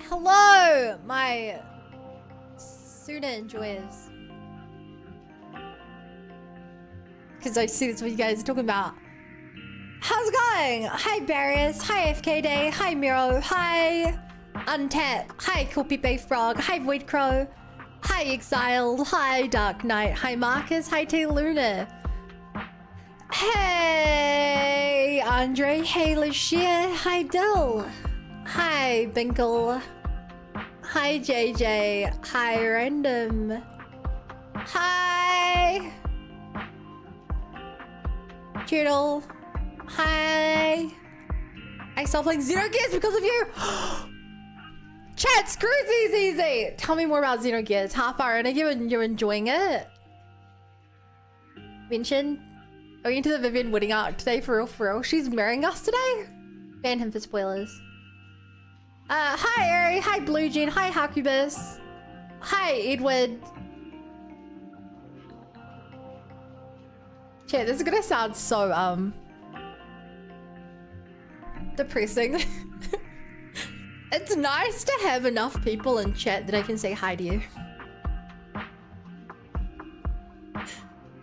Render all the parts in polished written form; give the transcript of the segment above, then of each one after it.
Hello, my Suna enjoyers. Because I see that's what you guys are talking about. How's it going? Hi Barriers, hi FK Day, hi Miro, hi Untap, hi Kopipe Frog, hi Void Crow, hi Exiled, hi Dark Knight, hi Marcus, hi T Luna. Hey Andre, hey Lucia, hi Dill, hi Binkle, hi JJ, hi Random, hi Toodle, hi. I stopped playing Xenogears because of you. Chat, screw easy. Tell me more about Xenogears. How far in are you and you're enjoying it? Mention going into the Vivian winning arc today for real. She's marrying us today. Ban him for spoilers. Hi Ari, hi Blue Jean, hi Hakubus, hi Edward. Chat, this is gonna sound so depressing. It's nice to have enough people in chat that I can say hi to you.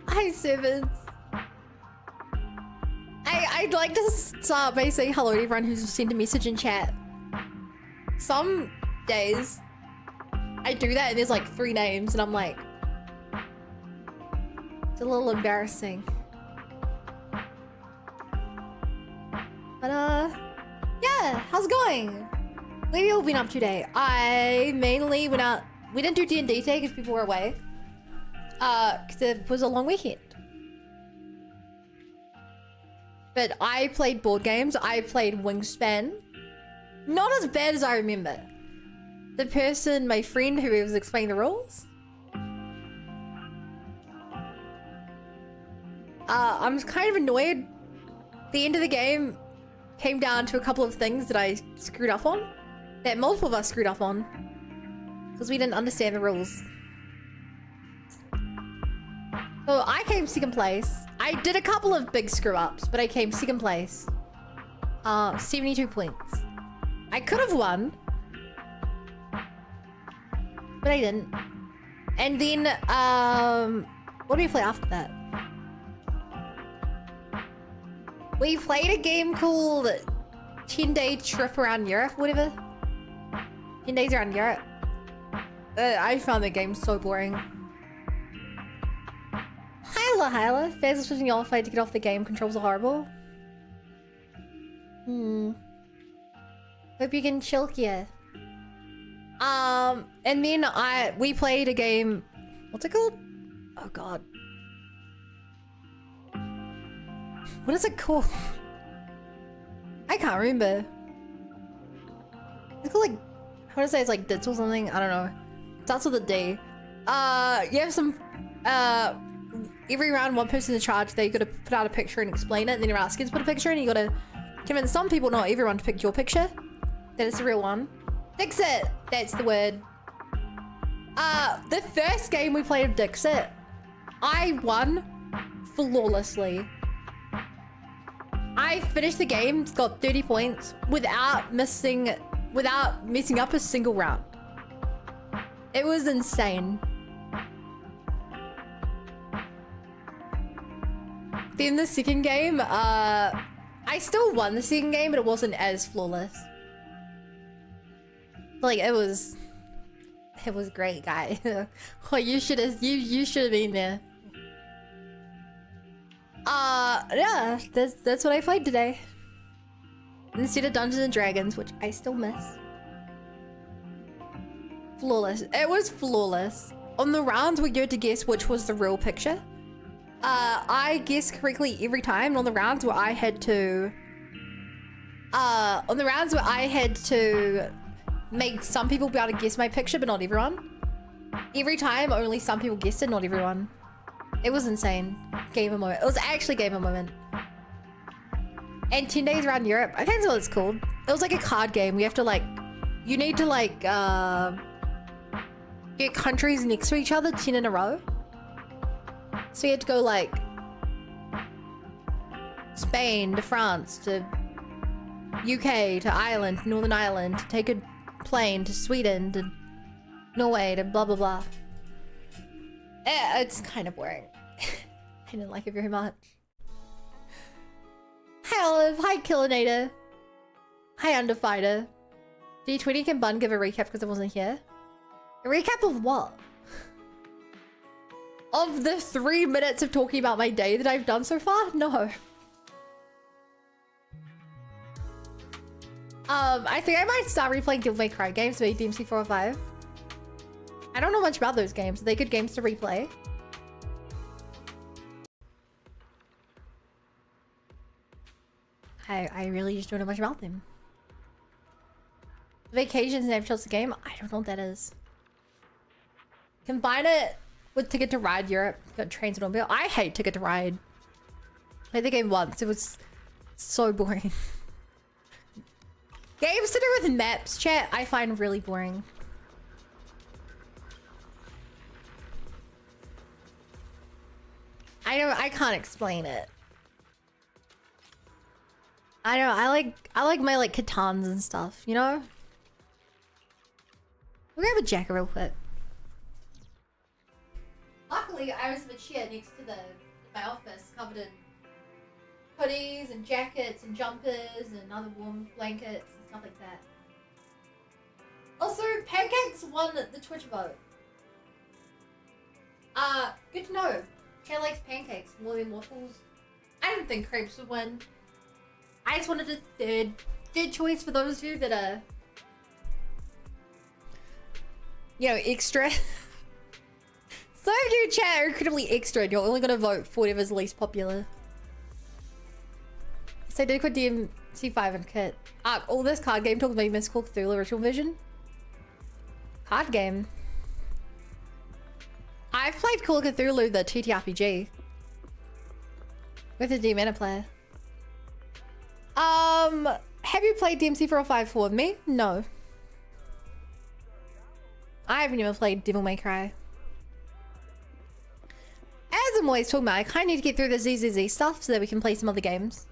Hi Sevens. I'd like to start by saying hello to everyone who's sent a message in chat. Some days I do that and there's like 3 names and I'm like, it's a little embarrassing. But yeah, how's it going? What have you all been up today? I mainly went out, we didn't do D&D today because people were away. Because it was a long weekend. But I played board games, I played Wingspan. Not as bad as I remember. The person, my friend who was explaining the rules. I'm kind of annoyed. The end of the game came down to a couple of things that I screwed up on. That multiple of us screwed up on. Because we didn't understand the rules. So I came second place. I did a couple of big screw ups, but I came second place. 72 points. I could have won. But I didn't. And then, what did we play after that? We played a game called 10-Day Trip Around Europe, whatever. 10 Days Around Europe. I found the game so boring. Hyla. Fans are switching off to get off the game. Controls are horrible. Hope you can chill here. And then we played a game. What's it called? Oh god. What is it called? I can't remember. It's called like, I want to say it's like Ditz or something. I don't know. It starts with a D. You have some, every round one person in charge, they gotta put out a picture and explain it, and then your ass kids put a picture and you gotta convince some people, not everyone, to pick your picture. That is the real one. Dixit! That's the word. The first game we played of Dixit, I won flawlessly. I finished the game, got 30 points without messing up a single round. It was insane. Then the second game, I still won the second game, but it wasn't as flawless. Like it was great, guy. Oh, you should have been there. Yeah, that's what I played today. Instead of Dungeons and Dragons, which I still miss. Flawless. It was flawless. On the rounds where you had to guess which was the real picture, I guessed correctly every time. And on the rounds where I had to make some people be able to guess my picture, but not everyone. Every time, only some people guessed it, not everyone. It was insane. Game of moment. It was actually game of moment. And 10 Days Around Europe, I think that's what it's called. It was like a card game. We have to like, you need to like, get countries next to each other 10 in a row. So you had to go like Spain to France to UK to Ireland, Northern Ireland, to take a plane to Sweden to Norway to blah blah blah. It's kind of boring. I didn't like it very much. Hi Olive, hi Killinator. Hi Underfighter. D20, can Bun give a recap because I wasn't here? A recap of what? Of the 3 minutes of talking about my day that I've done so far? No. I think I might start replaying Devil May Cry games, maybe DMC 405. I don't know much about those games. Are they good games to replay? I really just don't know much about them. Vacations Snapshots the game? I don't know what that is. Combine it with Ticket to Ride Europe. Got Trains and Automobile. I hate Ticket to Ride. Played the game once. It was so boring. Games to do with maps, chat, I find really boring. I can't explain it. I don't know, I like my like Catans and stuff, you know? We'll grab a jacket real quick. Luckily, I was in the chair next to my office, covered in hoodies and jackets and jumpers and other warm blankets and stuff like that. Also, Pancakes won the Twitch vote. Good to know. Chat likes pancakes more than waffles. I didn't think crepes would win. I just wanted a third choice for those of you that are, you know, extra. Some of you chat are incredibly extra and you're only gonna vote for whatever's least popular. So I did quit DMC5 and kit. All this card game talk about Mystical Cthulhu Ritual Vision. Card game. I've played Call of Cthulhu, the TTRPG. With a Dena player. Have you played DMC 405 with me? No. I've never played Devil May Cry. As I'm always talking about, I kind of need to get through the ZZZ stuff so that we can play some other games.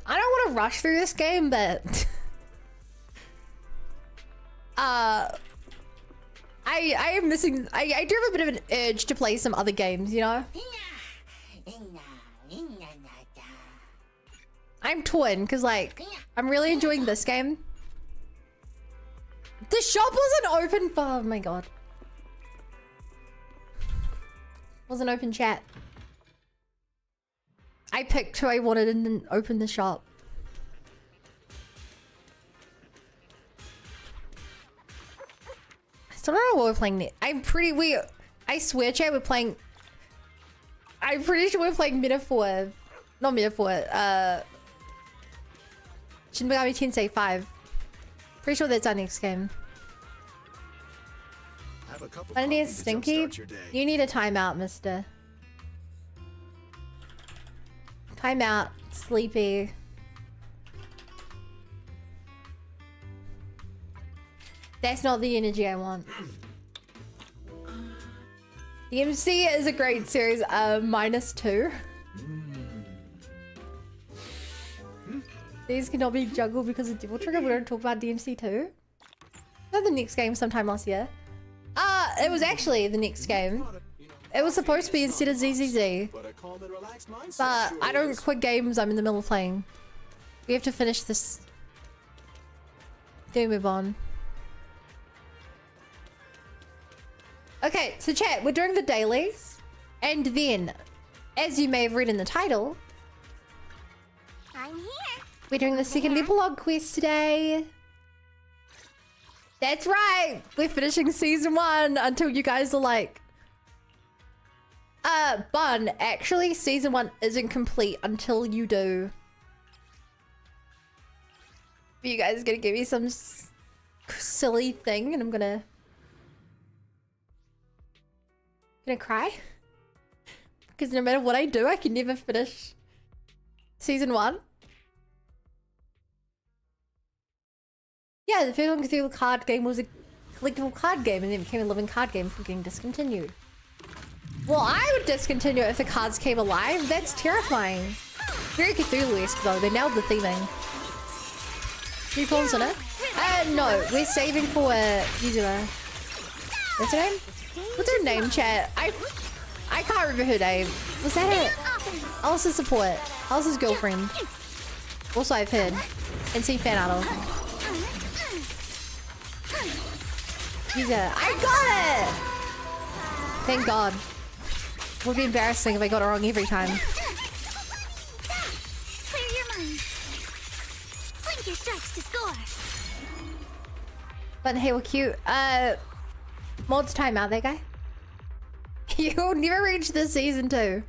I don't want to rush through this game, but... I am missing... I do have a bit of an urge to play some other games, you know? I'm torn, because, like, I'm really enjoying this game. The shop wasn't open for... Oh my god. Wasn't open chat. I picked who I wanted and then opened the shop. I still don't know what we're playing next. I swear chat, we're playing... I'm pretty sure we're playing Metaphor. Not Metaphor, Shin Megami Tensei 5. Pretty sure that's our next game. Vanity is stinky. You need a timeout, mister. Timeout. Sleepy. That's not the energy I want. DMC is a great series. -2. These cannot be juggled because of Devil Trigger. We don't talk about DMC 2. Not the next game sometime last year. It was actually the next game. It was supposed to be instead of ZZZ. But I don't quit games I'm in the middle of playing. We have to finish this. Then move on. Okay, so chat, we're doing the dailies. And then, as you may have read in the title, I'm here. We're doing the second epilogue quest today. That's right! We're finishing season 1 until you guys are like... Bun, actually season 1 isn't complete until you do. You guys are gonna give me some silly thing and I'm gonna cry. Because no matter what I do, I can never finish season 1. Yeah, the first One Cthulhu card game was a collectible card game and then it became a living card game for getting discontinued. Well, I would discontinue it if the cards came alive. That's terrifying. Very Cthulhu-esque though, they nailed the theming. You call us on it? No, we're saving for Yuzuma. What's her name? What's her name, chat? I can't remember her name. Was that it? Alice's support. Alice's girlfriend. Also, I've heard and seen fan art of. Yuzuma. I got it! Thank God. It would be embarrassing if I got it wrong every time. Clear your mind. Blink your strikes to score. But hey, we're cute. Mods timeout, that guy. You'll never reach this season 2.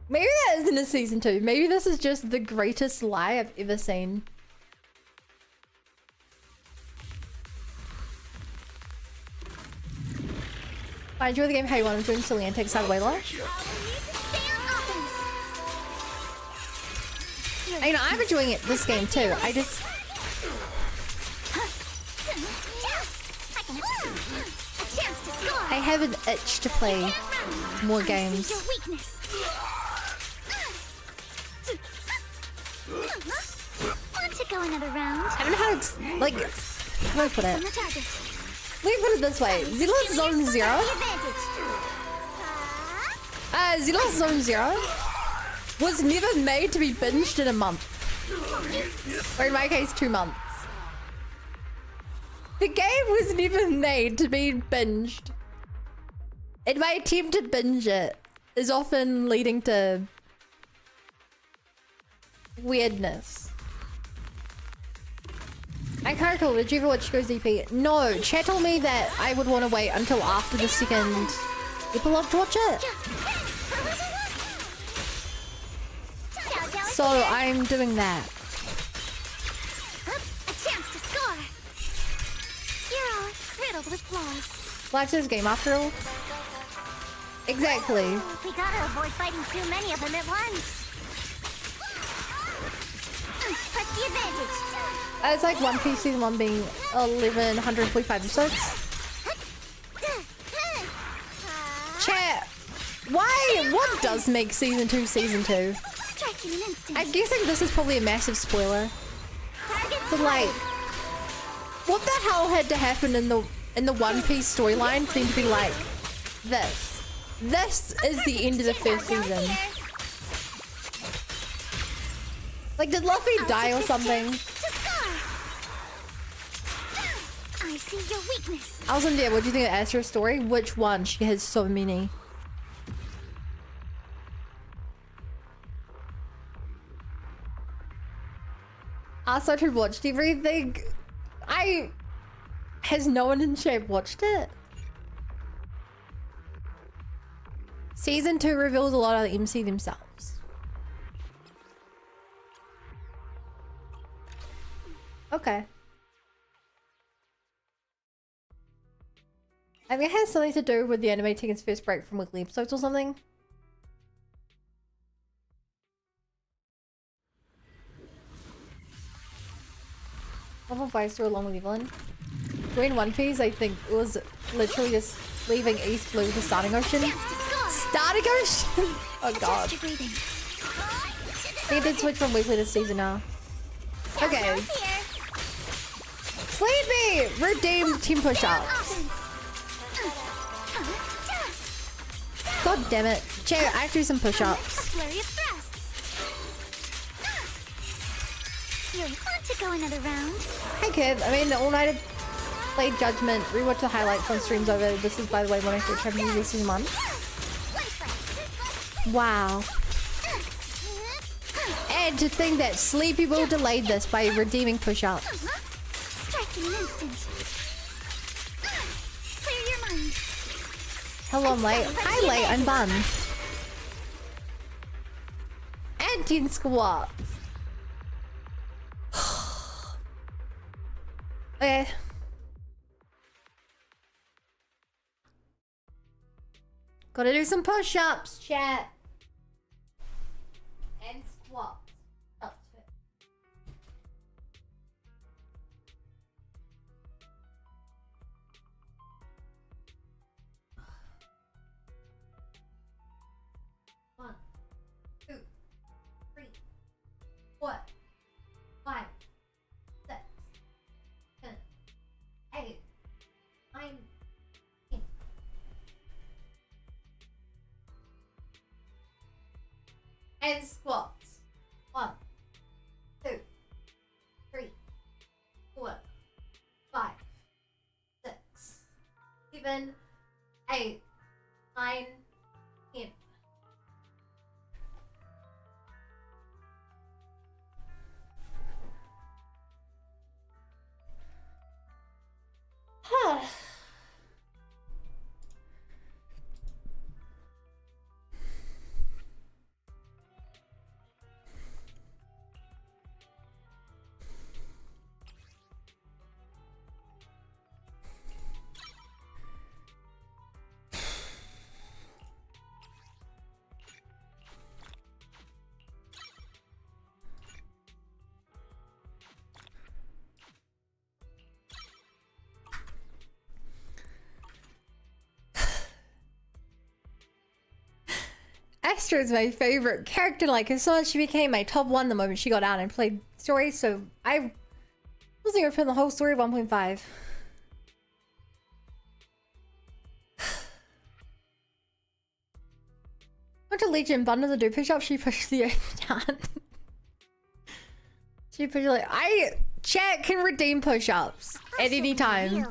Maybe that isn't a season 2. Maybe this is just the greatest lie I've ever seen. I enjoy the game how you want. I'm doing silly antics out of the way, Laura. You know, I'm enjoying it this game too. I just I have an itch to play more games. Want to go another round? I don't know how to like how do I put it? Let me put it this way. Zealous Zone Zero. Zealous Zone Zero was never made to be binged in a month. Or in my case, 2 months. The game was never made to be binged. And my attempt to binge it is often leading to weirdness. I can't recall. Did you ever watch Hugo's EP? No. Chat told me that I would want to wait until after the second epilogue to watch it. So I'm doing that. A chance to score. You're all riddled with flaws. Life's his game after all. Exactly. We gotta avoid fighting too many of them at once. Press the advantage. It's like One Piece season 1 being 1145 episodes. Chat, why? What does make season 2 season 2? I'm guessing this is probably a massive spoiler. But like, what the hell had to happen in the One Piece storyline for them to be like, this is the end of the first season? Like, did Luffy die or something? I see your weakness. I was in there. What do you think of Astra's story? Which one? She has so many. I started watched everything. Has no one in chat watched it? Season 2 reveals a lot of the MC themselves. Okay. I think it has something to do with the anime taking its first break from weekly episodes or something. Level 5 story along with Evelyn. During One Piece, I think it was literally just leaving East Blue to Starting Ocean. Starting Ocean? Oh god. They did switch from weekly to season now. Okay. Sleepy! Redeemed 10 push-ups. God damn it. Jay, I have to do some push-ups. You want to go another round? Hi kid. I mean, all night I played Judgment, rewatched the highlights on streams over. This is, by the way, when I first tried to use this season 1. Wow. And to think that Sleepy Will delayed this by redeeming push-ups. Strike in an instant. Clear your mind. Hello, I'm late. Hi, late. I'm bun. And 10 squats. Okay. Gotta do some push-ups, chat. And squats. One, 2, 3, 4, 5, 6, And squats. 1, 2, 3, 4, 5, 6, 7, 8, 9, 10. Huh. Esther is my favorite character. Like, as soon as she became my top 1 the moment she got out and played story, so I was here for the whole story of 1.5. Went to Legion bundle the do push-up, she pushed the earth down. She pushed like chat can redeem push-ups at any time.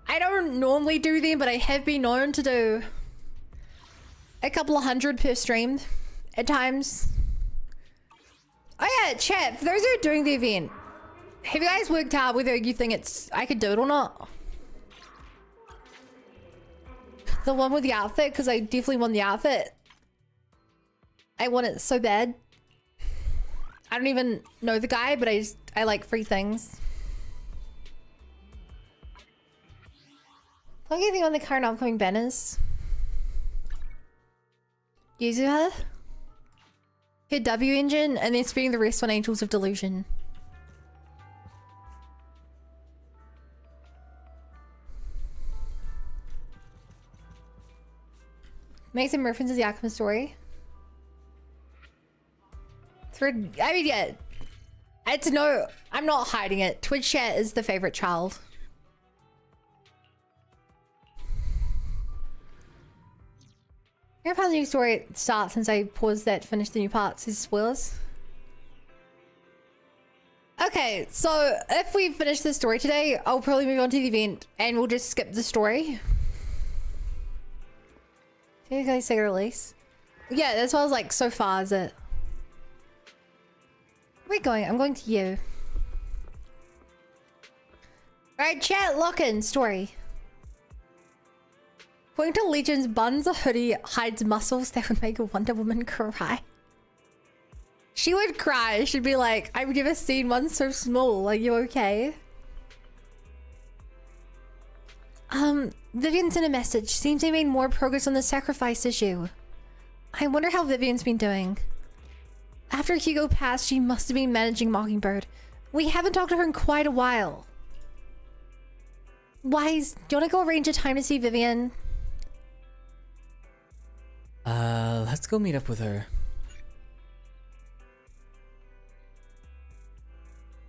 I don't normally do them, but I have been known to do a couple of 100 per stream at times. Oh yeah, chat, for those who are doing the event, have you guys worked out whether you think I could do it or not? The one with the outfit, because I definitely want the outfit. I want it so bad. I don't even know the guy, but I like free things. Look at anything on the current upcoming banners. Using her W engine and then spending the rest on Angels of Delusion. Make some references to the Alchemist story. Thread, I mean, yeah. It's no, I'm not hiding it. Twitch chat is the favorite child. I hope how the new story starts since I paused that to finish the new parts. Is spoilers? Okay, so if we finish the story today, I'll probably move on to the event and we'll just skip the story. Can I say release? Yeah, that's what I was like, so far is it? Where are we going? I'm going to you. Alright, chat, lock in, story. Going to Legion's buns a hoodie, hides muscles that would make a Wonder Woman cry. She would cry. She'd be like, I've never seen one so small. Are you okay? Vivian sent a message. Seems they made more progress on the sacrifice issue. I wonder how Vivian's been doing. After Hugo passed, she must have been managing Mockingbird. We haven't talked to her in quite a while. Wise, do you want to go arrange a time to see Vivian? Let's go meet up with her.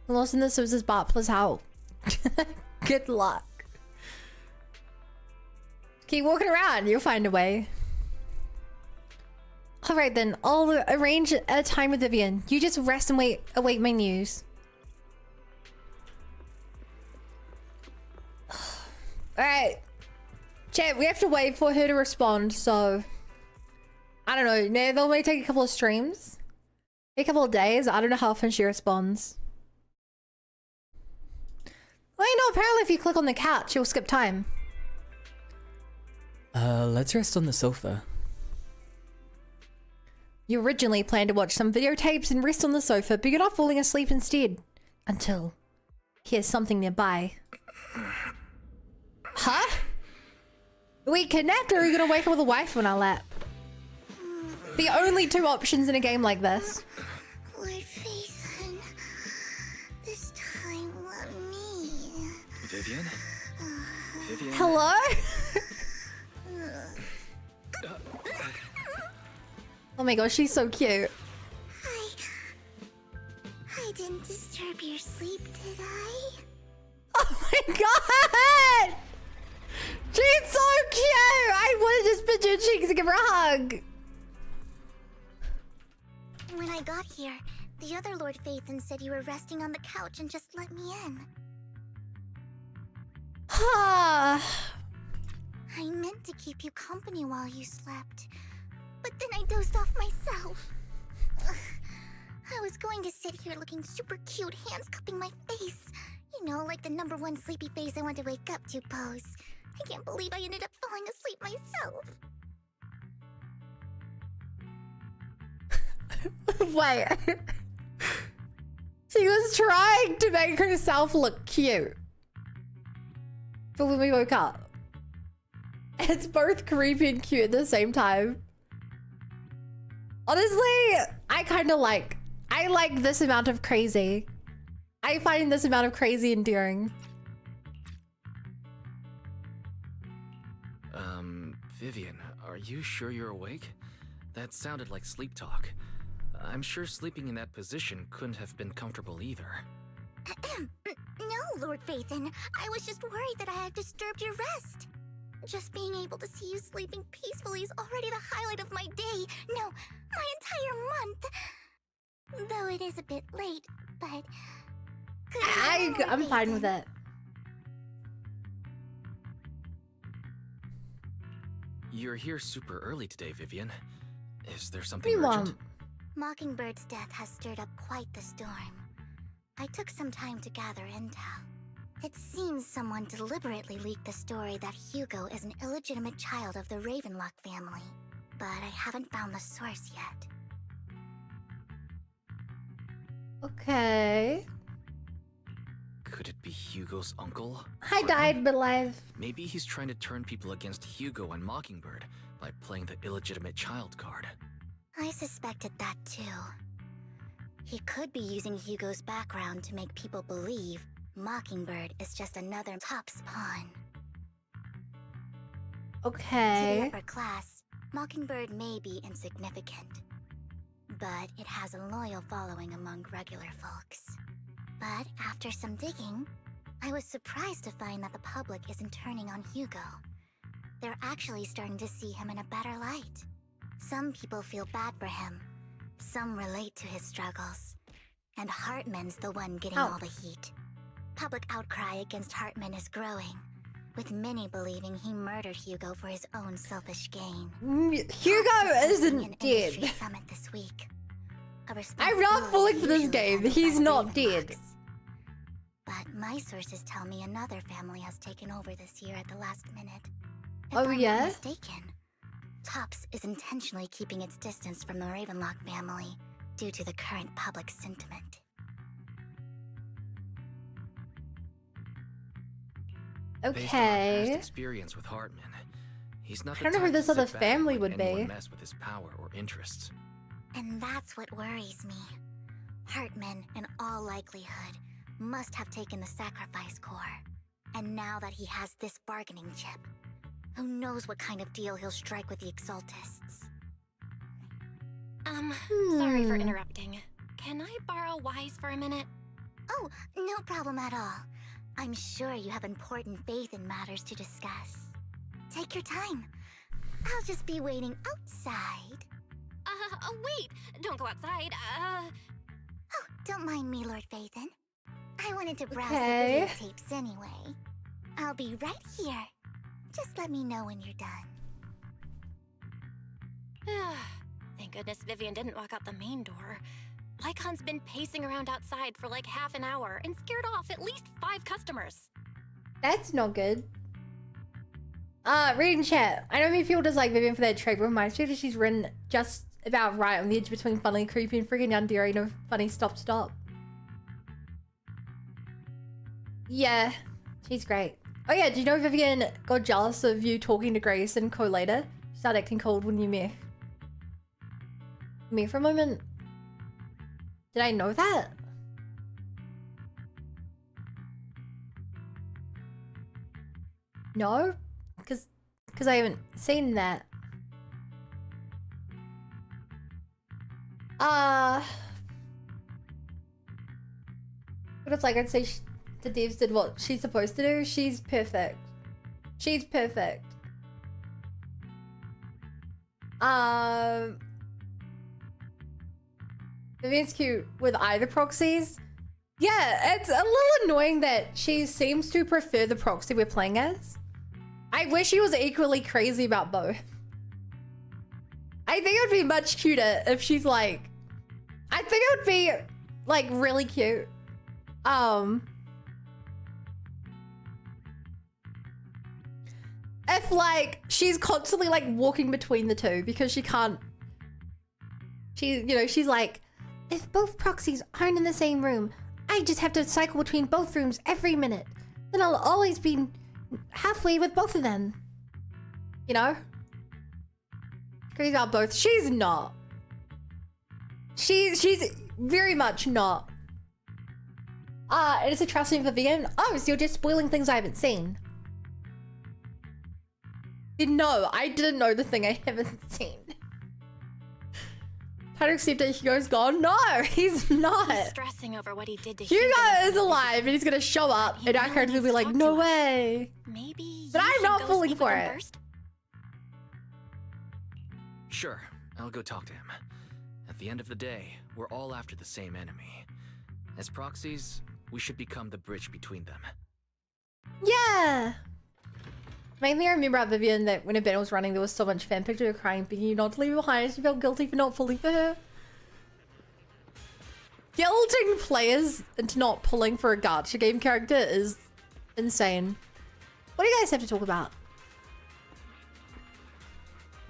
Lost in the Sousa's bot plus how? Good luck. Keep walking around, you'll find a way. Alright then, I'll arrange a time with Vivian. You just rest and await my news. Alright. Chat, we have to wait for her to respond, so... I don't know, they'll may take a couple of streams. A couple of days, I don't know how often she responds. Well, you know, apparently if you click on the couch, it'll skip time. Let's rest on the sofa. You originally planned to watch some videotapes and rest on the sofa, but you're not falling asleep instead. Until... here's something nearby. Huh? We kidnapped her, or are you gonna wake up with a wife on our lap? The only two options in a game like this. Lord Faison, this time let me. Vivian? Vivian? Hello? Oh my gosh, she's so cute. I didn't disturb your sleep, did I? Oh my god! She's so cute! I want to just pinch her cheeks and give her a hug. When I got here, the other Lord Phaethon said you were resting on the couch and just let me in. Ah. I meant to keep you company while you slept, but then I dozed off myself. Ugh. I was going to sit here looking super cute, hands cupping my face. You know, like the #1 sleepy face I want to wake up to pose. I can't believe I ended up falling asleep myself. Wait. She was trying to make herself look cute. But when we woke up, it's both creepy and cute at the same time. Honestly, I like this amount of crazy. I find this amount of crazy endearing. Vivian, are you sure you're awake? That sounded like sleep talk. I'm sure sleeping in that position couldn't have been comfortable either. No, Lord Phaethon. I was just worried that I had disturbed your rest. Just being able to see you sleeping peacefully is already the highlight of my day. No, my entire month. Though it is a bit late, but... I'm fine with it. You're here super early today, Vivian. Is there something What do you urgent? want? Mockingbird's death has stirred up quite the storm. I took some time to gather intel. It seems someone deliberately leaked the story that Hugo is an illegitimate child of the Ravenlock family, but I haven't found the source yet. Okay. Could it be Hugo's uncle? I died, but alive. Maybe he's trying to turn people against Hugo and Mockingbird by playing the illegitimate child card. I suspected that too. He could be using Hugo's background to make people believe Mockingbird is just another Top's pawn. To the Okay. upper class, Mockingbird may be insignificant, but it has a loyal following among regular folks. But after some digging, I was surprised to find that the public isn't turning on Hugo. They're actually starting to see him in a better light. Some people feel bad for him, some relate to his struggles, and Hartman's the one getting all the heat. Public outcry against Hartman is growing, with many believing he murdered Hugo for his own selfish gain. Hugo An isn't industry dead. summit this week. I'm not falling for this game. He's not dead. But my sources tell me another family has taken over this year at the last minute. If Oh, I'm yeah? not mistaken, Tops is intentionally keeping its distance from the Ravenlock family due to the current public sentiment. Based on our past Okay. experience with Hartman, he's not I the don't know who type to this other sit back family and would let anyone be. mess with his power or interests. And that's what worries me. Hartman, in all likelihood, must have taken the sacrifice core. And now that he has this bargaining chip, who knows what kind of deal he'll strike with the Exaltists. Sorry for interrupting. Can I borrow Wise for a minute? Oh, no problem at all. I'm sure you have important faith in matters to discuss. Take your time. I'll just be waiting outside. Wait! Don't go outside. Oh, don't mind me, Lord Phaethon. I wanted to browse Okay. the videotapes anyway. I'll be right here. Just let me know when you're done. Thank goodness Vivian didn't walk out the main door. Lycon's been pacing around outside for like half an hour and scared off at least 5 customers. That's not good. Reading chat. I know many people dislike Vivian for that trait, but reminds me that she's written just about right on the edge between funny, creepy, and freaking endearing. No funny stop. Yeah, she's great. Oh yeah, do you know Vivian got jealous of you talking to Grace and Co later? She started acting cold when you met me for a moment. Did I know that? No, because I haven't seen that. But it's like I'd say the devs did what she's supposed to do. She's perfect. She's perfect. Vivian's cute with either proxies. Yeah, it's a little annoying that she seems to prefer the proxy we're playing as. I wish she was equally crazy about both. I think it would be much cuter if she's like... I think it would be, like, really cute. If, like, she's constantly, like, walking between the two because she can't... she's like, if both proxies aren't in the same room, I just have to cycle between both rooms every minute. Then I'll always be halfway with both of them. You know? Crazy about both. She's not. She's very much not. It is a trusting Vivian. Oh, so you're just spoiling things I haven't seen. No, I didn't know the thing I haven't seen. How to accept that Hugo's gone? No, he's not. He's stressing over what he did to Hugo is alive and he's gonna show up and our characters will be like, no way. Maybe. But I'm not falling for it. First? Sure, I'll go talk to him. At the end of the day, we're all after the same enemy. As proxies, we should become the bridge between them. Yeah. Mainly I remember about Vivian that when a battle was running, there was so much fan picture of her crying, begging you not to leave her behind. She felt guilty for not falling for her. Guilting players into not pulling for a gacha game character is insane. What do you guys have to talk about?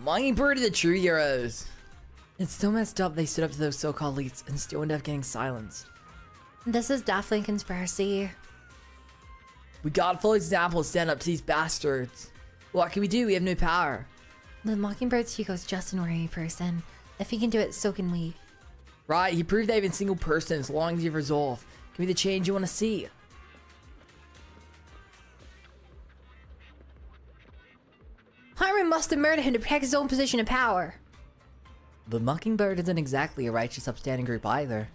Mockingbird are the true heroes. It's so messed up they stood up to those so-called elites and still ended up getting silenced. This is definitely a conspiracy. We got a full example to stand up to these bastards. What can we do? We have no power. The Mockingbird's Hugo's just an ordinary person. If he can do it, so can we. Right, he proved that even single person as long as you have resolve can be the change you want to see. Hiram must have murdered him to protect his own position of power. The Mockingbird isn't exactly a righteous upstanding group either.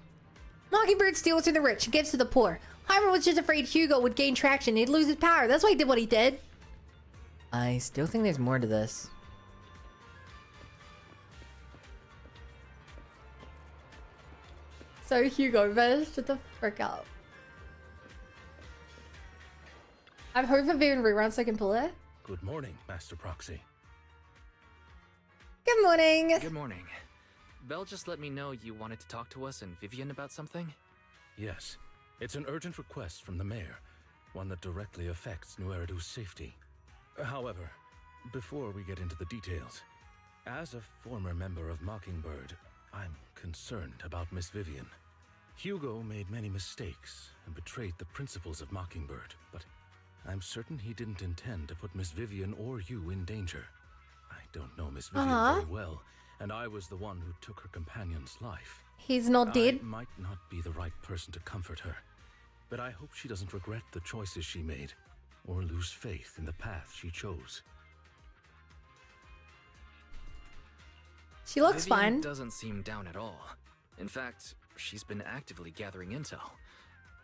Mockingbird steals from the rich and gives to the poor. Hiram was just afraid Hugo would gain traction and he'd lose his power. That's why he did what he did. I still think there's more to this. So Hugo, man, shut the frick up. I'm hoping for Vivian reruns so I can pull it. Good morning, Master Proxy. Good morning. Good morning. Belle just let me know you wanted to talk to us and Vivian about something? Yes, it's an urgent request from the mayor, one that directly affects New Eridu's safety. However, before we get into the details, as a former member of Mockingbird, I'm concerned about Miss Vivian. Hugo made many mistakes and betrayed the principles of Mockingbird, but I'm certain he didn't intend to put Miss Vivian or you in danger. I don't know Miss Vivian very well, and I was the one who took her companion's life. He's not dead. I might not be the right person to comfort her, but I hope she doesn't regret the choices she made, or lose faith in the path she chose. She looks Vivian fine. Doesn't seem down at all. In fact, she's been actively gathering intel.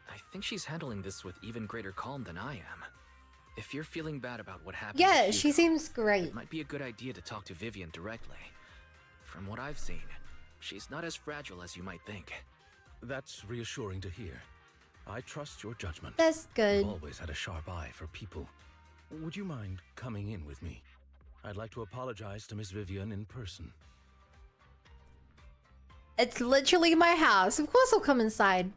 I think she's handling this with even greater calm than I am. If you're feeling bad about what happened, Yeah, to she Hugo, seems great. it might be a good idea to talk to Vivian directly. From what I've seen, she's not as fragile as you might think. That's reassuring to hear. I trust your judgment. That's good. You've always had a sharp eye for people. Would you mind coming in with me? I'd like to apologize to Miss Vivian in person. It's literally my house. Of course I'll come inside.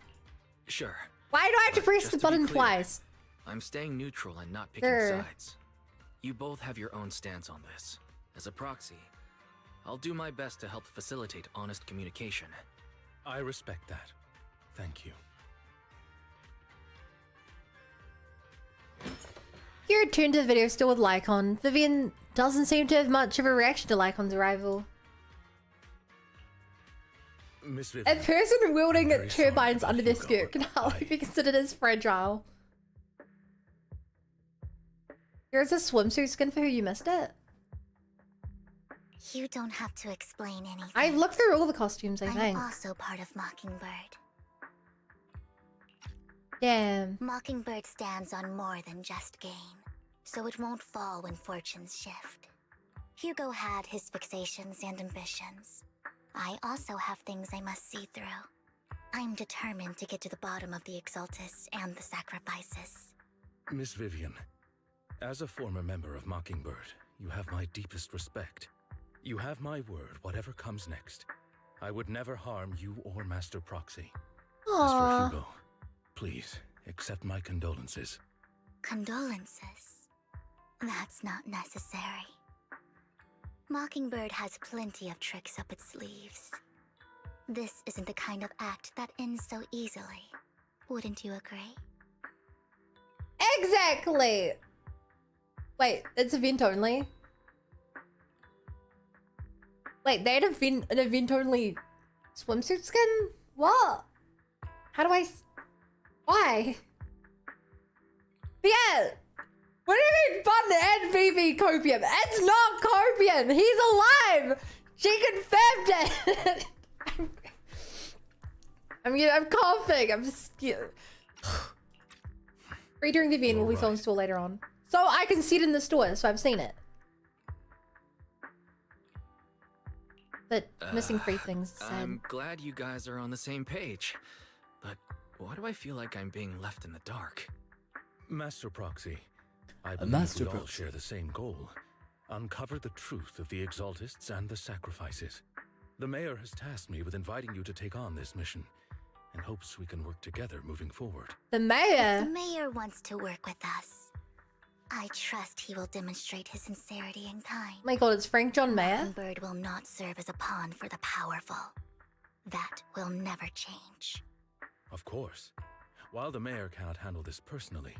Sure. Why do I have to But press just the to be button clear, twice? I'm staying neutral and not picking Sure. sides. You both have your own stance on this. As a proxy, I'll do my best to help facilitate honest communication. I respect that. Thank you. Here, return to the video still with Lycon. Vivian doesn't seem to have much of a reaction to Lycon's arrival. Miss A Vivian, person wielding I'm very sorry turbines about under their Hugo. skirt can hardly be considered as fragile. Here's a swimsuit skin for who you missed it. You don't have to explain anything. I've looked through all the costumes, I I'm think. also part of Mockingbird. Damn. Mockingbird stands on more than just gain, so it won't fall when fortunes shift. Hugo had his fixations and ambitions, I also have things I must see through. I'm determined to get to the bottom of the Exaltists and the sacrifices. Miss Vivian, as a former member of Mockingbird, you have my deepest respect. You have my word, whatever comes next. I would never harm you or Master Proxy. As Aww. for Hugo, please accept my condolences. Condolences? That's not necessary. Mockingbird has plenty of tricks up its sleeves. This isn't the kind of act that ends so easily. Wouldn't you agree? Exactly! Wait, it's event only? Wait, they had an event only swimsuit skin? What? How do I why? Yeah! What do you mean Fun and BB Copium? It's not Copium! He's alive! She confirmed it! I'm coughing. I'm just Redoing Vivian will be filmed store later on. So I can see it in the store, so I've seen it. But missing free things said. I'm glad you guys are on the same page. But why do I feel like I'm being left in the dark? Master Proxy, I believe we all share the same goal. Uncover the truth of the Exaltists and the sacrifices. The mayor has tasked me with inviting you to take on this mission, and hopes we can work together moving forward. The mayor? The mayor wants to work with us. I trust he will demonstrate his sincerity in kind. Oh my god, it's Frank John Mayer? Mockingbird will not serve as a pawn for the powerful. That will never change. Of course. While the mayor cannot handle this personally,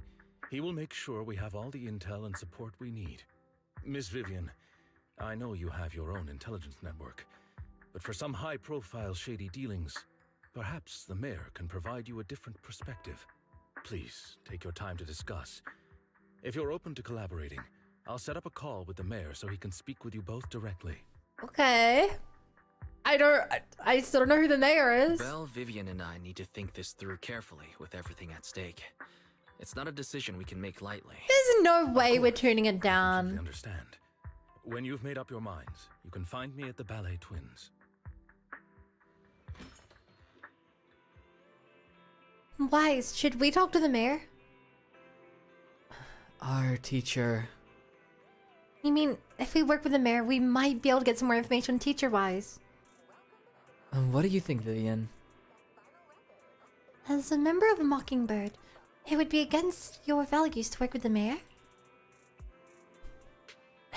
he will make sure we have all the intel and support we need. Miss Vivian, I know you have your own intelligence network, but for some high-profile shady dealings, perhaps the mayor can provide you a different perspective. Please, take your time to discuss. If you're open to collaborating, I'll set up a call with the mayor so he can speak with you both directly. Okay. I still don't know who the mayor is. Well, Vivian and I need to think this through carefully with everything at stake. It's not a decision we can make lightly. There's no way we're turning it I down. understand. When you've made up your minds, you can find me at the Ballet Twins. Wise, should we talk to the mayor? Our teacher. You mean, if we work with the mayor, we might be able to get some more information teacher-wise. What do you think, Vivian? As a member of Mockingbird, it would be against your values to work with the mayor?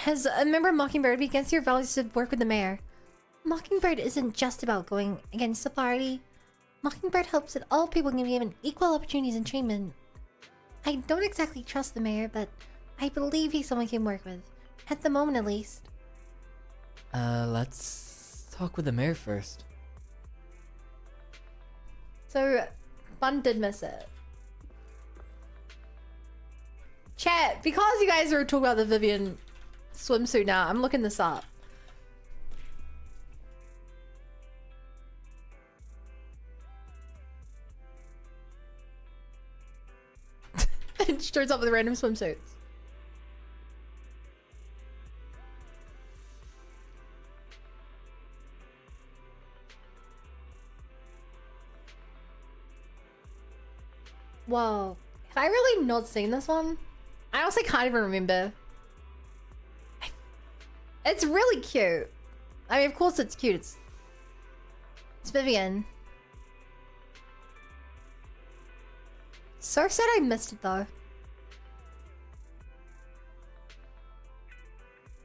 As a member of Mockingbird, it would be against your values to work with the mayor. Mockingbird isn't just about going against authority. Mockingbird hopes that all people can be given equal opportunities and treatment. I don't exactly trust the mayor, but I believe he's someone we can work with. At the moment, at least. Let's talk with the mayor first. So, Bun did miss it. Chat, because you guys are talking about the Vivian swimsuit now, I'm looking this up. It shows up with random swimsuits. Whoa. Have I really not seen this one? I honestly can't even remember. It's really cute. I mean, of course it's cute. It's Vivian. So sad I missed it though.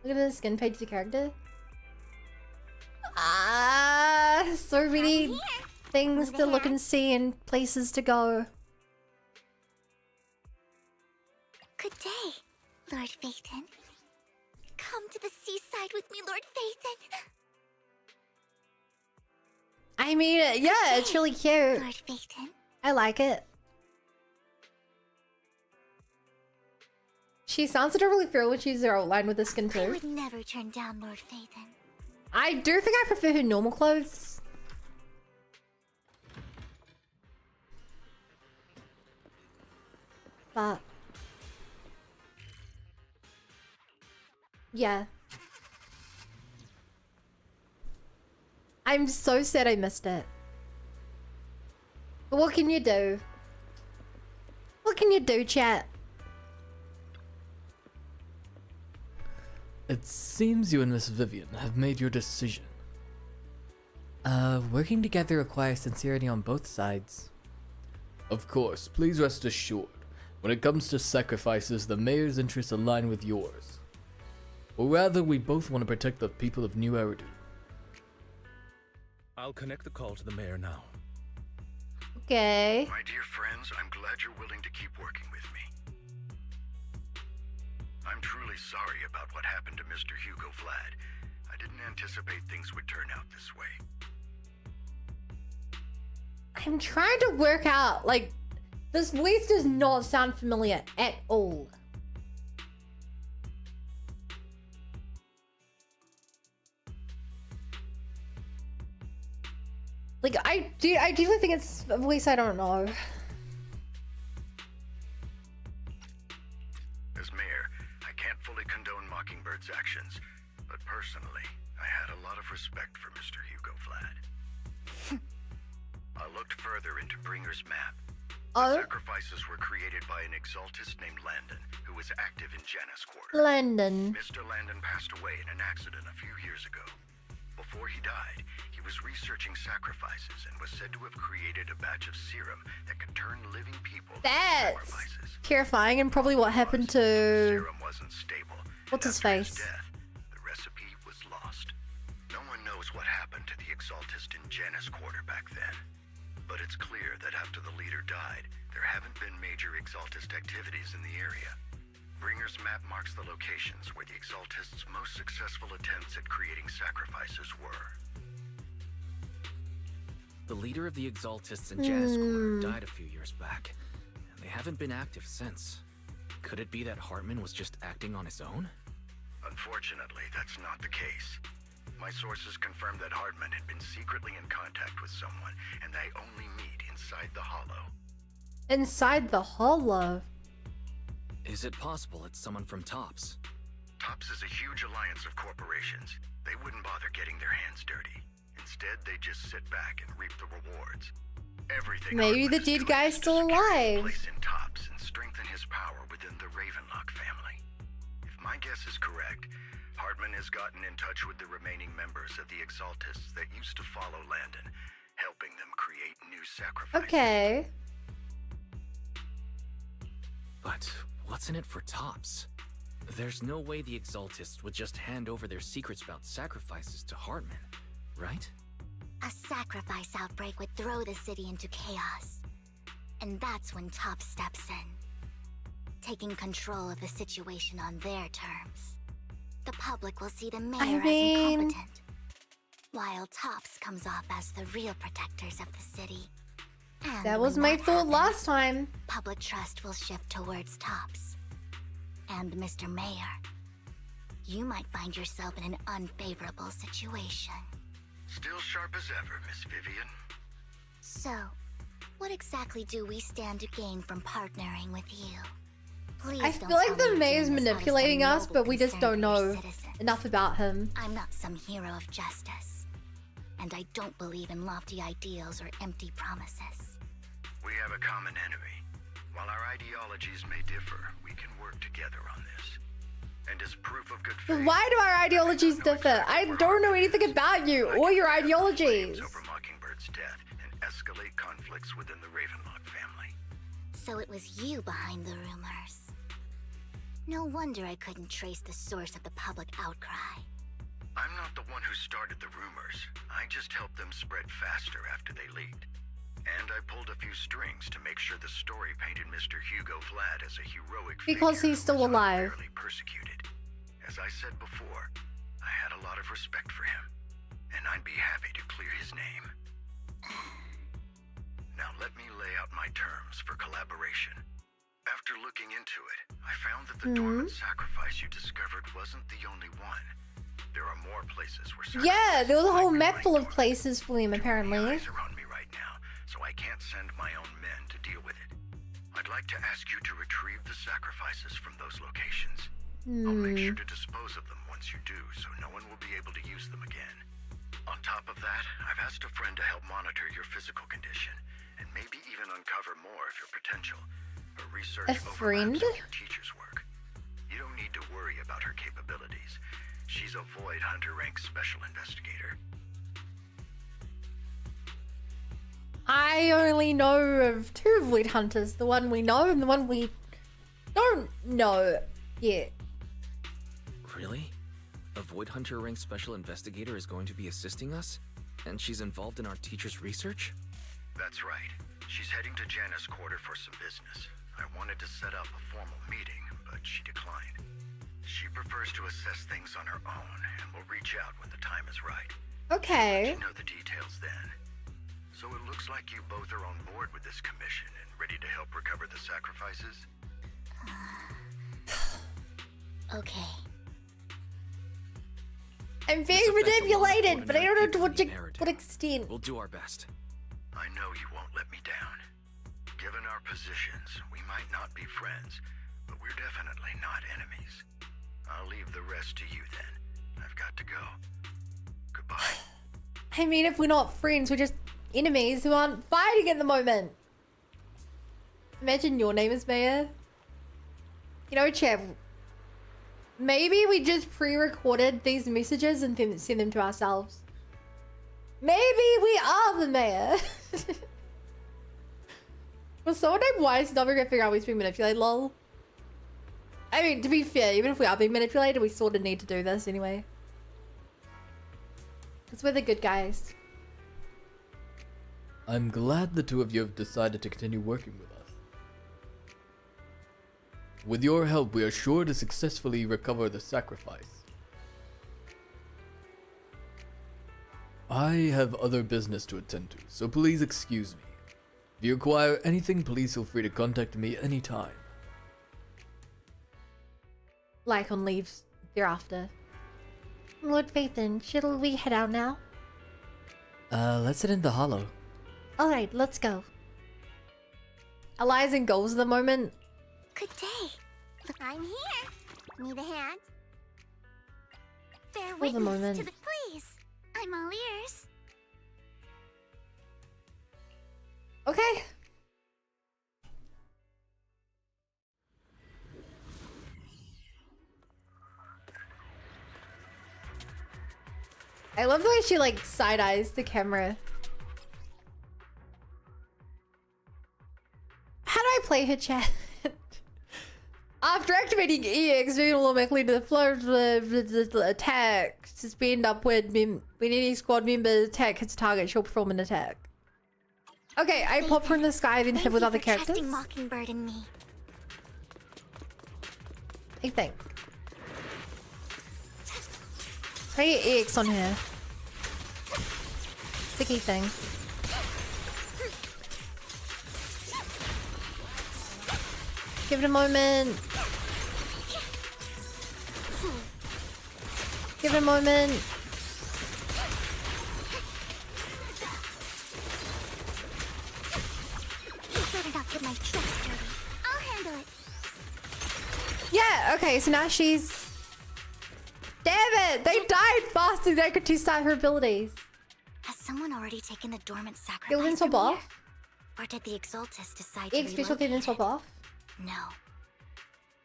Look at the skin page of the character. Ah, so many things to look and see and places to go. Good day, Lord Phaethon. Come to the seaside with me, Lord Phaethon. I mean, yeah, it's really cute. Lord Phaethon. I like it. She sounds adorably thrilled when she's outlined with the skin I too. would never turn down Lord Phaethon. I do think I prefer her normal clothes. But yeah. I'm so sad I missed it. But what can you do? What can you do, chat? It seems you and Miss Vivian have made your decision. Working together requires sincerity on both sides. Of course, please rest assured. When it comes to sacrifices, the mayor's interests align with yours. Or rather, we both want to protect the people of New Eridu. I'll connect the call to the mayor now. Okay. My dear friends, I'm glad you're willing to keep working with me. I'm truly sorry about what happened to Mr. Hugo Vlad. I didn't anticipate things would turn out this way. I'm trying to work out, like, this voice does not sound familiar at all. Like, I do think it's a voice I don't know. As mayor, I can't fully condone Mockingbird's actions, but personally, I had a lot of respect for Mr. Hugo Vlad. I looked further into Bringer's map. Oh, Sacrifices were created by an exaltist named Landon, who was active in Janus Quarter. London. Mr. Landon passed away in an accident a few years ago. Before he died, he was researching sacrifices and was said to have created a batch of serum that could turn living people into That's sacrifices. terrifying, and probably what happened to Serum wasn't stable. what's his After his face? death, the recipe was lost. No one knows what happened to the exaltist in Janus Quarter back then. But it's clear that after the leader died, there haven't been major exaltist activities in the area. Bringer's map marks the locations where the exaltists' most successful attempts at creating sacrifices were. The leader of the exaltists in Janus Quarter died a few years back, and they haven't been active since. Could it be that Hartman was just acting on his own? Unfortunately, that's not the case. My sources confirmed that Hartman had been secretly in contact with someone, and they only meet inside the Hollow. Inside the hollow. Is it possible it's someone from Tops? Tops is a huge alliance of corporations. They wouldn't bother getting their hands dirty. Instead, they just sit back and reap the rewards. Everything. Maybe Hartman the is dude doing guy's is to still secure his alive. place in Tops and strengthen his power within the Ravenlock family. If my guess is correct, Hartman has gotten in touch with the remaining members of the Exaltists that used to follow Landon, helping them create new sacrifices. Okay. But what's in it for Tops? There's no way the Exaltists would just hand over their secrets about sacrifices to Hartman, right? A sacrifice outbreak would throw the city into chaos. And that's when Top steps in, taking control of the situation on their terms. The public will see the mayor as incompetent, while Tops comes off as the real protectors of the city. And That was when my that thought happens, last time. public trust will shift towards Tops. And Mr. Mayor, you might find yourself in an unfavorable situation. Still sharp as ever, Miss Vivian. So, what exactly do we stand to gain from partnering with you? Please I don't feel like tell me the you're mayor's doing this out of some manipulating us, noble but we just concern don't for your know citizens. enough about him. I'm not some hero of justice, and I don't believe in lofty ideals or empty promises. We have a common enemy. While our ideologies may differ, we can work together on this. And as proof of good faith, Why do our ideologies differ? I don't know anything about you or your ideologies. over Mockingbird's death and escalate conflicts within the Ravenlock family. So it was you behind the rumors. No wonder I couldn't trace the source of the public outcry. I'm not the one who started the rumors. I just helped them spread faster after they leaked. And I pulled a few strings to make sure the story painted Mr. Hugo Vlad as a heroic Because figure he's still who was alive. unfairly persecuted. As I said before, I had a lot of respect for him, and I'd be happy to clear his name. Now let me lay out my terms for collaboration. After looking into it, I found that the Dormant sacrifice you discovered wasn't the only one. There are more places where Yeah, there was a whole sacrifices map full of like places for him, Dormant. apparently. Too many eyes are on me right now, so I can't send my own men to deal with it. I'd like to ask you to retrieve the sacrifices from those locations. I'll make sure to dispose of them once you do, so no one will be able to use them again. On top of that, I've asked a friend to help monitor your physical condition, and maybe even uncover more of your potential. Her research A friend? overlaps with your teacher's work. You don't need to worry about her capabilities. She's a Void Hunter rank special investigator. I only know of 2 Void Hunters. The one we know and the one we don't know yet. Really? A Void Hunter rank special investigator is going to be assisting us? And she's involved in our teacher's research? That's right. She's heading to Janna's quarter for some business. I wanted to set up a formal meeting, but she declined. She prefers to assess things on her own, and will reach out when the time is right. Okay. You know the details then. So it looks like you both are on board with this commission and ready to help recover the sacrifices? Okay. I'm This being affects a lot of manipulated, but I don't know to ordinary what, people in the narrative. what extent. We'll do our best. I know you won't let me down. Given our positions, we might not be friends, but we're definitely not enemies. I'll leave the rest to you then. I've got to go. Goodbye. I mean, if we're not friends, we're just enemies who aren't fighting at the moment. Imagine your name is Maya. You know, Chav, maybe we just pre-recorded these messages and then send them to ourselves. Maybe we are the mayor. Was someone named Wise never gonna figure out we're being manipulated, lol? I mean, to be fair, even if we are being manipulated, we sort of need to do this anyway. Because we're the good guys. I'm glad the 2 of you have decided to continue working with us. With your help, we are sure to successfully recover the sacrifice. I have other business to attend to, so please excuse me. If you require anything, please feel free to contact me anytime. Like on leaves thereafter. Lord Phaethon, shall we head out now? Let's head in the hollow. Alright, let's go. Eli's in goals at the moment. Good day. Look, I'm here. Need a hand? Bear the witness moment. to the please. I'm all ears. Okay. I love the way she like side eyes the camera. How do I play her chat? After activating EX, Vivian will automatically to the flow of the attack. Suspend upward when any squad member attack hits a target, she'll perform an attack. Okay, I pop her in the sky, then hit with other characters. Trusting Mockingbird and me. I think. Try your EX on her. Sticky thing. Give it a moment. Give it a moment. You better not get my tricks dirty. I'll handle it. Yeah, okay, so now she's... Damn it! They died faster than I could start her abilities. Has someone already taken the dormant It sacrifice didn't swap from here? off. Or did the Exaltus decide to EX special relocate didn't swap it? off. No.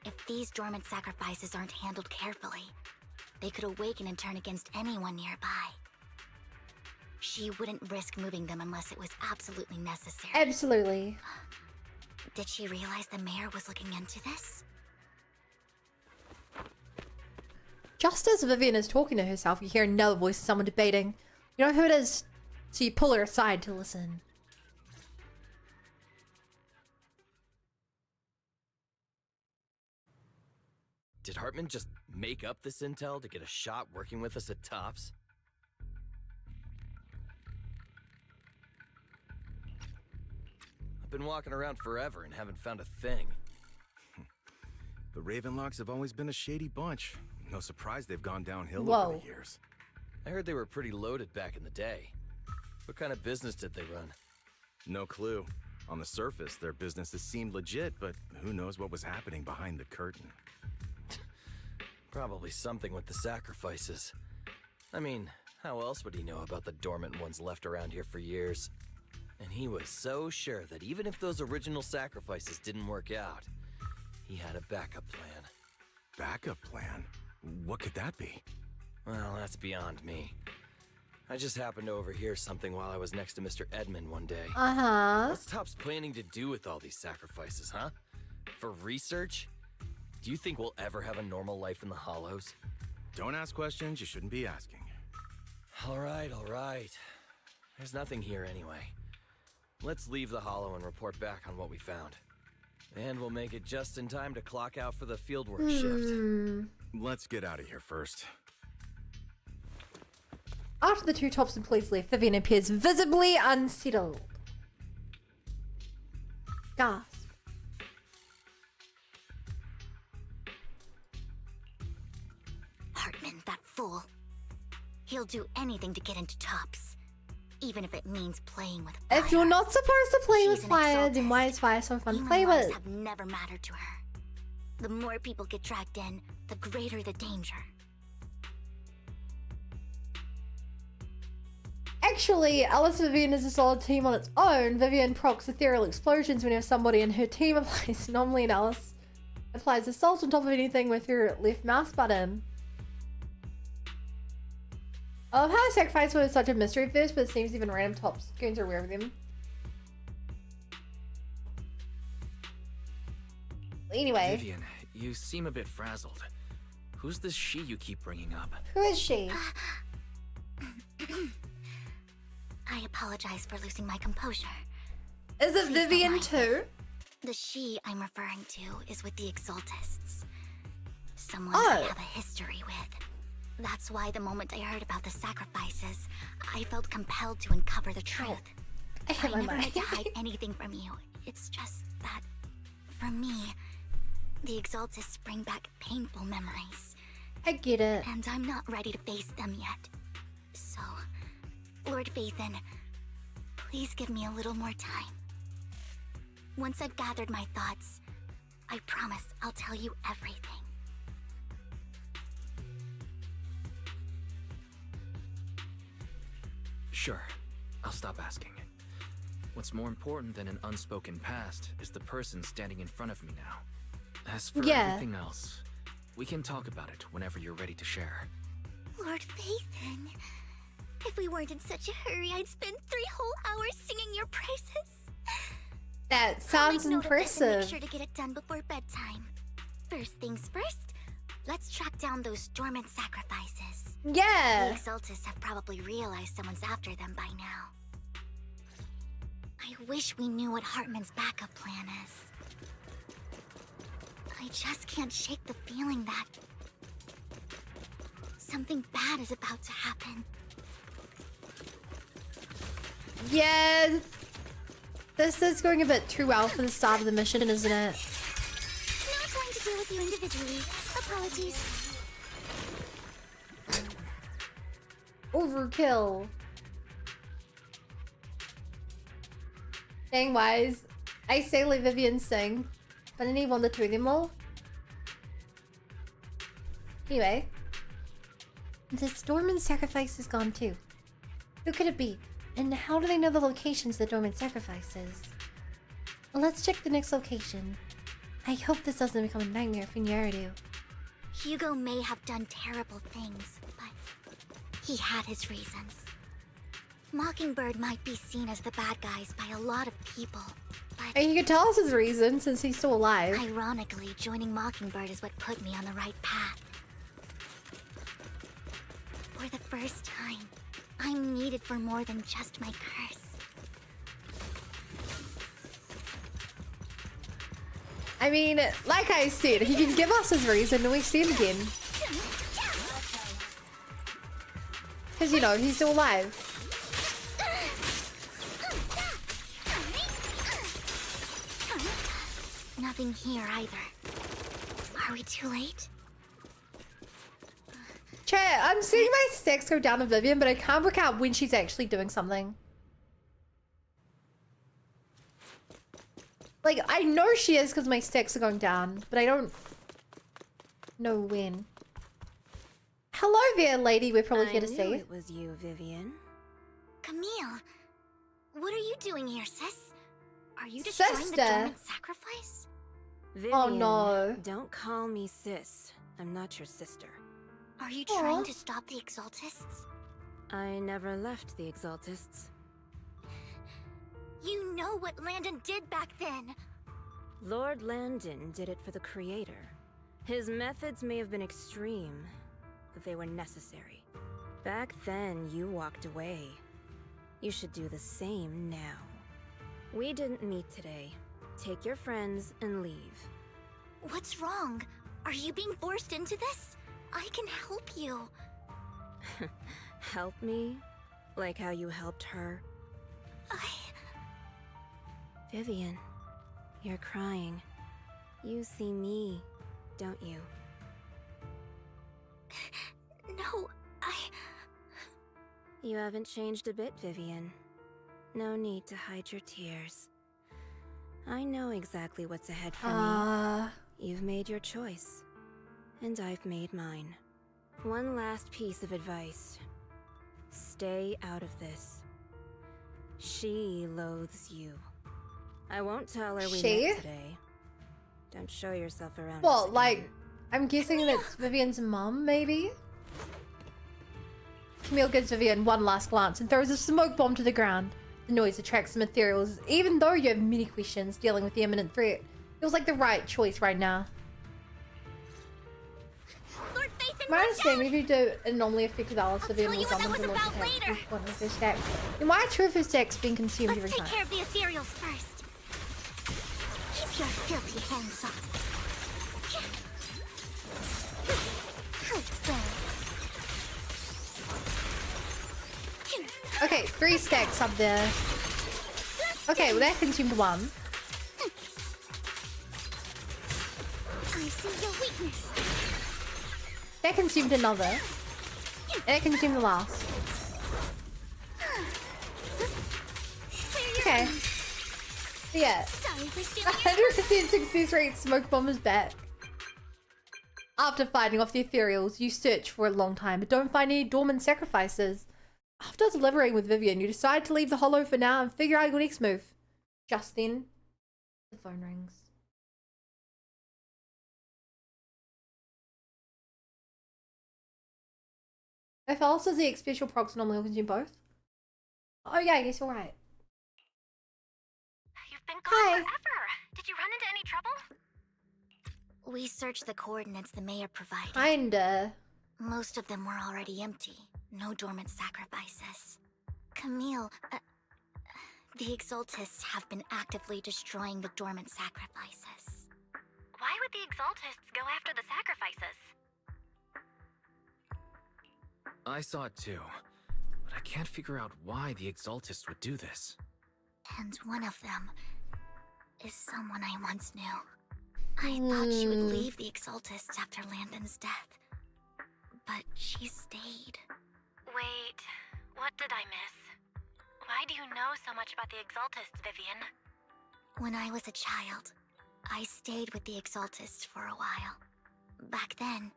If these dormant sacrifices aren't handled carefully, they could awaken and turn against anyone nearby. She wouldn't risk moving them unless it was absolutely necessary. Absolutely. Did she realize the mayor was looking into this? Just as Vivian is talking to herself, you hear another voice of someone debating. You know who it is? So you pull her aside to listen. Did Hartman just make up this intel to get a shot working with us at Tops? I've been walking around forever and haven't found a thing. The Ravenlocks have always been a shady bunch. No surprise they've gone downhill Whoa. over the years. I heard they were pretty loaded back in the day. What kind of business did they run? No clue. On the surface, their businesses seemed legit, but who knows what was happening behind the curtain. Probably something with the sacrifices. I mean, How else would he know about the dormant ones left around here for years? And he was so sure that even if those original sacrifices didn't work out, he had a backup plan. Backup plan? What could that be? Well, that's beyond me. I just happened to overhear something while I was next to Mr. Edmund one day. Uh-huh. What's Top's planning to do with all these sacrifices, huh? For research? Do you think we'll ever have a normal life in the Hollows? Don't ask questions you shouldn't be asking. All right. There's nothing here anyway. Let's leave the Hollow and report back on what we found. And we'll make it just in time to clock out for the fieldwork shift. Let's get out of here first. After the two Tops and police leave, Vivian appears visibly unsettled. Gasp. Hartman, that fool. He'll do anything to get into Tops, even if it means playing with fire. If you're not supposed to play with She's an fire, then why exaltist. is fire so fun to Human play lives with? have never mattered to her. The more people get dragged in, the greater the danger. Actually, Alice Vivian is a solid team on its own. Vivian procs ethereal explosions whenever somebody in her team applies anomaly, and Alice applies assault on top of anything with her left mouse button. I love how sacrifice was such a mystery at first, but it seems even random Tops goons are aware of them. Anyway. Vivian, you seem a bit frazzled. Who's this she you keep bringing up? Who is she? I apologize for losing my composure. Is it Please don't Vivian mind. too? The she I'm referring to is with the Exaltists. Someone Oh. I have a history with. That's why the moment I heard about the sacrifices, I felt compelled to uncover the truth. I hit I my never meant to mic. hide anything from you. It's just that, for me, the Exaltists bring back painful memories, I get it. and I'm not ready to face them yet. So, Lord Vathan, please give me a little more time. Once I've gathered my thoughts, I promise I'll tell you everything. Sure, I'll stop asking. What's more important than an unspoken past is the person standing in front of me now. As for Yeah. everything else, we can talk about it whenever you're ready to share. Lord Vathan, if we weren't in such a hurry, I'd spend 3 whole hours singing your praises. That sounds I'll make note of this and impressive. make sure to get it done before bedtime. First things first, let's track down those dormant sacrifices. The Yeah. Exaltists have probably realized someone's after them by now. I wish we knew what Hartman's backup plan is. I just can't shake the feeling that something bad is about to happen. Yeah. This is going a bit too well for the start of the mission, isn't it? Not going to deal with you individually. Apologies. Overkill. Dang wise. I say let Vivian sing, but I need one to two of them all. Anyway. This Dormant sacrifice is gone too. Who could it be? And how do they know the locations the Dormant sacrifices? Let's check the next location. I hope this doesn't become a nightmare for Nyaradu. Hugo may have done terrible things, but he had his reasons. Mockingbird might be seen as the bad guys by a lot of people, but And you can tell us his reason since he's still alive. ironically, joining Mockingbird is what put me on the right path. For the first time, I'm needed for more than just my curse. I mean, like I said, he can give us his reason and we see him again. Because, you know, he's still alive. Nothing here either. Are we too late? Chat, I'm seeing my sticks go down to Vivian, but I can't work out when she's actually doing something. Like, I know she is because my sticks are going down, but I don't know when. Hello there, lady. We're probably here to I knew see. it was you, Vivian. Camille, what are you doing here, sis? Are you destroying the Sister. Dormant sacrifice? Vivian, Oh, no. don't call me sis. I'm not your sister. Are you Aw. trying to stop the Exaltists? I never left the Exaltists. You know what Landon did back then. Lord Landon did it for the Creator. His methods may have been extreme, but they were necessary. Back then, you walked away. You should do the same now. We didn't meet today. Take your friends and leave. What's wrong? Are you being forced into this? I can help you. Help me? Like how you helped her? Vivian, you're crying. You see me, don't you? No, You haven't changed a bit, Vivian. No need to hide your tears. I know exactly what's ahead for me. You've made your choice, and I've made mine. One last piece of advice. Stay out of this. She loathes you. I won't tell her we She? met today. Don't show yourself around. us Well, again. like, I'm guessing that's Vivian's mum, maybe? Camille gives Vivian one last glance and throws a smoke bomb to the ground. The noise attracts some Ethereals. Even though you have many questions dealing with the imminent threat, it feels like the right choice right now. Lord Faithen, My watch understanding, out! if you do anomaly effect with Alice, I'll Vivian tell will you what that summon was the launch about attack later. with one of her stacks. Then why are two of her stacks being consumed every Let's take time? care of the Ethereals first. Keep your filthy hands off. How dare. Okay, 3 stacks up there. Okay, well that consumed one. I see your weakness. That consumed another. And that consumed the last. Okay. So yeah. Sorry for stealing your 100% success rate smoke bomb is back. After fighting off the Ethereals, you search for a long time but don't find any dormant sacrifices. After deliberating with Vivian, you decide to leave the hollow for now and figure out your next move. Just then, the phone rings. If Alice is the X special procs normally will consume both. Oh yeah, I guess you're right. You've been Hi. gone forever. Did you run into any trouble? We searched the coordinates the mayor provided. Kinda. Most of them were already empty. No dormant sacrifices. Camille, the Exaltists have been actively destroying the dormant sacrifices. Why would the Exaltists go after the sacrifices? I saw it too, but I can't figure out why the Exaltists would do this. And one of them is someone I once knew. I thought she would leave the Exaltists after Landon's death, but she stayed. Wait, what did I miss? Why do you know so much about the Exaltists, Vivian? When I was a child, I stayed with the Exaltists for a while. Back then,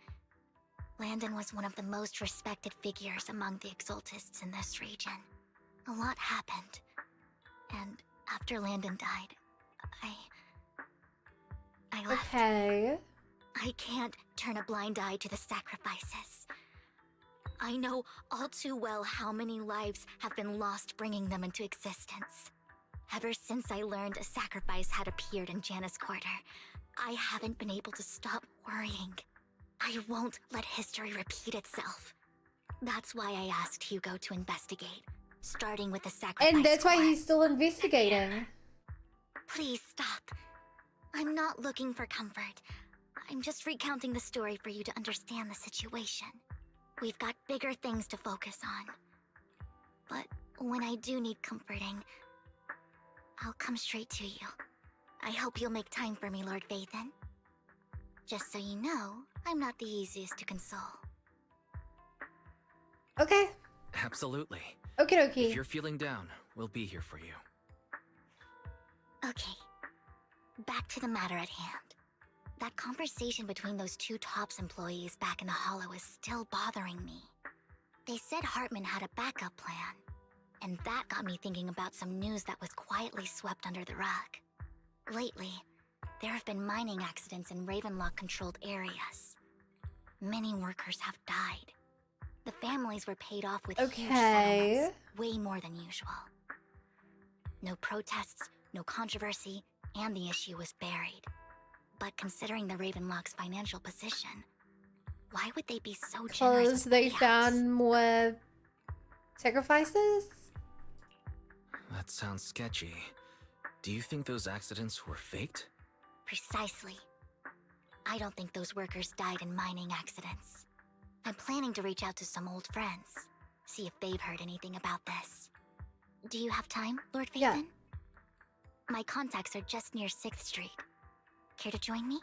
Landon was one of the most respected figures among the Exaltists in this region. A lot happened, and after Landon died, I left. Okay. I can't turn a blind eye to the sacrifices. I know all too well how many lives have been lost bringing them into existence. Ever since I learned a sacrifice had appeared in Janus Quarter, I haven't been able to stop worrying. I won't let history repeat itself. That's why I asked Hugo to investigate, starting with the sacrifice. And that's why squad. he's still investigating. Please stop. I'm not looking for comfort. I'm just recounting the story for you to understand the situation. We've got bigger things to focus on. But when I do need comforting, I'll come straight to you. I hope you'll make time for me, Lord Vathon. Just so you know, I'm not the easiest to console. Okay. Absolutely. Okie If dokie. you're feeling down, we'll be here for you. Okay. Back to the matter at hand. That conversation between those two TOPS employees back in the Hollow is still bothering me. They said Hartman had a backup plan, and that got me thinking about some news that was quietly swept under the rug. Lately, there have been mining accidents in Ravenlock-controlled areas. Many workers have died. The families were paid off with huge settlements, way more than usual. No protests, no controversy, and the issue was buried. But considering the Ravenlock's financial position, why would they be so generous? Because they found more sacrifices? That sounds sketchy. Do you think those accidents were faked? Precisely. I don't think those workers died in mining accidents. I'm planning to reach out to some old friends, see if they've heard anything about this. Do you have time, Lord Phaethon? Yeah. My contacts are just near 6th Street. Care to join me?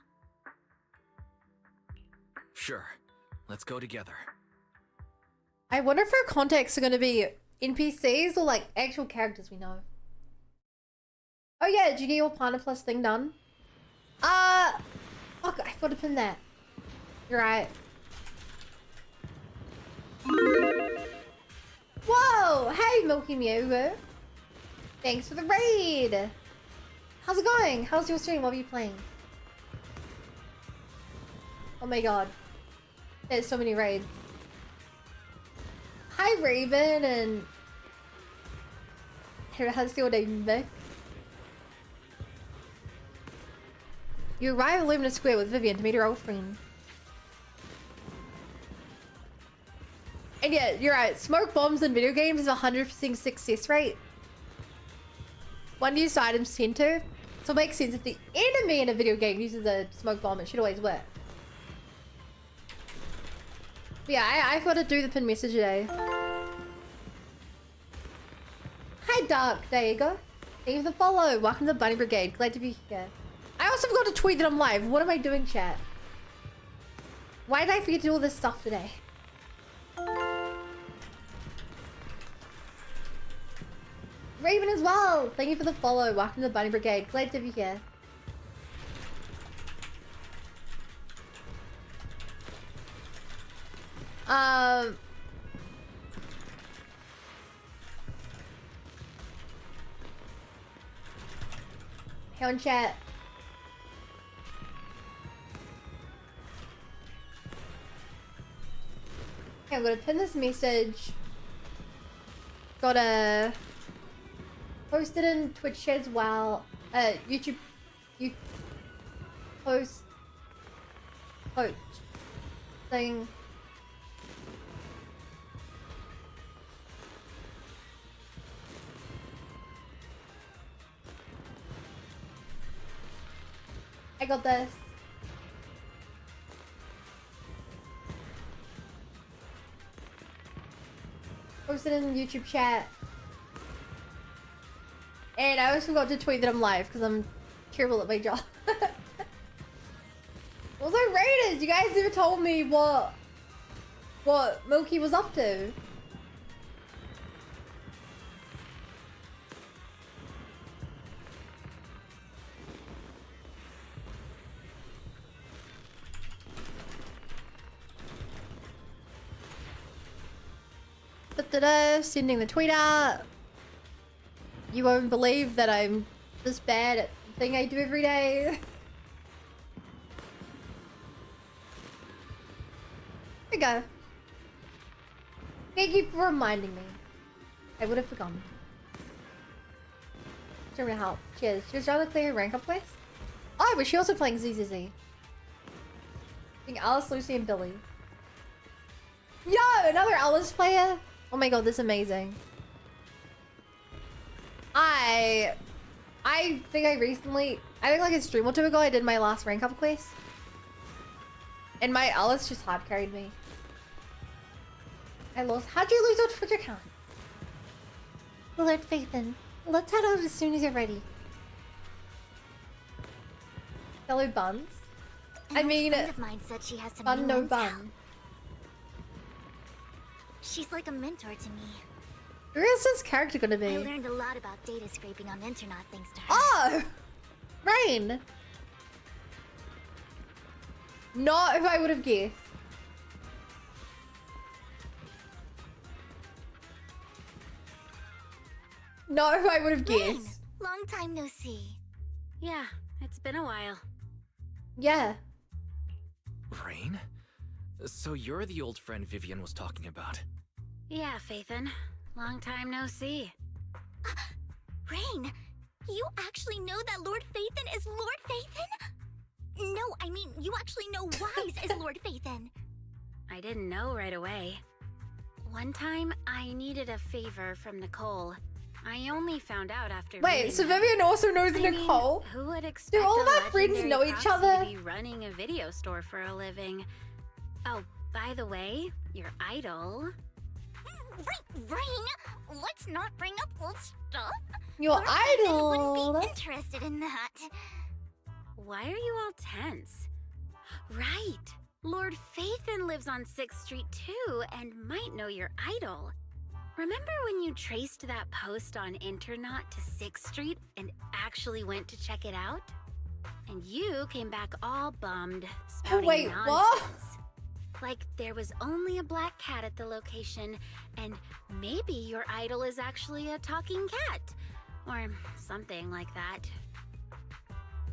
Sure. Let's go together. I wonder if our contacts are going to be NPCs or like actual characters we know. Oh yeah, did you get your Partner Plus thing done? Fuck, I forgot to pin that. You're right. Whoa! Hey, Milky Mew. Thanks for the raid. How's it going? How's your stream? What are you playing? Oh my god. There's so many raids. Hi, Raven, and... how's your name, Vic? You arrive at Luminous Square with Vivian to meet her old friend. And yeah, you're right. Smoke bombs in video games is 100% success rate. One used items tend to. So it makes sense if the enemy in a video game uses a smoke bomb, it should always work. But yeah, I thought to do the pin message today. Hi Dark, there you go. Thank you for the follow. Welcome to the Bunny Brigade. Glad to be here. I also forgot to tweet that I'm live. What am I doing, chat? Why did I forget to do all this stuff today? Raven as well. Thank you for the follow. Welcome to the Bunny Brigade. Glad to be here. Hey on chat. Okay, I'm gonna pin this message. Gotta post it in Twitch chat as well. YouTube, you post thing. I got this. Post it in the YouTube chat. And I also forgot to tweet that I'm live because I'm terrible at my job. Also, Raiders, you guys never told me what Milky was up to. Sending the tweet out. You won't believe that I'm this bad at the thing I do every day. There we go. Thank you for reminding me. I would have forgotten. Trying to help. Cheers. She was trying to clear her rank up quest. Oh, but she also playing ZZZ. I think Alice, Lucy, and Billy. Yo, another Alice player. Oh my god, this is amazing. I think I think like a stream or two ago, I did my last rank up quest. And my Alice just hard carried me. I lost. How'd you lose your Twitch account? Lord Phaethon, let's head out as soon as you're ready. Fellow buns? I mean, friend of mine said she has some bun new no intel. bun. She's like a mentor to me. Where is this character gonna be? I learned a lot about data scraping on the internet thanks to her. Oh! Rain! Not who I would have guessed. Not who I would have Rain, guessed. long time no see. Yeah, it's been a while. Yeah. Rain? So you're the old friend Vivian was talking about. Yeah, Phaethon. Long time no see. Rain, you actually know that Lord Phaethon is Lord Phaethon? No, I mean, you actually know Wise is Lord Phaethon. I didn't know right away. One time, I needed a favor from Nicole. I only found out after. Wait, so Vivian also knows Nicole? Who would expect all of a our friends legendary know each proxy other? to be running a video store for a living? Oh, by the way, your idol. Rain, let's not bring up old stuff. Your Lord Phaethon idol. wouldn't be interested in that. Why are you all tense? Right. Lord Phaethon lives on 6th Street too, and might know your idol. Remember when you traced that post on Internet to 6th Street and actually went to check it out? And you came back all bummed, spouting Wait, nonsense. what? Like there was only a black cat at the location, and maybe your idol is actually a talking cat. Or something like that.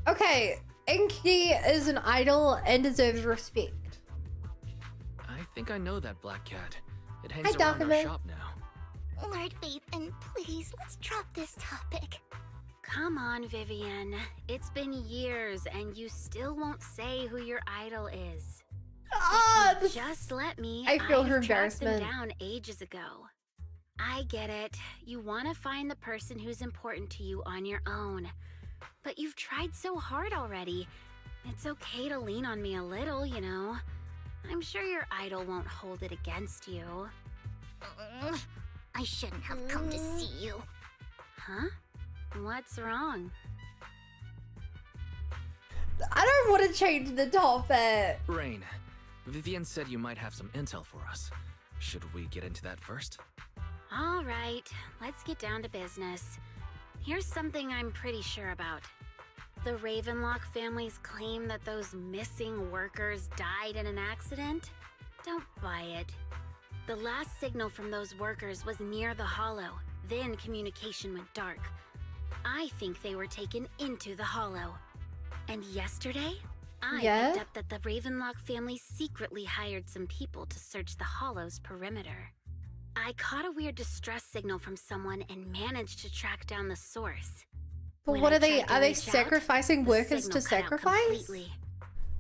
Okay, Inky is an idol and deserves respect. I think I know that black cat. It hangs Hi, around our Document. shop now. Lord Phaethon, please, let's drop this topic. Come on, Vivian. It's been years, and you still won't say who your idol is. Ah, If you just let me. I feel her I've tracked them embarrassment. down ages ago. I get it. You want to find the person who's important to you on your own. But you've tried so hard already. It's okay to lean on me a little, you know. I'm sure your idol won't hold it against you. I shouldn't have come to see you. Huh? What's wrong? I don't want to change the topic. Rain, Vivian said you might have some intel for us. Should we get into that first? All right, let's get down to business. Here's something I'm pretty sure about. The Ravenlock family's claim that those missing workers died in an accident? Don't buy it. The last signal from those workers was near the Hollow. Then communication went dark. I think they were taken into the Hollow. And yesterday, I Yeah? picked up that the Ravenlock family secretly hired some people to search the Hollow's perimeter. I caught a weird distress signal from someone and managed to track down the source. But When what I are they? tried to Are they reach out, sacrificing the workers signal to cut out sacrifice? completely.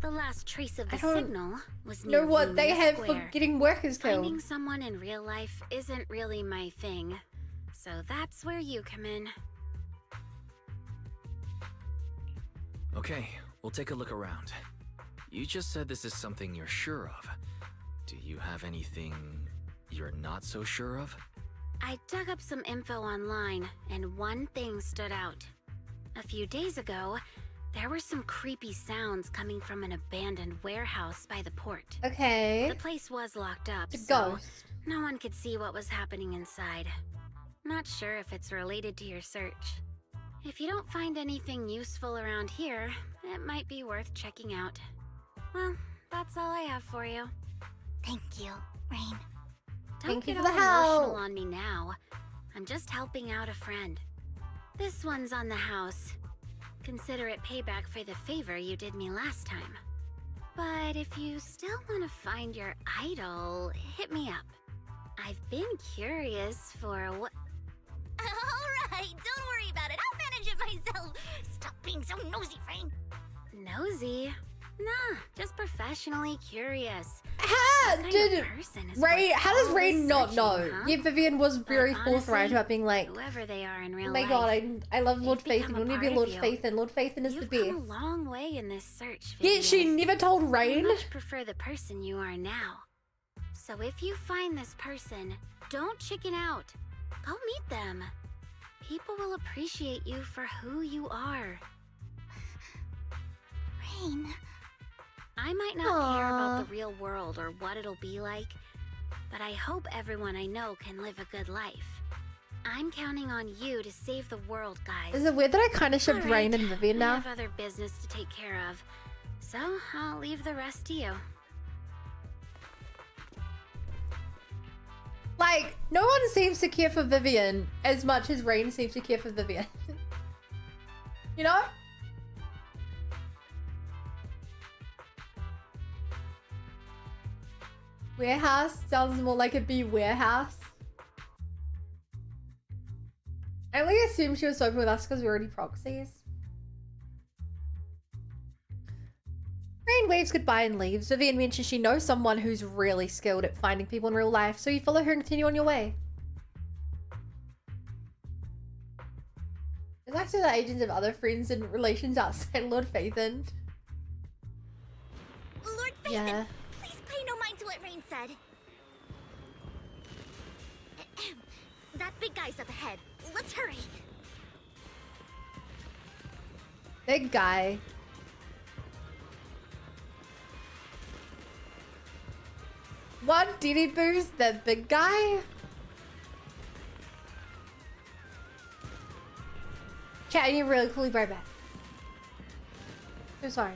The last trace of I the don't signal was near Know what they Lumina have for Square. getting workers killed? Finding someone in real life isn't really my thing. So that's where you come in. Okay, we'll take a look around. You just said this is something you're sure of. Do you have anything you're not so sure of? I dug up some info online, and one thing stood out. A few days ago, there were some creepy sounds coming from an abandoned warehouse by the port. Okay. The place was locked up, The so ghost. no one could see what was happening inside. Not sure if it's related to your search. If you don't find anything useful around here, it might be worth checking out. Well, that's all I have for you. Thank you, Rain. Don't Thank you get for all the help. emotional on me now. I'm just helping out a friend. This one's on the house. Consider it payback for the favor you did me last time. But if you still want to find your idol, hit me up. I've been curious for what... Alright, don't worry about it. I'll manage it myself. Stop being so nosy, Rain. Nosy? Nah, just professionally curious. How What kind did of person is Rain? worth How does all Rain this not know? searching, huh? Yeah, Vivian was very But forthright honestly, about being like, whoever they are in "Oh real my life, god, I love Lord they've Phaethon. become a You'll need to be part Lord of you. Phaethon. Lord Phaethon is the You've come a best." long way in this search, Yet she Vivian. never told I Rain. much prefer the person you are now. So if you find this person, don't chicken out. Go meet them. People will appreciate you for who you are. Rain. I might not care Aw. about the real world or what it'll be like, but I hope everyone I know can live a good life. I'm counting on you to save the world, guys. Is it weird that I kind of shipped All Rain right, and Vivian I now? have other business to take care of. So, I'll leave the rest to you. Like, no one seems to care for Vivian as much as Rain seems to care for Vivian. You know? Warehouse sounds more like a bee warehouse. I only assumed she was open with us because we're already proxies. Rain waves goodbye and leaves. Vivian mentions she knows someone who's really skilled at finding people in real life, so you follow her and continue on your way. It's actually the agents of other friends and relations outside Lord Phaethon. Lord Phaethon, Yeah. please pay no mind to what Rain said. That big guy's up ahead. Let's hurry. Big guy. One Denny Boo's the big guy? Chat, I need really coolly right back. So sorry.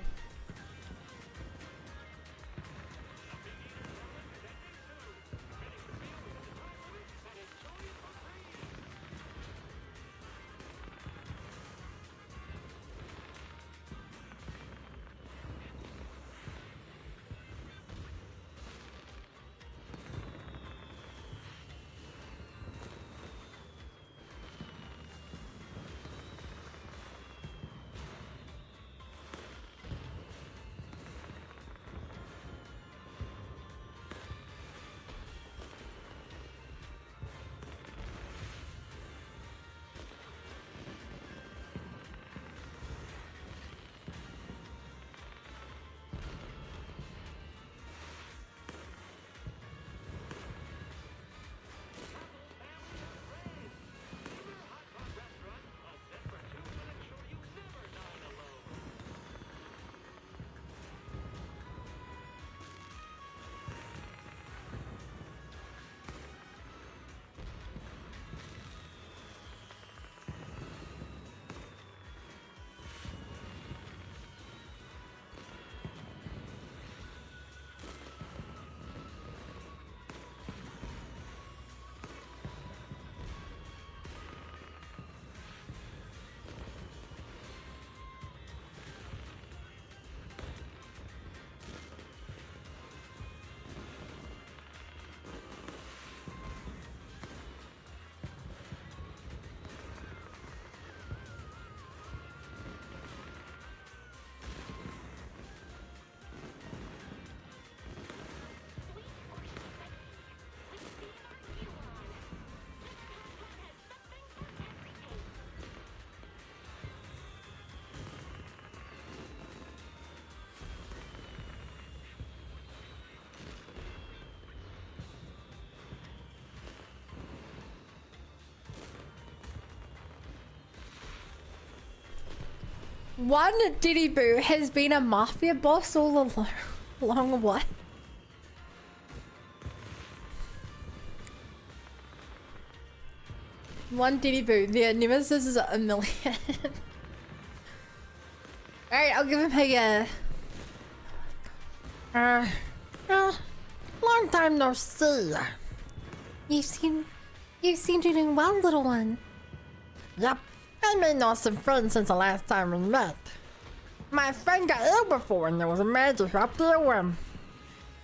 One Denny Boo has been a mafia boss all along. Along what? One Denny Boo. The nemesis is a million. Alright, I'll give him a long time no see. You seem to be doing well, little one. Yep. I made lost some friends since the last time we met. My friend got ill before and there was a magic up there with him.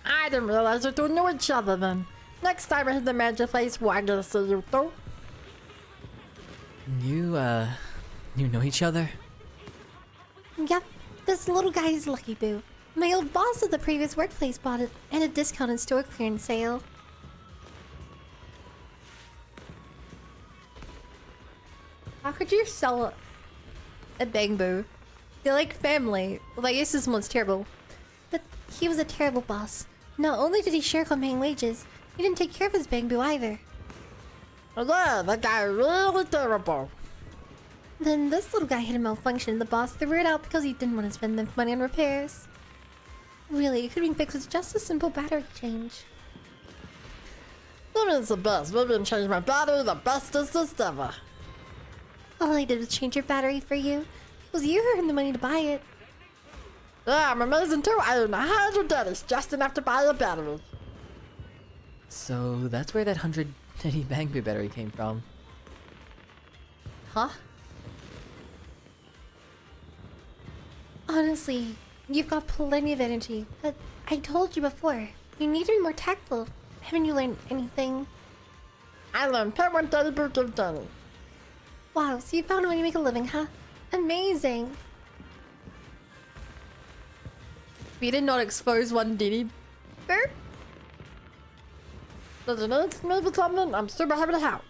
I didn't realize you two knew each other then. Next time I hit the magic place, well, I gotta see you two. You know each other? Yep, this little guy is Lucky Boo. My old boss at the previous workplace bought it at a discounted store clearance sale. How could you sell a Bang Boo? They're like family. Well, I guess this one's terrible. But he was a terrible boss. Not only did he shirk on paying wages, he didn't take care of his Bang Boo either. Oh yeah, that guy really terrible. Then this little guy had a malfunction and the boss threw it out because he didn't want to spend the money on repairs. Really, it could be fixed with just a simple battery change. Vivian's the best. Vivian changed my battery the bestest ever. All I did was change your battery for you. It was you who earned the money to buy it. Yeah, I'm amazing too. I own 100 Denny's, just enough to buy a battery. So that's where that 100 Denny Banquet battery came from. Huh? Honestly, you've got plenty of energy, but I told you before, you need to be more tactful. Haven't you learned anything? I learned pet one Denny Boo give Denny. Wow, so you found a way to make a living, huh? Amazing. We did not expose One Denny Boo. Does it need me for something? I'm super happy to help.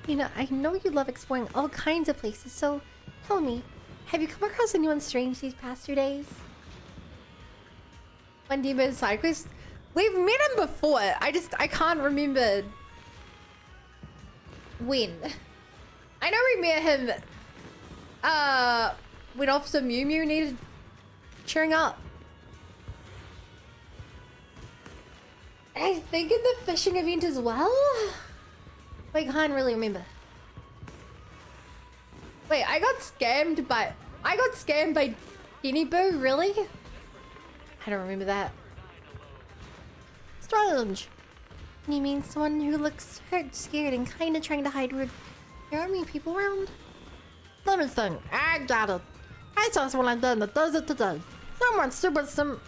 You know, I know you love exploring all kinds of places, so tell me, have you come across anyone strange these past 2 days? One Denny Boo side quest? We've met him before. I can't remember when. I know we met him when Officer Mew Mew needed cheering up. I think in the fishing event as well? I can't really remember. Wait, I got scammed by Denny Boo, really? I don't remember that. Strange. You mean someone who looks hurt, scared, and kinda trying to hide where there aren't many people around? Let me think. I got it. I saw someone like that in the desert today. Someone super similar.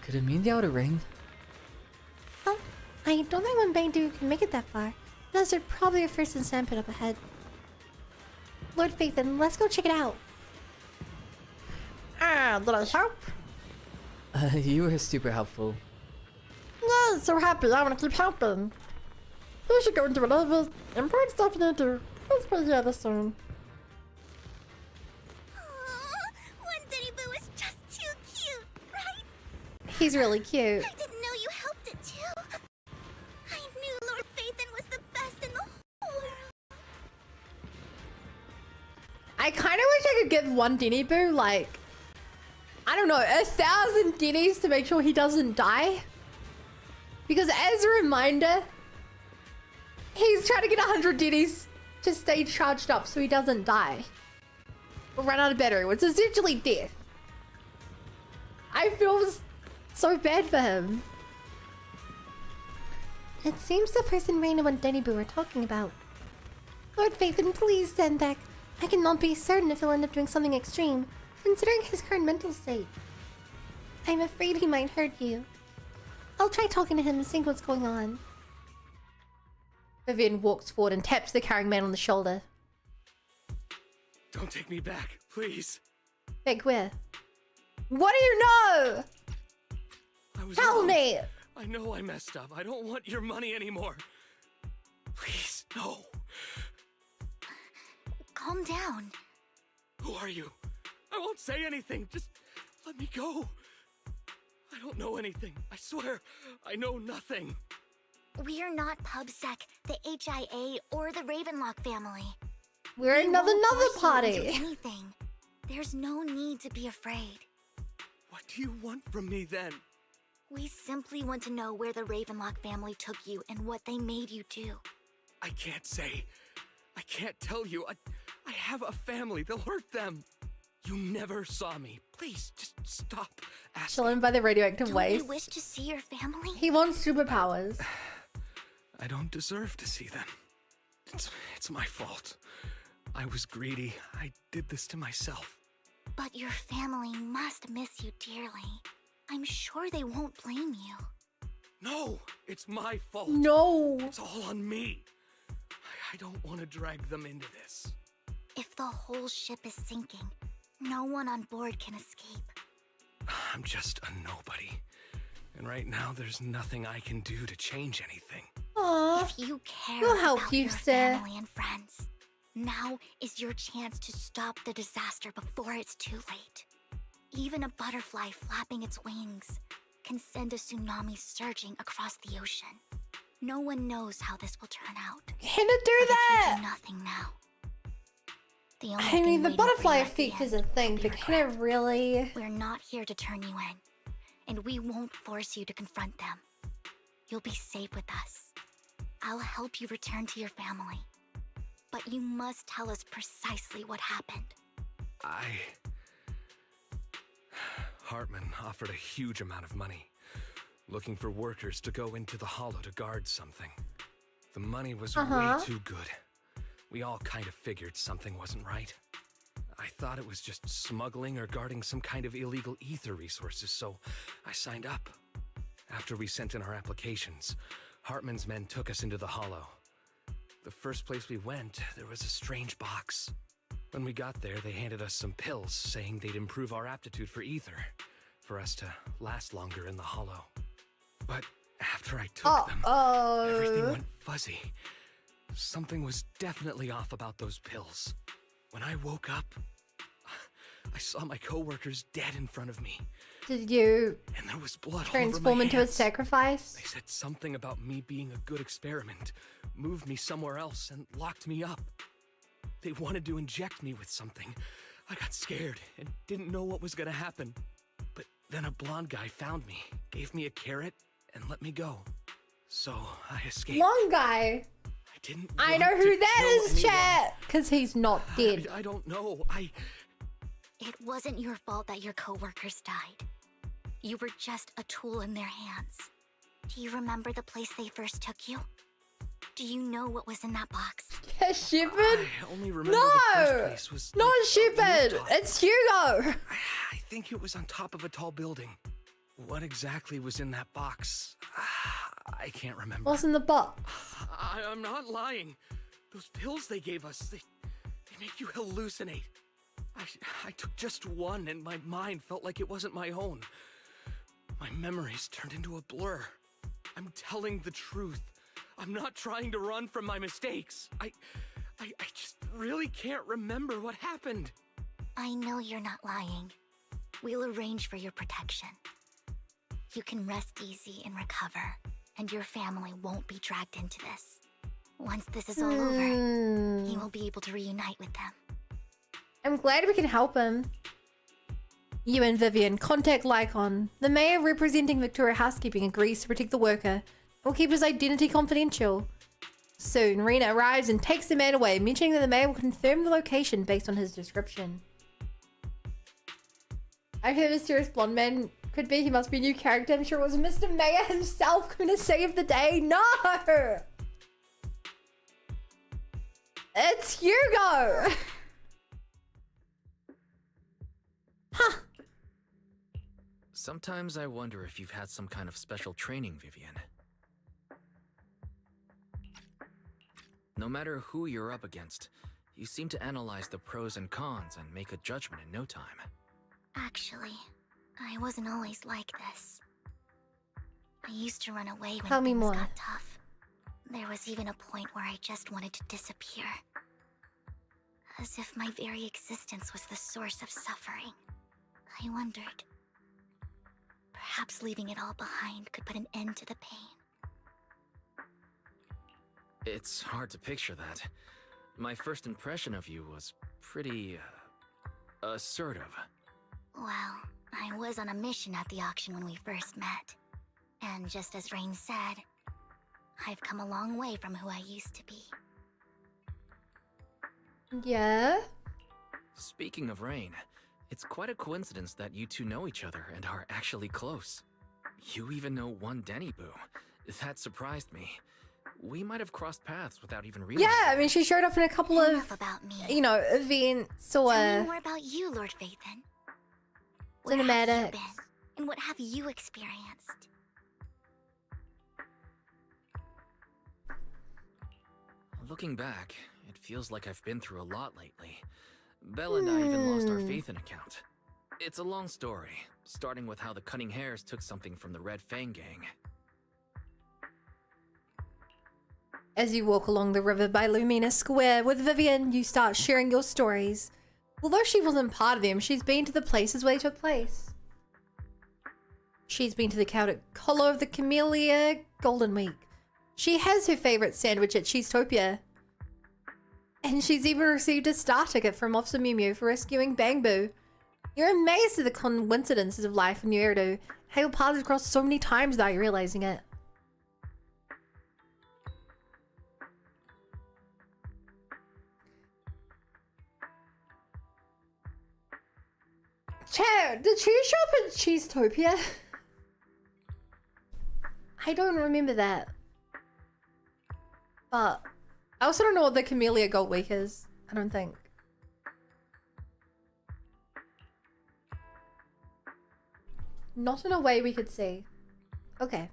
Could it mean the outer ring? Oh, I don't think one Bang can make it that far. Desert probably refers to the sandpit up ahead. Lord Faithin, let's go check it out. Did I help? You were super helpful. Yeah, so happy. I want to keep helping. We should go into whatever important stuff you need to. Let's play together soon. One Denny Boo is just too cute, right? He's really cute. I didn't know you helped it too. I knew Lord Faithin was the best in the whole world. I kind of wish I could give One Denny Boo, like, I don't know, 1,000 Denny's to make sure he doesn't die. Because as a reminder, he's trying to get 100 Denny's to stay charged up so he doesn't die. Or run out of battery, which is essentially death. I feel so bad for him. It seems the person Rain and One Denny Boo are talking about. Lord Faithin, please stand back. I cannot be certain if he'll end up doing something extreme, considering his current mental state. I'm afraid he might hurt you. I'll try talking to him and seeing what's going on. Vivian walks forward and taps the carrying man on the shoulder. Don't take me back, please. Back where? What do you know? Tell wrong. me! I know I messed up. I don't want your money anymore. Please, no. Calm down. Who are you? I won't say anything. Just let me go. I don't know anything. I swear, I know nothing. We are not PubSec, the HIA, or the Ravenlock family. We're We another won't force you party. into anything. There's no need to be afraid. What do you want from me then? We simply want to know where the Ravenlock family took you and what they made you do. I can't say. I can't tell you. I have a family. They'll hurt them. You never saw me. Please, just stop asking. Chilling by the radioactive Don't waste. you wish to see your family? He wants superpowers. I don't deserve to see them. It's my fault. I was greedy. I did this to myself. But your family must miss you dearly. I'm sure they won't blame you. No, it's my fault. No. It's all on me. I don't want to drag them into this. If the whole ship is sinking, no one on board can escape. I'm just a nobody. And right now, there's nothing I can do to change anything. Aww. If you care We'll help about you, your sir. family and friends, now is your chance to stop the disaster before it's too late. Even a butterfly flapping its wings can send a tsunami surging across the ocean. No one knows how this will turn out. Can it do But if you that? do nothing now. The only I thing mean, the waiting for butterfly you at the effect is end a thing, will be but can it regret. really? We're not here to turn you in, and we won't force you to confront them. You'll be safe with us. I'll help you return to your family. But you must tell us precisely what happened. Hartman offered a huge amount of money, looking for workers to go into the hollow to guard something. The money was way too good. We all kind of figured something wasn't right. I thought it was just smuggling or guarding some kind of illegal ether resources, so I signed up. After we sent in our applications, Hartman's men took us into the hollow. The first place we went, there was a strange box. When we got there, they handed us some pills, saying they'd improve our aptitude for ether, for us to last longer in the hollow. But after I took them, everything went fuzzy. Something was definitely off about those pills. When I woke up, I saw my coworkers dead in front of me. Did you and there was blood transform all over my into a hands. sacrifice? They said something about me being a good experiment, moved me somewhere else, and locked me up. They wanted to inject me with something. I got scared and didn't know what was gonna happen. But then a blonde guy found me, gave me a carrot, and let me go. So I escaped. Long guy. I know who that is, chat! Because he's not dead. I don't know. It wasn't your fault that your coworkers died. You were just a tool in their hands. Do you remember the place they first took you? Do you know what was in that box? Yeah, Shepard? I only remember the first place was not like Shepard! rooftop. It's Hugo! I think it was on top of a tall building. What exactly was in that box? I can't remember. What's in the box? I'm not lying. Those pills they gave us, they make you hallucinate. I took just one and my mind felt like it wasn't my own. My memories turned into a blur. I'm telling the truth. I'm not trying to run from my mistakes. I just really can't remember what happened. I know you're not lying. We'll arrange for your protection. You can rest easy and recover, and your family won't be dragged into this. Once this is all over, you will be able to reunite with them. I'm glad we can help him. You and Vivian, contact Lycon. The mayor representing Victoria Housekeeping agrees to protect the worker. We'll keep his identity confidential. Soon, Rena arrives and takes the man away, mentioning that the mayor will confirm the location based on his description. I heard mysterious blonde man could be. He must be a new character. I'm sure it was Mr. Mayor himself going to save the day. No! It's Hugo! Huh. Sometimes I wonder if you've had some kind of special training, Vivian. No matter who you're up against, you seem to analyze the pros and cons and make a judgment in no time. Actually, I wasn't always like this. I used to run away when Tell me things more. got tough. There was even a point where I just wanted to disappear. As if my very existence was the source of suffering. I wondered. Perhaps leaving it all behind could put an end to the pain. It's hard to picture that. My first impression of you was pretty, assertive. Well, I was on a mission at the auction when we first met. And just as Rain said, I've come a long way from who I used to be. Yeah? Speaking of Rain, it's quite a coincidence that you two know each other and are actually close. You even know One Denny Boo. That surprised me. We might have crossed paths without even realizing. Yeah, I mean, she showed up in a couple Enough of, about me. you know, events or Tell me more about you, Lord Phaethon. Where have you cinematics. been? And what have you experienced? Looking back, it feels like I've been through a lot lately. Belle and I even lost our Phaethon account. It's a long story, starting with how the Cunning Hares took something from the Red Fang gang. As you walk along the river by Lumina Square with Vivian, you start sharing your stories. Although she wasn't part of them, she's been to the places where they took place. She's been to the Celtic Hollow of the Camellia Golden Week. She has her favourite sandwich at Cheesetopia. And she's even received a star ticket from Officer Mew Mew for rescuing Bangbu. You're amazed at the coincidences of life in New Eridu, how your paths have crossed so many times without you realising it. Chat, did she show up in Cheesetopia? I don't remember that. But I also don't know what the Camellia Gold Week is. I don't think. Not in a way we could see. Okay.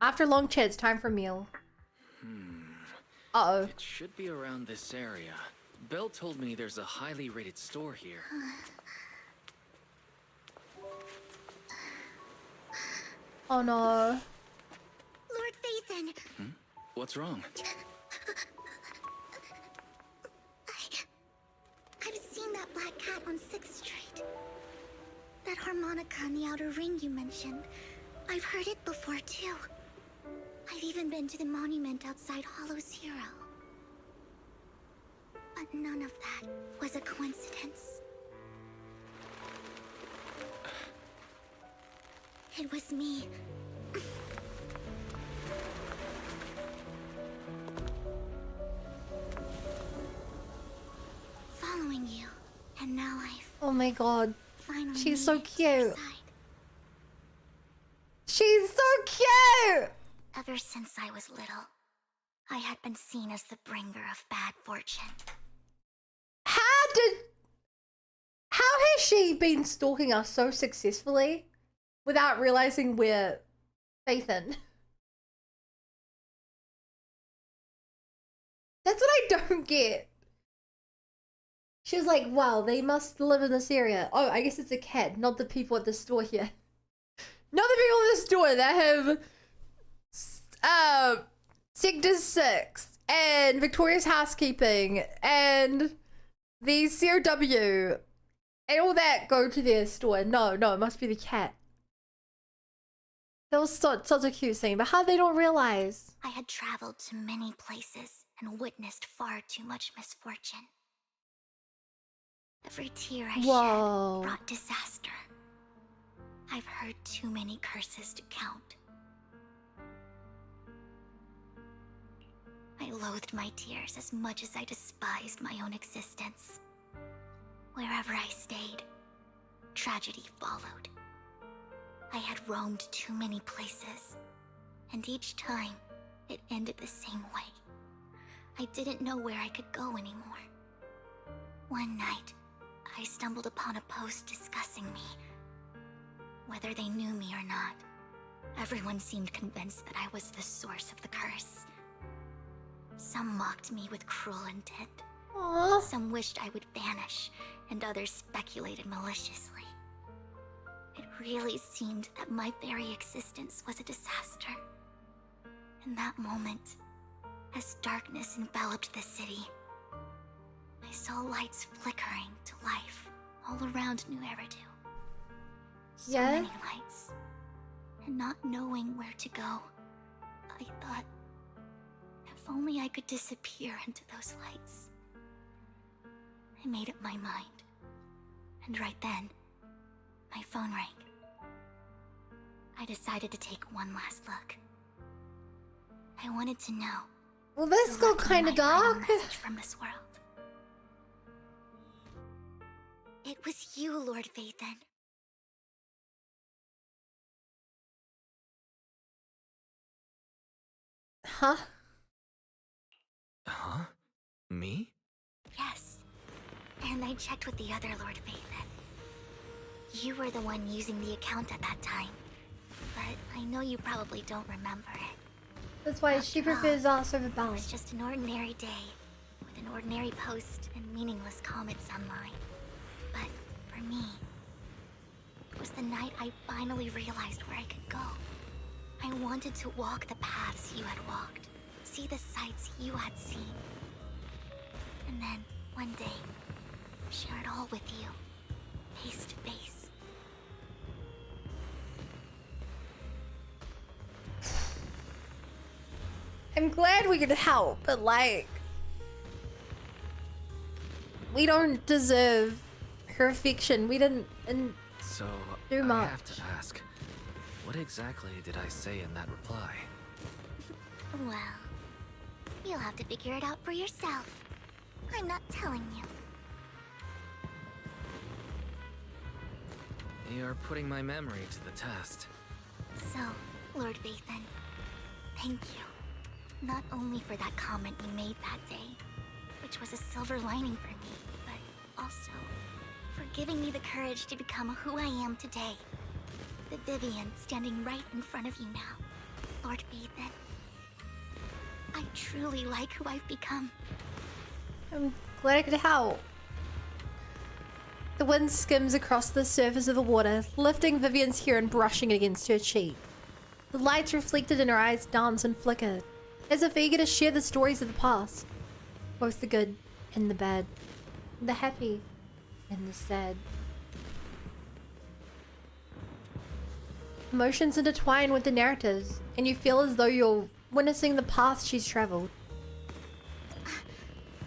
After long chat, it's time for meal. Uh-oh. It should be around this area. Belle told me there's a highly rated store here. Oh no. Lord Phaethon! What's wrong? I've seen that black cat on 6th Street. That harmonica in the outer ring you mentioned. I've heard it before too. I've even been to the monument outside Hollow Zero. But none of that was a coincidence. It was me. Following you, and now I've Oh my god. finally She's so made it to your cute. side. She's so cute! Ever since I was little, I had been seen as the bringer of bad fortune. How has she been stalking us so successfully without realizing we're Phaethon? That's what I don't get. She was like, wow, they must live in this area. Oh, I guess it's a cat, not the people at the store here. Not the people at the store that have Sector 6 and Victoria's Housekeeping and the COW and all that go to their store. No, it must be the cat. That was such a cute scene, but how they don't realize? I had traveled to many places and witnessed far too much misfortune. Every tear I Whoa. shed brought disaster. I've heard too many curses to count. I loathed my tears as much as I despised my own existence. Wherever I stayed, tragedy followed. I had roamed too many places, and each time, it ended the same way. I didn't know where I could go anymore. One night, I stumbled upon a post discussing me. Whether they knew me or not, everyone seemed convinced that I was the source of the curse. Some mocked me with cruel intent. Aww. Some wished I would vanish, and others speculated maliciously. It really seemed that my very existence was a disaster. In that moment, as darkness enveloped the city, I saw lights flickering to life all around New Eridu. So Yeah? many lights. And not knowing where to go, I thought, if only I could disappear into those lights. I made up my mind. And right then, my phone rang. I decided to take one last look. I wanted to know. Well, this the got lucky kind of might find a dark. message from this world. It was you, Lord Phaethon. Huh? Huh? Me? Yes. And I checked with the other Lord Phaethon. You were the one using the account at that time. But I know you probably don't remember it. That's why she After all, prefers us over It Belle. was just an ordinary day, with an ordinary post and meaningless comments online. But for me, it was the night I finally realized where I could go. I wanted to walk the paths you had walked, see the sights you had seen. And then, one day, share it all with you, face to face. I'm glad we could help, but like, we don't deserve her affection. We didn't So, do I much. have to ask, what exactly did I say in that reply? Well, you'll have to figure it out for yourself. I'm not telling you. You're putting my memory to the test. So, Lord Vathan, thank you. Not only for that comment you made that day, which was a silver lining for me, but also for giving me the courage to become who I am today. The Vivian standing right in front of you now, Lord Vathan. I truly like who I've become. I'm glad I could help. The wind skims across the surface of the water, lifting Vivian's hair and brushing it against her cheek. The lights reflected in her eyes dance and flicker, as if eager to share the stories of the past. Both the good and the bad, the happy and the sad. Emotions intertwine with the narratives, and you feel as though you're witnessing the path she's traveled.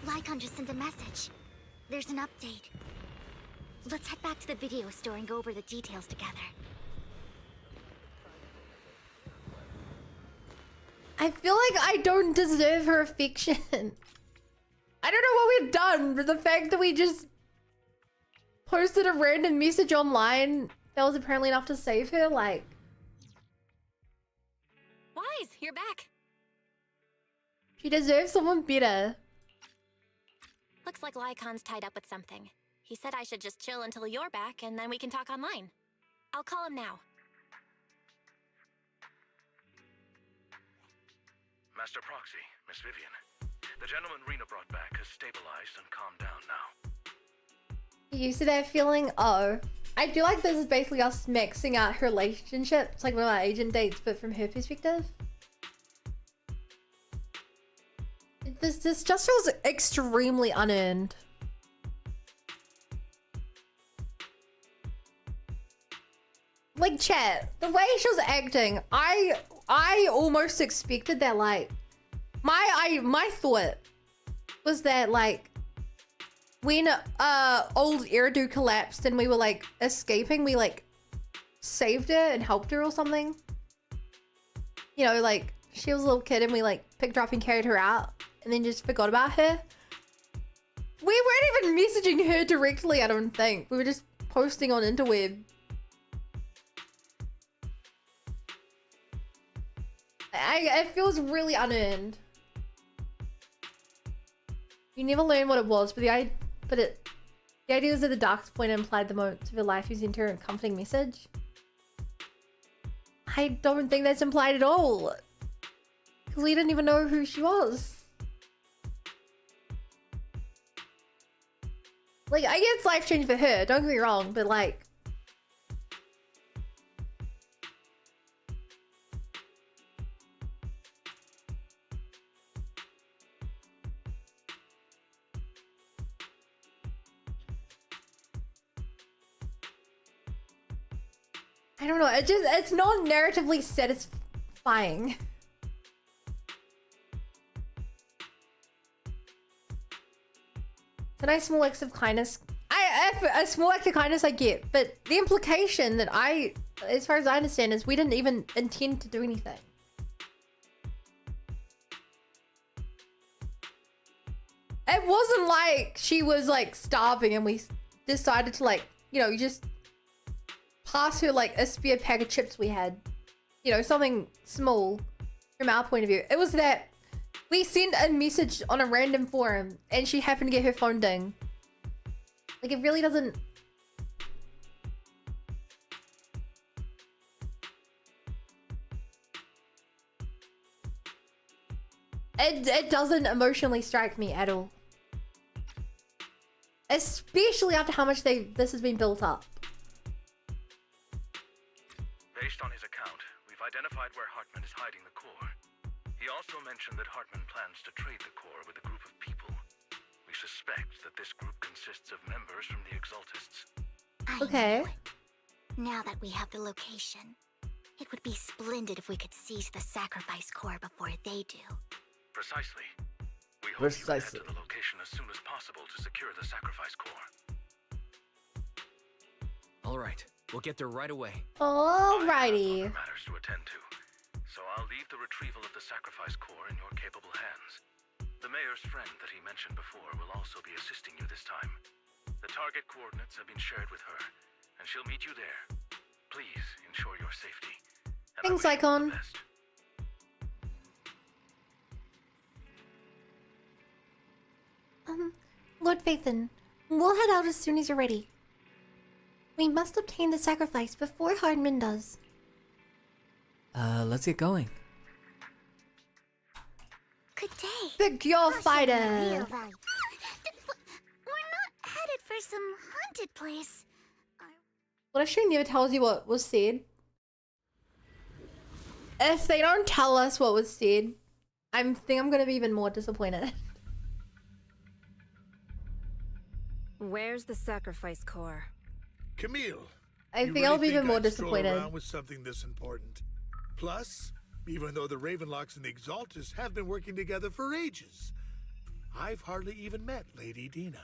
Lycon just sent a message. There's an update. Let's head back to the video store and go over the details together. I feel like I don't deserve her affection. I don't know what we've done, but the fact that we just posted a random message online that was apparently enough to save her, like... Wise, you're back. She deserves someone better. Looks like Lycon's tied up with something. He said I should just chill until you're back, and then we can talk online. I'll call him now. Master Proxy, Miss Vivian. The gentleman Rena brought back has stabilized and calmed down now. You used to that feeling? Oh. I do like this is basically us maxing out her relationship. It's like one of our agent dates, but from her perspective. This just feels extremely unearned. Like, chat, the way she was acting, I almost expected that, like, my thought was that, like, when old Eridu collapsed and we were, like, escaping, we, like, saved her and helped her or something. You know, like, she was a little kid and we, like, picked her up and carried her out and then just forgot about her. We weren't even messaging her directly, I don't think. We were just posting on interweb. It feels really unearned. You never learn what it was, but the idea was that the darkest point implied the moments of her life you sent her a comforting message. I don't think that's implied at all. Because we didn't even know who she was. Like, I guess life changed for her, don't get me wrong, but like... I don't know, it's not narratively satisfying. It's a nice small act of kindness. A small act of kindness I get, but the implication that as far as I understand, is we didn't even intend to do anything. It wasn't like she was like starving and we decided to, like, you know, just pass her like a spare pack of chips we had. You know, something small from our point of view. It was that we sent a message on a random forum and she happened to get her phone ding. Like, it really doesn't... It doesn't emotionally strike me at all. Especially after how much this has been built up. Based on his account, we've identified where Hartman is hiding the core. He also mentioned that Hartman plans to trade the core with a group of people. We suspect that this group consists of members from the Exaltists. Okay. Now that we have the location, it would be splendid if we could seize the sacrifice core before they do. Precisely. We hope you head to the location as soon as possible to secure the sacrifice core. All right, we'll get there right away. Alrighty. I have other matters to attend to, so I'll leave the retrieval of the sacrifice core in your capable hands. The mayor's friend that he mentioned before will also be assisting you this time. The target coordinates have been shared with her, and she'll meet you there. Please ensure your safety. And Thanks, I wish you all the Icon. best. Lord Phaethon, we'll head out as soon as you're ready. We must obtain the sacrifice before Hardman does. Let's get going. Good day. The girl fighter. We're not headed for some haunted place. What if she never tells you what was said? If they don't tell us what was said, I think I'm gonna be even more disappointed. Where's the sacrifice core? Camille, I you think I'll be really even more I'd stroll disappointed. around with something this important. Plus, even though the Ravenlocks and the Exaltists have been working together for ages, I've hardly even met Lady Dena.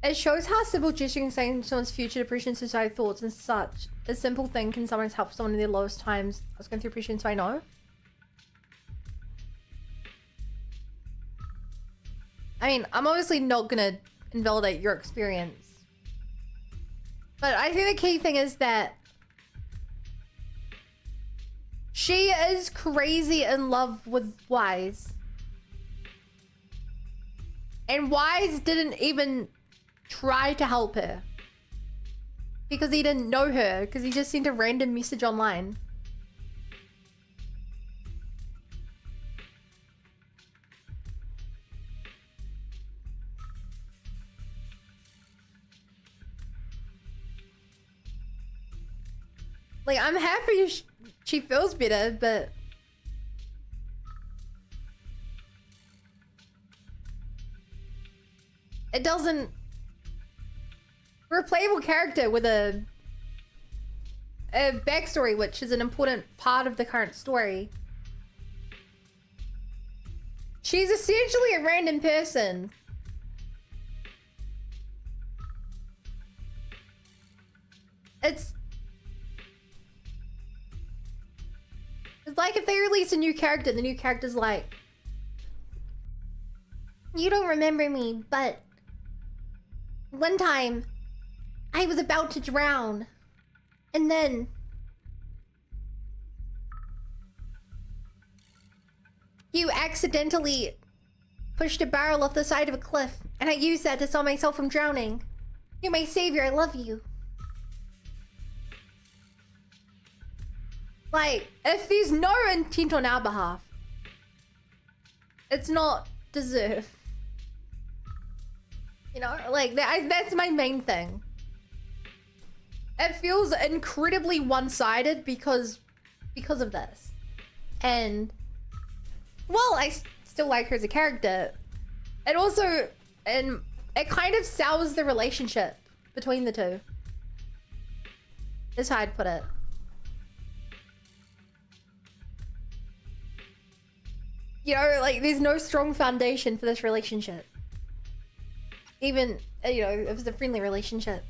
It shows how simple gesturing saying someone's future depression, suicide thoughts and such. A simple thing can sometimes help someone in their lowest times. I was going through depression, so I know. I mean, I'm obviously not gonna invalidate your experience. But I think the key thing is that she is crazy in love with Wise. And Wise didn't even try to help her. Because he didn't know her. Because he just sent a random message online. Like, I'm happy she feels better, but... it doesn't... For a playable character with a backstory, which is an important part of the current story. She's essentially a random person. It's like if they release a new character, the new character's like, you don't remember me, but one time I was about to drown, and then you accidentally pushed a barrel off the side of a cliff, and I used that to stop myself from drowning. You're my savior, I love you. Like, if there's no intent on our behalf, it's not deserved. You know, like, that's my main thing. It feels incredibly one-sided because of this. And, well, I still like her as a character. It also, and it kind of sours the relationship between the two. Is how I'd put it. You know, like, there's no strong foundation for this relationship. Even, you know, if it's a friendly relationship.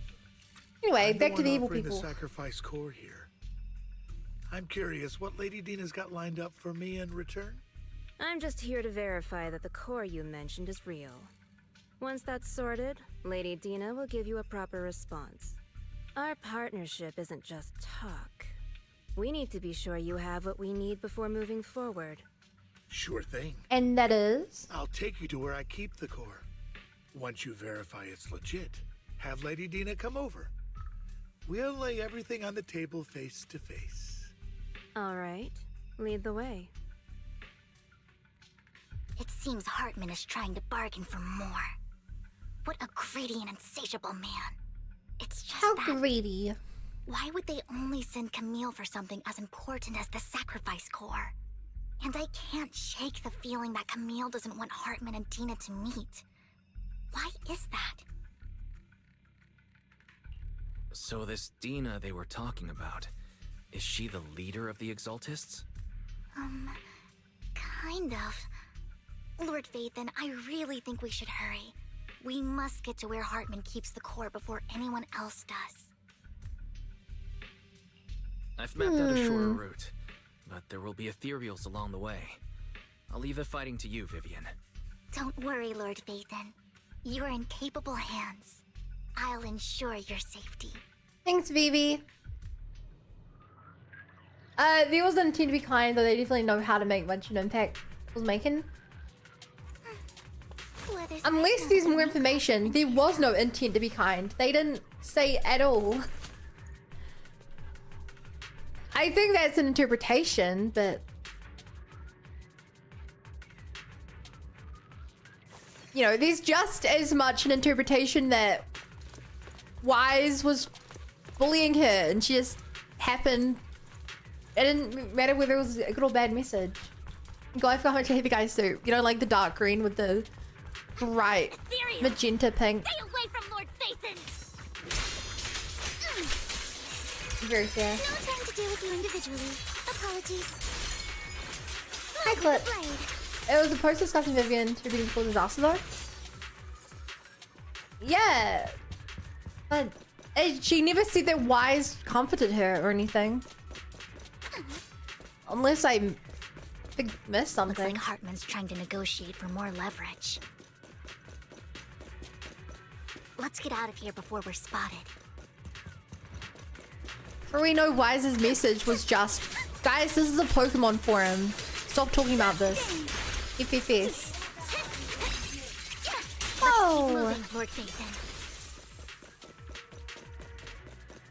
Anyway, back to the evil people. The sacrifice core here. I'm curious what Lady Dena's got lined up for me in return? I'm just here to verify that the core you mentioned is real. Once that's sorted, Lady Dena will give you a proper response. Our partnership isn't just talk. We need to be sure you have what we need before moving forward. Sure thing. And that is? I'll take you to where I keep the core. Once you verify it's legit, have Lady Dena come over. We'll lay everything on the table face to face. All right, lead the way. It seems Hartman is trying to bargain for more. What a greedy and insatiable man. It's just How that... greedy. Why would they only send Camille for something as important as the sacrifice core? And I can't shake the feeling that Camille doesn't want Hartman and Dena to meet. Why is that? So this Dena they were talking about, is she the leader of the Exaltists? Kind of. Lord Phaethon, I really think we should hurry. We must get to where Hartman keeps the core before anyone else does. I've mapped out a shorter route, but there will be Ethereals along the way. I'll leave the fighting to you, Vivian. Don't worry, Lord Phaethon. You're in capable hands. I'll ensure your safety. Thanks, Vivi. There was an intent to be kind, though they definitely know how to make much of an impact. Was making. Unless there's more information, there was no intent to be kind. They didn't say at all. I think that's an interpretation, but you know, there's just as much an interpretation that Wise was bullying her and she just happened. It didn't matter whether it was a good or bad message. Go, I forgot how much I hate the guy's suit. You know, like the dark green with the bright Ethereals, magenta pink. stay away from Lord Phaethon! Very fair. No time to deal with you individually. Apologies. Hi, Clip. Blade. It was a post discussing Vivian to be before disaster though. Yeah. But she never said that Wise comforted her or anything. Unless I missed something. Looks like Hartman's trying to negotiate for more leverage. Let's get out of here before we're spotted. For we know Wise's message was just, guys, this is a Pokemon forum. Stop talking about this. FFS. Oh. Moving, Lord Phaethon.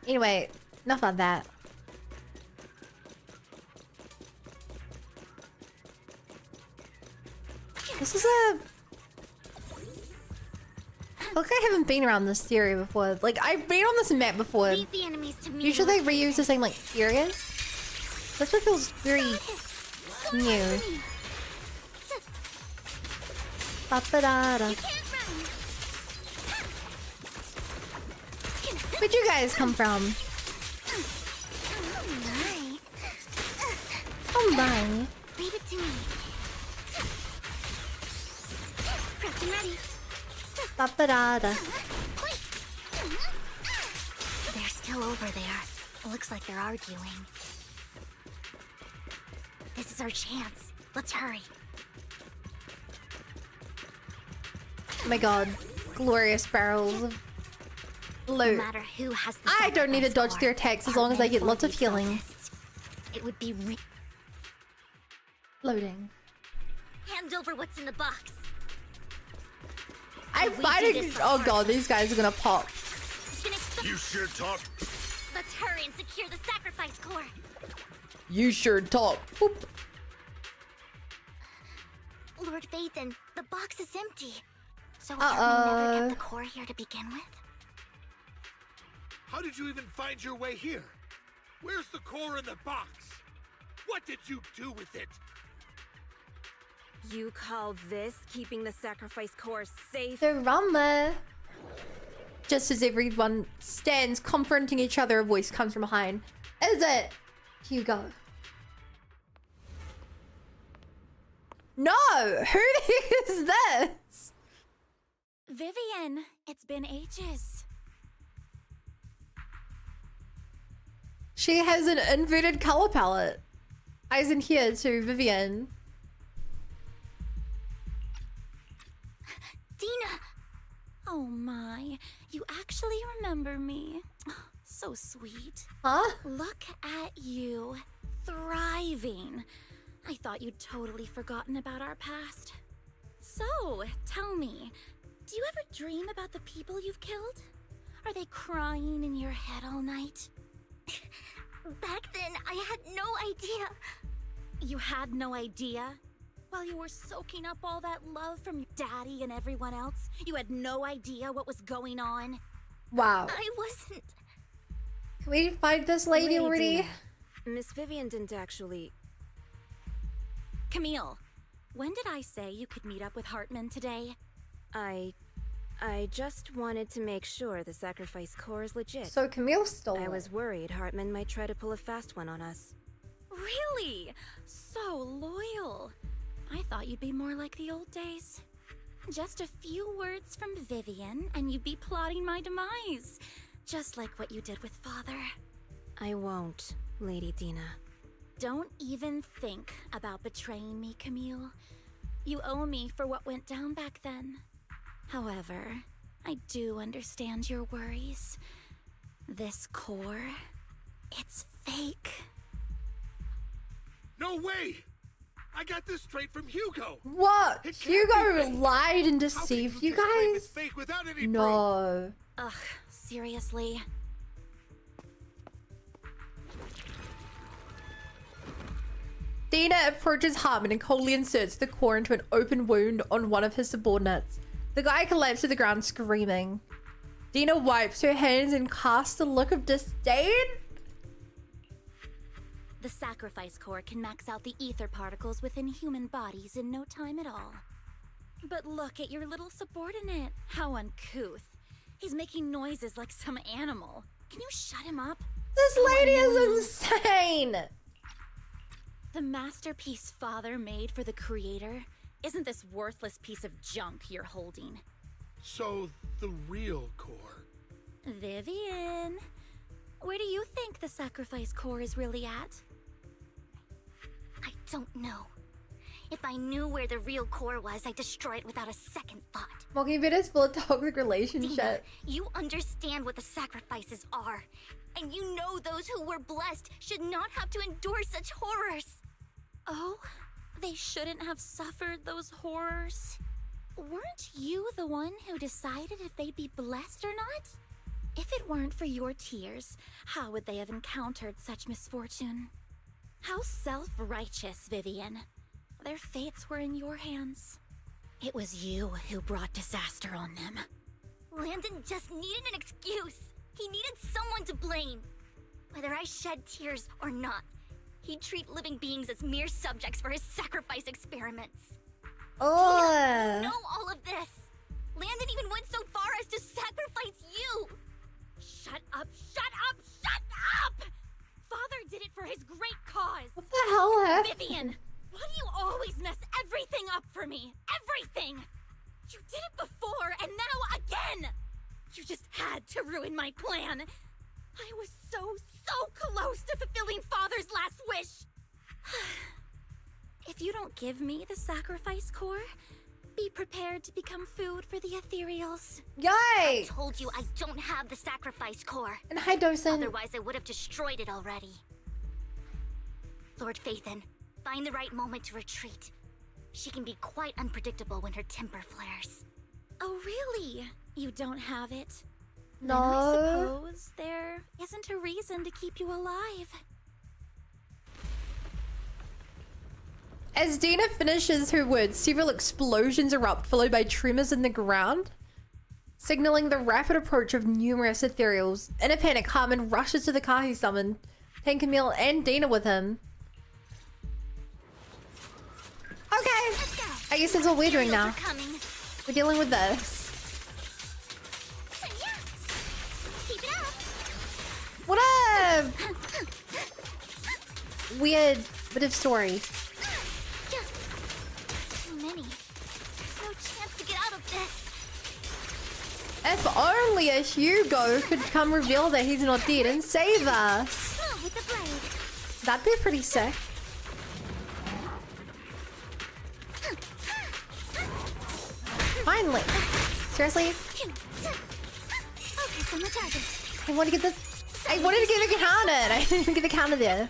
Anyway, enough about that. This is a... I feel like I haven't been around this area before. Like, I've been on this map before. Leave the enemies to me. Usually they reuse the same, like, areas. This one feels very new. Ba-ba-da-da. Where'd you guys come from? Oh my. Leave it to me. Prepped and ready. Ba-ba-da-da. They're still over there. Looks like they're arguing. This is our chance. Let's hurry. Oh my god. Glorious barrels of No loot. matter who has the I don't need to sacrifice dodge their core, attacks as long as I get Hartman lots of will be healing. focused. It would be Loading. hand over what's in the box. I'm We do fighting. this for Oh Hartman. god, these guys are gonna pop. It's been You sure talk. Let's hurry and secure the sacrifice core. You sure talk. Boop. Lord Phaethon, the box is empty. So Uh-oh. Hartman never kept the core here to begin with? How did you even find your way here? Where's the core in the box? What did you do with it? You call this keeping the sacrifice core safe? The Rumba. Just as everyone stands confronting each other, a voice comes from behind. Is it Hugo? No! Who the heck is this? Vivian, it's been ages. She has an inverted color palette. Eyes in here to Vivian. Dena! Oh my, you actually remember me. So sweet. Huh? Look at you, thriving. I thought you'd totally forgotten about our past. So, tell me, do you ever dream about the people you've killed? Are they crying in your head all night? Back then, I had no idea. You had no idea? While you were soaking up all that love from your daddy and everyone else, you had no idea what was going on? Wow. I wasn't. Can we find this lady Wait, already? Dena. Miss Vivian didn't actually... Camille, when did I say you could meet up with Hartman today? I just wanted to make sure the sacrifice core is legit. So Camille stole I it. was worried Hartman might try to pull a fast one on us. Really? So loyal. I thought you'd be more like the old days. Just a few words from Vivian and you'd be plotting my demise. Just like what you did with Father. I won't, Lady Dena. Don't even think about betraying me, Camille. You owe me for what went down back then. However, I do understand your worries. This core, it's fake. No way! I got this straight from Hugo. What? It can't Hugo be fake. lied and How can deceived you just claim it's guys? fake without any proof? No. Ugh, seriously? Dena approaches Harmon and coldly inserts the core into an open wound on one of his subordinates. The guy collapses to the ground screaming. Dena wipes her hands and casts a look of disdain. The sacrifice core can max out the ether particles within human bodies in no time at all. But look at your little subordinate. How uncouth. He's making noises like some animal. Can you shut him up? This So lady annoying. is insane. The masterpiece Father made for the creator isn't this worthless piece of junk you're holding. So, the real core. Vivian, where do you think the sacrifice core is really at? I don't know. If I knew where the real core was, I'd destroy it without a second thought. Mockingbird is full of toxic Dena, relationship. you understand what the sacrifices are. And you know those who were blessed should not have to endure such horrors. Oh, they shouldn't have suffered those horrors. Weren't you the one who decided if they'd be blessed or not? If it weren't for your tears, how would they have encountered such misfortune? How self-righteous, Vivian. Their fates were in your hands. It was you who brought disaster on them. Landon just needed an excuse. He needed someone to blame. Whether I shed tears or not, he'd treat living beings as mere subjects for his sacrifice experiments. Ugh. You know all of this. Landon even went so far as to sacrifice you. Shut up, shut up, shut up! Father did it for his great cause. What the hell happened? Vivian, why do you always mess everything up for me? Everything! You did it before, and now again! You just had to ruin my plan. I was so close to fulfilling Father's last wish. If you don't give me the sacrifice core, be prepared to become food for the Ethereals. Yay! I told you I don't have the sacrifice core. And hi, Dosen. Otherwise, I would have destroyed it already. Lord Phaethon, find the right moment to retreat. She can be quite unpredictable when her temper flares. Oh, really? You don't have it? No. Then I suppose there isn't a reason to keep you alive. As Dena finishes her words, several explosions erupt, followed by tremors in the ground, signaling the rapid approach of numerous Ethereals. In a panic, Harmon rushes to the car he summoned, taking Camille and Dena with him. Okay, I guess that's what we're doing now. We're dealing with this. Keep it up. What a weird bit of story. Too many. No chance to get out of this. If only a Hugo could come reveal that he's not dead and save us. With the blade. That'd be pretty sick. Finally. Seriously? Focus on the target. I want to get the... I wanted to get the counter. I didn't even get the counter there.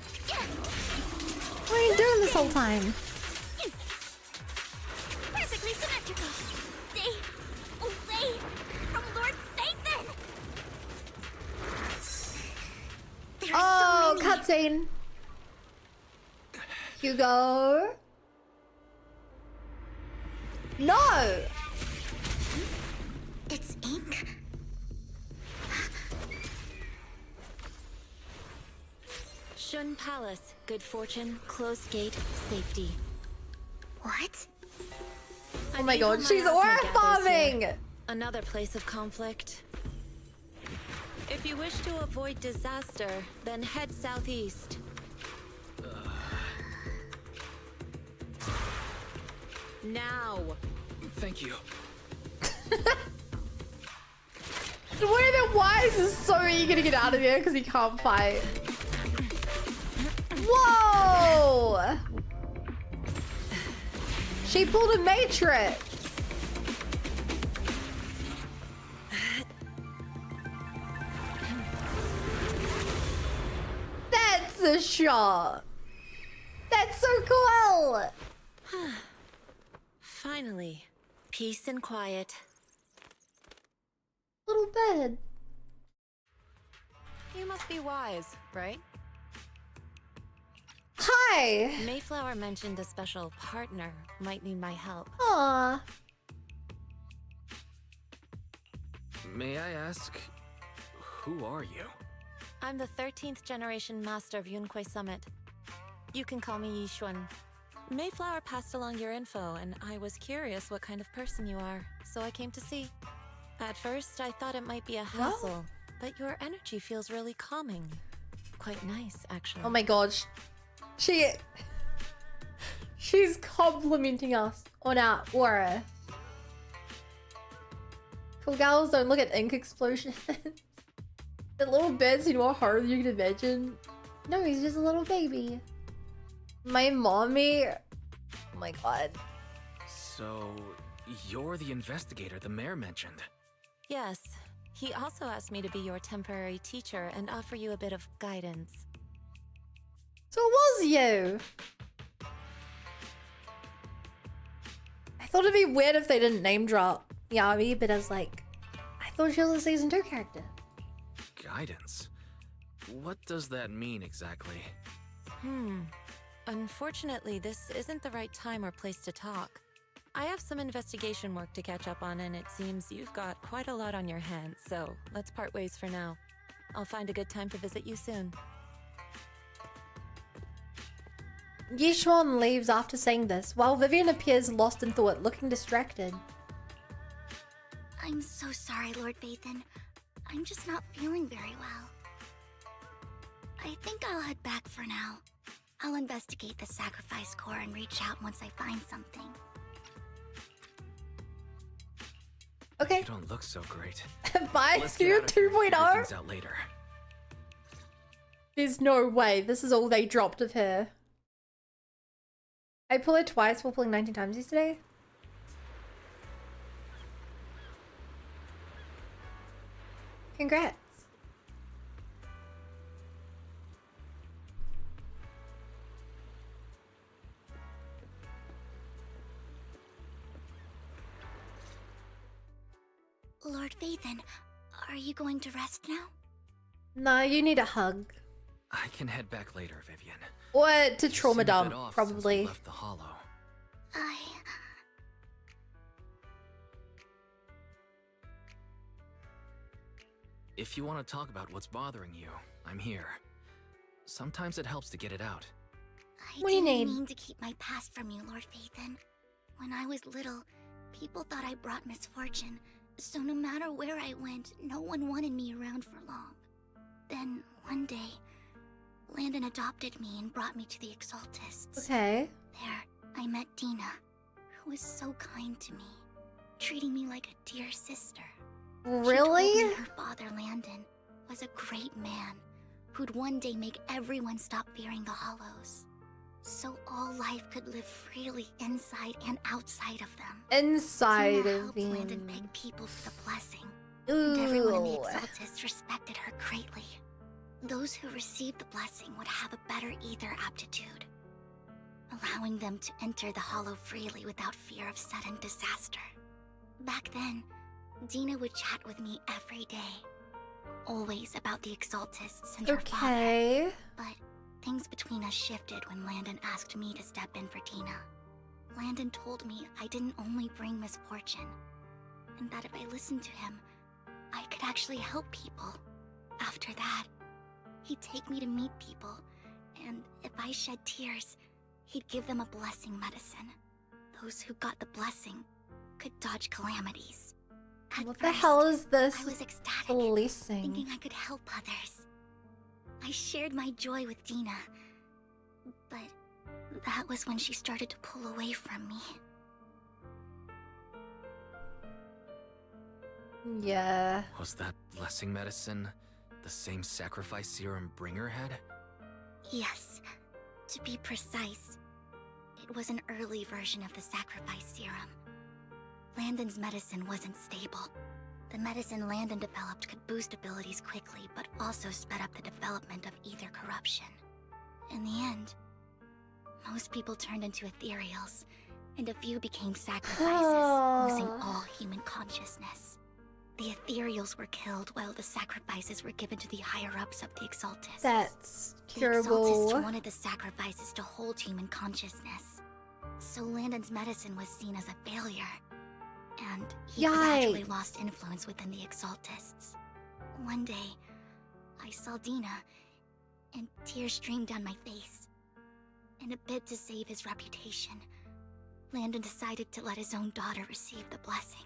What are you doing this whole time? Perfectly symmetrical. Stay away from Lord Phaethon. There are Oh, so many. cutscene. Hugo. No. It's ink. Shun Palace, good fortune, closed gate, safety. What? Oh my god, Eagle she's miasma aura gathers farming. here. Another place of conflict. If you wish to avoid disaster, then head southeast. Now. Thank you. The way that Wise is so eager to get out of here because he can't fight. Whoa! She pulled a matrix. this shot? That's so cool! Finally, peace and quiet. Little bed. You must be wise, right? Hi! Mayflower mentioned a special partner might need my help. Aww. May I ask, who are you? I'm the 13th generation master of Yunque Summit. You can call me Yishuan. Mayflower passed along your info, and I was curious what kind of person you are, so I came to see. At first, I thought it might be a hassle, but your energy feels really calming. Quite nice, actually. Oh my gosh. She's complimenting us on our aura. Cool gals don't look at ink explosions. The little bed seemed more hard than you can imagine. No, he's just a little baby. My mommy. Oh my god. So, you're the investigator the mayor mentioned. Yes. He also asked me to be your temporary teacher and offer you a bit of guidance. So it was you. I thought it'd be weird if they didn't name drop Yami, but I was like, I thought she was a season 2 character. Guidance? What does that mean exactly? Unfortunately, this isn't the right time or place to talk. I have some investigation work to catch up on, and it seems you've got quite a lot on your hands, so let's part ways for now. I'll find a good time to visit you soon. Yishuan leaves after saying this, while Vivian appears lost in thought, looking distracted. I'm so sorry, Lord Vathan. I'm just not feeling very well. I think I'll head back for now. I'll investigate the sacrifice core and reach out once I find something. Okay. You don't look so great. Bye, Let's see get you out of here and figure 2.0. things out later. There's no way. This is all they dropped of her. I pulled it twice while pulling 19 times yesterday. Congrats. Lord Vathan, are you going to rest now? No, you need a hug. I can head back later, Vivian. Or to You trauma seem a bit dump, off since we probably. left the hollow. If you want to talk about what's bothering you, I'm here. Sometimes it helps to get it out. I What do you didn't need? mean to keep my past from you, Lord Vathan. When I was little, people thought I brought misfortune, so no matter where I went, no one wanted me around for long. Then, one day, Landon adopted me and brought me to the Exaltists. Okay. There, I met Dena, who was so kind to me, treating me like a dear sister. Really? She told me her father, Landon, was a great man who'd one day make everyone stop fearing the Hollows, so all life could live freely inside and outside of them. Inside Dena of helped me. Landon beg people for the blessing, and everyone in the Exaltists respected her greatly. Those who received the blessing would have a better ether aptitude, allowing them to enter the Hollow freely without fear of sudden disaster. Back then, Dena would chat with me every day, always about the Exaltists and her father. Okay. But things between us shifted when Landon asked me to step in for Dena. Landon told me I didn't only bring misfortune, and that if I listened to him, I could actually help people. After that, he'd take me to meet people, and if I shed tears, he'd give them a blessing medicine. Those who got the blessing could dodge calamities. At What the first, hell is this I was ecstatic, blessing? thinking I could help others. I shared my joy with Dena, but that was when she started to pull away from me. Yeah. Was that blessing medicine the same sacrifice serum Bringer had? Yes, to be precise, it was an early version of the sacrifice serum. Landon's medicine wasn't stable. The medicine Landon developed could boost abilities quickly, but also sped up the development of ether corruption. In the end, most people turned into Ethereals, and a few became sacrifices, losing all human consciousness. The Ethereals were killed while the sacrifices were given to the higher-ups of the Exaltists. That's The terrible. Exaltists wanted the sacrifices to hold human consciousness. So Landon's medicine was seen as a failure, and he gradually lost influence within the Exaltists. One day, I saw Dena, and tears streamed down my face. In a bid to save his reputation, Landon decided to let his own daughter receive the blessing.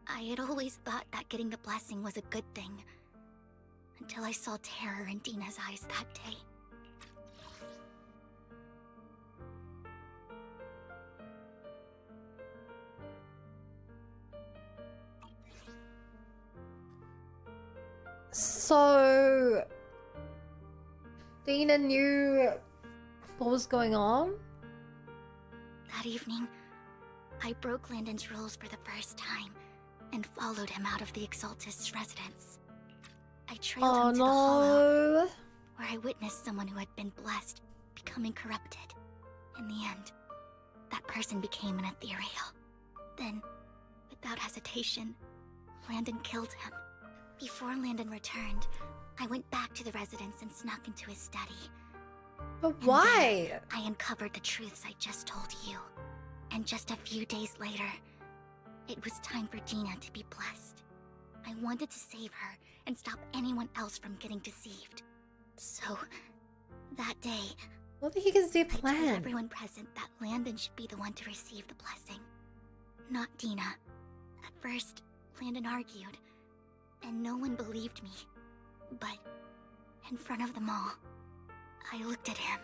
I had always thought that getting the blessing was a good thing, until I saw terror in Dena's eyes that day. So Dena knew what was going on? That evening, I broke Landon's rules for the first time and followed him out of the Exaltist's residence. I trailed him to the Hollow, where I witnessed someone who had been blessed becoming corrupted. In the end, that person became an Ethereal. Then, without hesitation, Landon killed him. Before Landon returned, I went back to the residence and snuck into his study. But why? There, I uncovered the truths I just told you. And just a few days later, it was time for Dena to be blessed. I wanted to save her and stop anyone else from getting deceived. So, that day, What the heck is the I told plan? everyone present that Landon should be the one to receive the blessing, not Dena. At first, Landon argued, and no one believed me. But, in front of them all, I looked at him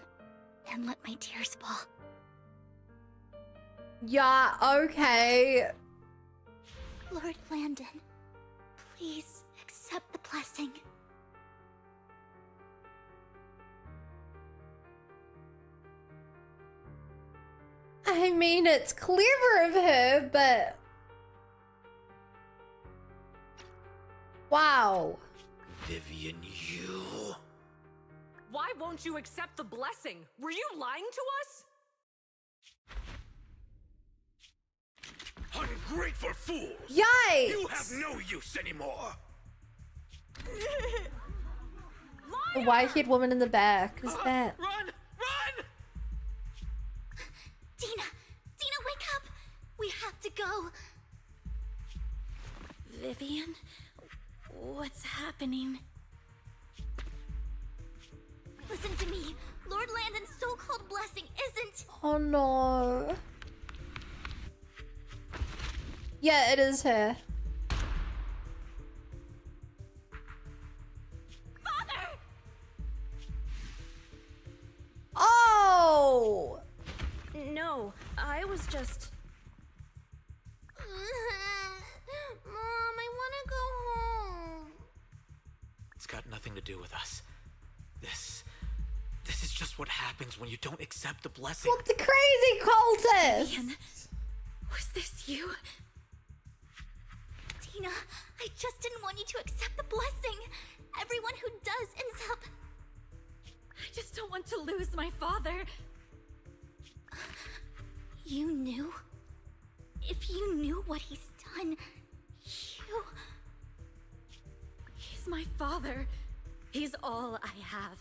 and let my tears fall. Yeah, okay. Lord Landon, please accept the blessing. I mean, it's clever of her, but... Wow. Vivian, you... Why won't you accept the blessing? Were you lying to us? Ungrateful fools! Yikes! You have no use anymore! The white-haired woman in the back. Who's that? Run! Run! Dena! Dena, wake up! We have to go! Vivian, what's happening? Listen to me. Lord Landon's so-called blessing isn't... Oh no. Yeah, it is her. Father! Oh! No, I was just... Mom, I want to go home. It's got nothing to do with us. This is just what happens when you don't accept the blessing. What the crazy cultist? Vivian, was this you? Dena, I just didn't want you to accept the blessing. Everyone who does ends up... I just don't want to lose my father. You knew? If you knew what he's done, you... He's my father. He's all I have.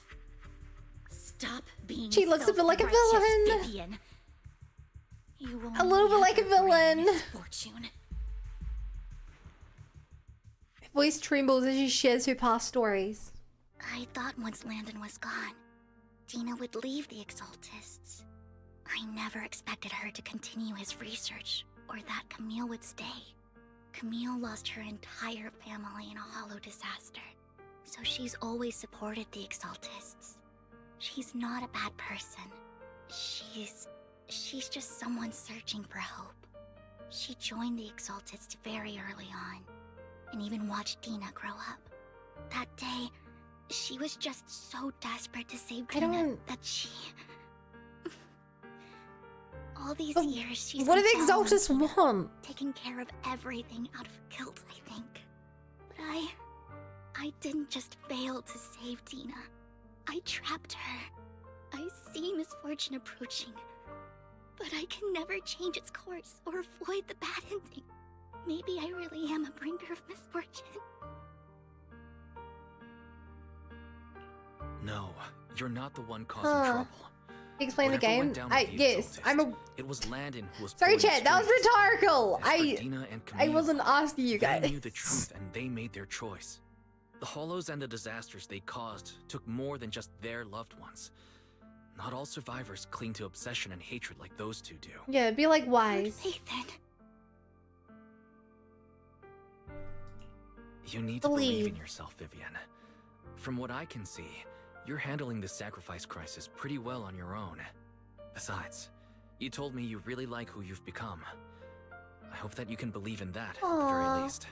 Stop being She looks a bit like a self-righteous, villain. Vivian. You will A little bit like a never bring villain. misfortune. Her voice trembles as she shares her past stories. I thought once Landon was gone, Dena would leave the Exaltists. I never expected her to continue his research, or that Camille would stay. Camille lost her entire family in a hollow disaster, so she's always supported the Exaltists. She's not a bad person. She's just someone searching for hope. She joined the Exaltists very early on, and even watched Dena grow up. That day, she was just so desperate to save Dena that she... All these years, she's What do been the following Exaltists Dena, want? taking care of everything out of guilt, I think. But I didn't just fail to save Dena. I trapped her. I see misfortune approaching, but I can never change its course or avoid the bad ending. Maybe I really am a bringer of misfortune. No, you're not the one causing trouble. Explain the Whatever game. went down with the Yes, I'm a. It was Landon who was. Sorry, pulling chat. That was strings. rhetorical. As for Dena and I Camille, wasn't asking you guys. They knew the truth and they made their choice. The hollows and the disasters they caused took more than just their loved ones. Not all survivors cling to obsession and hatred like those two do. Yeah, be like wise. You need to believe in yourself, Vivian. From what I can see, you're handling the sacrifice crisis pretty well on your own. Besides, you told me you really like who you've become. I hope that you can believe in that, at the very least.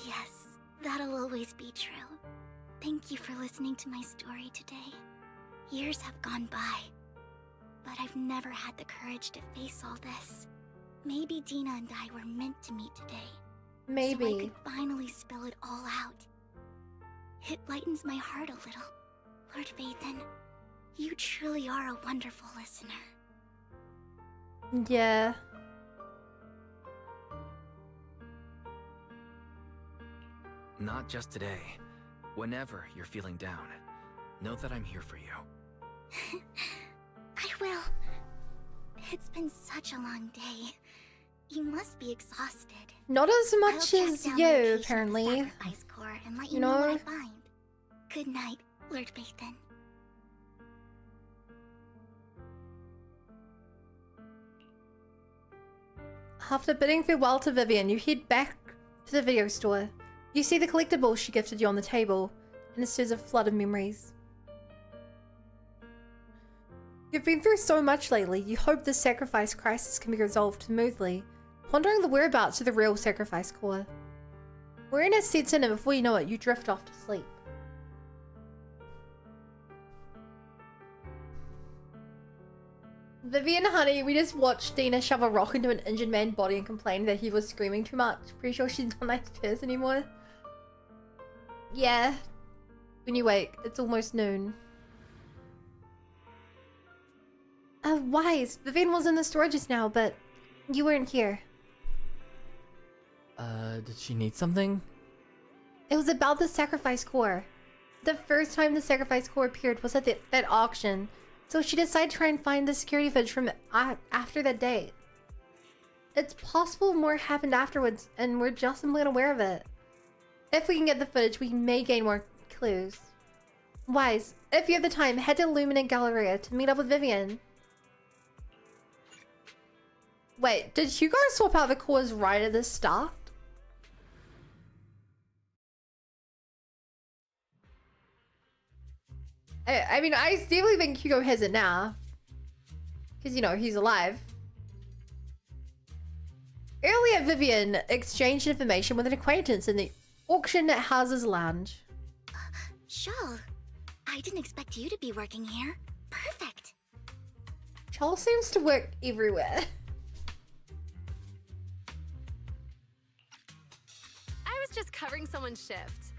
Yes, that'll always be true. Thank you for listening to my story today. Years have gone by, but I've never had the courage to face all this. Maybe Dena and I were meant to meet today. Maybe. So I could finally spill it all out. It lightens my heart a little. Lord Vathan, you truly are a wonderful listener. Yeah. Not just today. Whenever you're feeling down, know that I'm here for you. I will. It's been such a long day. You must be exhausted. Not as much I'll as track down you, the location of the apparently. Sacrifice Core and let you know what I find. Good night, Lord Vathan. After bidding farewell to Vivian, you head back to the video store. You see the collectibles she gifted you on the table, and it stirs a flood of memories. You've been through so much lately, you hope this sacrifice crisis can be resolved smoothly, pondering the whereabouts of the real sacrifice core. Weariness sets in, and before you know it, you drift off to sleep. Vivian, honey, we just watched Dena shove a rock into an injured man's body and complain that he was screaming too much. Pretty sure she's not a nice person anymore. Yeah. When you wake, it's almost noon. Wise. Vivian was in the store just now, but you weren't here. Did she need something? It was about the sacrifice core. The first time the sacrifice core appeared was at that auction, so she decided to try and find the security footage from after that date. It's possible more happened afterwards, and we're just simply unaware of it. If we can get the footage, we may gain more clues. Wise, if you have the time, head to Illuminate Galleria to meet up with Vivian. Wait, did Hugo swap out the cores right at the start? I mean, I definitely think Hugo has it now. Because, you know, he's alive. Earlier, Vivian exchanged information with an acquaintance in the auction house's lounge. Sure. I didn't expect you to be working here. Perfect. Charles seems to work everywhere. I was just covering someone's shift.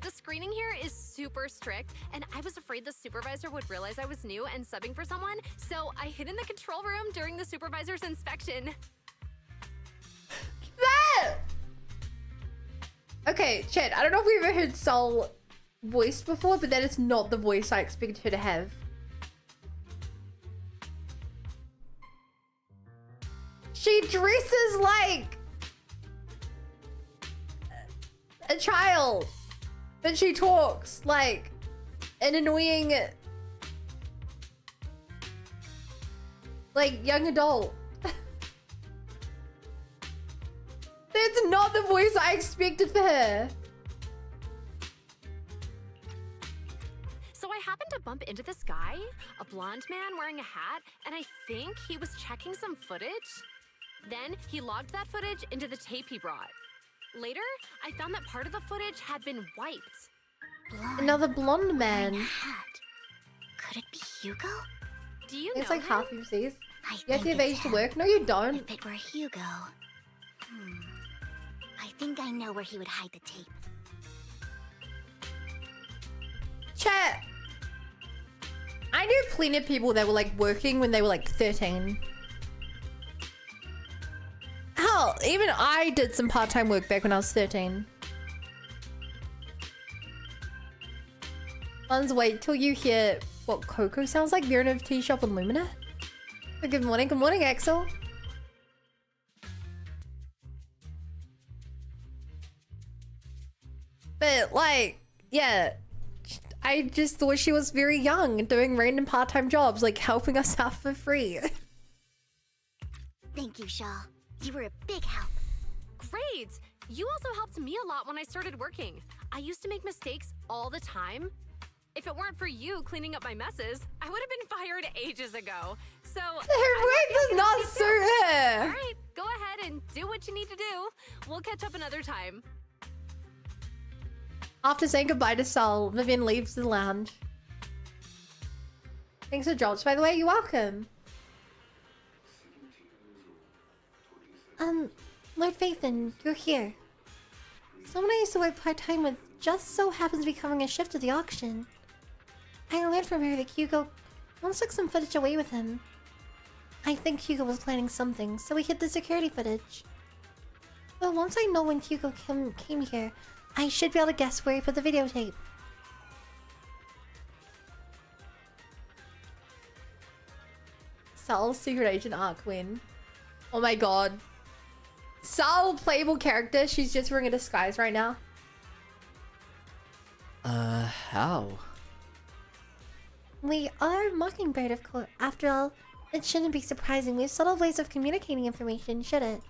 The screening here is super strict, and I was afraid the supervisor would realize I was new and subbing for someone, so I hid in the control room during the supervisor's inspection. That! Okay, chat, I don't know if we've ever heard Sol voiced before, but that is not the voice I expected her to have. She dresses like a child. But she talks like an annoying, like, young adult. That's not the voice I expected for her. So I happened to bump into this guy, a blonde man wearing a hat, and I think he was checking some footage. Then he logged that footage into the tape he brought. Later, I found that part of the footage had been wiped. Another blonde man. Hat. Could it be Hugo? Do you It's know like him? half you see. You have to have think age it's to him. work. No, you don't. If it were Hugo. I think I know where he would hide the tape. Chat. I knew plenty of people that were like working when they were like 13. Hell, even I did some part-time work back when I was 13. Ones, wait till you hear what Coco sounds like. They're in a tea shop in Lumina. Good morning, Axel. But like, yeah, I just thought she was very young, doing random part-time jobs, like helping us out for free. Thank you, Shaw. You were a big help. Great! You also helped me a lot when I started working. I used to make mistakes all the time. If it weren't for you cleaning up my messes, I would have been fired ages ago. So Her work does not suit her. All right, go ahead and do what you need to do. We'll catch up another time. After saying goodbye to Sol, Vivian leaves the lounge. Thanks for drops, by the way. You're welcome. Lord Phaethon, you're here. Someone I used to work part-time with just so happens to be covering a shift at the auction. I learned from her that Hugo once took some footage away with him. I think Hugo was planning something, so we hid the security footage. But once I know when Hugo came here, I should be able to guess where he put the videotape. Sal's secret agent arc win. Oh my god. Sal, playable character, she's just wearing a disguise right now. How? We are Mockingbird, of course. After all, it shouldn't be surprising. We have subtle ways of communicating information, should it?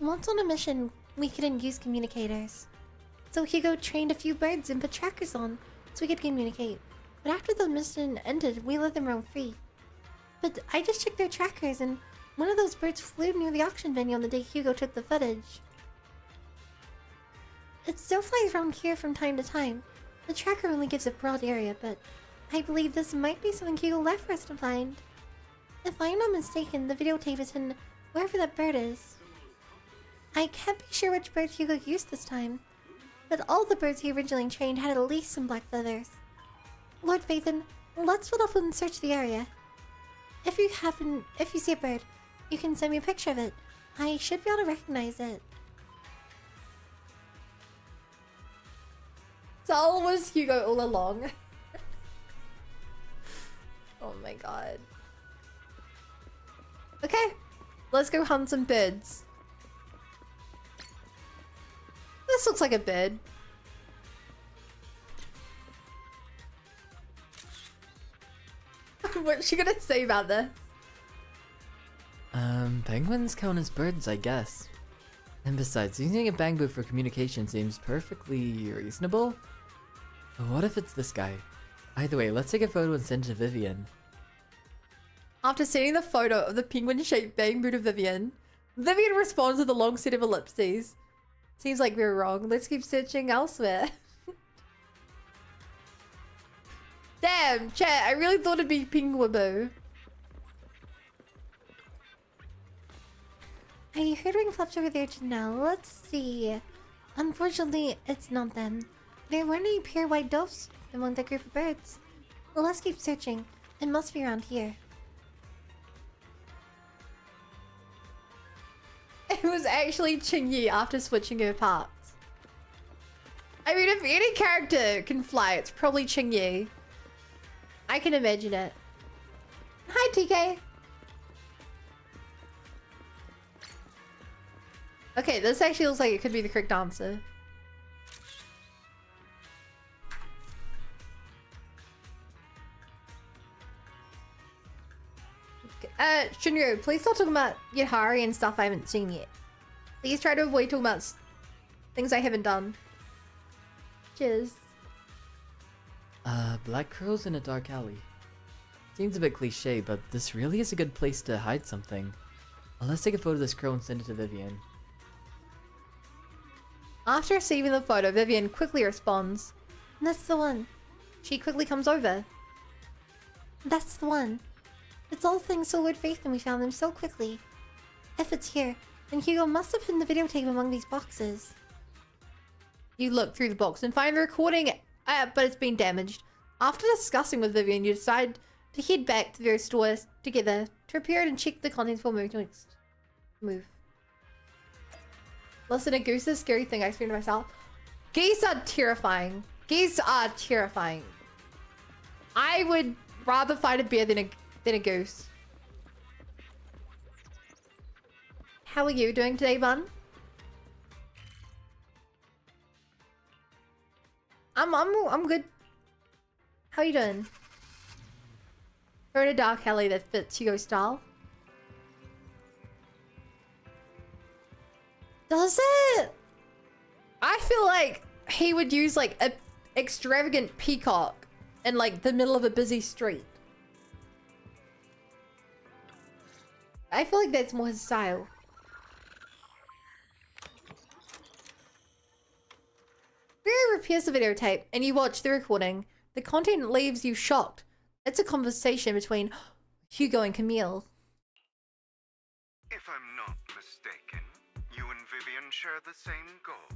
Once on a mission, we couldn't use communicators. So Hugo trained a few birds and put trackers on, so we could communicate. But after the mission ended, we let them roam free. But I just checked their trackers, and one of those birds flew near the auction venue on the day Hugo took the footage. It still flies around here from time to time. The tracker only gives a broad area, but I believe this might be something Hugo left for us to find. If I'm not mistaken, the videotape is in wherever that bird is. I can't be sure which bird Hugo used this time, but all the birds he originally trained had at least some black feathers. Lord Phaethon, let's split up and search the area. If you see a bird, you can send me a picture of it. I should be able to recognize it. Sol was Hugo all along. Oh my god. Okay, let's go hunt some birds. This looks like a bird. What's she gonna say about this? Penguins count as birds, I guess. And besides, using a bamboo for communication seems perfectly reasonable. But what if it's this guy? Either way, let's take a photo and send it to Vivian. After sending the photo of the penguin-shaped bamboo to Vivian, Vivian responds with a long set of ellipses. Seems like we're wrong. Let's keep searching elsewhere. Damn, chat, I really thought it'd be Penguin. I heard ring flaps over there just now. Let's see. Unfortunately, it's not them. There weren't any pure white doves among the group of birds. Well, let's keep searching. It must be around here. It was actually Qingyi after switching her parts. I mean, if any character can fly, it's probably Qingyi. I can imagine it. Hi, TK. Okay, this actually looks like it could be the correct answer. Shinryu, please stop talking about Yahari and stuff I haven't seen yet. Please try to avoid talking about things I haven't done. Cheers. Black curls in a dark alley. Seems a bit cliche, but this really is a good place to hide something. Let's take a photo of this curl and send it to Vivian. After receiving the photo, Vivian quickly responds. That's the one. She quickly comes over. That's the one. It's all thanks to Lord Faith and we found them so quickly. If it's here, then Hugo must have hidden the videotape among these boxes. You look through the box and find the recording, but it's been damaged. After discussing with Vivian, you decide to head back to their store together to repair it and check the contents for moving to next move. Listen, a goose is a scary thing I experienced myself. Geese are terrifying. Geese are terrifying. I would rather fight a bear than a goose. How are you doing today, Bun? I'm good. How are you doing? We're in a dark alley that fits Hugo style. Does it? I feel like he would use like a extravagant peacock in like the middle of a busy street. I feel like that's more his style. Barry repairs the videotape and you watch the recording. The content leaves you shocked. It's a conversation between Hugo and Camille. If I'm not mistaken, you and Vivian share the same goal.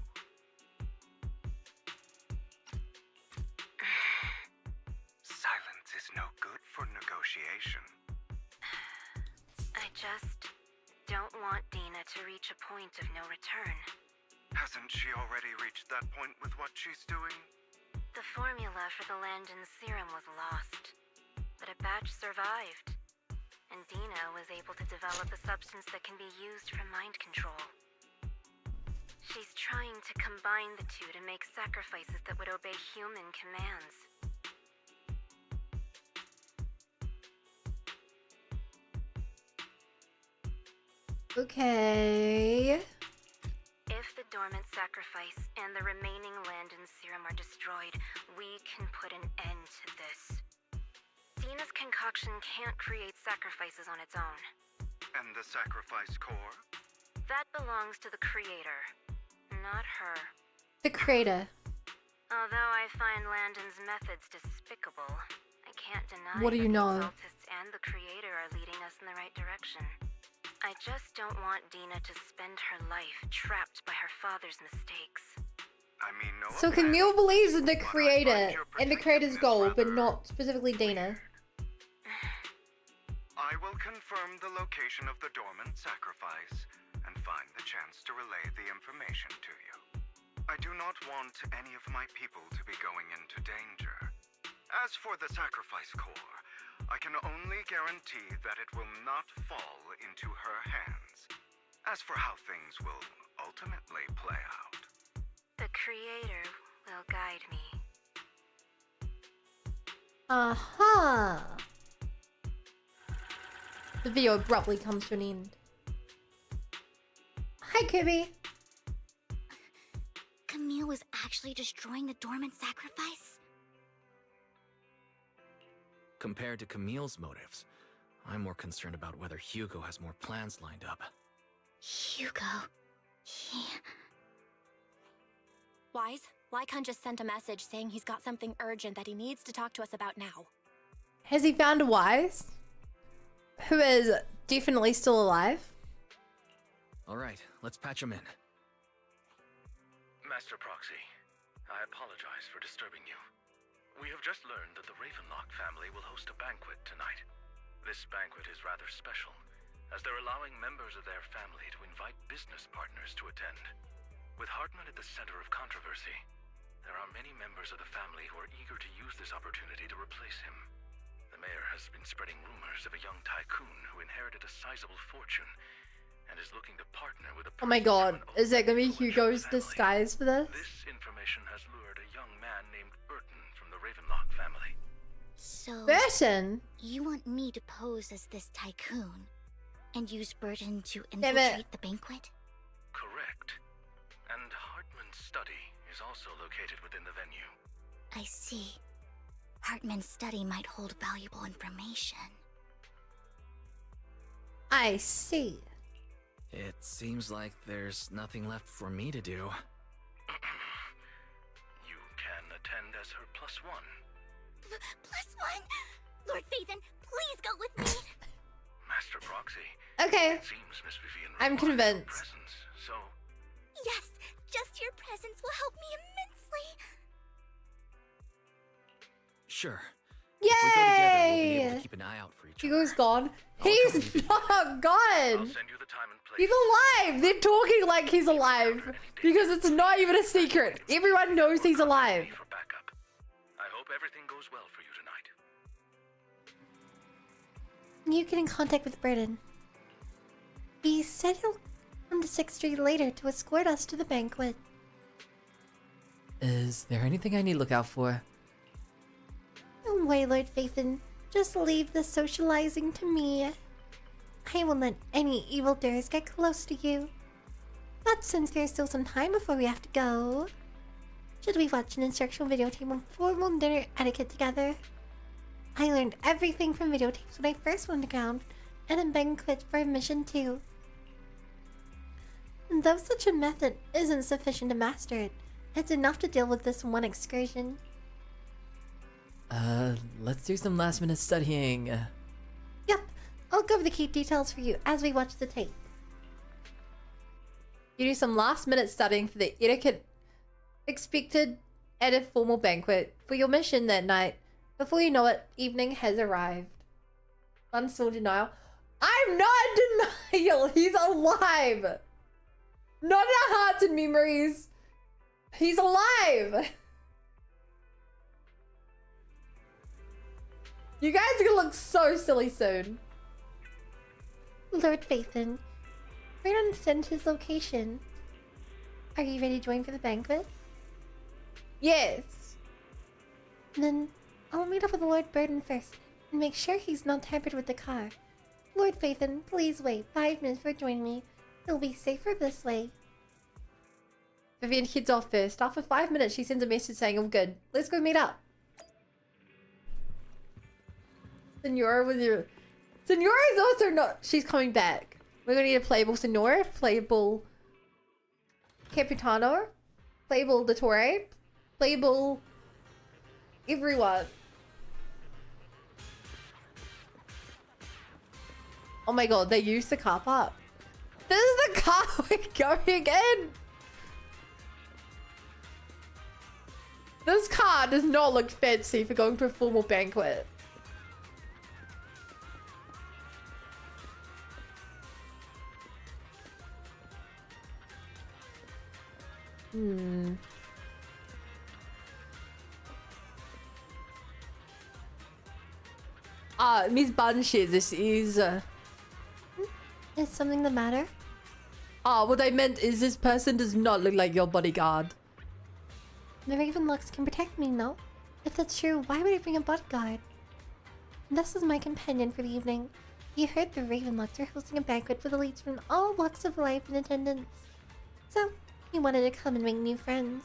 Silence is no good for negotiation. I just don't want Dena to reach a point of no return. Hasn't she already reached that point with what she's doing? The formula for the Landon serum was lost, but a batch survived, and Dena was able to develop a substance that can be used for mind control. She's trying to combine the two to make sacrifices that would obey human commands. Okay. If the Dormant sacrifice and the remaining Landon serum are destroyed, we can put an end to this. Dena's concoction can't create sacrifices on its own. And the sacrifice core? That belongs to the creator, not her. The creator. Although I find Landon's methods despicable, I can't deny What do you that know? the Exaltists and the creator are leading us in the right direction. I just don't want Dena to spend her life trapped by her father's mistakes. I mean, no. So Camille believes in the creator and the creator's goal, but not specifically Dena. I will confirm the location of the Dormant sacrifice and find the chance to relay the information to you. I do not want any of my people to be going into danger. As for the sacrifice core, I can only guarantee that it will not fall into her hands. As for how things will ultimately play out, The creator will guide me. Aha! The video abruptly comes to an end. Hi, Kirby. Camille was actually destroying the Dormant sacrifice? Compared to Camille's motives, I'm more concerned about whether Hugo has more plans lined up. Hugo... Wise, Lycon just sent a message saying he's got something urgent that he needs to talk to us about now. Has he found a Wise? Who is definitely still alive? Alright, let's patch him in. Master Proxy, I apologize for disturbing you. We have just learned that the Ravenlock family will host a banquet tonight. This banquet is rather special, as they're allowing members of their family to invite business partners to attend. With Hartman at the center of controversy, there are many members of the family who are eager to use this opportunity to replace him. The mayor has been spreading rumors of a young tycoon who inherited a sizable fortune and is looking to partner with a Oh my god, is that gonna be Hugo's disguise for this? This information has lured a young man named Burton from the Ravenlock family. So... Burton? You want me to pose as this tycoon and use Burton to Damn it. infiltrate the banquet? Correct. And Hartman's study is also located within the venue. I see. Hartman's study might hold valuable information. I see. It seems like there's nothing left for me to do. You can attend as her +1. +1? Lord Phaethon, please go with me! Master Proxy. Okay. It seems Miss Vivian I'm requires your convinced. presence, so Yes, just your presence will help me immensely! Sure. If we go together, we'll be Yay! able to keep an eye out for each other. Hugo's gone. He's not gone. I'll send you the time and place. He's alive. They're talking like he's alive because it's not even a secret. Everyone knows he's alive. For backup. I hope everything goes well for you tonight. You get in contact with Burden. He said he'll come to 6th Street later to escort us to the banquet. Is there anything I need to look out for? Don't worry, Lord Phaethon. Just leave the socializing to me. I won't let any evildoers get close to you. But since there's still some time before we have to go, should we watch an instructional videotape on formal dinner etiquette together? I learned everything from videotapes when I first went underground, and in Banquet for mission 2. And though such a method isn't sufficient to master it, it's enough to deal with this one excursion. Let's do some last minute studying. Yep, I'll cover the key details for you as we watch the tape. You do some last minute studying for the etiquette expected at a formal banquet for your mission that night. Before you know it, evening has arrived. Unstill denial. I'm not in denial! He's alive! Not in our hearts and memories! He's alive! You guys are gonna look so silly soon. Lord Phaethon, Brandon sent his location. Are you ready to join for the banquet? Yes. Then I'll meet up with Lord Burden first and make sure he's not tampered with the car. Lord Phaethon, please wait 5 minutes for joining me. It'll be safer this way. Vivian heads off first. After 5 minutes, she sends a message saying, I'm good. Let's go meet up. Senora with your... Senora is also not... She's coming back. We're gonna need a playable Senora, playable Capitano, playable Dottore, playable everyone. Oh my god, they used the car park. This is the car we're going in. This car does not look fancy for going to a formal banquet. Miss Banshee, this is... Is something the matter? What I meant is this person does not look like your bodyguard. The Ravenlocks can protect me, no? If that's true, why would I bring a bodyguard? This is my companion for the evening. You heard the Ravenlocks are hosting a banquet with elites from all walks of life in attendance. So, you wanted to come and make new friends.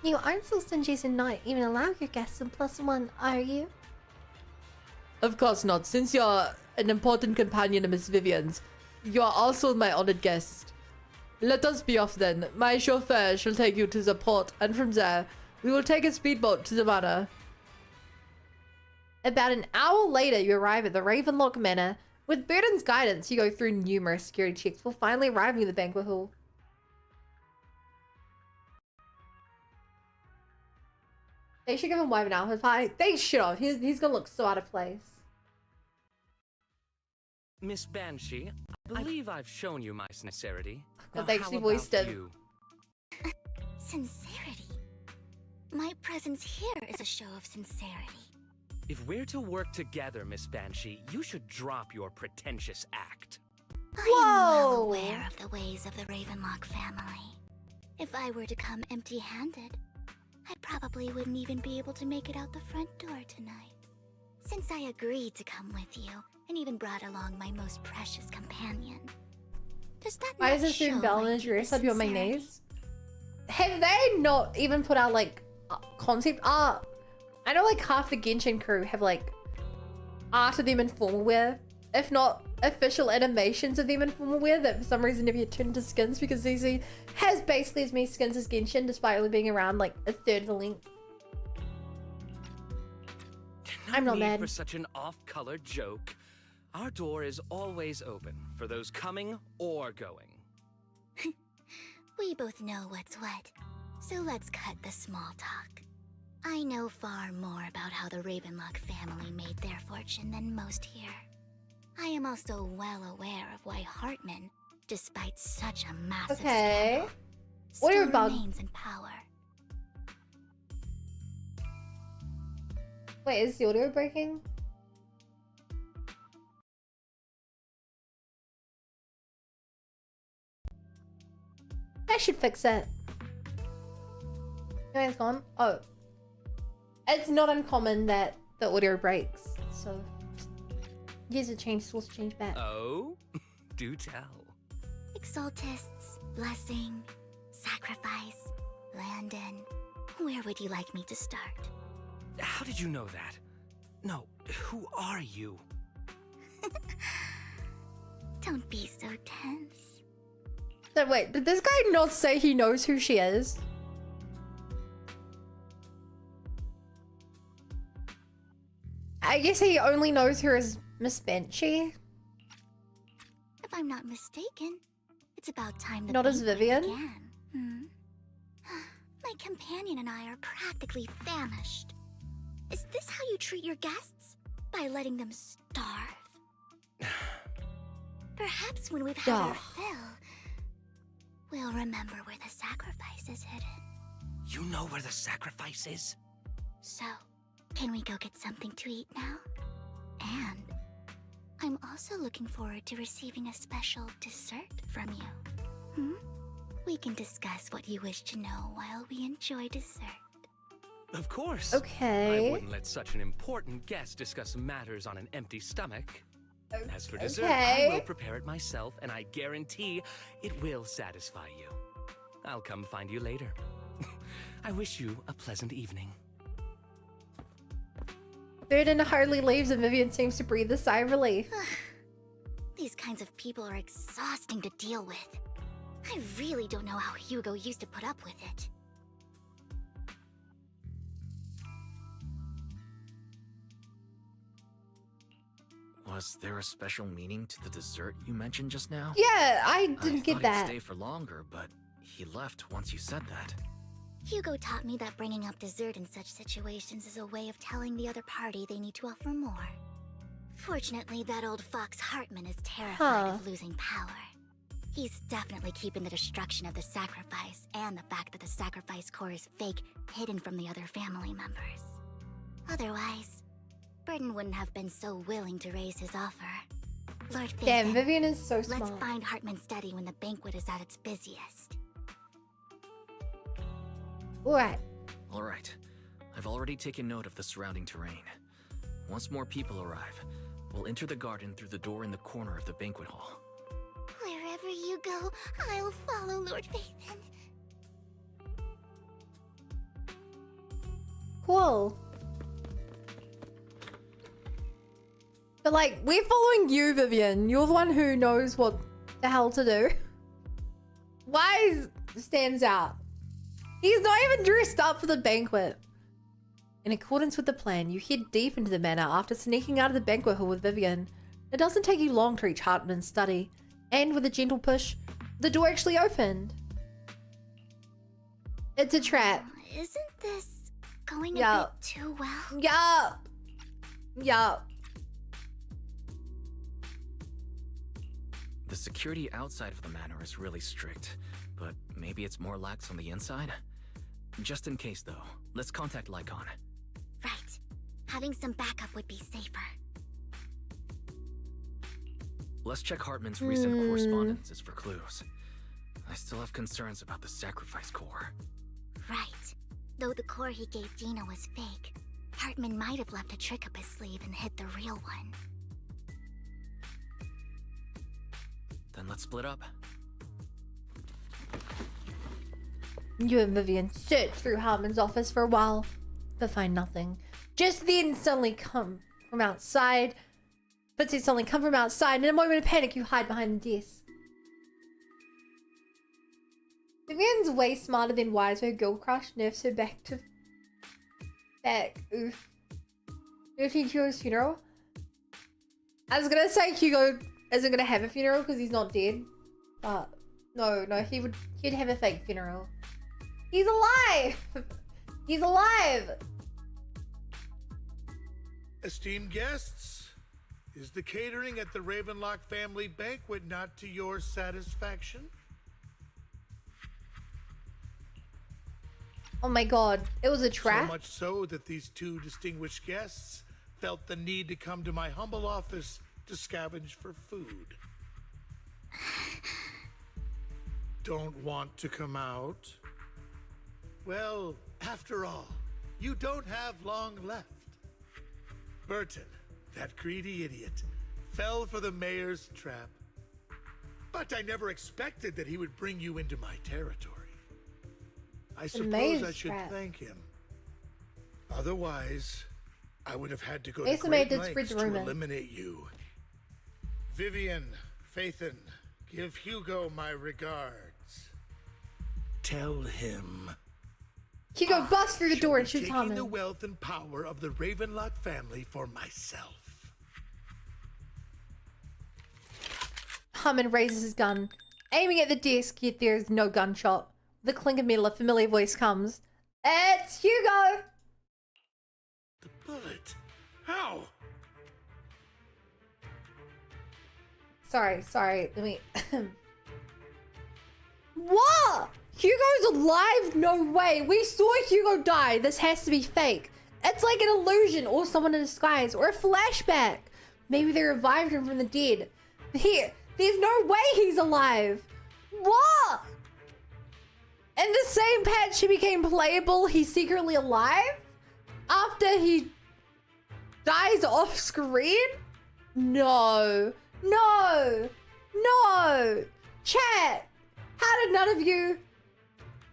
You aren't so stingy to not even allow your guests in +1, are you? Of course not. Since you're an important companion of Miss Vivian's, you are also my honored guest. Let us be off then. My chauffeur shall take you to the port, and from there, we will take a speedboat to the manor. About an hour later, you arrive at the Ravenlock Manor. With Burden's guidance, you go through numerous security checks before finally arriving at the banquet hall. They should give him wife an outfit party. They should have. He's gonna look so out of place. Miss Banshee, I believe I've shown you my sincerity. God, Now, they actually how voiced about it. you? Sincerity? My presence here is a show of sincerity. If we're to work together, Miss Banshee, you should drop your pretentious act. I am well aware of the ways of the Ravenlock family. If I were to come empty-handed, I probably wouldn't even be able to make it out the front door tonight. Since I agreed to come with you, and even brought along my most precious companion. Does that Why not is this show student Bell my in his dress up deepest your sincerity? mayonnaise? Have they not even put out like concept art? I know like half the Genshin crew have like art of them in formal wear, if not official animations of them in formal wear that for some reason never get turned into skins, because ZZ has basically as many skins as Genshin despite only being around like a third of the length. I'm not need mad. for such an off-color joke. Our door is always open for those coming or going. We both know what's what, so let's cut the small talk. I know far more about how the Ravenlock family made their fortune than most here. I am also well aware of why Hartman, despite such a massive scandal, still remains in power. Wait, is the audio breaking? I should fix it. No, it's gone. Oh. It's not uncommon that the audio breaks, so here's a change, source change back. Oh? Do tell. Exaltists, blessing, sacrifice, Landon. Where would you like me to start? How did you know that? No, who are you? Don't be so tense. So wait, did this guy not say he knows who she is? I guess he only knows her as Miss Benchy. If I'm not mistaken, it's about time the Not as banquet Vivian? began. My companion and I are practically famished. Is this how you treat your guests? By letting them starve? Perhaps when we've had our fill, we'll remember where the sacrifice is hidden. You know where the sacrifice is? So, can we go get something to eat now? And I'm also looking forward to receiving a special dessert from you. We can discuss what you wish to know while we enjoy dessert. Of course. Okay. I wouldn't let such an important guest discuss matters on an empty stomach. As for dessert, Okay. I will prepare it myself, and I guarantee it will satisfy you. I'll come find you later. I wish you a pleasant evening. Burden hardly leaves and Vivian seems to breathe a sigh of relief. These kinds of people are exhausting to deal with. I really don't know how Hugo used to put up with it. Was there a special meaning to the dessert you mentioned just now? Yeah, I didn't get thought that. He'd stay for longer, but he left once you said that. Hugo taught me that bringing up dessert in such situations is a way of telling the other party they need to offer more. Fortunately, that old fox Hartman is terrified of losing power. He's definitely keeping the destruction of the sacrifice and the fact that the sacrifice core is fake hidden from the other family members. Otherwise, Burden wouldn't have been so willing to raise his offer. Lord Damn, Vivian, Vivian is so smart. let's find Hartman's study when the banquet is at its busiest. Alright. Alright. I've already taken note of the surrounding terrain. Once more people arrive, we'll enter the garden through the door in the corner of the banquet hall. Wherever you go, I'll follow, Lord Vivian. Cool. But like, we're following you, Vivian. You're the one who knows what the hell to do. Wise stands out. He's not even dressed up for the banquet. In accordance with the plan, you head deep into the manor after sneaking out of the banquet hall with Vivian. It doesn't take you long to reach Hartman's study. And with a gentle push, the door actually opened. It's a trap. Isn't this going a bit too well? Yup. The security outside of the manor is really strict, but maybe it's more lax on the inside? Just in case, though, let's contact Lycon. Right. Having some backup would be safer. Let's check Hartman's recent correspondences for clues. I still have concerns about the sacrifice core. Right. Though the core he gave Dena was fake, Hartman might have left a trick up his sleeve and hid the real one. Then let's split up. You and Vivian search through Hartman's office for a while, but find nothing. Just then, suddenly come from outside. But see suddenly come from outside. In a moment of panic, you hide behind the desk. Vivian's way smarter than Wise. Her girl crush nerfs her back to back. Oof. Nerfing Hugo's funeral. I was gonna say Hugo isn't gonna have a funeral because he's not dead, but no, he'd have a fake funeral. He's alive. He's alive. Esteemed guests, is the catering at the Ravenlock family banquet not to your satisfaction? Oh my god, it was a trap? So much so that these two distinguished guests felt the need to come to my humble office to scavenge for food. Don't want to come out? Well, after all, you don't have long left. Burton, that greedy idiot, fell for the mayor's trap. But I never expected that he would bring you into my territory. I suppose I should thank him. Otherwise, I would have had to go to great lengths to eliminate you. Vivian, Phaethon, give Hugo my regards. Tell him. Hugo busts through the door and shoots Harmon. Taking the wealth and power of the Ravenlock family for myself. Harmon raises his gun, aiming at the desk, yet there is no gunshot. The clink of metal, a familiar voice comes. It's Hugo! The bullet? How? Sorry, let me... What? Hugo's alive? No way. We saw Hugo die. This has to be fake. It's like an illusion or someone in disguise or a flashback. Maybe they revived him from the dead. Here, there's no way he's alive. What? In the same patch he became playable, he's secretly alive? After he dies off screen? No. Chat, how did none of you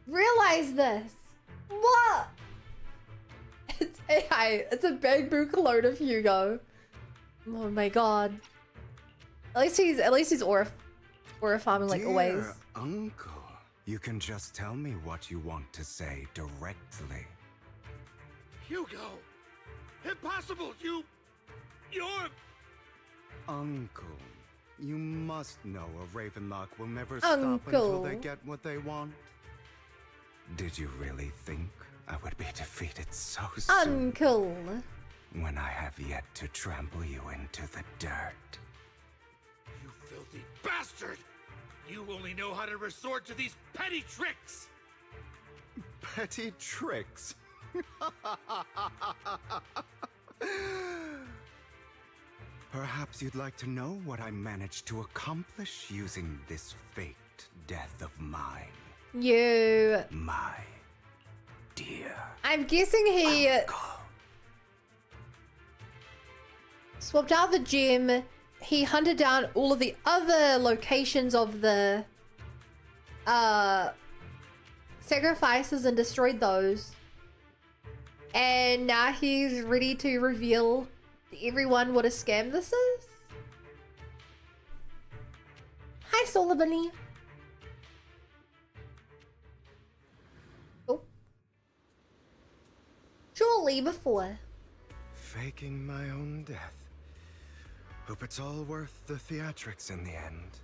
realize this? What? It's AI. It's a bamboo clone of Hugo. Oh my god. At least he's aura farming like always. Dear Uncle, you can just tell me what you want to say directly. Hugo! Impossible! You're... Uncle, you must know a Ravenlock will never stop until they get what they want. Did you really think I would be defeated so soon? Uncle! When I have yet to trample you into the dirt. You filthy bastard! You only know how to resort to these petty tricks! Petty tricks? Perhaps you'd like to know what I managed to accomplish using this faked death of mine. You... My dear... I'm guessing he... Uncle. Swapped out the gem. He hunted down all of the other locations of the... sacrifices and destroyed those. And now he's ready to reveal to everyone what a scam this is. Hi, Solar Bunny. Oh. Surely before. Faking my own death. Hope it's all worth the theatrics in the end.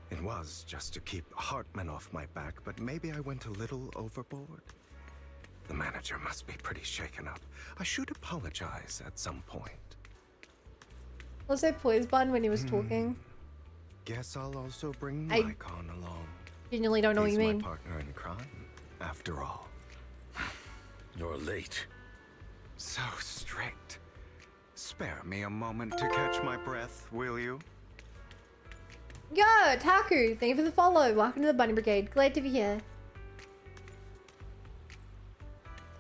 It was just to keep Hartman off my back, but maybe I went a little overboard. The manager must be pretty shaken up. I should apologize at some point. Was that poise button when he was talking? Guess I'll also bring Mycon along. Genuinely don't know what you mean. He's my partner in crime, after all. You're late. So strict. Spare me a moment to catch my breath, will you? Yo, Taku, thank you for the follow. Welcome to the Bunny Brigade. Glad to be here.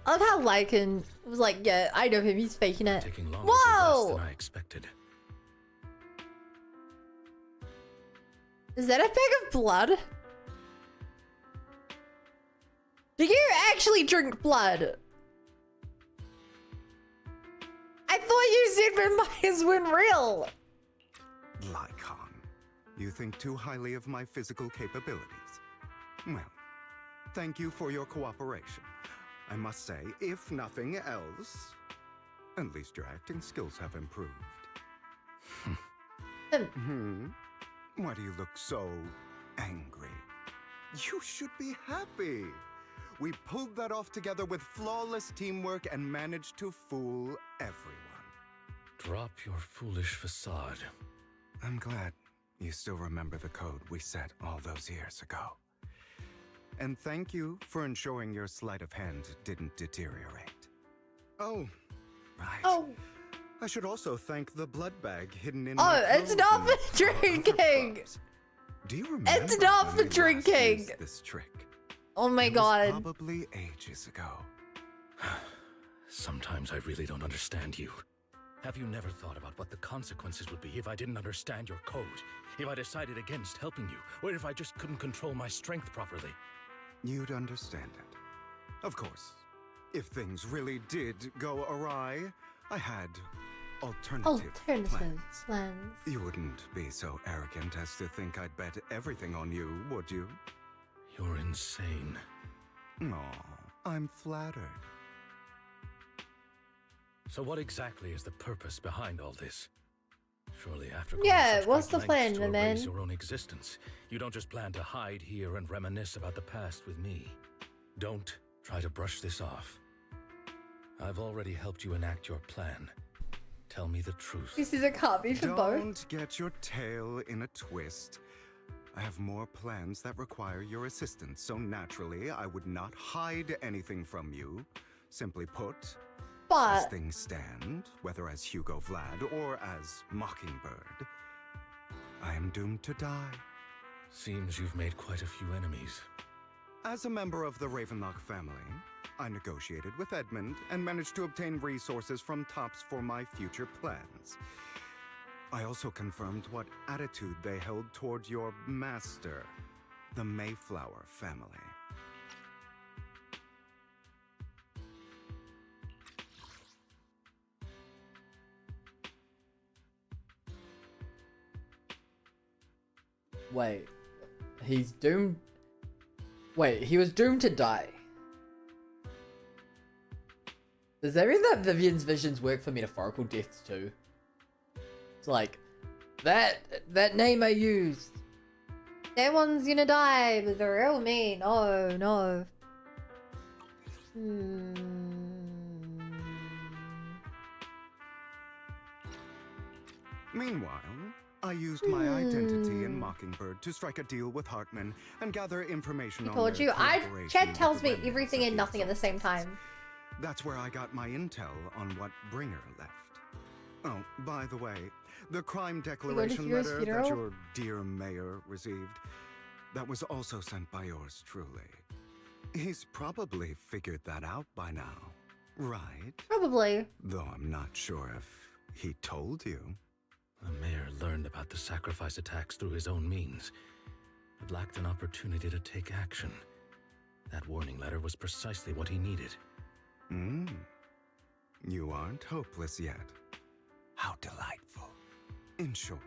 I love how Lycan was like, yeah, I know him, he's faking it. Taking longer to rest than I expected. Is that a bag of blood? Do you actually drink blood? I thought you said vampires weren't real. Lycan, you think too highly of my physical capabilities. Well, thank you for your cooperation. I must say, if nothing else, at least your acting skills have improved. Why do you look so angry? You should be happy. We pulled that off together with flawless teamwork and managed to fool everyone. Drop your foolish facade. I'm glad you still remember the code we set all those years ago. And thank you for ensuring your sleight of hand didn't deteriorate. Oh, right. Oh. I should also thank the blood bag hidden in Oh, my it's clothes not and for drinking. gloves. Do you remember? It's not when for we last drinking. used this trick? Oh my It was god. probably ages ago. Sometimes I really don't understand you. Have you never thought about what the consequences would be if I didn't understand your code? If I decided against helping you? Or if I just couldn't control my strength properly? You'd understand it. Of course. If things really did go awry, I had alternative plans. You wouldn't be so arrogant as to think I'd bet everything on you, would you? You're insane. Aw, I'm flattered. So what exactly is the purpose behind all this? Surely after Yeah, such what's great the plan, lengths to my man? erase your own existence, you don't just plan to hide here and reminisce about the past with me. Don't try to brush this off. I've already helped you enact your plan. Tell me the truth. This is a copy for both. Don't get your tail in a twist. I have more plans that require your assistance, so naturally I would not hide anything from you. Simply put, as But things stand, whether as Hugo Vlad or as Mockingbird, I am doomed to die. Seems you've made quite a few enemies. As a member of the Ravenlock family, I negotiated with Edmund and managed to obtain resources from Tops for my future plans. I also confirmed what attitude they held toward your master, the Mayflower family. Wait, he's doomed. Wait, he was doomed to die. Does that mean that Vivian's visions work for metaphorical deaths too? It's like, that name I used. that one's gonna die with the real me. No, no. Meanwhile, I used my identity in Mockingbird to strike a deal with Hartman and gather information I on told their you. collaboration Chat with tells the me remnants everything of and the nothing at the same Exaltists. time. That's where I got my intel on what Bringer left. Oh, by the way, the crime declaration Furious letter that funeral? your dear mayor received, that was also sent by yours truly. He's probably figured that out by now, right? Probably. Though I'm not sure if he told you. The mayor learned about the sacrifice attacks through his own means, but lacked an opportunity to take action. That warning letter was precisely what he needed. You aren't hopeless yet. How delightful. In short,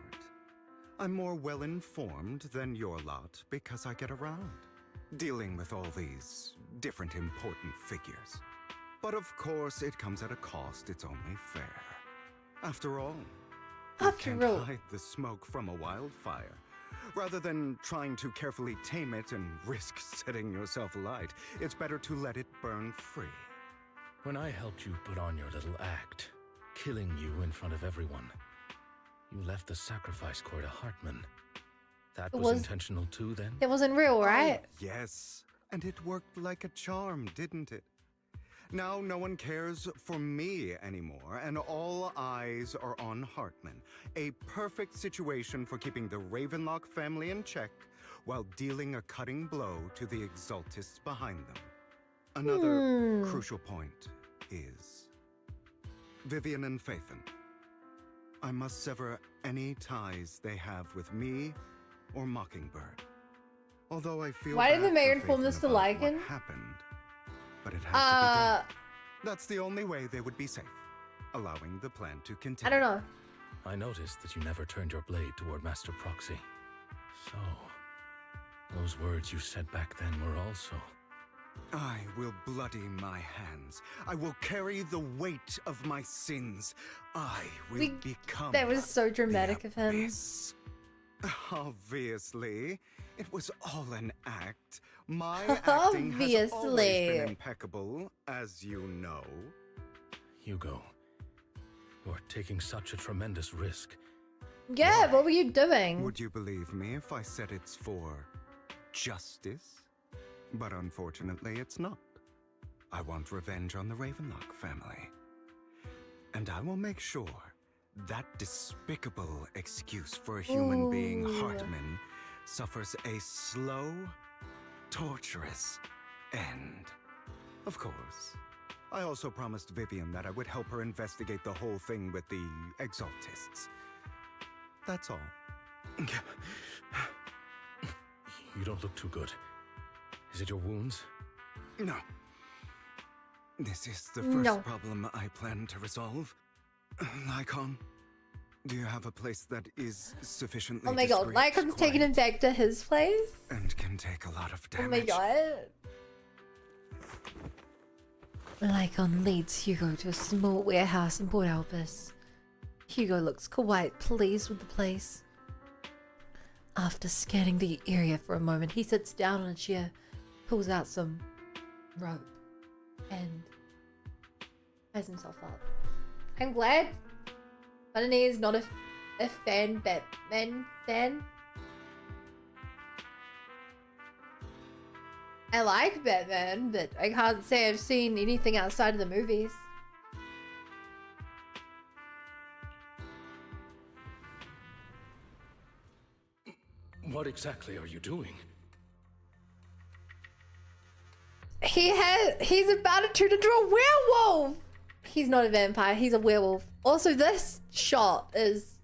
I'm more well-informed than your lot because I get around, dealing with all these different important figures. But of course, it comes at a cost. It's only fair. After all, you can't hide the smoke from a wildfire. Rather than trying to carefully tame it and risk setting yourself alight, it's better to let it burn free. When I helped you put on your little act, killing you in front of everyone, you left the sacrifice core to Hartman. That was intentional too, then? It wasn't real, right? Oh, yes, and it worked like a charm, didn't it? Now no one cares for me anymore, and all eyes are on Hartman. A perfect situation for keeping the Ravenlock family in check while dealing a cutting blow to the Exaltists behind them. Another crucial point is Vivian and Phaethon. I must sever any ties they have with me or Mockingbird. Although I feel Why did the bad mayor for inform this to Phaethon about Lycan? what happened, but it had to be done. That's the only way they would be safe, allowing the plan to continue. I don't know. I noticed that you never turned your blade toward Master Proxy. So, those words you said back then were also... I will bloody my hands. I will carry the weight of my sins. I will become... That was so dramatic of him. Obviously. It was all an act. My acting has always been impeccable, as you know. Hugo, for taking such a tremendous risk. Yeah, what were you doing? Would you believe me if I said it's for justice? But unfortunately, it's not. I want revenge on the Ravenlock family. And I will make sure that despicable excuse for a human being, Hartman, suffers a slow, torturous end. Of course. I also promised Vivian that I would help her investigate the whole thing with the Exaltists. That's all. You don't look too good. Is it your wounds? No. This is the first problem I plan to resolve. Lycon, do you have a place that is sufficiently Oh my god, Lycon's taking him back to his place? And can take a lot of damage. Oh my god. Lycon leads Hugo to a small warehouse in Port Albus. Hugo looks quite pleased with the place. After scanning the area for a moment, he sits down on a chair, pulls out some rope, and ties himself up. I'm glad Bunny is not a Batman fan. I like Batman, but I can't say I've seen anything outside of the movies. What exactly are you doing? He's about to turn into a werewolf! He's not a vampire, he's a werewolf. Also, this shot is...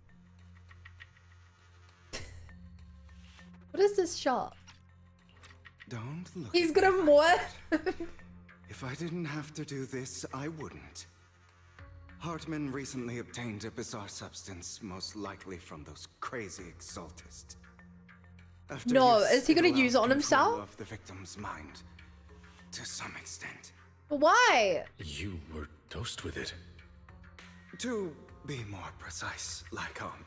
What is this shot? Don't look. He's gonna morph. If I didn't have to do this, I wouldn't. Hartman recently obtained a bizarre substance, most likely from those crazy Exaltists. After No, use, is he gonna it use it on allowed control himself? of the victim's mind, to some extent. Why? You were dosed with it. To be more precise, Lycon,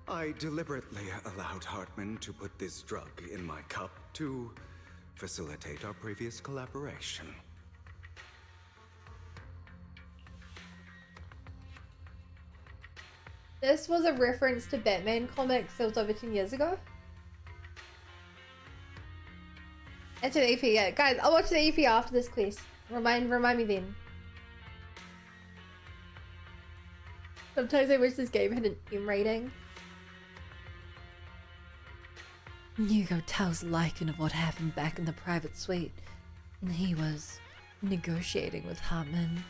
I deliberately allowed Hartman to put this drug in my cup to facilitate our previous collaboration. This was a reference to Batman comics that was over 10 years ago. It's an EP, yeah. Guys, I'll watch the EP after this quest. Remind me then. Sometimes I wish this game had an M rating. Hugo tells Lycan of what happened back in the private suite, and he was negotiating with Hartman.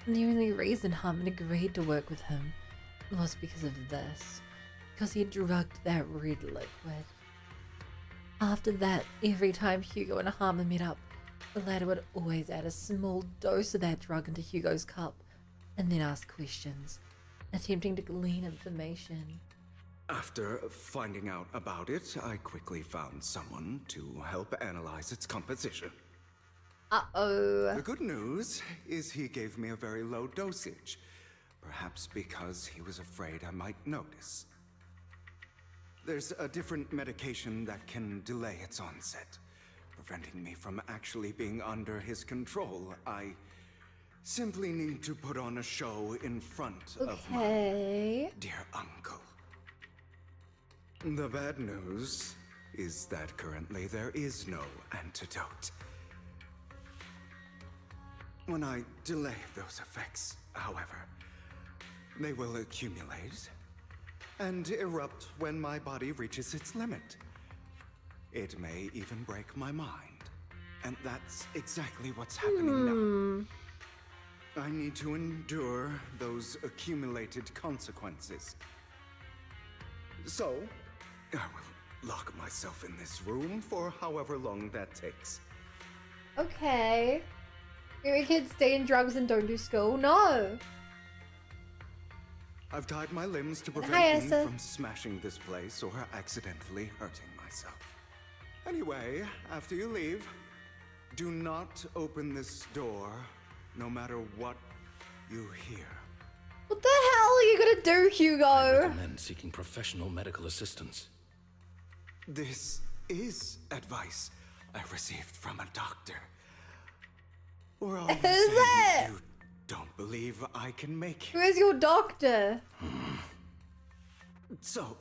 And the only reason Hartman agreed to work with him was because of this, because he drugged that red liquid. After that, every time Hugo and Hartman met up, the latter would always add a small dose of that drug into Hugo's cup, and then ask questions, attempting to glean information. After finding out about it, I quickly found someone to help analyze its composition. Uh-oh. The good news is he gave me a very low dosage, perhaps because he was afraid I might notice. There's a different medication that can delay its onset, preventing me from actually being under his control. I simply need to put on a show in front of my dear uncle. The bad news is that currently there is no antidote. When I delay those effects, however, they will accumulate and erupt when my body reaches its limit. It may even break my mind. And that's exactly what's happening now. I need to endure those accumulated consequences. So, I will lock myself in this room for however long that takes. Okay. Maybe kids stay in drugs and don't do school? No. I've tied my limbs to prevent me from smashing this place or accidentally hurting myself. Anyway, after you leave, do not open this door, no matter what you hear. What the hell are you gonna do, Hugo? I recommend seeking professional medical assistance. This is advice I received from a doctor. We're all Is it? you don't believe I can make it. Where's your doctor? So,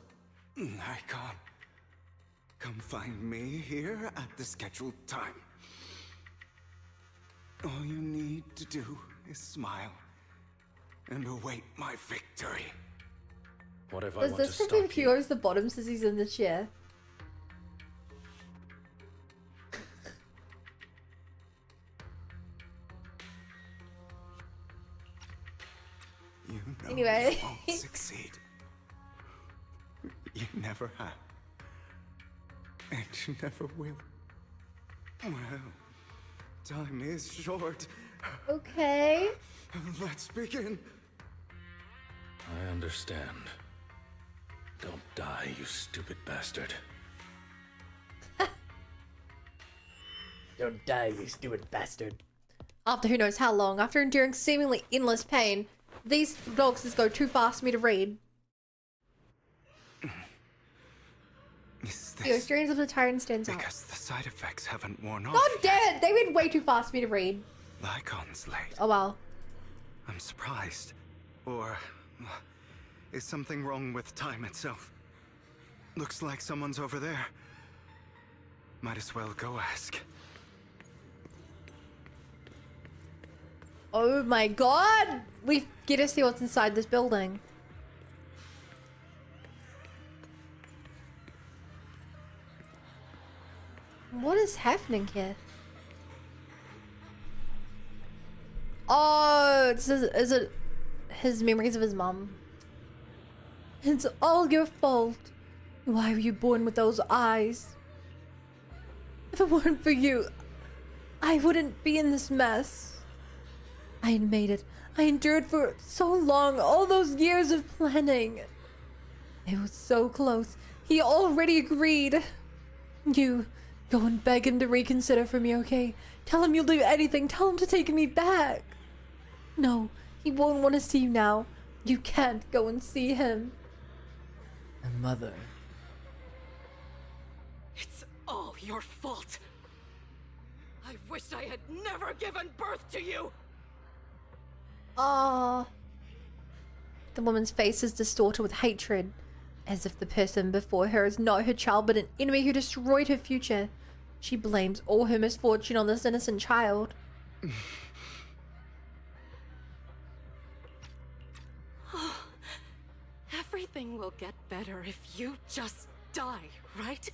I can't. Come find me here at the scheduled time. All you need to do is smile and await my victory. What if I Does want this to think stop he you? goes the bottom since he's in the chair? You know Anyway. you won't succeed. You never have. And you never will. Well, time is short. Okay. Let's begin. I understand. Don't die, you stupid bastard. Don't die, you stupid bastard. After who knows how long, after enduring seemingly endless pain, these dogs just go too fast for me to read. Is The this experience of the tyrant stands out. because the side effects haven't worn off? God damn it! They read way too fast for me to read. Lycon's late. Oh well. I'm surprised. Or is something wrong with time itself? Looks like someone's over there. Might as well go ask. Oh my god! We get to see what's inside this building. What is happening here? Oh, is it his memories of his mom? It's all your fault. Why were you born with those eyes? If it weren't for you, I wouldn't be in this mess. I had made it. I endured for so long, all those years of planning. It was so close. He already agreed. You, go and beg him to reconsider for me, okay? Tell him you'll do anything. Tell him to take me back. No, he won't want to see you now. You can't go and see him. My mother. It's all your fault. I wish I had never given birth to you. Ah. The woman's face is distorted with hatred, as if the person before her is not her child but an enemy who destroyed her future. She blames all her misfortune on this innocent child. Everything will get better if you just die, right?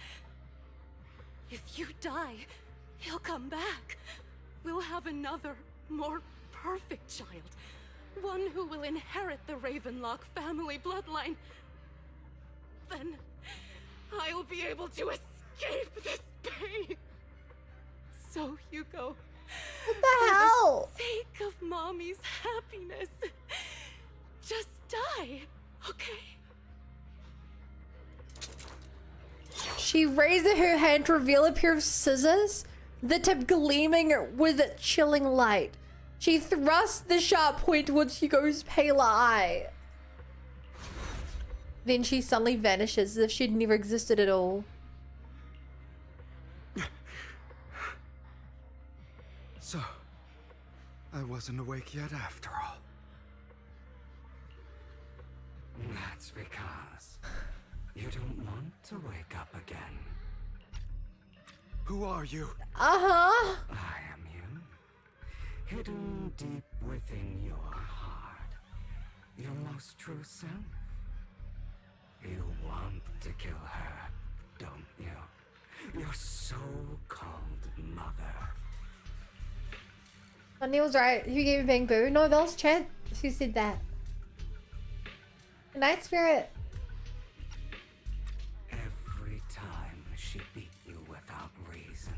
If you die, he'll come back. We'll have another, more perfect child. One who will inherit the Ravenlock family bloodline. Then I'll be able to escape this pain. So, Hugo, what the hell? For the sake of Mommy's happiness, just die, okay? She raised her hand to reveal a pair of scissors, the tip gleaming with a chilling light. She thrust the sharp point towards Hugo's paler eye. Then she suddenly vanishes as if she'd never existed at all. So, I wasn't awake yet after all. That's because you don't want to wake up again. Who are you? Uh-huh. I am you. Hidden deep within your heart. Your most true self. You want to kill her, don't you? Your so-called mother. Bunny was right. Who gave me Bang Boo? No, that was Chad who said that. Good night, Spirit. Every time she beat you without reason,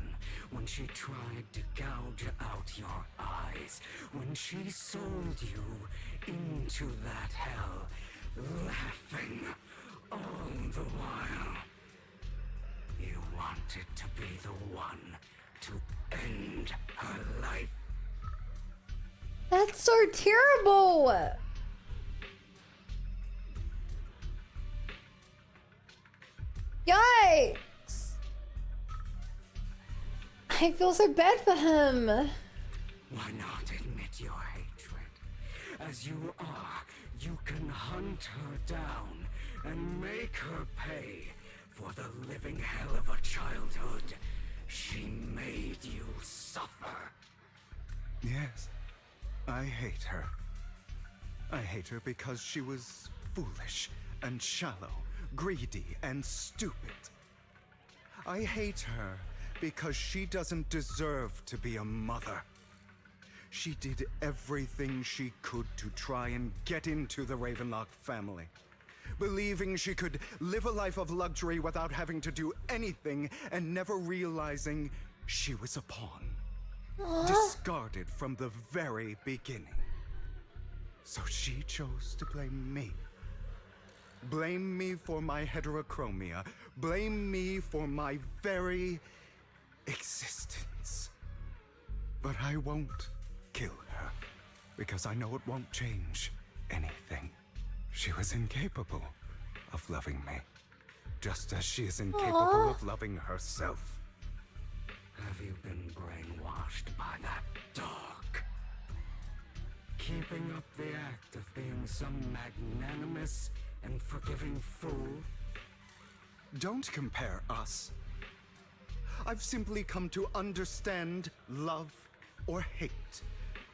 when she tried to gouge out your eyes, when she sold you into that hell, laughing all the while, you wanted to be the one to end her life. That's so terrible. Yikes. I feel so bad for him. Why not admit your hatred? as you are, you can hunt her down and make her pay for the living hell of a childhood she made you suffer. Yes, I hate her. I hate her because she was foolish and shallow, greedy and stupid. I hate her because she doesn't deserve to be a mother. She did everything she could to try and get into the Ravenlock family, believing she could live a life of luxury without having to do anything and never realizing she was a pawn. Discarded from the very beginning. So she chose to blame me. Blame me for my heterochromia. Blame me for my very existence. But I won't kill her, because I know it won't change anything. She was incapable of loving me, just as she is incapable of loving herself. Have you been brainwashed by that dog? Keeping up the act of being some magnanimous and forgiving fool? Don't compare us. I've simply come to understand love or hate.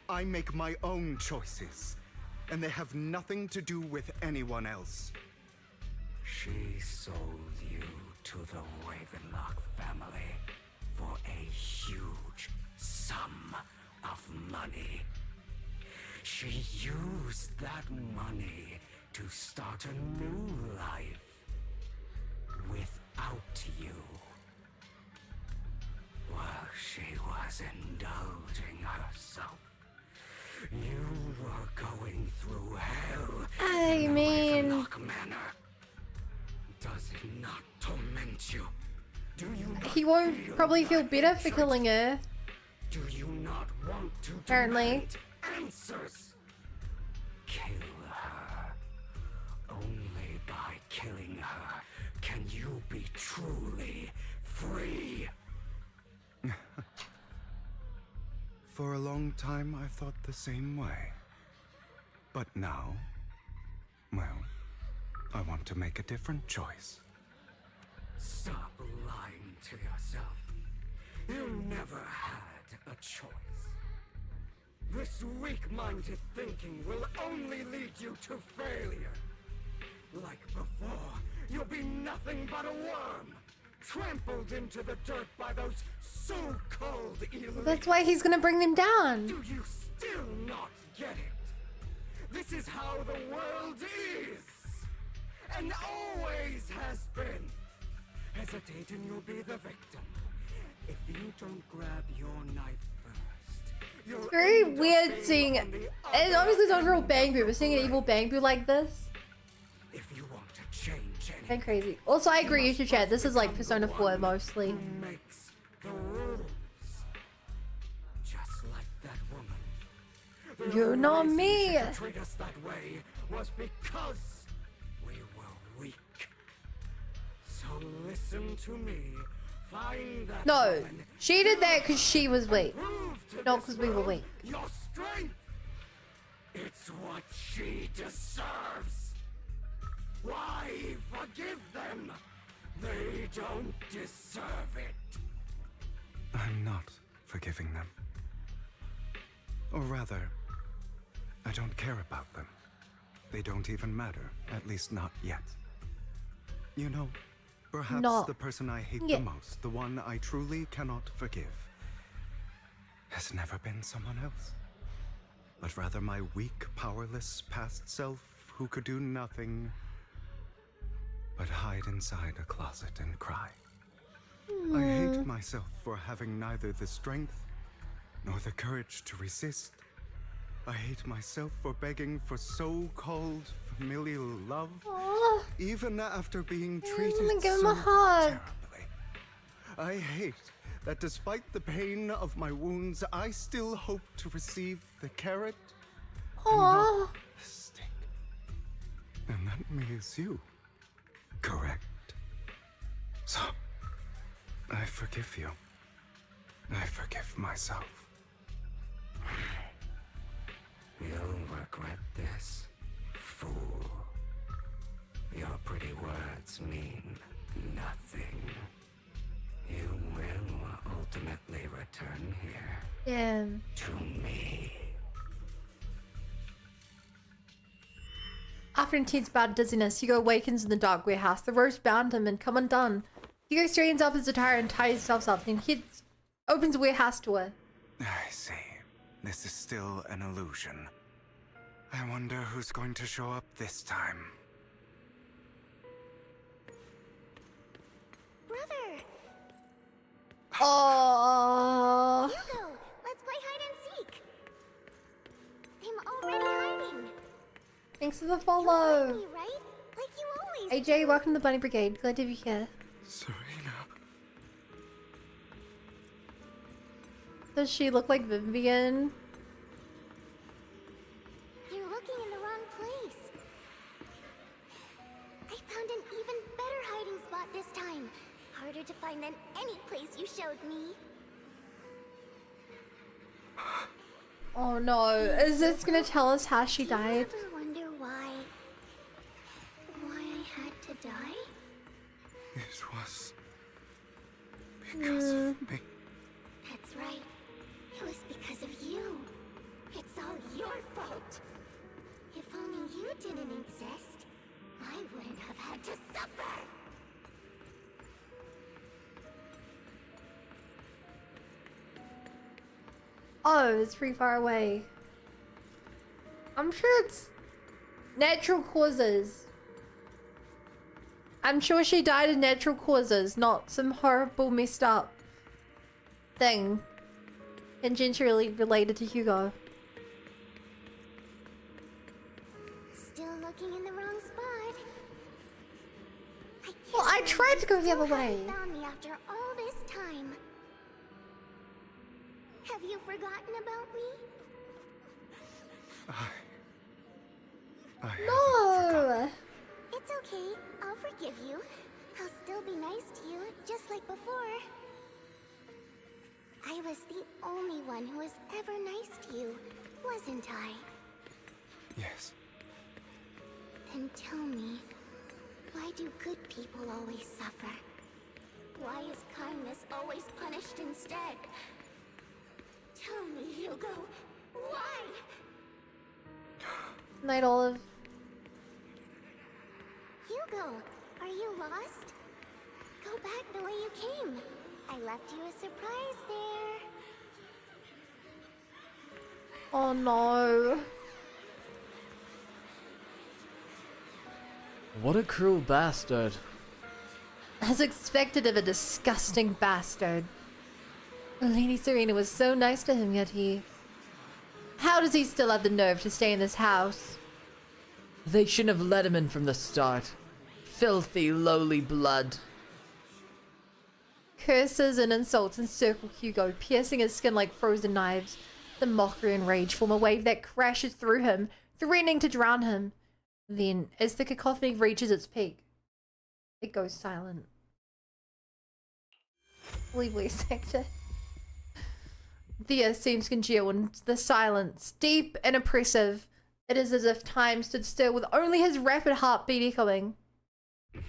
I make my own choices, and they have nothing to do with anyone else. She sold you to the Ravenlock family for a huge sum of money. She used that money to start a new life without you. While she was indulging herself, you were going through hell. I mean, Ravenlock Manor. Does it not torment you? Do you not he won't probably feel better for killing her. Do you not want to Apparently. demand answers? Kill her. Only by killing her can you be truly free. For a long time, I thought the same way. But now, well, I want to make a different choice. Stop lying to yourself. You never had a choice. This weak-minded thinking will only lead you to failure. Like before, you'll be nothing but a worm, trampled into the dirt by those so-called elites. That's why he's gonna bring them down. Do you still not get it? This is how the world is, and always has been. Hesitate and you'll be the victim. If you don't grab your knife first, It's very weird seeing it. It's obviously not a real Banquet, but seeing an evil Banquet like this. if you want to change anything, And crazy. Also, I agree, you should chat. This is like Persona 4 mostly. makes the rules. Just like that woman. The You're only not reason me. She could treat us that way was because we were weak. So listen to me. Find that No, woman, she did that because she was weak. prove to Not this because we were world weak. Your strength. It's what she deserves. Why forgive them? They don't deserve it. I'm not forgiving them. Or rather, I don't care about them. They don't even matter, at least not yet. You know, perhaps Not the person I hate yet. the most, the one I truly cannot forgive, has never been someone else. But rather my weak, powerless past self who could do nothing but hide inside a closet and cry. I hate myself for having neither the strength nor the courage to resist. I hate myself for begging for so-called familial love, Aww. even after being I treated wanna give him so a hug. terribly. I hate that despite the pain of my wounds, I still hope to receive the carrot and Aww. not the stick. And that means you, correct? So, I forgive you. I forgive myself. You'll regret this, fool. Your pretty words mean nothing. You will ultimately return here. Yeah. To me. After intense bout of dizziness, Hugo awakens in the dark warehouse. The ropes bound him and come undone. Hugo straightens up his attire and ties himself up, then opens the warehouse door. I see. This is still an illusion. I wonder who's going to show up this time. Brother! Oh. Hugo, let's play hide and seek. I'm already hiding. Thanks for the follow. You right? Like you always AJ, welcome to the Bunny Brigade. Glad to be here. Serena. Does she look like Vivian? You're looking in the wrong place. I found an even better hiding spot this time. Harder to find than any place you showed me. Oh no, is this gonna tell us how she died? Do you ever wonder why I had to die? It was because of me. That's right. It was because of you. It's all your fault. If only you didn't exist, I wouldn't have had to suffer. Oh, it's pretty far away. I'm sure it's natural causes. I'm sure she died of natural causes, not some horrible messed up thing tangentially related to Hugo. Still looking in the wrong spot. Well, I tried to go the other way. Found me after all this time. Have you forgotten about me? No! It's okay. I'll forgive you. I'll still be nice to you, just like before. I was the only one who was ever nice to you, wasn't I? Yes. Then tell me, why do good people always suffer? Why is kindness always punished instead? Tell me, Hugo, why? Night Olive. Hugo, are you lost? Go back the way you came. I left you a surprise there. Oh no. What a cruel bastard. As expected of a disgusting bastard. Lady Serena was so nice to him, yet he... How does he still have the nerve to stay in this house? They shouldn't have let him in from the start. Filthy, lowly blood. Curses and insults encircle Hugo, piercing his skin like frozen knives. The mockery and rage form a wave that crashes through him, threatening to drown him. Then, as the cacophony reaches its peak, it goes silent. Leave sector. The earth seems congealed in the silence, deep and oppressive. It is as if time stood still with only his rapid heartbeat echoing. I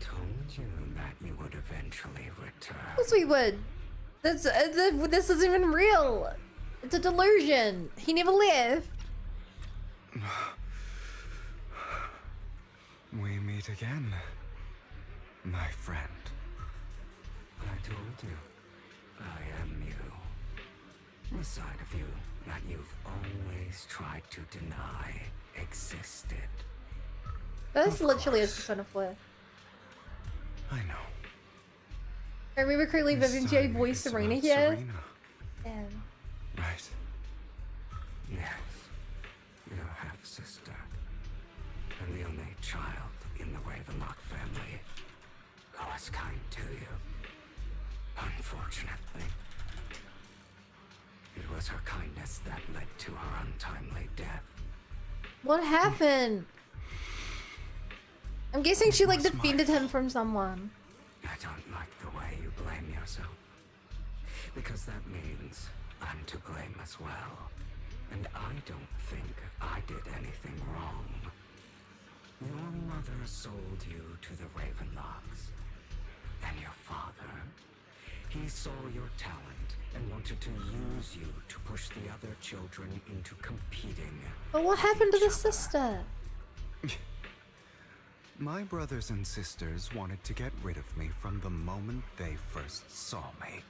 told you that you would eventually return. Of course we would. This isn't even real. It's a delusion. He never left. We meet again, my friend. I told you, I am you. The side of you that you've always tried to deny existed. This literally is Persona 4. I know. I remember correctly, Vivian J voiced Serena here. Serena. Right. Yes, your half-sister, and the only child in the Ravenlock family who was kind to you. Unfortunately, it was her kindness that led to her untimely death. What happened? I'm guessing she like defended him from someone. I don't like the way you blame yourself, because that means I'm to blame as well. And I don't think I did anything wrong. Your mother sold you to the Ravenlocks. And your father, he saw your talent and wanted to use you to push the other children into competing. But what happened to the sister? My brothers and sisters wanted to get rid of me from the moment they first saw me.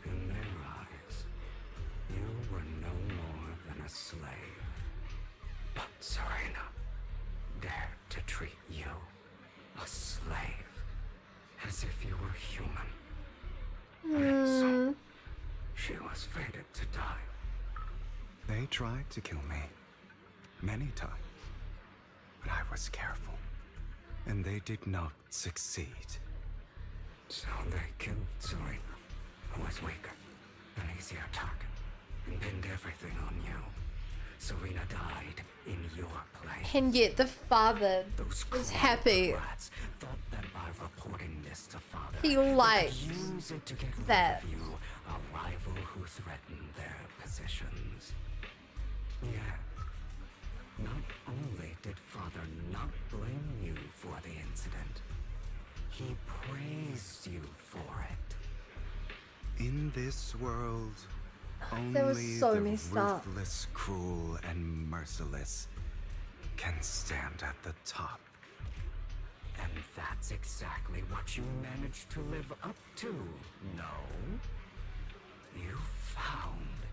In their eyes, you were no more than a slave. But Serena dared to treat you, a slave, as if you were human. And so, she was fated to die. They tried to kill me many times, but I was careful, and they did not succeed. So they killed Serena, who was weaker, an easier target, and pinned everything on you. Serena died in your place. And yet the father was happy. Thought that by reporting this to father, He liked use it to get rid that. of you, a rival who threatened their positions. Yeah. Not only did father not blame you for the incident, he praised you for it. In this world, That was only so the messed up. ruthless, cruel, and merciless can stand at the top. And that's exactly what you managed to live up to, no? You found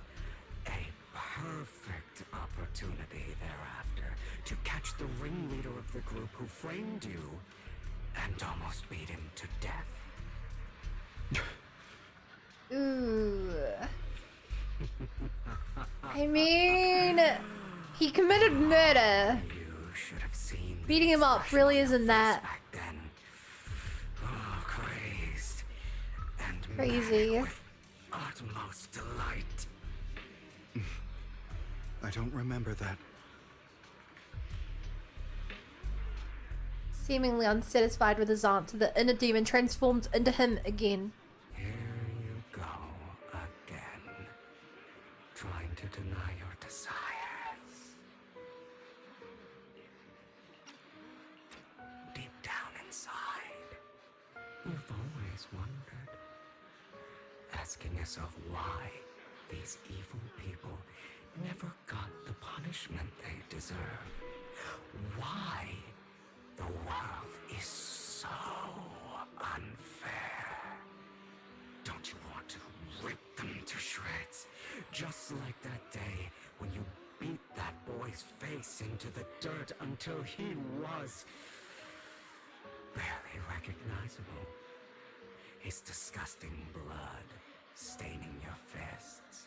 a perfect opportunity thereafter to catch the ringleader of the group who framed you and almost beat him to death. Ooh. I mean, he committed murder. Beating him up really isn't that crazy. Utmost delight. I don't remember that. Seemingly unsatisfied with his answer, the inner demon transformed into him again. Here you go again, trying to deny your desires. Deep down inside, you've always wondered, asking yourself why these evil people never got the punishment they deserve. Why the world is so unfair. Don't you want to rip them to shreds? Just like that day when you beat that boy's face into the dirt until he was barely recognizable. His disgusting blood staining your fists.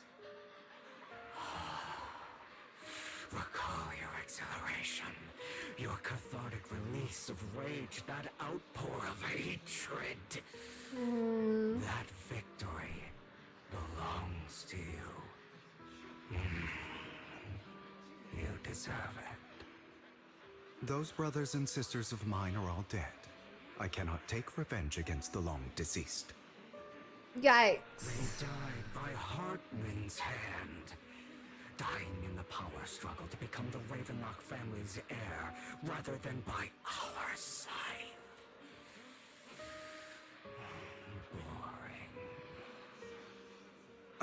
Recall your exhilaration, your cathartic release of rage, that outpour of hatred. That victory belongs to you. You deserve it. Those brothers and sisters of mine are all dead. I cannot take revenge against the long deceased. Yikes. They died by Hartman's hand. Dying in the power struggle to become the Ravenlock family's heir, rather than by our side.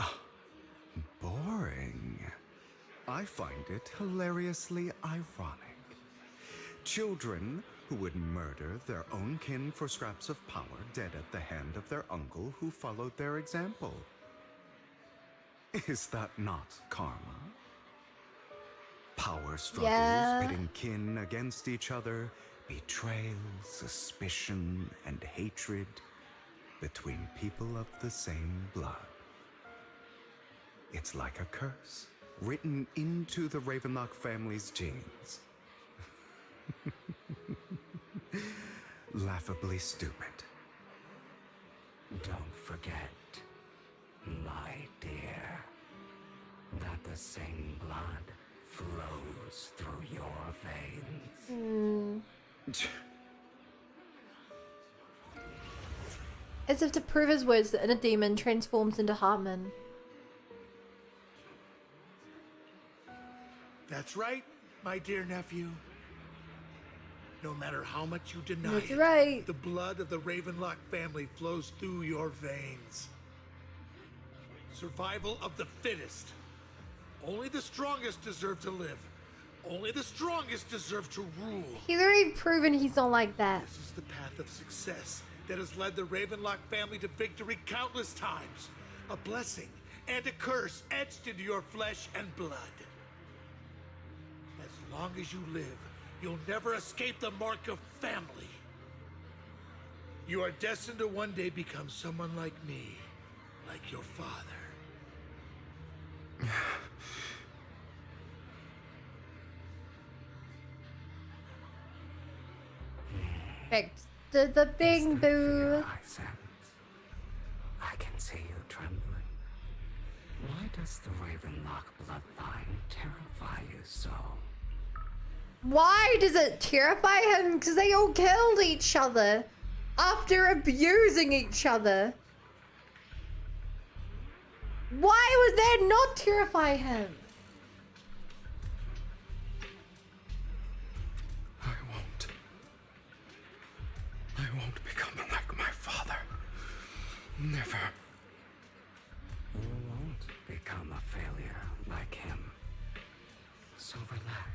Boring. Boring? I find it hilariously ironic. Children who would murder their own kin for scraps of power, dead at the hand of their uncle who followed their example. Is that not karma? Power struggles, pitting kin against each other, betrayal, suspicion, and hatred between people of the same blood. It's like a curse, written into the Ravenlock family's genes. Laughably stupid. Don't forget, my dear, that the same blood flows through your veins. As if to prove his words, the inner demon transforms into Hartman. That's right, my dear nephew. No matter how much you deny That's it, right. the blood of the Ravenlock family flows through your veins. Survival of the fittest. Only the strongest deserve to live. Only the strongest deserve to rule. He's already proven he's not like that. This is the path of success that has led the Ravenlock family to victory countless times. A blessing and a curse etched into your flesh and blood. As long as you live, you'll never escape the mark of family. You are destined to one day become someone like me, like your father. Back to the thing, Boo. I can see you trembling. Why does the Ravenlock bloodline terrify you so? Why does it terrify him? Because they all killed each other after abusing each other. Why would that not terrify him? I won't become like my father. Never. You won't become a failure like him. So relax.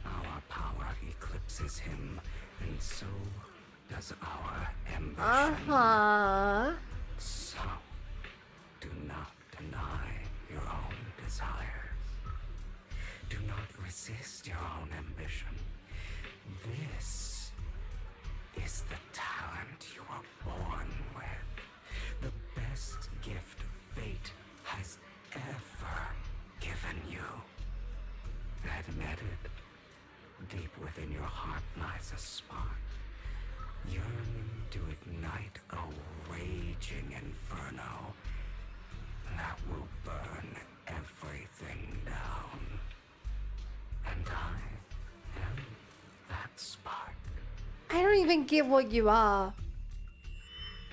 Our power eclipses him, and so does our ambition. So, do not deny your own desires. Do not resist your own ambition. This is the talent you were born with. The best gift fate has ever given you. Admit it. Deep within your heart lies a spark, yearning to ignite a raging inferno that will burn everything down. And I am that spark. I don't even get what you are.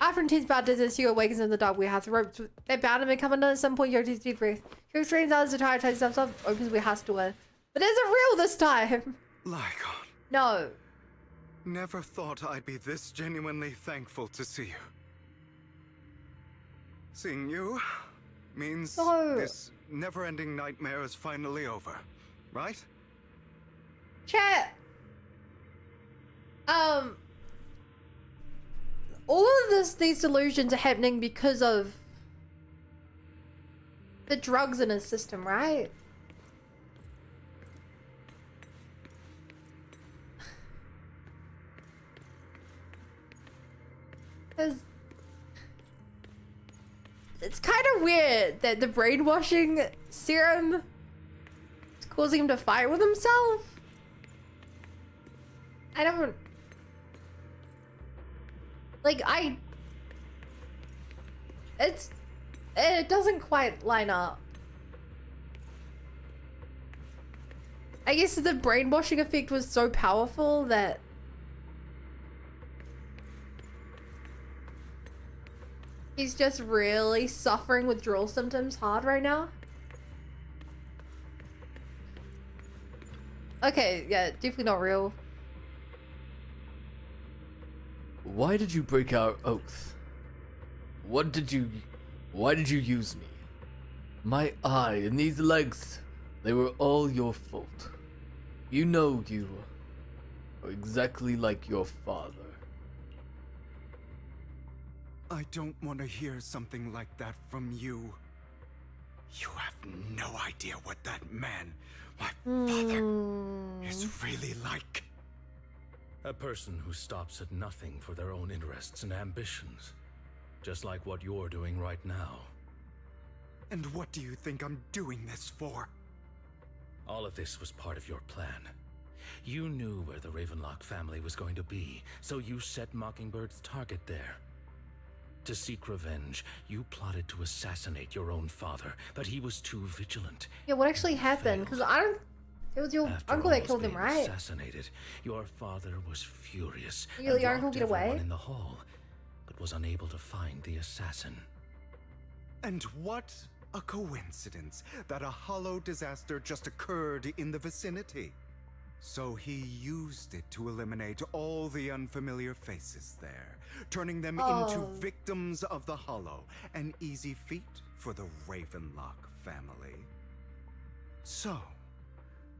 After intense bout this, Hugo awakens in the dark warehouse. The ropes, they're bound to become another at some point. Hugo takes a deep breath. Hugo straightens out his attire, ties himself up, opens the warehouse door. But is it real this time? Lygon. No. Never thought I'd be this genuinely thankful to see you. Seeing you means this never-ending nightmare is finally over, right? Chat. All of these delusions are happening because of the drugs in his system, right? Because it's kind of weird that the brainwashing serum is causing him to fight with himself. I don't... Like, it doesn't quite line up. I guess the brainwashing effect was so powerful that he's just really suffering withdrawal symptoms hard right now. Okay, yeah, definitely not real. Why did you break our oath? Why did you use me? My eye and these legs, they were all your fault. You know you are exactly like your father. I don't want to hear something like that from you. You have no idea what that man, my father, is really like. A person who stops at nothing for their own interests and ambitions. Just like what you're doing right now. And what do you think I'm doing this for? All of this was part of your plan. You knew where the Ravenlock family was going to be, so you set Mockingbird's target there. To seek revenge, you plotted to assassinate your own father, but he was too vigilant. Yeah, what actually happened? Because I don't... It was your uncle that killed him, right? Assassinated, your father was furious. Your uncle get away? In the hall, but was unable to find the assassin. And what a coincidence that a hollow disaster just occurred in the vicinity. So he used it to eliminate all the unfamiliar faces there, turning them into victims of the hollow, an easy feat for the Ravenlock family. So,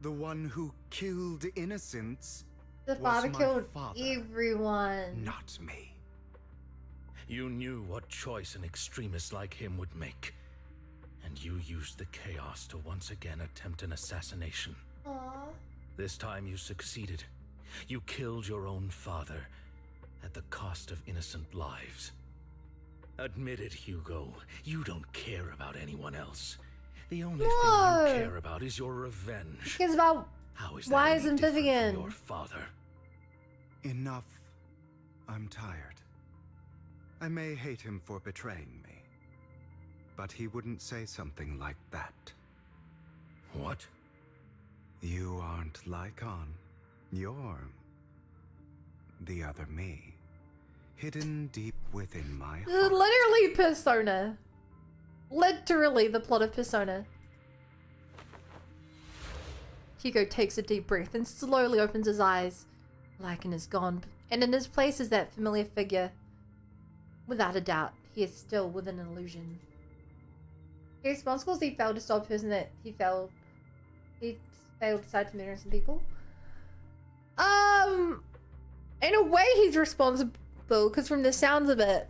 the one who killed innocents The was father my killed father, everyone. not me. You knew what choice an extremist like him would make, and you used the chaos to once again attempt an assassination. Aww. This time you succeeded. You killed your own father at the cost of innocent lives. Admit it, Hugo. You don't care about anyone else. The only thing you care about is your revenge. He cares about How is why that isn't any different Vivian? from your father? Enough. I'm tired. I may hate him for betraying me, but he wouldn't say something like that. What? You aren't Lycon. You're the other me, hidden deep within my heart. Literally Persona. Literally the plot of Persona. Hugo takes a deep breath and slowly opens his eyes. Lycan is gone, and in his place is that familiar figure. Without a doubt, he is still within an illusion. He is responsible as he failed to stop a person that he failed to decide to murder some people. In a way he's responsible, because from the sounds of it,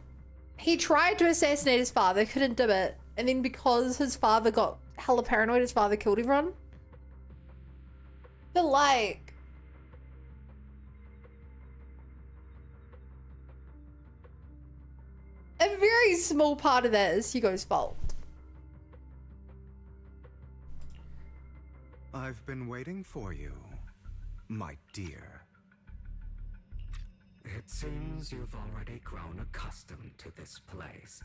he tried to assassinate his father, couldn't do it, and then because his father got hella paranoid, his father killed everyone. But like, a very small part of that is Hugo's fault. I've been waiting for you, my dear. It seems you've already grown accustomed to this place,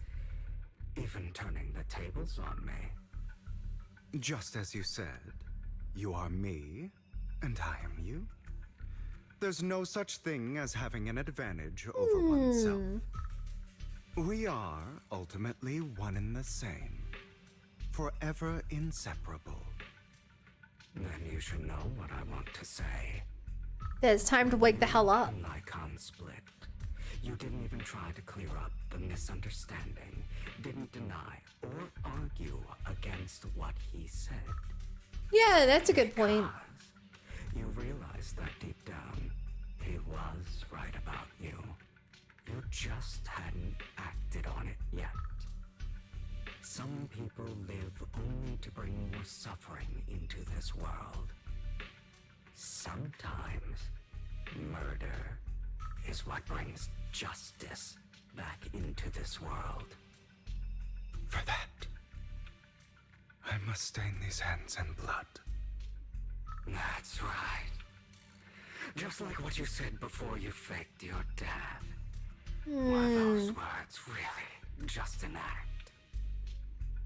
even turning the tables on me. Just as you said, you are me, and I am you. There's no such thing as having an advantage over oneself. We are ultimately one and the same, forever inseparable. Then you should know what I want to say. It's time to wake the hell up. Lycon split. You didn't even try to clear up the misunderstanding, didn't deny or argue against what he said. Yeah, that's a good point. You realized that deep down, he was right about you. You just hadn't acted on it yet. Some people live only to bring more suffering into this world. Sometimes, murder is what brings justice back into this world. For that, I must stain these hands in blood. That's right. Just like what you said before you faked your death. Were those words really just an act?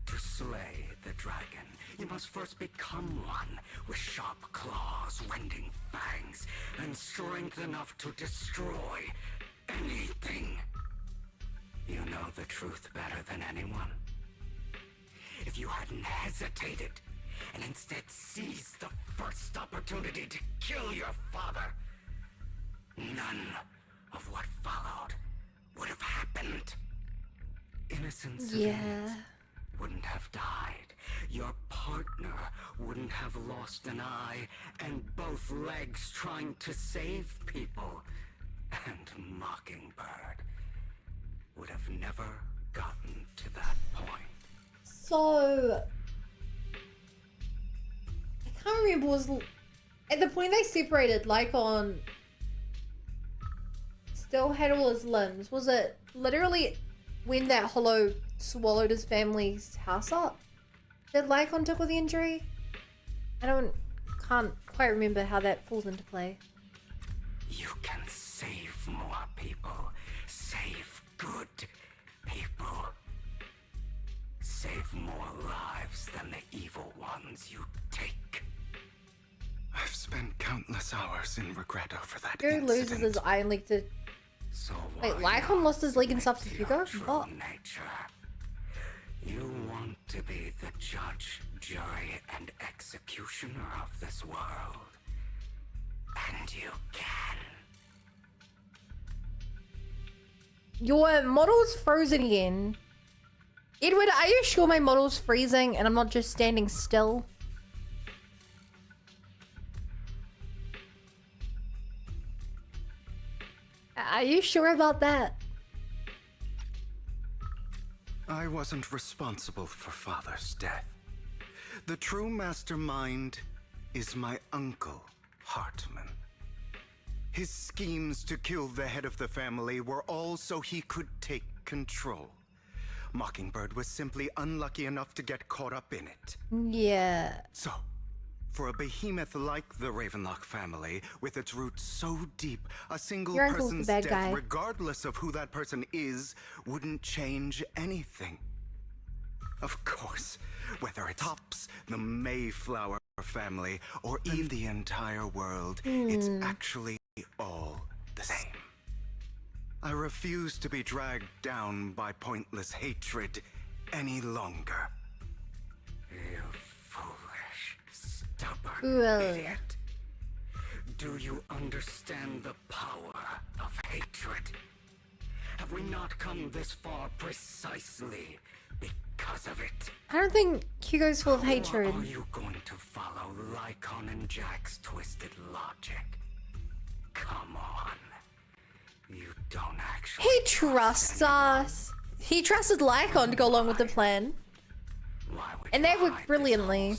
To slay the dragon, you must first become one with sharp claws, wending fangs, and strength enough to destroy anything. You know the truth better than anyone. If you hadn't hesitated, and instead seized the first opportunity to kill your father, none of what followed would have happened. Innocent civilians wouldn't have died. Your partner wouldn't have lost an eye and both legs trying to save people. And Mockingbird would have never gotten to that point. So, I can't remember, was at the point they separated, Lycon still had all his limbs. Was it literally when that hollow swallowed his family's house up? Did Lycon took all the injury? Can't quite remember how that falls into play. You can save more people. Save good people. Save more lives than the evil ones you take. I've spent countless hours in regret over that Hugo loses his eye and leg to... So wait, Lycon lost his leg and stuff to Hugo? What? Nature. You want to be the judge, jury, and executioner of this world. And you can. Your model's frozen again. Edward, are you sure my model's freezing and I'm not just standing still? Are you sure about that? I wasn't responsible for Father's death. The true mastermind is my uncle, Hartman. His schemes to kill the head of the family were all so he could take control. Mockingbird was simply unlucky enough to get caught up in it. Yeah. So, for a behemoth like the Ravenlock family, with its roots so deep, a single Your uncle's the person's bad death, guy. regardless of who that person is, wouldn't change anything. Of course, whether it tops the Mayflower family or even the entire world, it's actually all the same. I refuse to be dragged down by pointless hatred any longer. You foolish, stubborn idiot. Do you understand the power of hatred? Have we not come this far precisely because of it? I don't think Hugo's full of hatred. Or are you going to follow Lycon and Jack's twisted logic? Come on. You don't actually. He trusts us. He trusted Lycon to go along with the plan. And they worked brilliantly.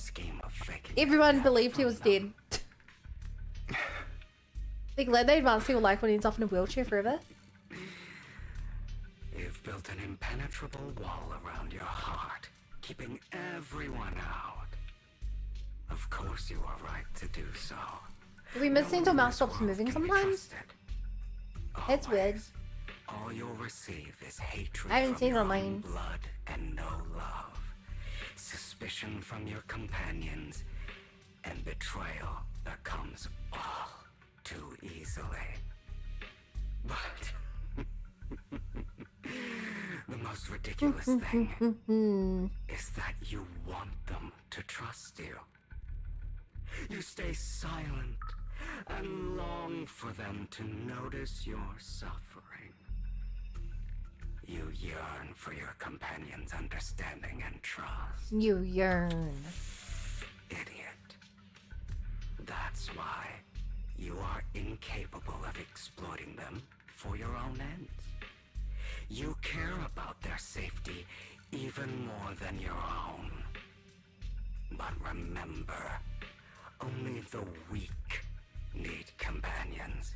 Everyone believed he was dead. Be glad they advanced people like when he's off in a wheelchair forever. You've built an impenetrable wall around your heart, keeping everyone out. Of course you are right to do so. Do we miss until mouse stops moving sometimes? That's weird. All you'll receive is hatred I haven't from seen it your on own mine. blood and no love. Suspicion from your companions and betrayal that comes all too easily. But the most ridiculous thing is that you want them to trust you. You stay silent and long for them to notice your suffering. You yearn for your companion's understanding and trust. You yearn. Idiot. That's why you are incapable of exploiting them for your own ends. You care about their safety even more than your own. But remember, only the weak need companions.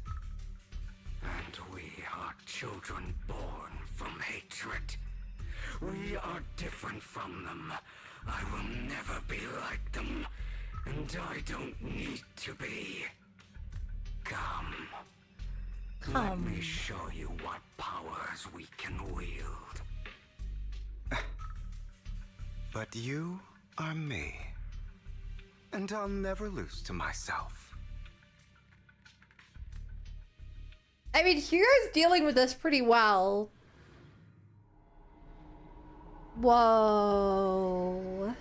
And we are children born from hatred. We are different from them. I will never be like them, and I don't need to be. Come. Let me show you what powers we can wield. But you are me. And I'll never lose to myself. I mean, Hugo's dealing with this pretty well. Whoa.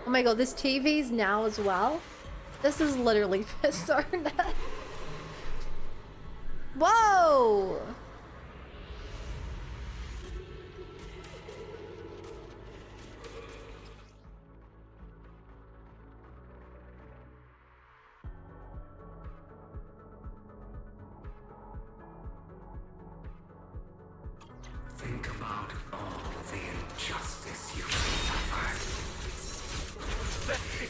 Oh my god, this TV's now as well? This is literally bizarre. Whoa! Think about all the injustice you've suffered.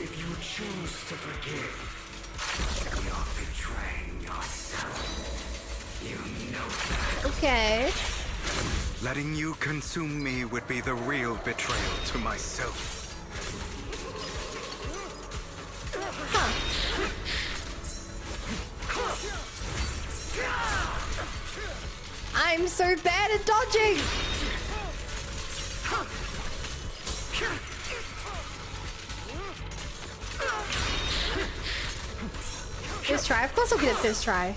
If you choose to forgive, you're betraying yourself. You know that. Okay. Letting you consume me would be the real betrayal to myself. I'm so bad at dodging! First try? Of course I'll get it first try.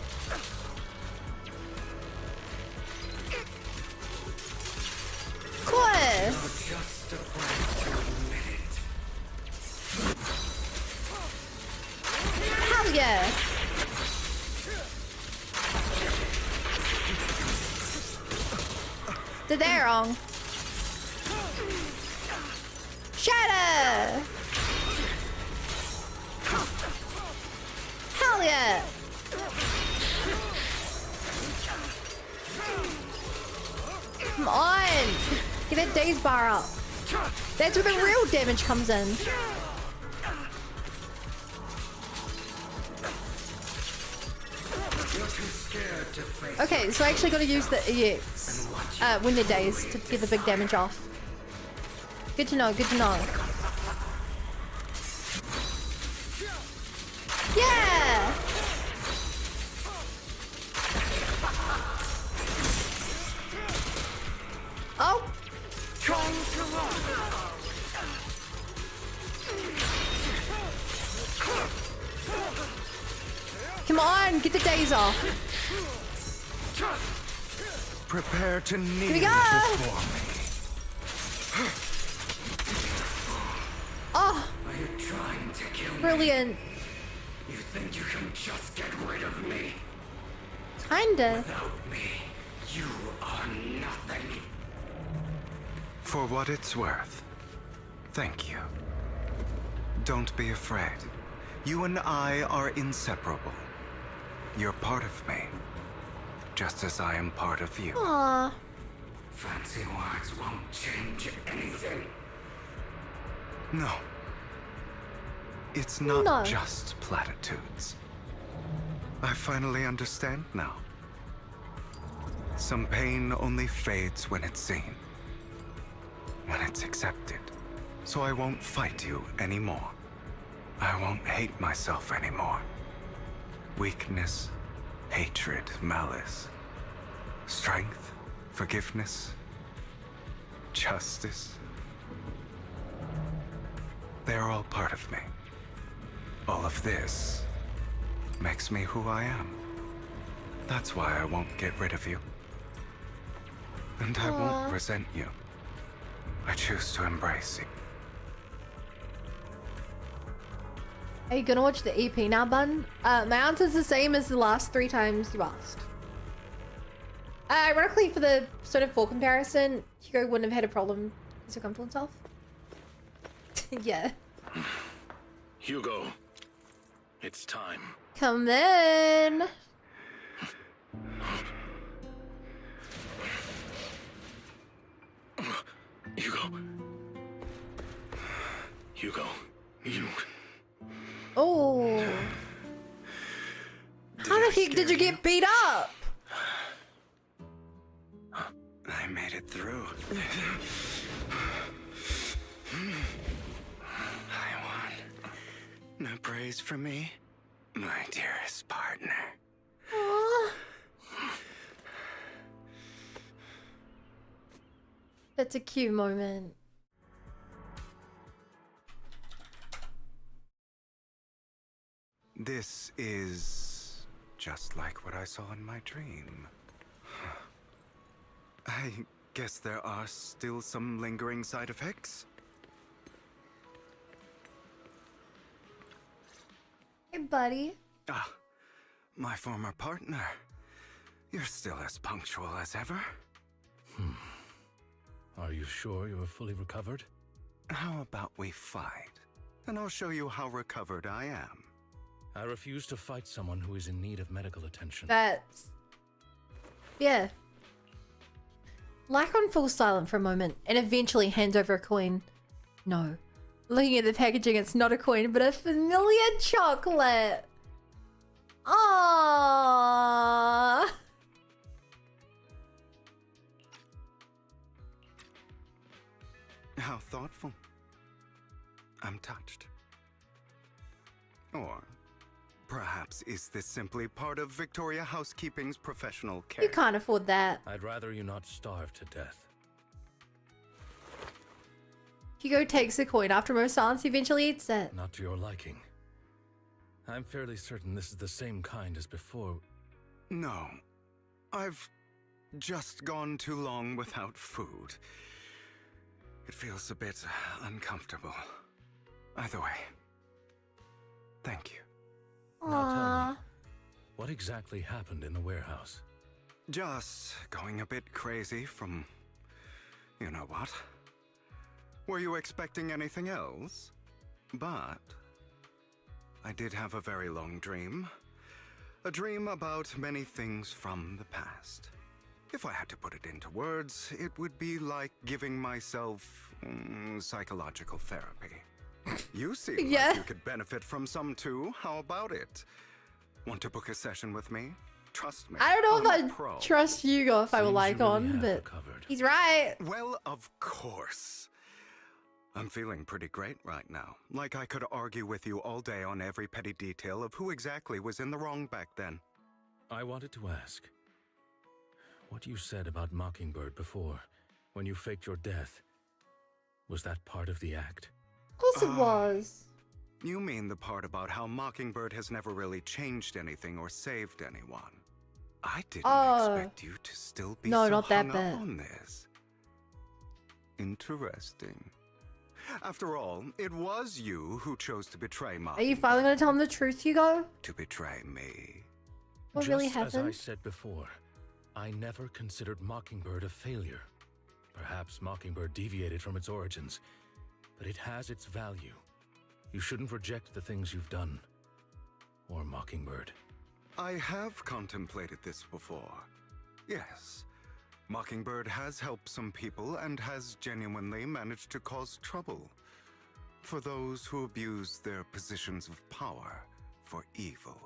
Yeah! Did that wrong. Shatter! Hell yeah! Come on! Get that daze bar up. That's where the real damage comes in. Okay, so I actually gotta use the EX when they're dazed to get the big damage off. Good to know, good to know. Yeah! Oh! Come on, get the days off. Prepare to kneel Here we go. before me. Oh! Are you trying to kill me? Brilliant. You think you can just get rid of me? Kinda. Without me, you are nothing. For what it's worth, thank you. Don't be afraid. You and I are inseparable. You're part of me, just as I am part of you. Aww. Fancy words won't change anything. No. It's not No. just platitudes. I finally understand now. Some pain only fades when it's seen, when it's accepted. So I won't fight you anymore. I won't hate myself anymore. Weakness, hatred, malice, strength, forgiveness, justice. They're all part of me. All of this makes me who I am. That's why I won't get rid of you. And I won't resent you. I choose to embrace you. Are you gonna watch the EP now, Bun? My answer's the same as the last 3 times you asked. Ironically, for the Persona 4 comparison, Hugo wouldn't have had a problem. He's so comfortable himself. Yeah. Hugo, it's time. Come in. Hugo. Hugo, you... Oh. How the heck did you get beat up? I made it through. I won. No praise for me, my dearest partner. Aww. That's a cute moment. This is just like what I saw in my dream. I guess there are still some lingering side effects. Hey, buddy. Ah, my former partner. You're still as punctual as ever. Are you sure you're fully recovered? How about we fight? And I'll show you how recovered I am. I refuse to fight someone who is in need of medical attention. That's... Yeah. Lycon falls silent for a moment and eventually hands over a coin. No. Looking at the packaging, it's not a coin, but a familiar chocolate. Aww. How thoughtful. I'm touched. Or perhaps is this simply part of Victoria Housekeeping's professional care? You can't afford that. I'd rather you not starve to death. Hugo takes the coin. After most silence, he eventually eats it. Not to your liking. I'm fairly certain this is the same kind as before. No. I've just gone too long without food. It feels a bit uncomfortable. Either way, thank you. Now tell me, what exactly happened in the warehouse? Just going a bit crazy from... you know what? Were you expecting anything else? But... I did have a very long dream. A dream about many things from the past. If I had to put it into words, it would be like giving myself psychological therapy. You seem like you could benefit from some too. How about it? Want to book a session with me? Trust me. I don't know if I trust Hugo if I will like on, but he's right. Well, of course. I'm feeling pretty great right now. Like I could argue with you all day on every petty detail of who exactly was in the wrong back then. I wanted to ask, what you said about Mockingbird before, when you faked your death, was that part of the act? Of course it was. You mean the part about how Mockingbird has never really changed anything or saved anyone? I didn't expect you to still be so not that hung bad. up on this. Interesting. After all, it was you who chose to betray Mockingbird. Are you finally gonna tell him the truth, Hugo? To betray me. What really Just as I happened? said before, I never considered Mockingbird a failure. Perhaps Mockingbird deviated from its origins, but it has its value. You shouldn't reject the things you've done. Or Mockingbird. I have contemplated this before. Yes. Mockingbird has helped some people and has genuinely managed to cause trouble for those who abuse their positions of power for evil.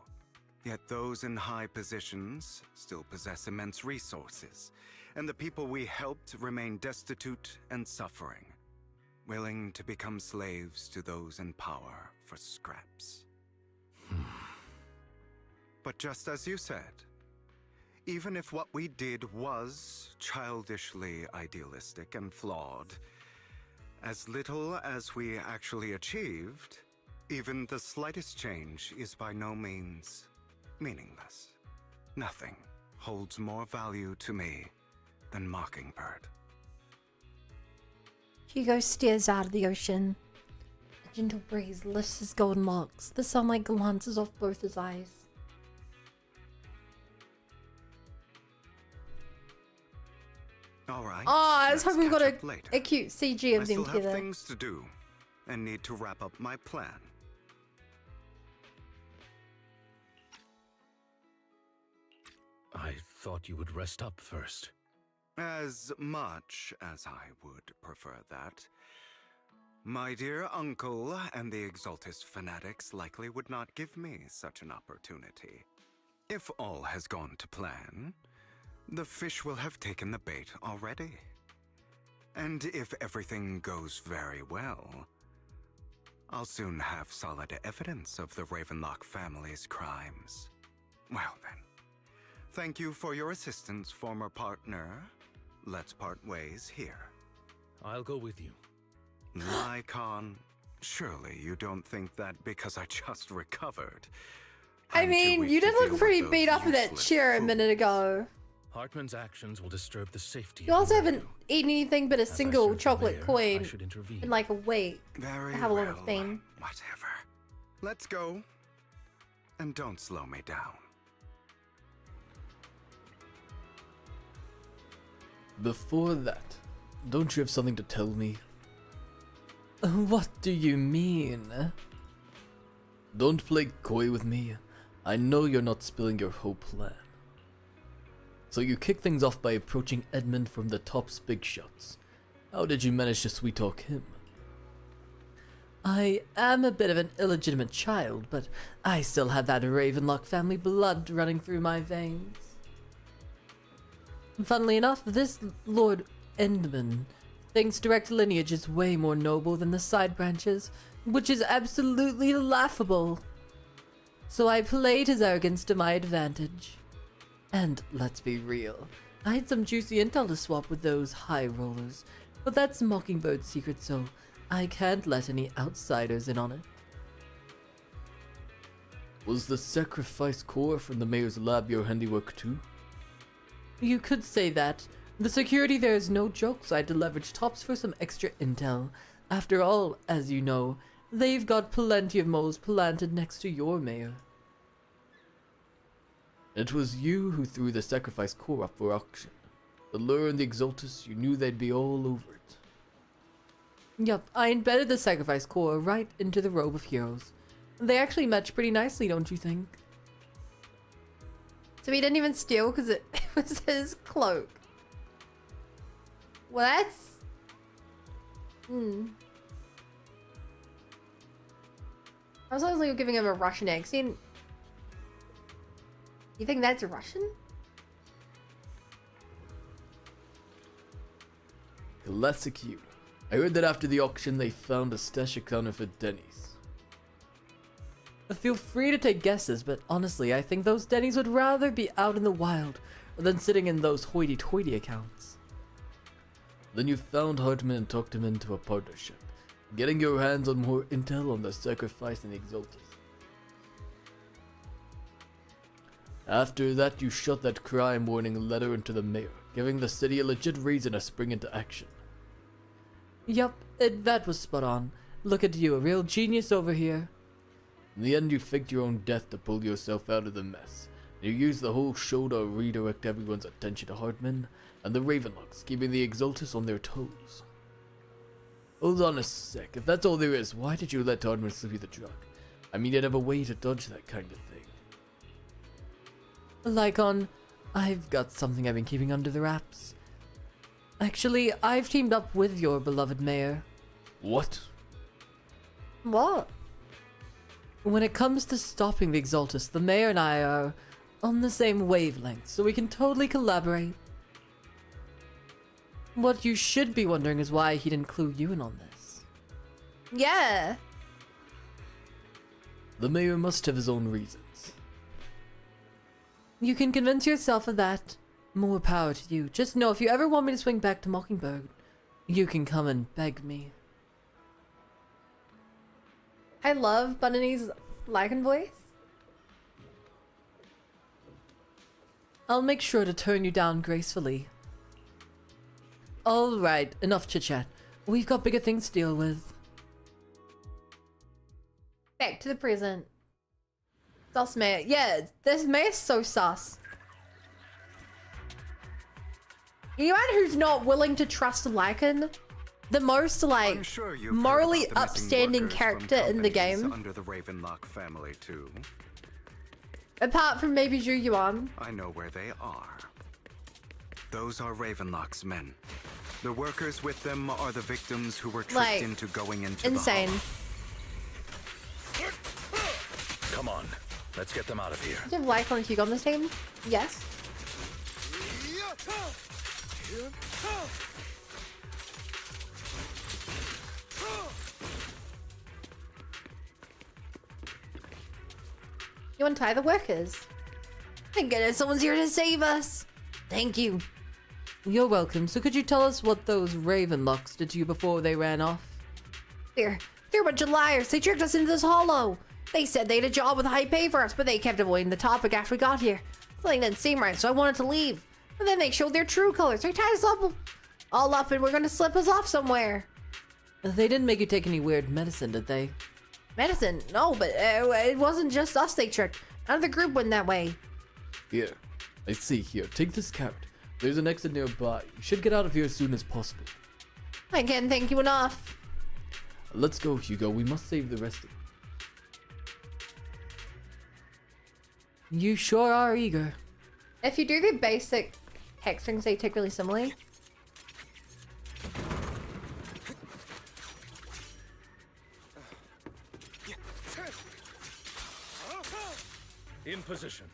Yet those in high positions still possess immense resources, and the people we helped remain destitute and suffering, willing to become slaves to those in power for scraps. But just as you said, even if what we did was childishly idealistic and flawed, as little as we actually achieved, even the slightest change is by no means meaningless. Nothing holds more value to me than Mockingbird. Hugo stares out of the ocean. A gentle breeze lifts his golden locks. The sunlight glances off both his eyes. All right. Oh, I was hoping we got catch up later. a cute CG of I them still have together. things to do and need to wrap up my plan. I thought you would rest up first. As much as I would prefer that. My dear uncle and the Exaltist fanatics likely would not give me such an opportunity. If all has gone to plan, the fish will have taken the bait already. And if everything goes very well, I'll soon have solid evidence of the Ravenlock family's crimes. Well then, thank you for your assistance, former partner. Let's part ways here. I'll go with you. Lycon, surely you don't think that because I just recovered. I mean, you did look pretty beat up in that chair a minute ago. Hartman's actions will disturb the safety. You also haven't eaten anything but a single chocolate coin in like a week. Very Have a lot well. of pain. Whatever. Let's go. And don't slow me down. Before that, don't you have something to tell me? What do you mean? Don't play coy with me. I know you're not spilling your whole plan. So you kick things off by approaching Edmund from the top's big shots. How did you manage to sweet talk him? I am a bit of an illegitimate child, but I still have that Ravenlock family blood running through my veins. Funnily enough, this Lord Edmund thinks direct lineage is way more noble than the side branches, which is absolutely laughable. So I played his arrogance to my advantage. And let's be real, I had some juicy intel to swap with those high rollers, but that's Mockingbird's secret, so I can't let any outsiders in on it. Was the sacrifice core from the mayor's lab your handiwork too? You could say that. The security there is no joke, so I had to leverage tops for some extra intel. After all, as you know, they've got plenty of moles planted next to your mayor. It was you who threw the sacrifice core up for auction. The lure and the Exaltus, you knew they'd be all over it. Yup, I embedded the sacrifice core right into the robe of heroes. They actually match pretty nicely, don't you think? So he didn't even steal because it was his cloak. Well, that's... I was only giving him a Russian accent. You think that's Russian? Classic you. I heard that after the auction they found a stash of counterfeit Denny's. Feel free to take guesses, but honestly, I think those Denny's would rather be out in the wild than sitting in those hoity-toity accounts. Then you found Hartman and talked him into a partnership, getting your hands on more intel on the sacrifice and the Exaltus. After that, you shot that crime warning letter into the mayor, giving the city a legit reason to spring into action. Yup, that was spot on. Look at you, a real genius over here. In the end, you faked your own death to pull yourself out of the mess. You used the whole show to redirect everyone's attention to Hartman and the Ravenlocks, keeping the Exaltus on their toes. Hold on a sec, if that's all there is, why did you let Hartman slip you the drug? I mean, you'd have a way to dodge that kind of thing. Lycon, I've got something I've been keeping under the wraps. Actually, I've teamed up with your beloved mayor. What? What? When it comes to stopping the Exaltus, the mayor and I are on the same wavelength, so we can totally collaborate. What you should be wondering is why he didn't clue you in on this. Yeah. The mayor must have his own reasons. You can convince yourself of that. More power to you. Just know if you ever want me to swing back to Mockingbird, you can come and beg me. I love Bunny's Lycan voice. I'll make sure to turn you down gracefully. Alright, enough chit-chat. We've got bigger things to deal with. Back to the present. Sus mayor. Yeah, this mayor's so sus. Anyone who's not willing to trust Lycan, the most like morally upstanding character in the game. Under the Ravenlock family too. Apart from maybe Zhu Yuan. I know where they are. Those are Ravenlock's men. The workers with them are the victims who were tricked into going into insane. the Come on, let's get them out of here. Do you have Lycan and Hugo on this team? Yes. You untie the workers. Thank goodness someone's here to save us. Thank you. You're welcome. So could you tell us what those Ravenlocks did to you before they ran off? They're a bunch of liars. They tricked us into this hollow. They said they had a job with high pay for us, but they kept avoiding the topic after we got here. Something didn't seem right, so I wanted to leave. But then they showed their true colors. They tied us all up and we're gonna slip us off somewhere. They didn't make you take any weird medicine, did they? Medicine? No, but it wasn't just us they tricked. None of the group went that way. Here, I see here. Take this card. There's an exit nearby. You should get out of here as soon as possible. I can't thank you enough. Let's go, Hugo. We must save the rest of them. You sure are eager. If you do the basic hex strings, they take really similarly. In position.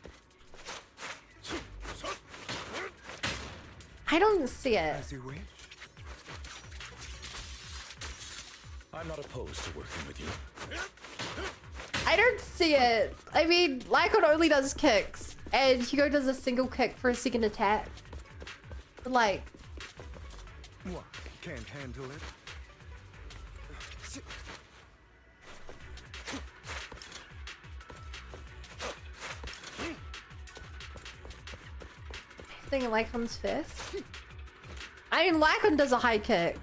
I don't see it. As you wish. I'm not opposed to working with you. I don't see it. I mean, Lycan only does kicks, and Hugo does a single kick for a second attack. But like, What? Can't handle it? thing Lycan's fist. I mean, Lycan does a high kick.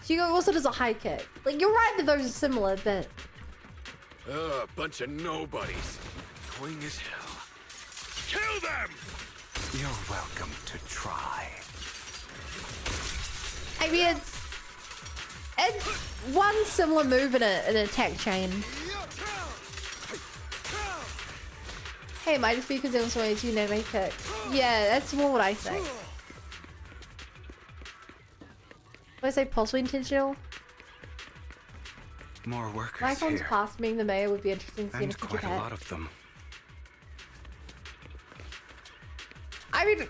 Hugo also does a high kick. Like, you're right that those are similar, but... Bunch of nobodies. annoying as hell. Kill them! You're welcome to try. I mean, it's one similar move in an attack chain. Hey, it might just be because it was so easy to make it. Yeah, that's more what I think. What I say, possibly intentional? More workers Lycon's here. past being the mayor would be interesting to see in a And future quite a pet. lot of them. I mean,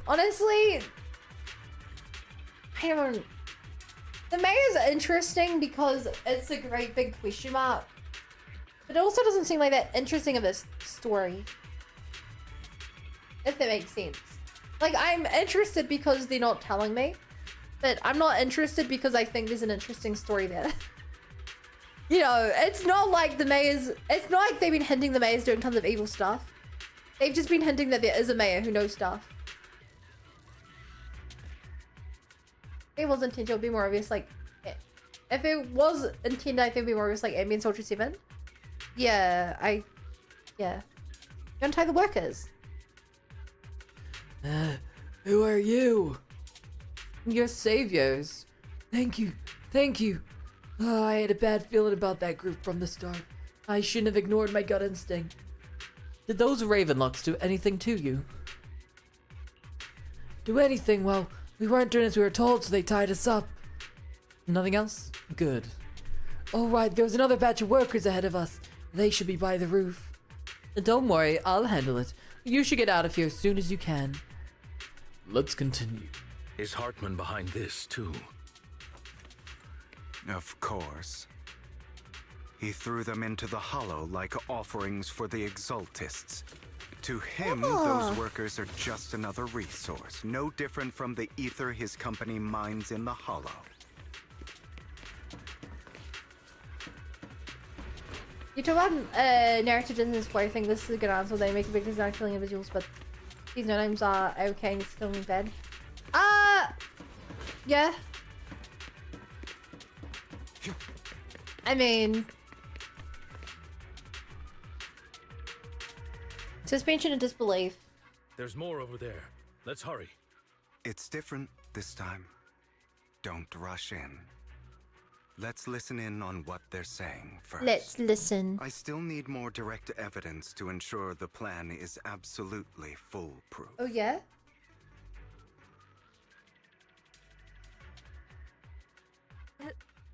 honestly, I don't. The mayor's interesting because it's a great big question mark, but it also doesn't seem like that interesting of a story. If that makes sense. Like, I'm interested because they're not telling me, but I'm not interested because I think there's an interesting story there. You know, it's not like the mayor's. It's not like they've been hinting the mayor's doing tons of evil stuff. They've just been hinting that there is a mayor who knows stuff. If it was intended, it would be more obvious, like... If it was intended, I think it would be more obvious, like, Ambient Soldier 7. Yeah, yeah. You untie the workers. Who are you? Your saviors. Thank you. Thank you. Oh, I had a bad feeling about that group from the start. I shouldn't have ignored my gut instinct. Did those Ravenlocks do anything to you? Do anything? Well, we weren't doing as we were told, so they tied us up. Nothing else? Good. Alright, there was another batch of workers ahead of us. They should be by the roof. Don't worry, I'll handle it. You should get out of here as soon as you can. Let's continue. Is Hartman behind this, too? Of course. He threw them into the hollow like offerings for the Exaltists. To him, those workers are just another resource, no different from the ether his company mines in the hollow. You talk about narrative distance where I think this is a good answer. They make a big design killing individuals, but these no names are okay and still in bed. Yeah. I mean, suspension of disbelief. There's more over there. Let's hurry. It's different this time. Don't rush in. Let's listen in on what they're saying first. Let's listen. I still need more direct evidence to ensure the plan is absolutely foolproof. Oh, yeah?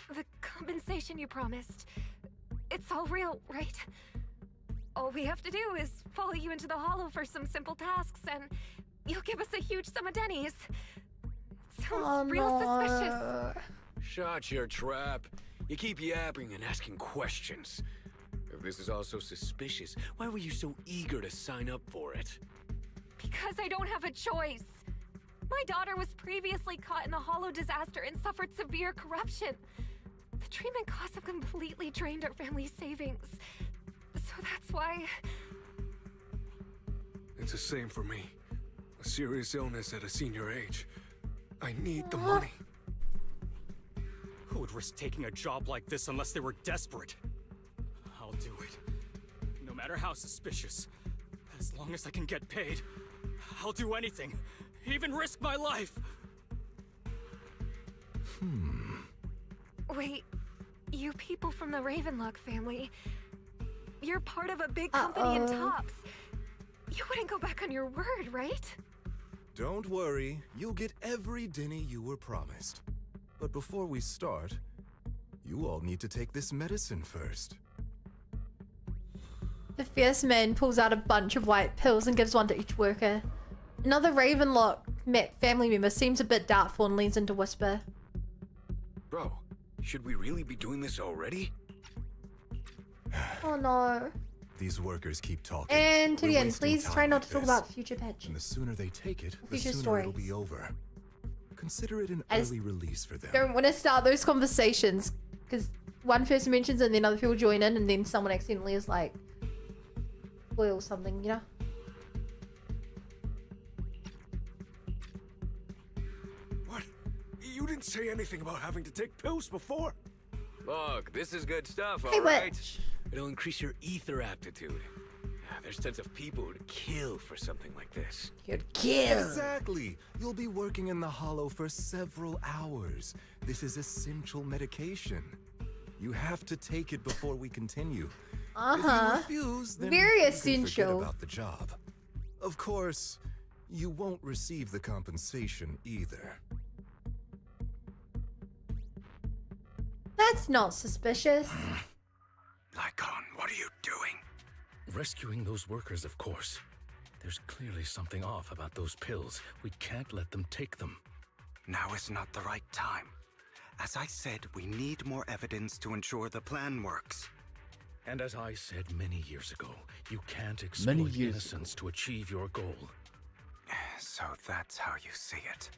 The compensation you promised. It's all real, right? All we have to do is follow you into the hollow for some simple tasks, and you'll give us a huge sum of dennies. It sounds real suspicious. Shut your trap. You keep yapping and asking questions. If this is all so suspicious, why were you so eager to sign up for it? Because I don't have a choice. My daughter was previously caught in the hollow disaster and suffered severe corruption. The treatment costs have completely drained our family's savings. So that's why... It's the same for me. A serious illness at a senior age. I need the money. Who would risk taking a job like this unless they were desperate? I'll do it. No matter how suspicious. As long as I can get paid, I'll do anything. Even risk my life. Wait, you people from the Ravenlock family, you're part of a big company in Tops. You wouldn't go back on your word, right? Don't worry, you'll get every denny you were promised. But before we start, you all need to take this medicine first. The fierce man pulls out a bunch of white pills and gives one to each worker. Another Ravenlock family member seems a bit doubtful and leans in to whisper. Bro, should we really be doing this already? Oh no. These workers keep talking. And to We're the end, wasting please time try not like to talk this. about future patch. And the sooner they take it, the Future sooner it'll stories. be over. Consider it an I just early release for them. Don't want to start those conversations because one person mentions it and then other people join in and then someone accidentally is like, spoil something, you know? What? You didn't say anything about having to take pills before. Look, this is good stuff, Hey, alright? Witch. It'll increase your ether aptitude. there's tons of people who'd kill for something like this. You'd kill. Exactly. You'll be working in the Hollow for several hours. This is essential medication. You have to take it before we continue. If you refuse, then Very you can essential. forget about the job. Of course, you won't receive the compensation either. That's not suspicious. Lycon, what are you doing? Rescuing those workers, of course. There's clearly something off about those pills. We can't let them take them. Now is not the right time. As I said, we need more evidence to ensure the plan works. And as I said many years ago, you can't exploit innocence to achieve your goal. So that's how you see it.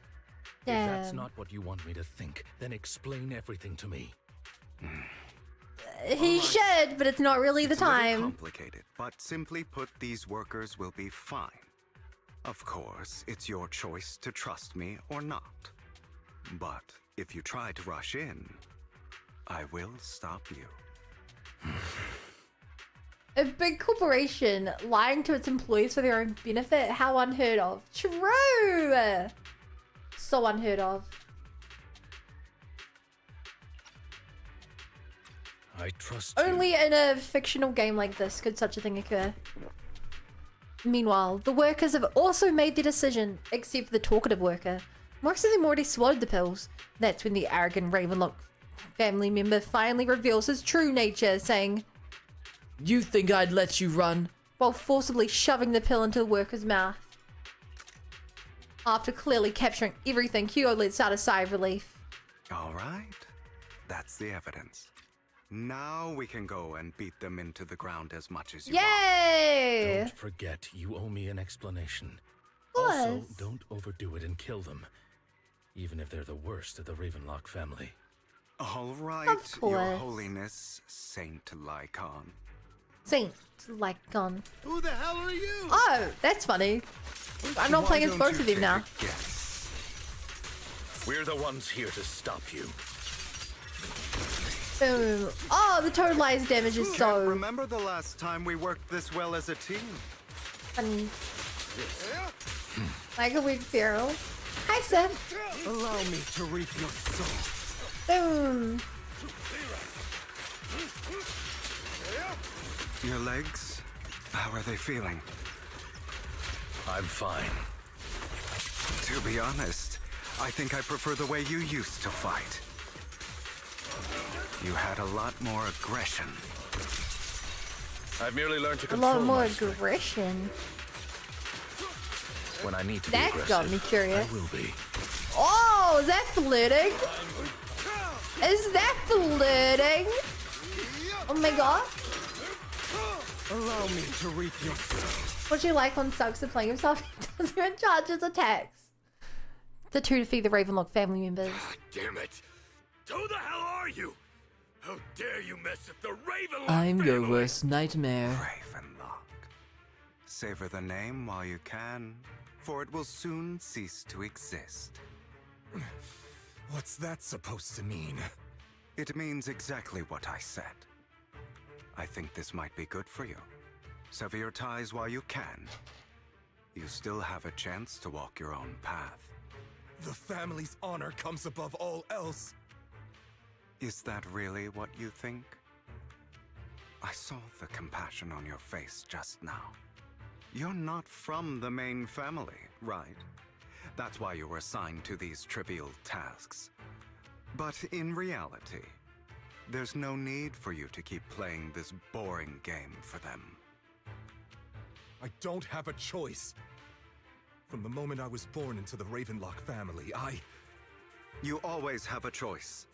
If that's not what you want me to think, then explain everything to me. He should, but it's not really the It's a little time. complicated, but simply put, these workers will be fine. Of course, it's your choice to trust me or not. But if you try to rush in, I will stop you. A big corporation lying to its employees for their own benefit? How unheard of. True! So unheard of. I trust Only in a fictional game like this could such a thing occur. Meanwhile, the workers have also made their decision, except for the talkative worker. Most of them already swallowed the pills. That's when the arrogant Ravenlock family member finally reveals his true nature, saying, "You think I'd let you run?" while forcibly shoving the pill into the worker's mouth. After clearly capturing everything, Hugo lets out a sigh of relief. All right. That's the evidence. Now we can go and beat them into the ground as much as you Yay! Don't forget, you owe me an explanation. Of course. Also, don't overdo it and kill them. Even if they're the worst of the Ravenlock family. All right, Of Your course. Holiness, Saint Lycon. Saint Lycon. Who the hell are you? Oh, that's funny. I'm not playing as both of them now. We're the ones here to stop you. Boom. Oh, the totalized damage is so Remember the last time we worked this well as a team? funny. Like a weak feral. Hi, Seth. Allow me to reap your soul. Boom. Your legs? How are they feeling? I'm fine. To be honest, I think I prefer the way you used to fight. You had a lot more aggression. I've merely learned to A control lot more my strength. aggression. When I need to That be got aggressive, me curious. I will be. Oh, is that flirting? Is that flirting? Oh my god. Allow me to reap your soul. What do you like on Sucks at playing himself? He doesn't even charge his attacks. The two defeat the Ravenlock family members. Damn it! Who the hell are you? How dare you mess with the Ravenlock I'm your family? worst nightmare. Ravenlock. Savor the name while you can, for it will soon cease to exist. What's that supposed to mean? It means exactly what I said. I think this might be good for you. Sever your ties while you can. You still have a chance to walk your own path. The family's honor comes above all else. Is that really what you think? I saw the compassion on your face just now. You're not from the main family, right? That's why you were assigned to these trivial tasks. But in reality, there's no need for you to keep playing this boring game for them. I don't have a choice. From the moment I was born into the Ravenlock family, You always have a choice.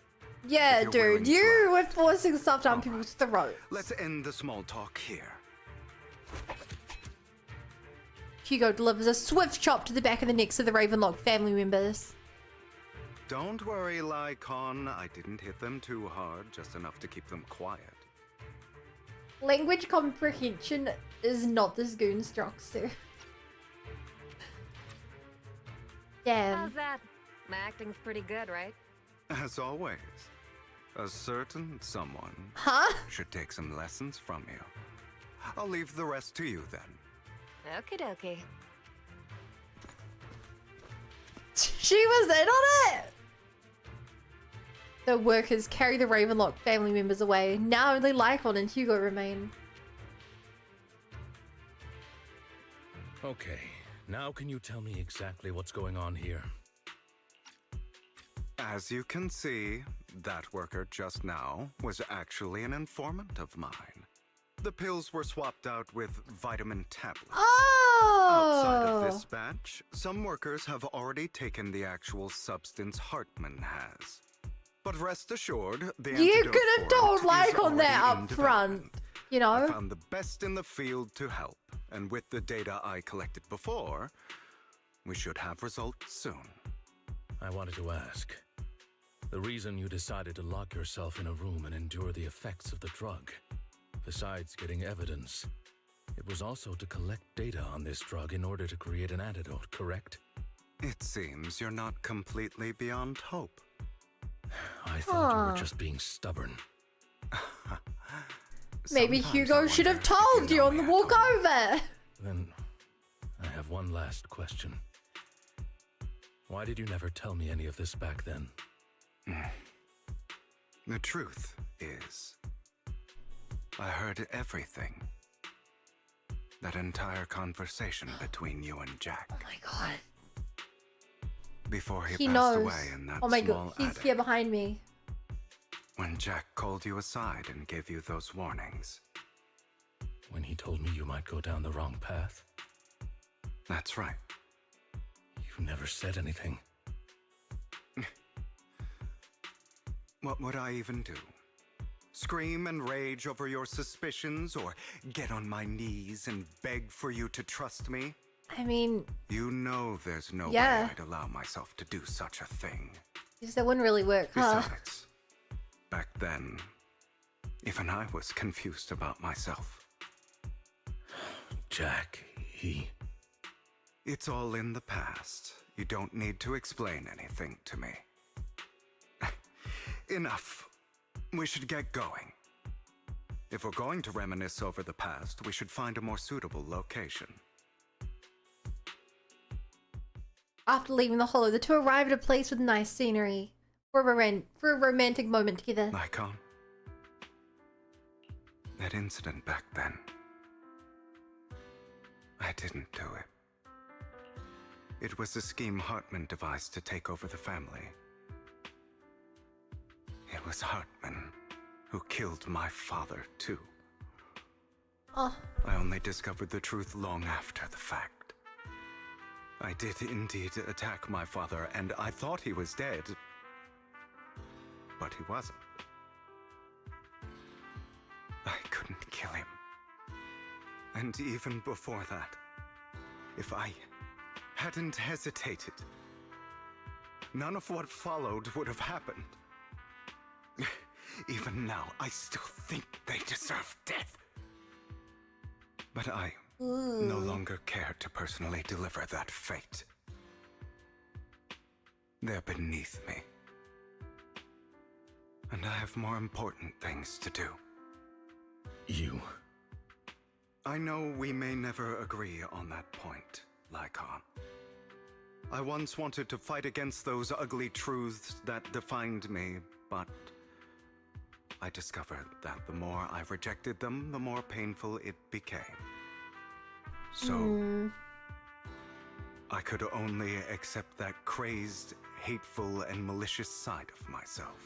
Yeah, If you're willing dude, to you were forcing stuff down people's throats. Let's end the small talk here. Hugo delivers a swift chop to the back of the necks of the Ravenlock family members. Don't worry, Lycon. I didn't hit them too hard, just enough to keep them quiet. Language comprehension is not this goon's strong suit. Damn. How's that? My acting's pretty good, right? As always, a certain someone Huh? should take some lessons from you. I'll leave the rest to you then. Okie dokie. She was in on it! The workers carry the Ravenlock family members away. Now only Lycon and Hugo remain. Okay, now can you tell me exactly what's going on here? As you can see, that worker just now was actually an informant of mine. The pills were swapped out with vitamin tablets. Outside of this batch, some workers have already taken the actual substance Hartman has. But rest assured, the You antidote could have for told it is Lycon that already in up front, development. you know? I found the best in the field to help, and with the data I collected before, we should have results soon. I wanted to ask. The reason you decided to lock yourself in a room and endure the effects of the drug, besides getting evidence, it was also to collect data on this drug in order to create an antidote, correct? It seems you're not completely beyond hope. I thought you were just being stubborn. Maybe Hugo should have told you on the walk over. Then, I have one last question. Why did you never tell me any of this back then? The truth is, I heard everything. That entire conversation between you and Jack. Oh my god. Before He passed knows. away in that Oh my small god, he's attic. here behind me. When Jack called you aside and gave you those warnings. When he told me you might go down the wrong path? That's right. You never said anything. What would I even do? Scream and rage over your suspicions, or get on my knees and beg for you to trust me? I mean, You know there's no Yeah. way I'd allow myself to do such a thing. that wouldn't really work, huh? Besides, back then, even I was confused about myself. Jack, he... It's all in the past. You don't need to explain anything to me. Enough. We should get going. If we're going to reminisce over the past, we should find a more suitable location. After leaving the hollow, the two arrive at a place with nice scenery for a romantic moment together. Lycon? That incident back then. I didn't do it. It was a scheme Hartman devised to take over the family. It was Hartman who killed my father, too. Oh. I only discovered the truth long after the fact. I did indeed attack my father, and I thought he was dead. But he wasn't. I couldn't kill him. And even before that, if I hadn't hesitated, none of what followed would have happened. Even now, I still think they deserve death. But I no longer care to personally deliver that fate. They're beneath me. And I have more important things to do. You... I know we may never agree on that point, Lycon. I once wanted to fight against those ugly truths that defined me, but I discovered that the more I rejected them, the more painful it became. So, I could only accept that crazed, hateful, and malicious side of myself.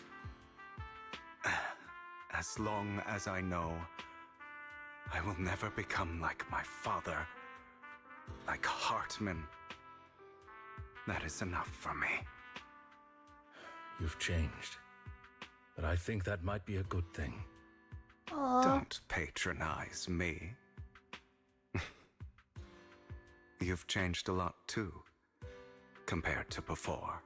As long as I know I will never become like my father, like Hartman, that is enough for me. You've changed. But I think that might be a good thing. Don't patronize me. You've changed a lot too, compared to before.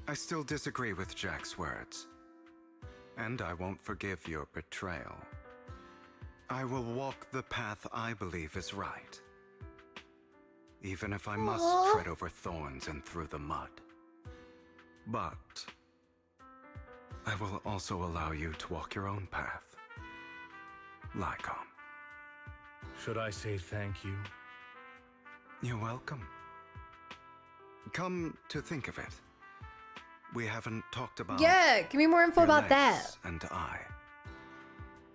I still disagree with Jack's words, and I won't forgive your betrayal. I will walk the path I believe is right, even if I must tread over thorns and through the mud. But I will also allow you to walk your own path, Lycon. Should I say thank you? You're welcome. Come to think of it, we haven't talked about Yeah, give me more info your about that. legs and I.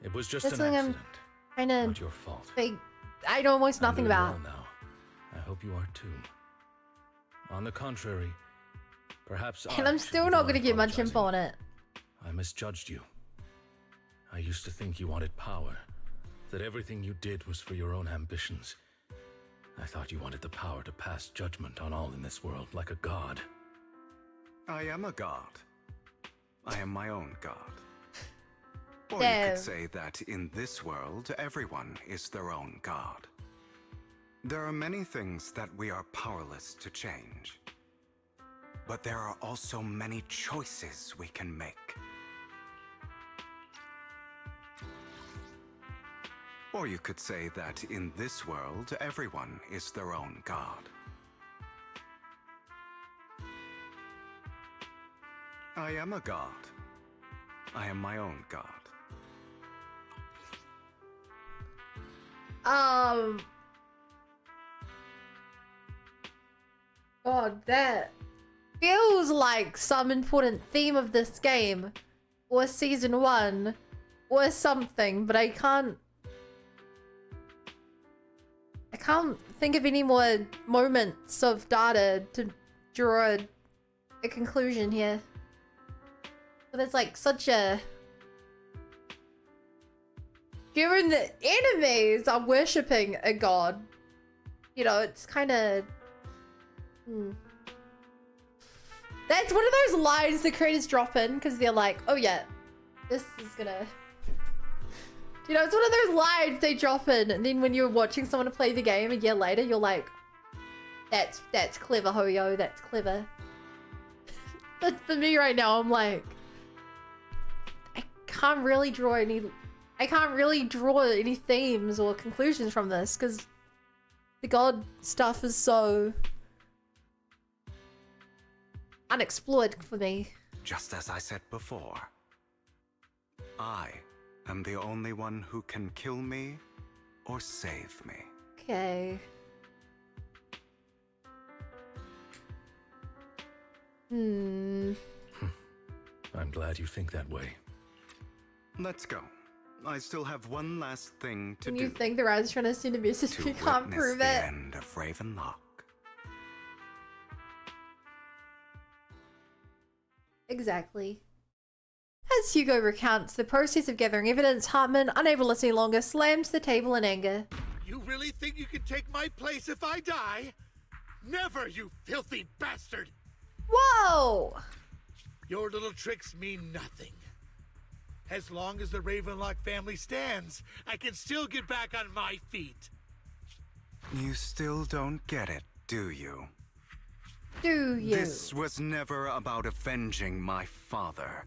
It was just That's an something accident. I'm kind Not of your fault. I know almost I'm nothing doing about. well now. I hope you are too. On the contrary, perhaps And I'm should still be not the going to one get much apologizing. info on it. I misjudged you. I used to think you wanted power, that everything you did was for your own ambitions. I thought you wanted the power to pass judgment on all in this world like a god. I am a god. I am my own god. Or you Damn. could say that in this world, everyone is their own god. There are many things that we are powerless to change. But there are also many choices we can make. Or you could say that in this world, everyone is their own god. I am a god. I am my own god. God, that feels like some important theme of this game, or season 1, or something, but I can't think of any more moments of data to draw a conclusion here. But it's like such a... Given that enemies are worshipping a god, you know, it's kind of... That's one of those lines the creators drop in because they're like, oh yeah, this is gonna... You know, it's one of those lines they drop in, and then when you're watching someone play the game a year later, you're like, that's clever, Hoyo, that's clever. But for me right now, I'm like, I can't really draw any themes or conclusions from this, because the god stuff is so unexplored for me. Just as I said before, I am the only one who can kill me or save me. Okay. I'm glad you think that way. Let's go. I still have one last thing to When do. you think the writer's trying to send a message, to you can't witness prove the it. end of Ravenlock. Exactly. As Hugo recounts the process of gathering evidence, Hartman, unable to see longer, slams the table in anger. You really think you can take my place if I die? Never, you filthy bastard! Whoa! Your little tricks mean nothing. As long as the Ravenlock family stands, I can still get back on my feet. You still don't get it, do you? Do you? This was never about avenging my father.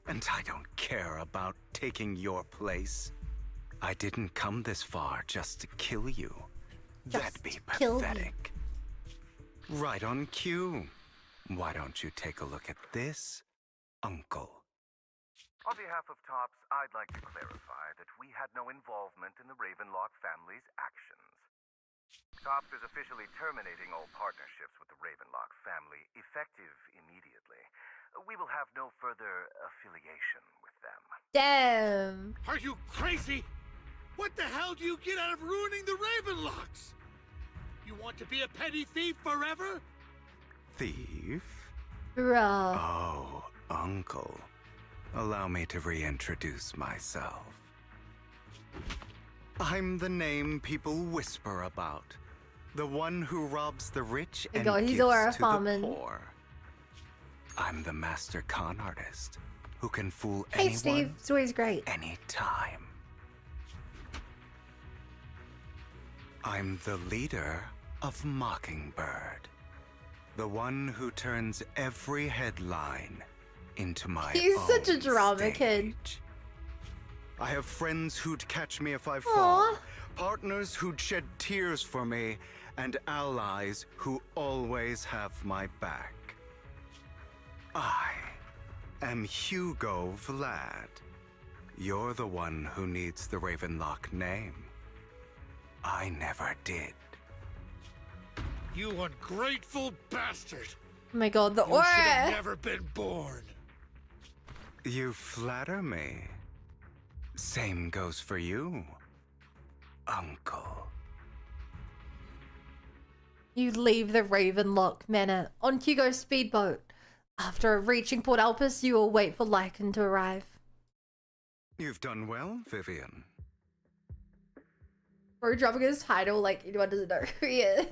And I don't care about taking your place. I didn't come this far just to kill you. That'd be pathetic. Right on cue. Why don't you take a look at this, Uncle? On behalf of TOPS, I'd like to clarify that we had no involvement in the Ravenlock family's actions. TOPS is officially terminating all partnerships with the Ravenlock family, effective immediately. We will have no further affiliation with them. Damn. Are you crazy? What the hell do you get out of ruining the Ravenlocks? You want to be a petty thief forever? Thief? Bruh. Oh, Uncle. Allow me to reintroduce myself. I'm the name people whisper about. The one who robs the rich and God, he's gives Aura to Farman. the poor. I'm the master con artist who can fool Hey anyone Steve, it's always great. anytime. I'm the leader of Mockingbird. The one who turns every headline into my He's own such a drama stage. kid. I have friends who'd catch me if I Aw. fall, partners who'd shed tears for me, and allies who always have my back. I am Hugo Vlad. You're the one who needs the Ravenlock name. I never did. You ungrateful bastard! Oh my god, the You should have aura! never been born. You flatter me. Same goes for you, Uncle. You leave the Ravenlock Manor on Hugo's speedboat. After reaching Port Alpus, you will wait for Lycan to arrive. You've done well, Vivian. Bro dropping his title like anyone doesn't know who he is.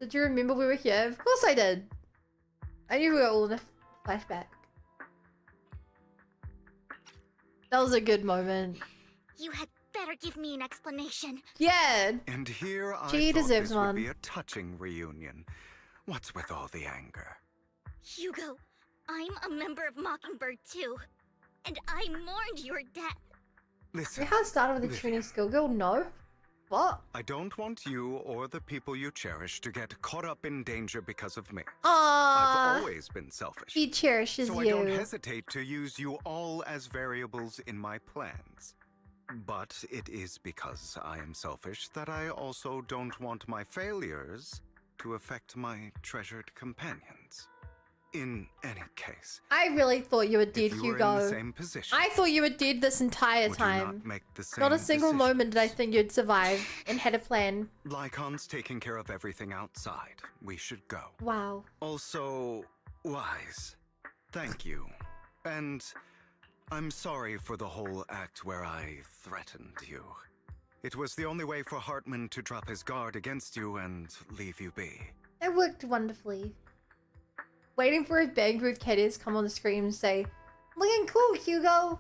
Did you remember we were here? Of course I did. I knew we were all in a flashback. That was a good moment. You had better give me an explanation. Yeah. And here I She thought deserves this one. would be a touching reunion. What's with all the anger? Hugo, I'm a member of Mockingbird too. And I mourned your death. Listen, You had started with a Vivian, tuning skill girl? No. What? I don't want you or the people you cherish to get caught up in danger because of me. Aww. I've always been selfish. He cherishes so you. I don't hesitate to use you all as variables in my plans. But it is because I am selfish that I also don't want my failures to affect my treasured companions. In any case, I really thought you were dead, if you were Hugo. in the same position, I thought you were dead this entire would you time. not make the same Not a single decision? moment did I think you'd survive and had a plan. Lycon's taking care of everything outside. We should go. Wow. Also, Wise, thank you. And I'm sorry for the whole act where I threatened you. It was the only way for Hartman to drop his guard against you and leave you be. It worked wonderfully. Waiting for his Banquet caddies come on the screen and say, "Looking cool, Hugo."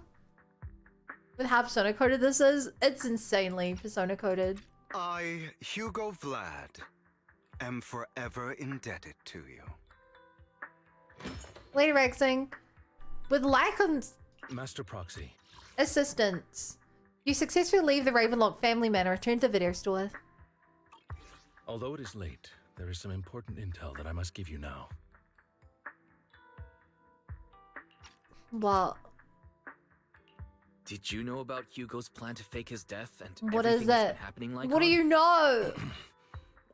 With how persona coded this is, it's insanely persona coded. I, Hugo Vlad, am forever indebted to you. Lady Rexing, with Lycan's Master Proxy. assistance, you successfully leave the Ravenlock family manor and return to the video store. Although it is late, there is some important intel that I must give you now. Well, Did you know about Hugo's plan to fake his death and what everything is that's it? been happening like What do you know?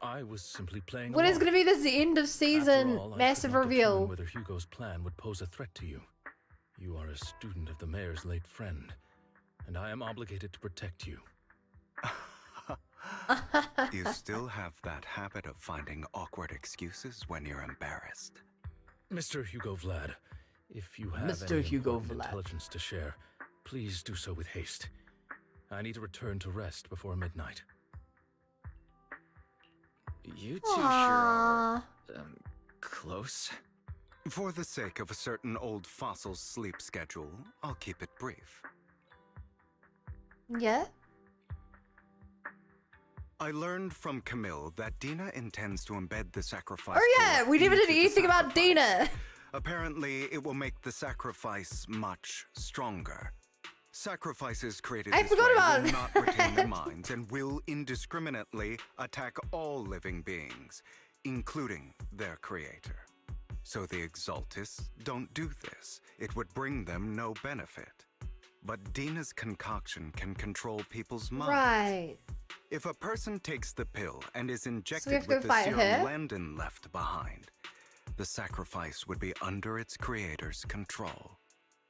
I was simply playing What is along. going to be this end of season After all, I massive could not determine reveal? whether Hugo's plan would pose a threat to you. You are a student of the mayor's late friend, and I am obligated to protect you. You still have that habit of finding awkward excuses when you're embarrassed. Mr. Hugo Vlad, if you have Mr. any Hugo important Vlad. intelligence to share, please do so with haste. I need to return to rest before midnight. You two sure are, Aww. close. For the sake of a certain old fossil's sleep schedule, I'll keep it brief. Yeah? I learned from Camille that Dena intends to embed the sacrifice. Oh yeah, we never did into the anything about Dena. Apparently, it will make the sacrifice much stronger. Sacrifices created I this forgot way about will not retain their minds and will indiscriminately attack all living beings, including their creator. So the Exaltists don't do this. It would bring them no benefit. But Dena's concoction can control people's minds. Right. If a person takes the pill and is have injected to with go the fight serum her? Landon left behind, the sacrifice would be under its creator's control.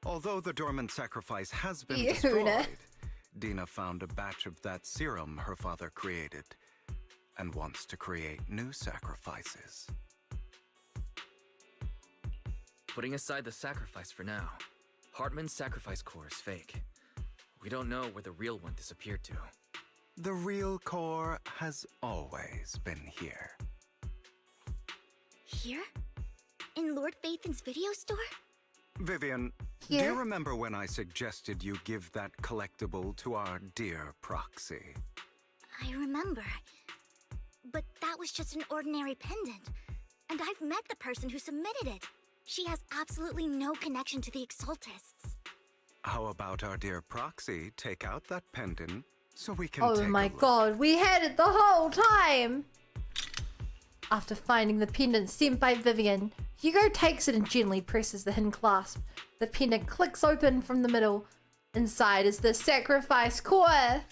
Although the Dormant sacrifice has been Ew. destroyed, Dena found a batch of that serum her father created and wants to create new sacrifices. Putting aside the sacrifice for now, Hartman's sacrifice core is fake. We don't know where the real one disappeared to. The real core has always been here. Here? In Lord Phaethon's video store? Vivian, do Here? you remember when I suggested you give that collectible to our dear Proxy? I remember. But that was just an ordinary pendant. And I've met the person who submitted it. She has absolutely no connection to the Exaltists. How about our dear Proxy take out that pendant so we can Oh take my a look? god, we had it the whole time! After finding the pendant sent by Vivian, Hugo takes it and gently presses the hidden clasp. The pendant clicks open from the middle. inside is the sacrifice core.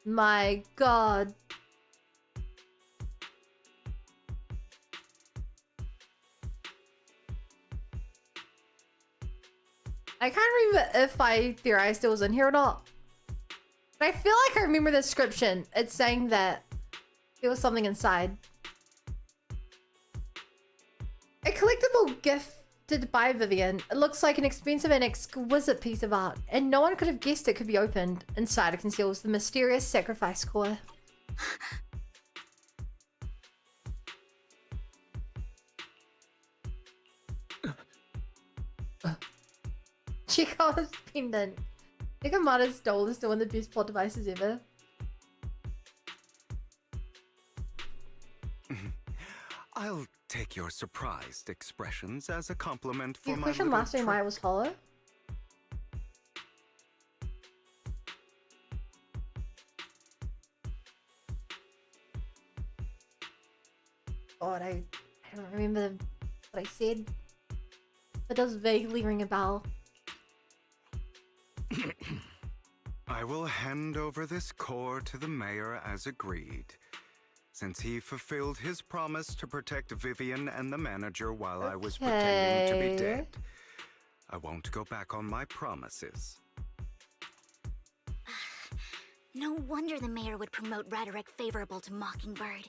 My god. I can't remember if I theorized it was in here or not. But I feel like I remember the description. It's saying that there was something inside. A collectible gifted by Vivian. It looks like an expensive and exquisite piece of art, and no one could have guessed it could be opened. Inside it conceals the mysterious sacrifice core. Chico's pendant. Nikamata's doll is still one of the best plot devices ever. I'll take your surprised expressions as a compliment for Your my question little last time why it was hollow? God, I don't remember what I said. It does vaguely ring a bell. I will hand over this core to the mayor as agreed. Since he fulfilled his promise to protect Vivian and the manager while I was pretending to be dead, I won't go back on my promises. No wonder the mayor would promote rhetoric favorable to Mockingbird.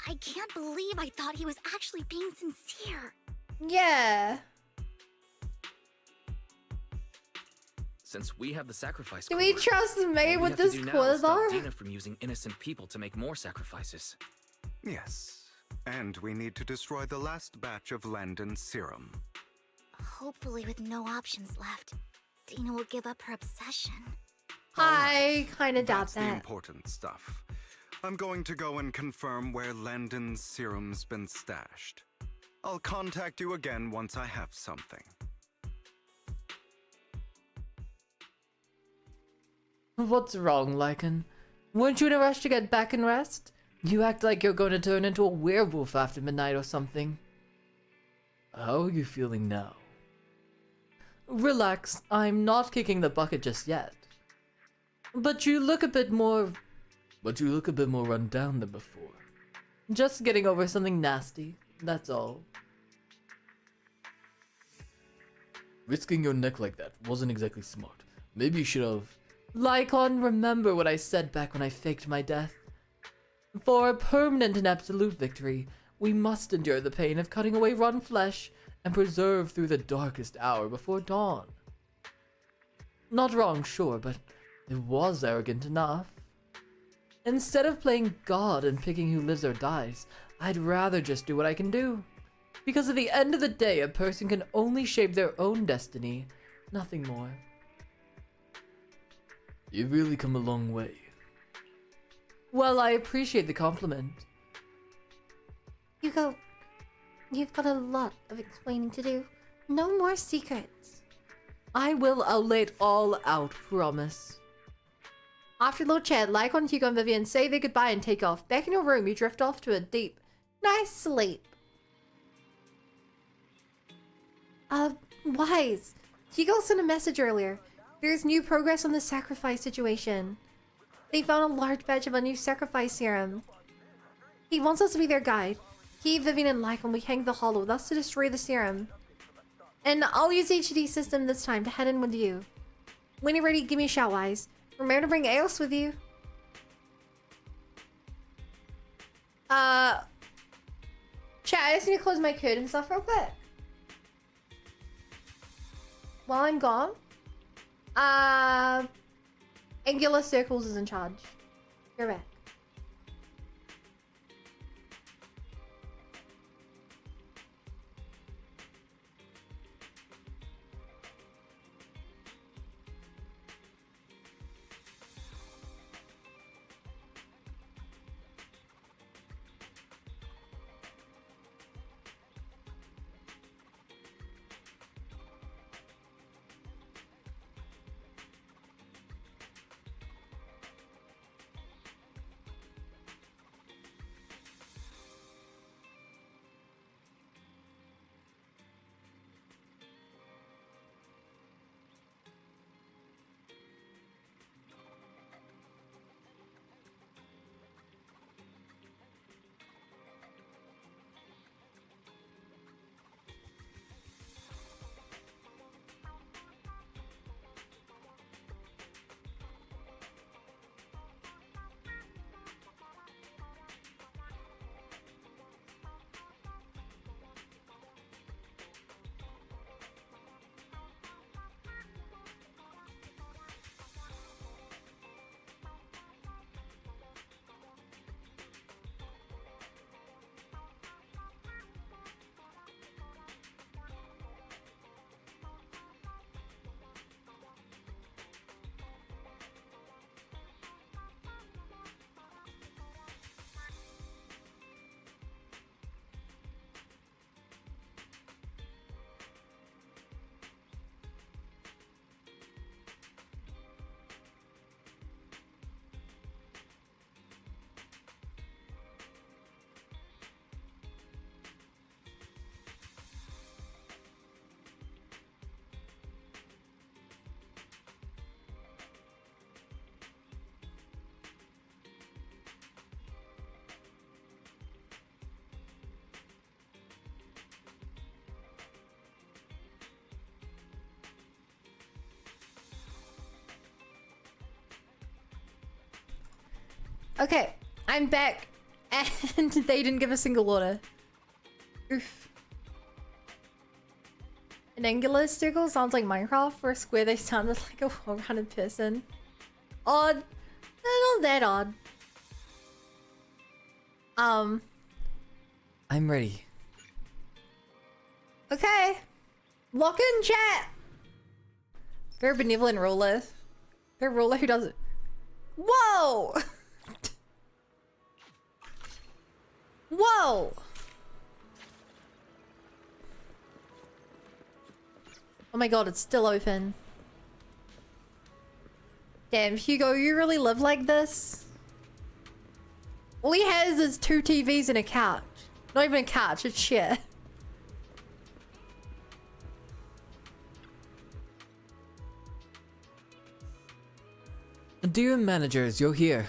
I can't believe I thought he was actually being sincere. Yeah. Since we have the sacrifice Do core, we trust the mayor all we with have to this do now is stop core? Dena from using innocent people to make more sacrifices. Yes, and we need to destroy the last batch of Landon's serum. Hopefully with no options left, Dena will give up her obsession. I kind of doubt That's the that. important stuff. I'm going to go and confirm where Landon's serum's been stashed. I'll contact you again once I have something. What's wrong, Lycan? Weren't you in a rush to get back and rest? You act like you're going to turn into a werewolf after midnight or something. How are you feeling now? Relax, I'm not kicking the bucket just yet. But you look a bit more run down than before. Just getting over something nasty, that's all. Risking your neck like that wasn't exactly smart. Maybe you should have... Lycon, remember what I said back when I faked my death. For a permanent and absolute victory, we must endure the pain of cutting away rotten flesh and preserve through the darkest hour before dawn. Not wrong, sure, but it was arrogant enough. Instead of playing God and picking who lives or dies, I'd rather just do what I can do. Because at the end of the day, a person can only shape their own destiny, nothing more. You've really come a long way. Well, I appreciate the compliment. Hugo, you've got a lot of explaining to do. No more secrets. I will lay it all out, promise. After a little chat, Lycon, Hugo, and Vivian say their goodbye and take off. Back in your room, you drift off to a deep, nice sleep. Wise. Hugo sent a message earlier. There's new progress on the sacrifice situation. They found a large batch of a new sacrifice serum. He wants us to be their guide. He, Vivian, and Lycon will hang the hollow, thus to destroy the serum. And I'll use the HD system this time to head in with you. When you're ready, give me a shout, Wise. Remember to bring Eos with you. Chat, I just need to close my curtain and stuff real quick. While I'm gone, Angular Circles is in charge. You're back. Okay, I'm back, and they didn't give a single order. Oof. An angular circle sounds like Minecraft. For a square, they sounded like a well-rounded person. Odd. Not that odd. I'm ready. Okay. Lock in chat. Very benevolent ruler. Very ruler who does it. Whoa! Whoa! Oh my god, it's still open. Damn, Hugo, you really live like this? All he has is 2 TVs and a couch. Not even a couch, it's shit. Dear managers, you're here.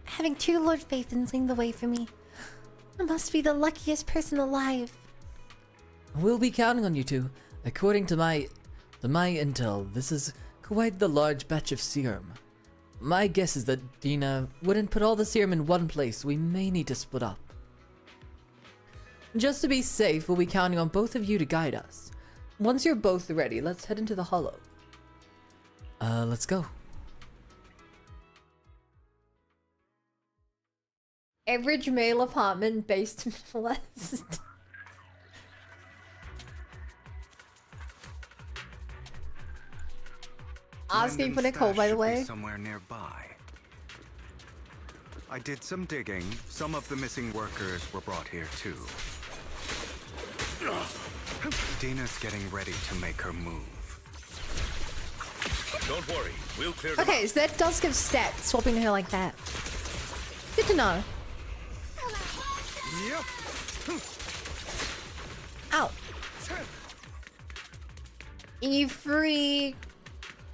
Having 2 Lord Faithens leading the way for me. I must be the luckiest person alive. We'll be counting on you two. According to my intel, this is quite the large batch of serum. My guess is that Dena wouldn't put all the serum in one place. We may need to split up. Just to be safe, we'll be counting on both of you to guide us. Once you're both ready, let's head into the hollow. Let's go. Average male apartment based minimalist. Asking for Nicole, by the way. Somewhere nearby. I did some digging. Some of the missing workers were brought here too. Dena's getting ready to make her move. Don't worry, we'll clear them Okay, out. so that does give stats, swapping her like that. Good to know. Ow. You free...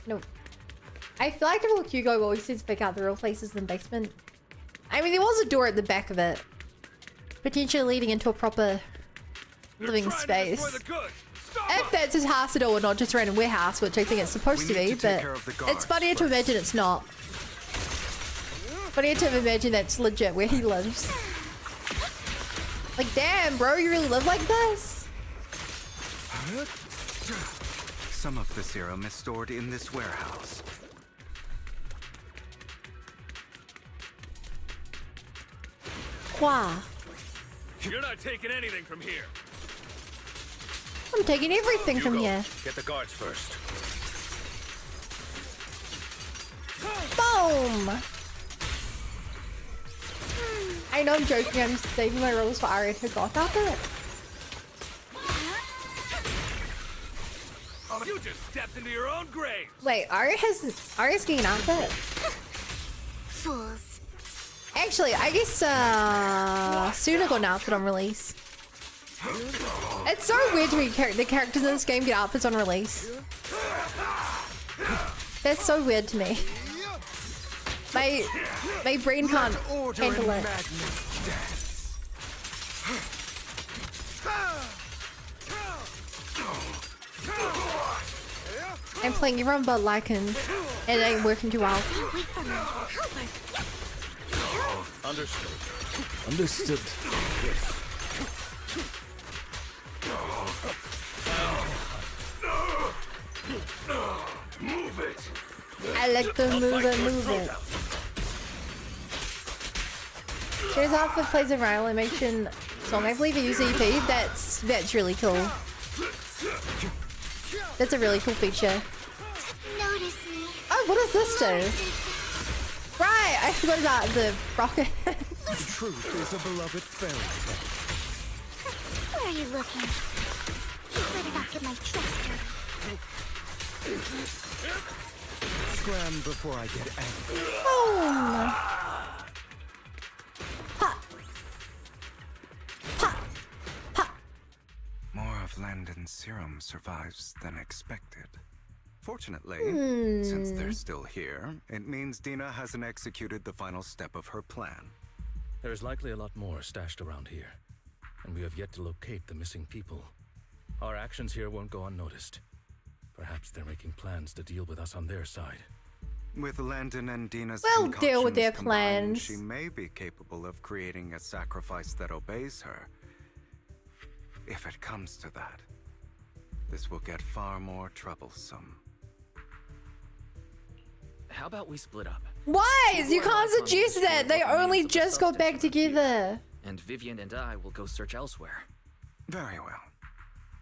No. I feel like little Hugo always says pick out the real places in the basement. I mean, there was a door at the back of it. Potentially leading into a proper living space. If that's his house at all and not just a random warehouse, which I think it's supposed to be, but it's funnier to imagine it's not. Funnier to imagine that's legit where he lives. Like, damn, bro, you really live like this? Some of the serum is stored in this warehouse. Wow. You're not taking anything from here. I'm taking everything from Hugo, here. Get the guards first. Boom! I know I'm joking, I'm saving my rolls for Aria who got outfit. You just stepped into your own grave. Wait, Aria's getting an outfit? Fools. Actually, I guess Suna got an outfit on release. It's so weird to me the characters in this game get outfits on release. That's so weird to me. My brain can't handle it. I'm playing everyone but Lycan, and it ain't working too well. Understood. Understood. Move it. I like to move it. There's outfit plays a viral animation song. I believe it uses EP. That's really cool. That's a really cool feature. Notice me. Oh, what does this do? Right, I forgot about the rocket. The truth is a beloved fairy tale. Where are you looking? You better not get my chest hurt. Scram before I get angry. Boom! Pop! Pop! Pop! More of Landon's serum survives than expected. Fortunately, Hmm. since they're still here, it means Dena hasn't executed the final step of her plan. There is likely a lot more stashed around here, and we have yet to locate the missing people. Our actions here won't go unnoticed. Perhaps they're making plans to deal with us on their side. With Landon and Dena's We'll deal with their combined, plans. she may be capable of creating a sacrifice that obeys her. If it comes to that, this will get far more troublesome. How about we split up? Why? You can't suggest that. They only just got back together. And Vivian and I will go search elsewhere. Very well.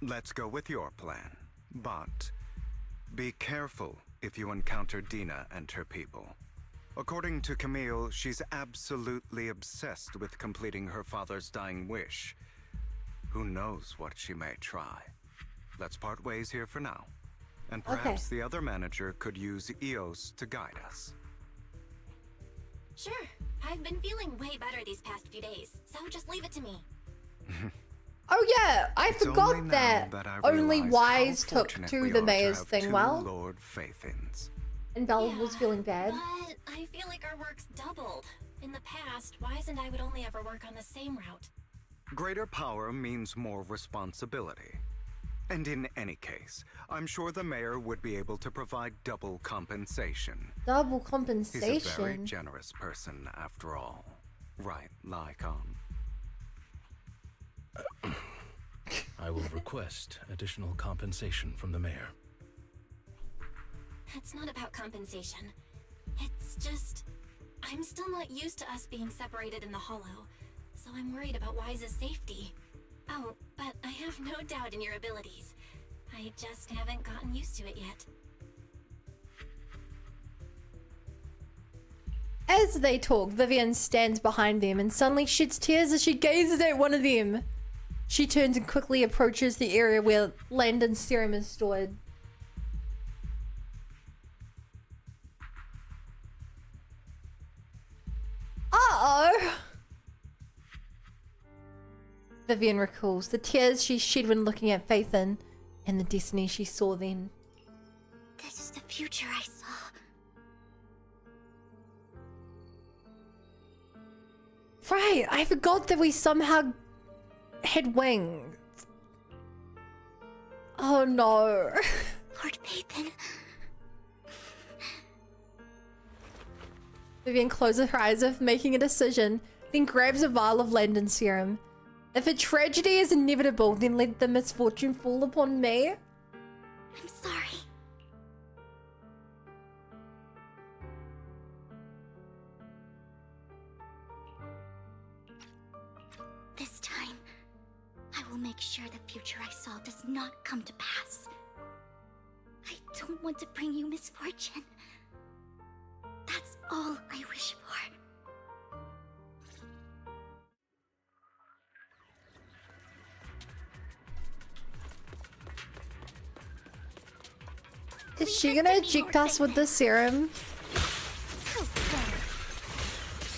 Let's go with your plan. But be careful if you encounter Dena and her people. According to Camille, she's absolutely obsessed with completing her father's dying wish. Who knows what she may try? Let's part ways here for now. And perhaps the other manager could use EOS to guide us. Sure. I've been feeling way better these past few days, so just leave it to me. Oh yeah, I It's forgot only now that that I only realize Wise how took fortunate to we the are to mayor's have thing two well. Lord Faithins. And Bella was feeling bad. But I feel like our work's doubled. In the past, Wise and I would only ever work on the same route. Greater power means more responsibility. And in any case, I'm sure the mayor would be able to provide double compensation. Double He's a very compensation. generous person, after all. Right, Lycon? I will request additional compensation from the mayor. It's not about compensation. It's just... I'm still not used to us being separated in the Hollow, so I'm worried about Wise's safety. Oh, but I have no doubt in your abilities. I just haven't gotten used to it yet. As they talk, Vivian stands behind them and suddenly sheds tears as she gazes at one of them. She turns and quickly approaches the area where Landon's serum is stored. Uh-oh! Vivian recalls the tears she shed when looking at Faithin and the destiny she saw then. This is the future I saw. Right, I forgot that we somehow had wings. Oh no. Lord Faithin. Vivian closes her eyes as if making a decision, then grabs a vial of Landon's serum. If a tragedy is inevitable, then let the misfortune fall upon me. I'm sorry. This time, I will make sure the future I saw does not come to pass. I don't want to bring you misfortune. That's all I wish for. Is she gonna eject us with the serum?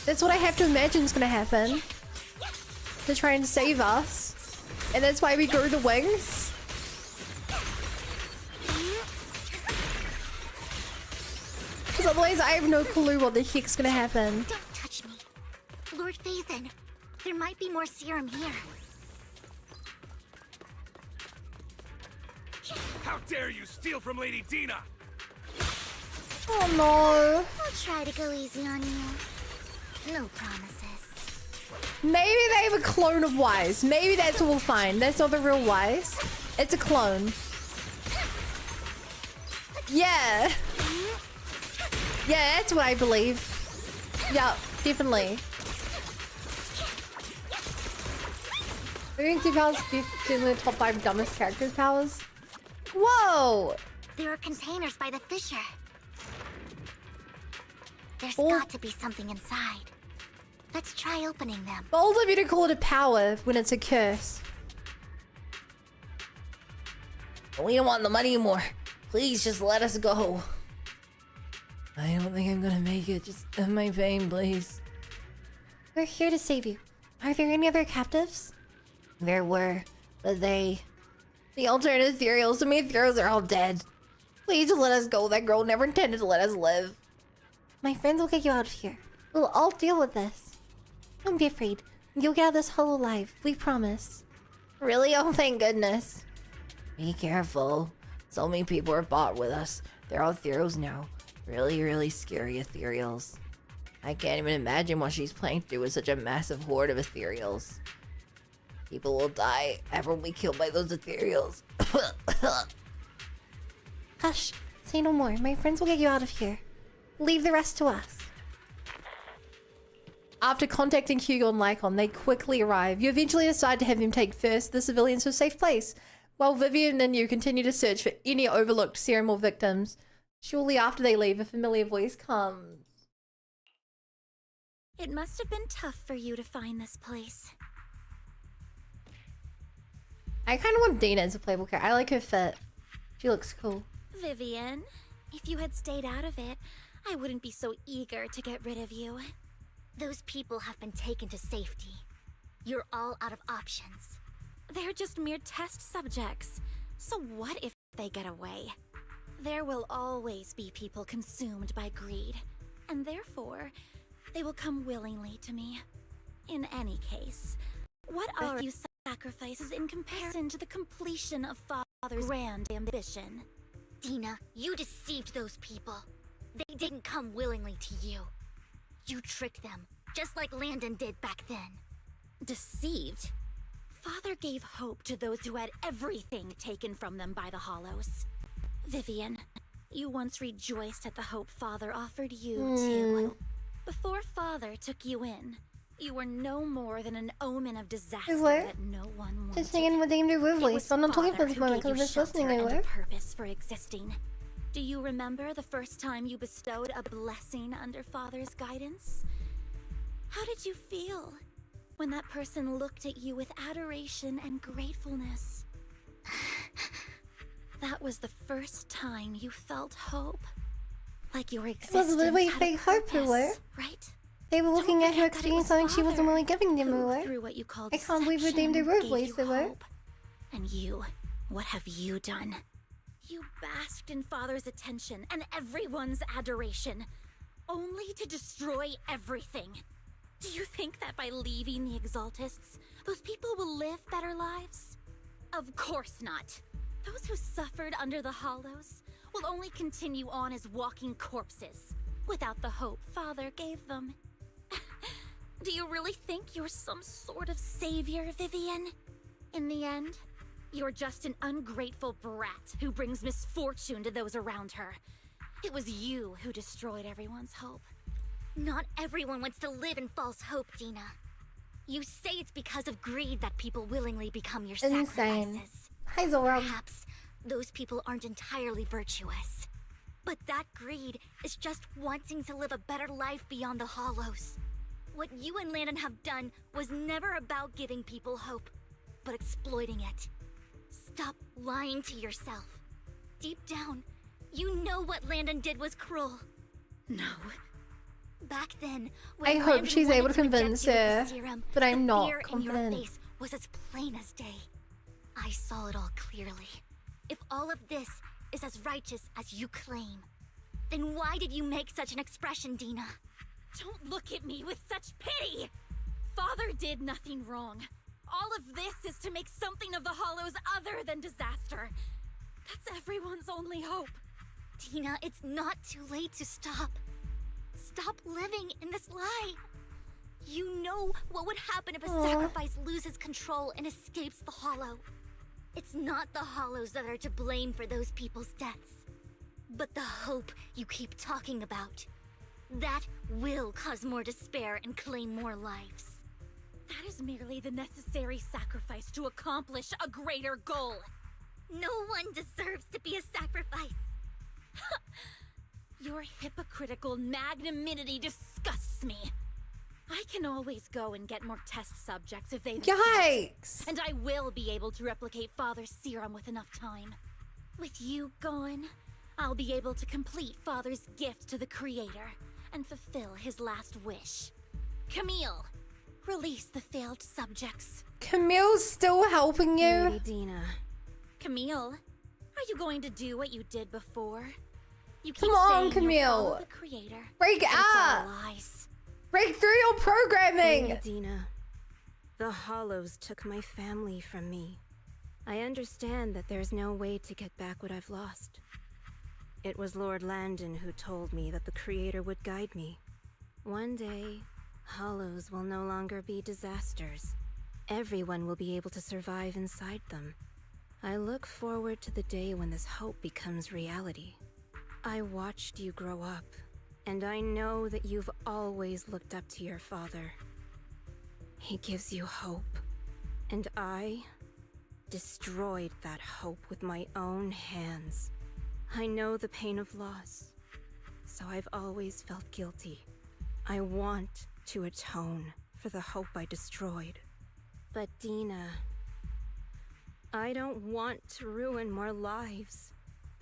That's what I have to imagine is gonna happen. To try and save us. And that's why we grew the wings. Because otherwise I have no clue what the heck's gonna happen. Don't touch me. Lord Faithin, there might be more serum here. How dare you steal from Lady Dena! Oh no. I'll try to go easy on you. No promises. Maybe they have a clone of Wise. Maybe that's what we'll find. That's not the real Wise. It's a clone. Yeah. Yeah, that's what I believe. Yeah, definitely. Moving to powers, definitely the top 5 dumbest characters' powers. Whoa! There are containers by the fissure. There's got to be something inside. Let's try opening them. Bold of you to call it a power when it's a curse. We don't want the money anymore. Please just let us go. I don't think I'm gonna make it. Just end my pain, please. We're here to save you. Are there any other captives? There were, but the alternate Ethereals, the main Ethereals are all dead. Please just let us go. That girl never intended to let us live. My friends will get you out of here. We'll all deal with this. Don't be afraid. You'll get out of this hole alive. We promise. Really? Oh, thank goodness. Be careful. So many people are bought with us. They're all Ethereals now. Really, really scary Ethereals. I can't even imagine what she's playing through with such a massive horde of Ethereals. People will die. Everyone will be killed by those Ethereals. Hush. Say no more. My friends will get you out of here. Leave the rest to us. After contacting Hugo and Lycon, they quickly arrive. You eventually decide to have him take first the civilians to a safe place, while Vivian and you continue to search for any overlooked serum or victims. Shortly after they leave, a familiar voice comes. It must have been tough for you to find this place. I kind of want Dena as a playable character. I like her fit. She looks cool. Vivian, if you had stayed out of it, I wouldn't be so eager to get rid of you. Those people have been taken to safety. You're all out of options. They're just mere test subjects. So what if they get away? There will always be people consumed by greed, and therefore, they will come willingly to me. In any case, what are a few sacrifices in comparison to the completion of Father's grand ambition? Dena, you deceived those people. They didn't come willingly to you. You tricked them, just like Landon did back then. Deceived? Father gave hope to those who had everything taken from them by the Hollows. Vivian, you once rejoiced at the hope Father offered you, too. Before Father took you in, you were no more than an omen of disaster that no one wanted. Just hanging with Dame Rively, so I'm not talking for this moment because I'm just listening anyway. Purpose for existing. Do you remember the first time you bestowed a blessing under Father's guidance? How did you feel when that person looked at you with adoration and gratefulness? That was the first time you felt hope. Like your existence It was literally had fake a hope, purpose, right? They were looking at her experiencing something she wasn't really giving them, Through what you call I can't believe her Dame Rively, And you, what have you done? You basked in Father's attention and everyone's adoration, only to destroy everything. Do you think that by leaving the Exaltists, those people will live better lives? Of course not. Those who suffered under the Hollows will only continue on as walking corpses, without the hope Father gave them. Do you really think you're some sort of savior, Vivian? In the end, you're just an ungrateful brat who brings misfortune to those around her. It was you who destroyed everyone's hope. Not everyone wants to live in false hope, Dena. You say it's because of greed that people willingly become your sacrifices. Hi, Zora. Perhaps those people aren't entirely virtuous. But that greed is just wanting to live a better life beyond the Hollows. What you and Landon have done was never about giving people hope, but exploiting it. Stop lying to yourself. Deep down, you know what Landon did was cruel. No. Back then, I hope she's able to convince her, but I'm not confident. The fear in your face was as plain as day. I saw it all clearly. If all of this is as righteous as you claim, then why did you make such an expression, Dena? Don't look at me with such pity! Father did nothing wrong. All of this is to make something of the Hollows other than disaster. That's everyone's only hope. Dena, it's not too late to stop. Stop living in this lie. You know what would happen if a sacrifice loses control and escapes the Hollow. It's not the Hollows that are to blame for those people's deaths, but the hope you keep talking about. That will cause more despair and claim more lives. That is merely the necessary sacrifice to accomplish a greater goal. No one deserves to be a sacrifice. Your hypocritical magnanimity disgusts me. I can always go and get more test subjects if they Yikes! And I will be able to replicate Father's serum with enough time. With you gone, I'll be able to complete Father's gift to the Creator and fulfill his last wish. Camille, release the failed subjects. Camille's still helping you? Lady Dena. Camille, are you going to do what you did before? You keep Come on, saying you're all Camille. of the Creator, Break but it's all out. lies. Break through your programming! Lady Dena, the Hollows took my family from me. I understand that there's no way to get back what I've lost. It was Lord Landon who told me that the Creator would guide me. One day, hollows will no longer be disasters. Everyone will be able to survive inside them. I look forward to the day when this hope becomes reality. I watched you grow up, and I know that you've always looked up to your father. He gives you hope, and I destroyed that hope with my own hands. I know the pain of loss, so I've always felt guilty. I want to atone for the hope I destroyed. But Dena, I don't want to ruin more lives,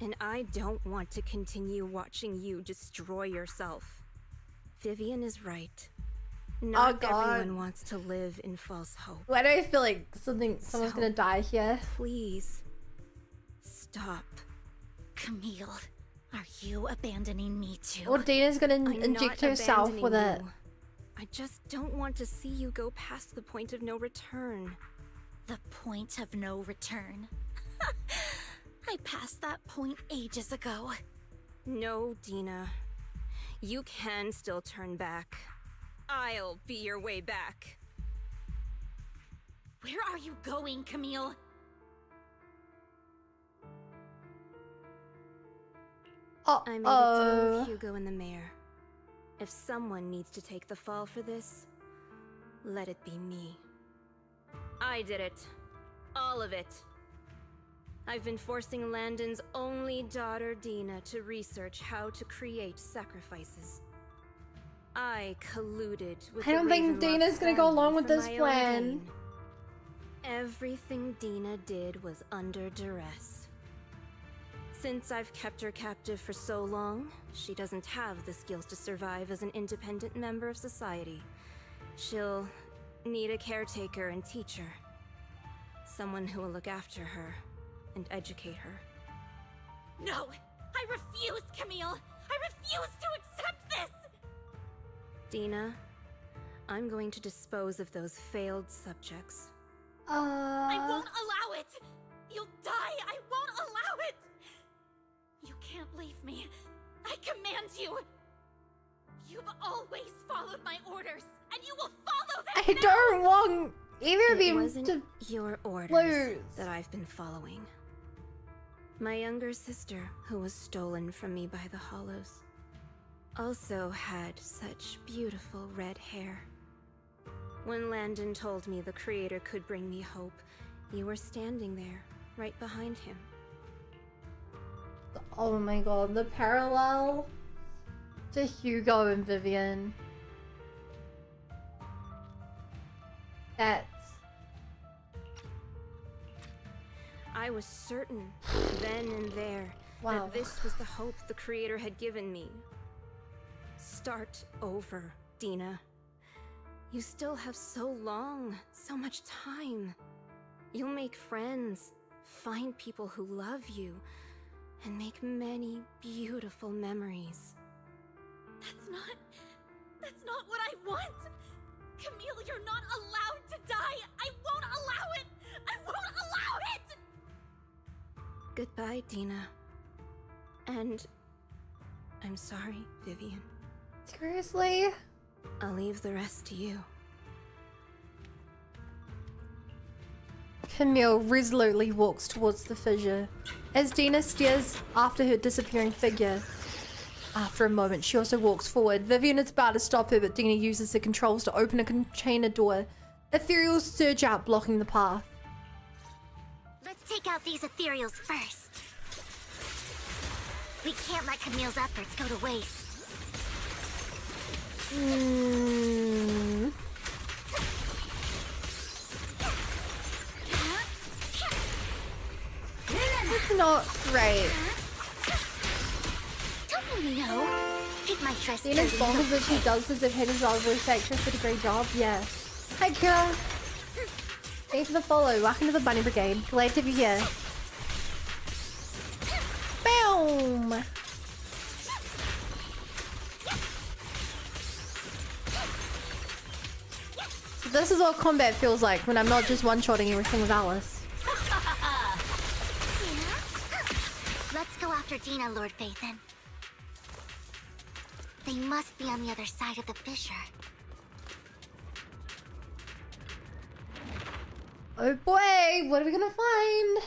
and I don't want to continue watching you destroy yourself. Vivian is right. Not everyone wants to live in false hope. Why do I feel like someone's gonna die here? Please, stop. Camille, are you abandoning me too? Or Dena's gonna I'm inject not herself with it. abandoning you. I just don't want to see you go past the point of no return. The point of no return? I passed that point ages ago. No, Dena. You can still turn back. I'll be your way back. Where are you going, Camille? I made a deal with Hugo and the mayor. If someone needs to take the fall for this, let it be me. I did it. All of it. I've been forcing Landon's only daughter, Dena, to research how to create sacrifices. I colluded with I don't the think Ravenloft Dena's gonna go family along with for this my own plan. gain. Everything Dena did was under duress. Since I've kept her captive for so long, she doesn't have the skills to survive as an independent member of society. She'll need a caretaker and teacher. Someone who will look after her and educate her. No! I refuse, Camille! I refuse to accept this! Dena, I'm going to dispose of those failed subjects. I won't allow it! You'll die! I won't allow it! You can't leave me. I command you! You've always followed my orders, and you will follow them I don't want either of It you wasn't to your orders lose. that I've been following. My younger sister, who was stolen from me by the Hollows, also had such beautiful red hair. When Landon told me the Creator could bring me hope, you were standing there, right behind him. Oh my god, the parallel to Hugo and Vivian. That's... I was certain, then and there, Wow. that this was the hope the Creator had given me. Start over, Dena. You still have so long, so much time. You'll make friends, find people who love you, and make many beautiful memories. That's not what I want! Camille, you're not allowed to die! I won't allow it! I won't allow it! Goodbye, Dena. And I'm sorry, Vivian. Seriously? I'll leave the rest to you. Camille resolutely walks towards the fissure. As Dena stares after her disappearing figure. After a moment, she also walks forward. Vivian is about to stop her, but Dena uses the controls to open a container door. Ethereals surge out, blocking the path. Let's take out these Ethereals first. We can't let Camille's efforts go to waste. That's not great. Don't you know? Pick my dress. Dena's bonkers that she does this if Hannah's our voice actress did a great job. Yeah. Hi, Kira. Thanks for the follow. Welcome to the Bunny Brigade. Glad to be here. Boom! So this is what combat feels like when I'm not just one-shotting everything with Alice. Let's go after after Dena, Lord Phaethon. They must be on the other side of the fissure. Oh boy, what are we gonna find?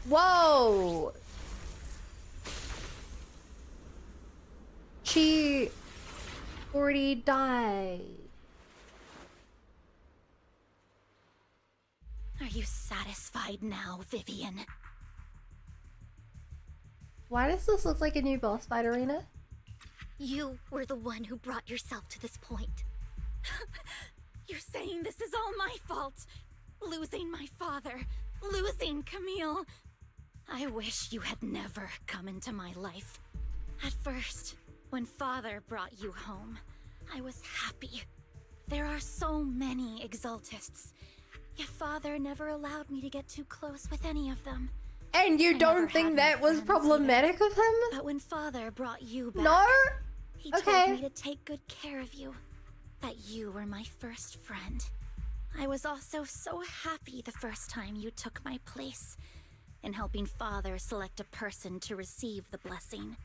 Whoa! She already died. Are you satisfied now, Vivian? Why does this look like a new boss fight arena? You were the one who brought yourself to this point. You're saying this is all my fault. Losing my father, losing Camille. I wish you had never come into my life. At first, when father brought you home, I was happy. There are so many Exaltists, yet father never allowed me to get too close with any of them. And you don't think that was problematic of him? But when father brought you back, no? He okay. told me to take good care of you. That you were my first friend. I was also so happy the first time you took my place in helping father select a person to receive the blessing.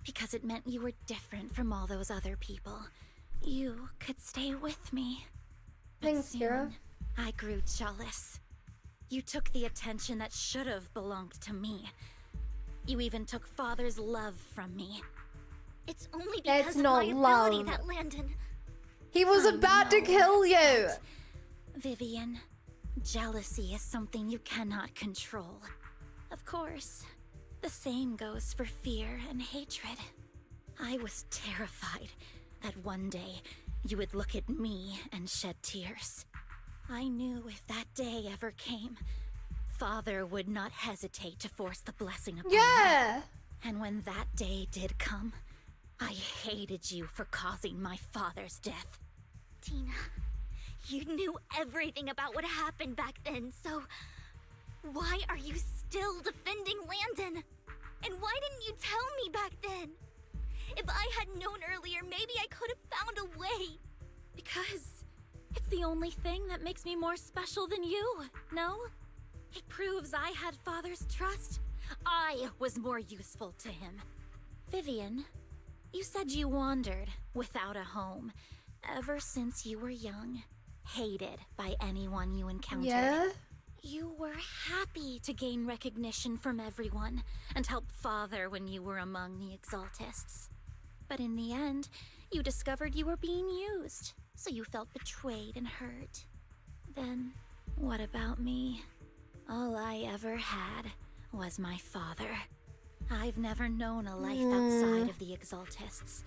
Because it meant you were different from all those other people. You could stay with me. But Thanks, Kira. I grew jealous. You took the attention that should have belonged to me. You even took father's love from me. It's only because That's of not my love. ability that Landon... He was about to kill you! Vivian, jealousy is something you cannot control. Of course, the same goes for fear and hatred. I was terrified that one day you would look at me and shed tears. I knew if that day ever came, father would not hesitate to force the blessing upon me. And when that day did come, I hated you for causing my father's death. Dena, you knew everything about what happened back then, so... why are you still defending Landon? And why didn't you tell me back then? If I had known earlier, maybe I could have found a way. Because it's the only thing that makes me more special than you, no? It proves I had father's trust. I was more useful to him. Vivian, you said you wandered without a home ever since you were young, hated by anyone you encountered. Yeah? You were happy to gain recognition from everyone and help father when you were among the Exaltists. But in the end, you discovered you were being used, so you felt betrayed and hurt. Then, what about me? All I ever had was my father. I've never known a life outside of the Exaltists.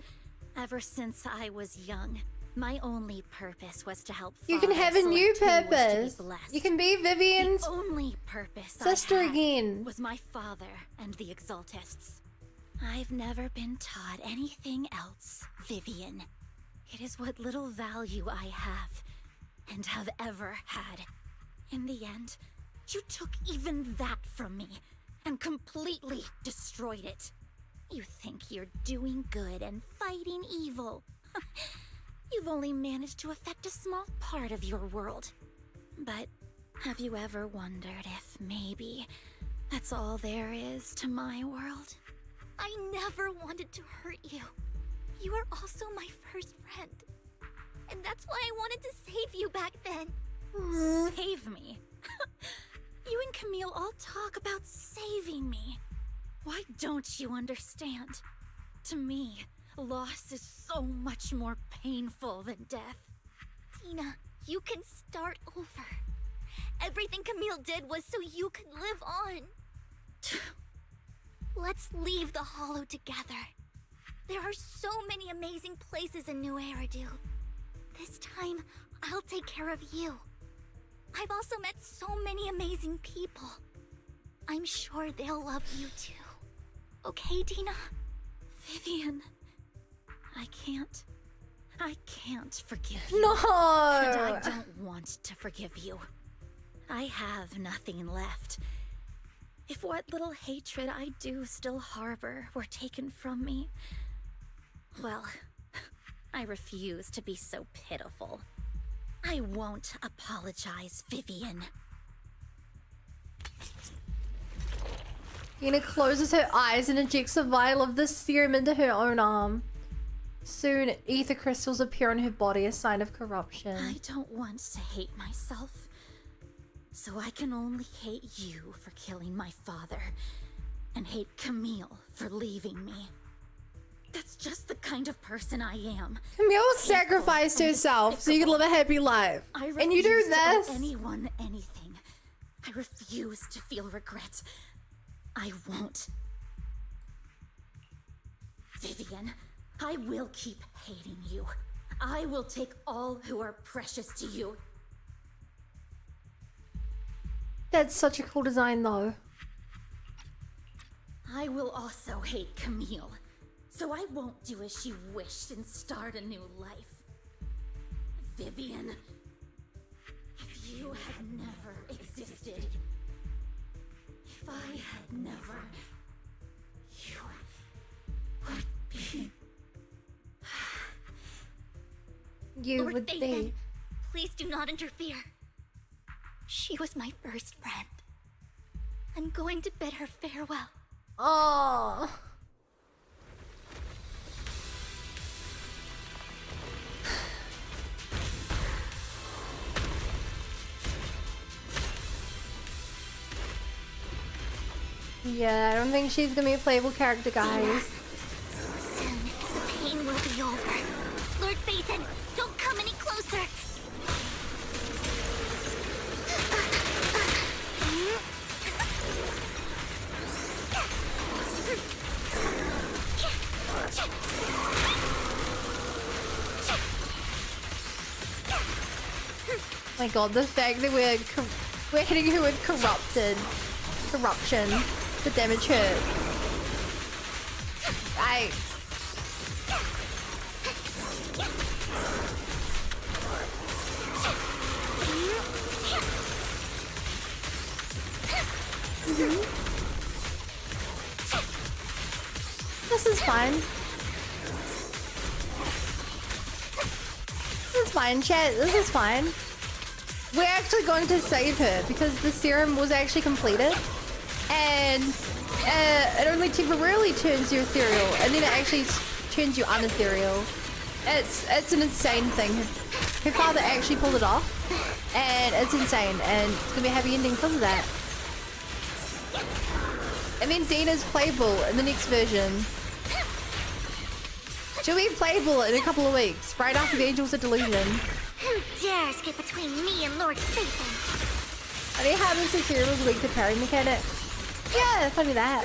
Ever since I was young, my only purpose was to help You can have a new purpose. You can be Vivian's the only purpose sister I had again. was my father and the Exaltists. I've never been taught anything else, Vivian. It is what little value I have, and have ever had. In the end, you took even that from me, and completely destroyed it. You think you're doing good and fighting evil. You've only managed to affect a small part of your world. But have you ever wondered if maybe that's all there is to my world? I never wanted to hurt you. You were also my first friend. And that's why I wanted to save you back then. Save me? You and Camille all talk about saving me. Why don't you understand? To me, loss is so much more painful than death. Dena, you can start over. Everything Camille did was so you could live on. Let's leave the Hollow together. There are so many amazing places in New Eridu. This time, I'll take care of you. I've also met so many amazing people. I'm sure they'll love you too. Okay, Dena? Vivian, I can't forgive you. No! And I don't want to forgive you. I have nothing left. If what little hatred I do still harbor were taken from me, well, I refuse to be so pitiful. I won't apologize, Vivian. Dena closes her eyes and injects a vial of this serum into her own arm. Soon, ether crystals appear on her body, a sign of corruption. I don't want to hate myself. So I can only hate you for killing my father. And hate Camille for leaving me. That's just the kind of person I am. Camille sacrificed herself so you could live a happy life. And you do refuse to owe this? anyone anything. I refuse to feel regret. I won't. Vivian, I will keep hating you. I will take all who are precious to you. That's such a cool design though. I will also hate Camille. So I won't do as she wished and start a new life. Vivian, if you had never existed, if I had never, you would be. You Lord would Nathan, be. please do not interfere. She was my first friend. I'm going to bid her farewell. Oh. Yeah, I don't think she's gonna be a playable character, guys. Soon, the pain will be over. Lord Nathan, don't come any closer. My god, the fact that we're hitting her with corruption to damage her. This is fine. This is fine, chat. This is fine. We're actually going to save her because the serum was actually completed, and it only temporarily turns you ethereal, and then it actually turns you unethereal. It's an insane thing. Her father actually pulled it off, and it's insane, and it's gonna be a happy ending because of that. And then Dena's playable in the next version. She'll be playable in a couple of weeks, right after the Angels of Delusion. Who dares get between me and Lord Satan? I mean, how does the Ethereals weak to parry mechanic? Yeah, funny that.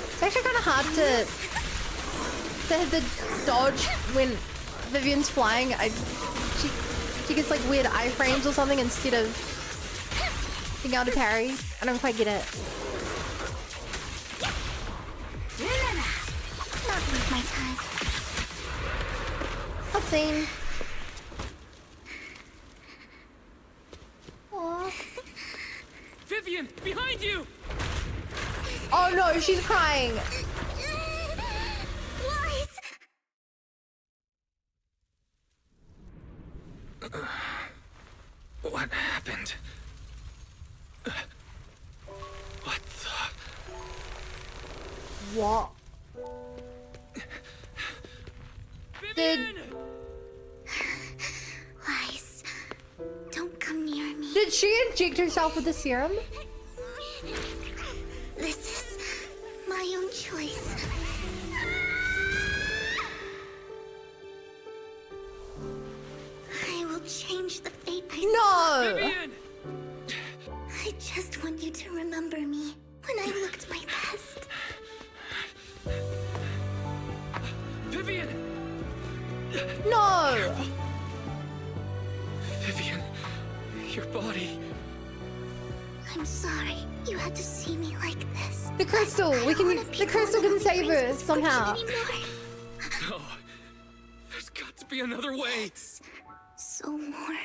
It's actually kind of hard to hit the dodge when Vivian's flying. She gets like weird iframes or something instead of being able to parry. I don't quite get it. Not worth my time. Cutscene. Aww. Vivian, behind you! Oh no, she's crying. What happened? What the? What? Did... Lies. Don't come near me. Did she inject herself with the serum? This is my own choice. I will change the fate I No! Vivian! I just want you to remember me when I looked my best. Vivian! No! Vivian, your body. I'm sorry you had to see me like this. The crystal! The crystal can save her somehow. No. There's got to be another way. It's so warm.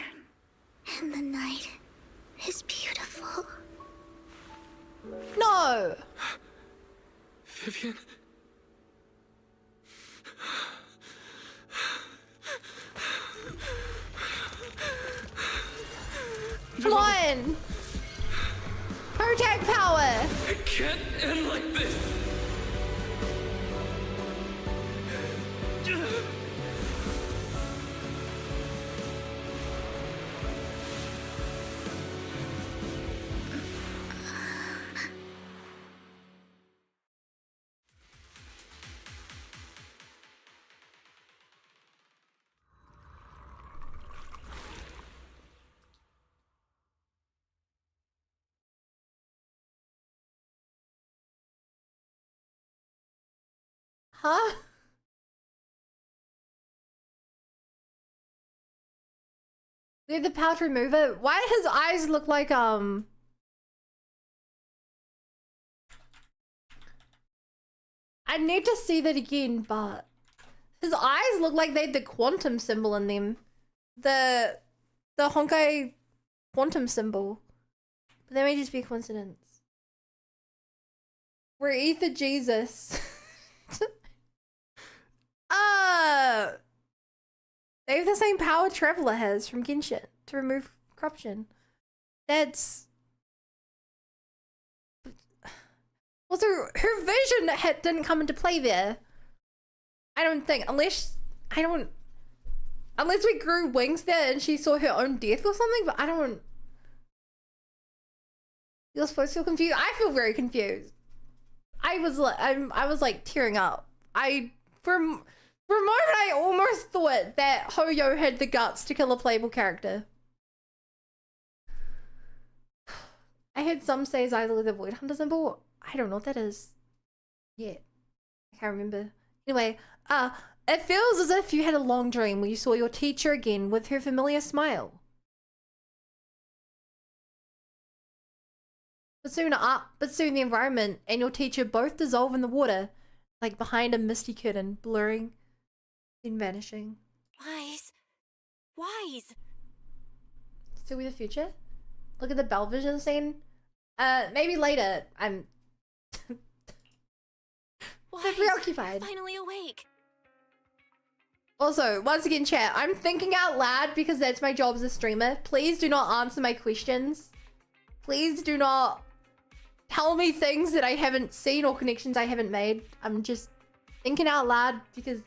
And the night is beautiful. No! Vivian? Come on! Protect power! It can't end like this! Huh? We have the power to remove it. Why do his eyes look like I need to see that again, but his eyes look like they had the quantum symbol in them. The Honkai quantum symbol. But that may just be a coincidence. We're Ether Jesus. They have the same power Traveler has from Genshin to remove corruption. That's also her vision didn't come into play there. I don't think, unless we grew wings there and she saw her own death or something. But I don't. You're supposed to feel confused. I feel very confused. I was like tearing up. For a moment, I almost thought that Hoyo had the guts to kill a playable character. I heard some say his eyes look like the Void Hunter symbol. I don't know what that is. Yeah. I can't remember. Anyway, it feels as if you had a long dream where you saw your teacher again with her familiar smile. But soon the environment and your teacher both dissolve in the water, like behind a misty curtain, blurring, then vanishing. Wise. Still with the future? Look at the Bell Vision scene. Maybe later. I'm preoccupied. Finally awake. Also, once again, chat, I'm thinking out loud because that's my job as a streamer. Please do not answer my questions. Please do not tell me things that I haven't seen or connections I haven't made. I'm just thinking out loud because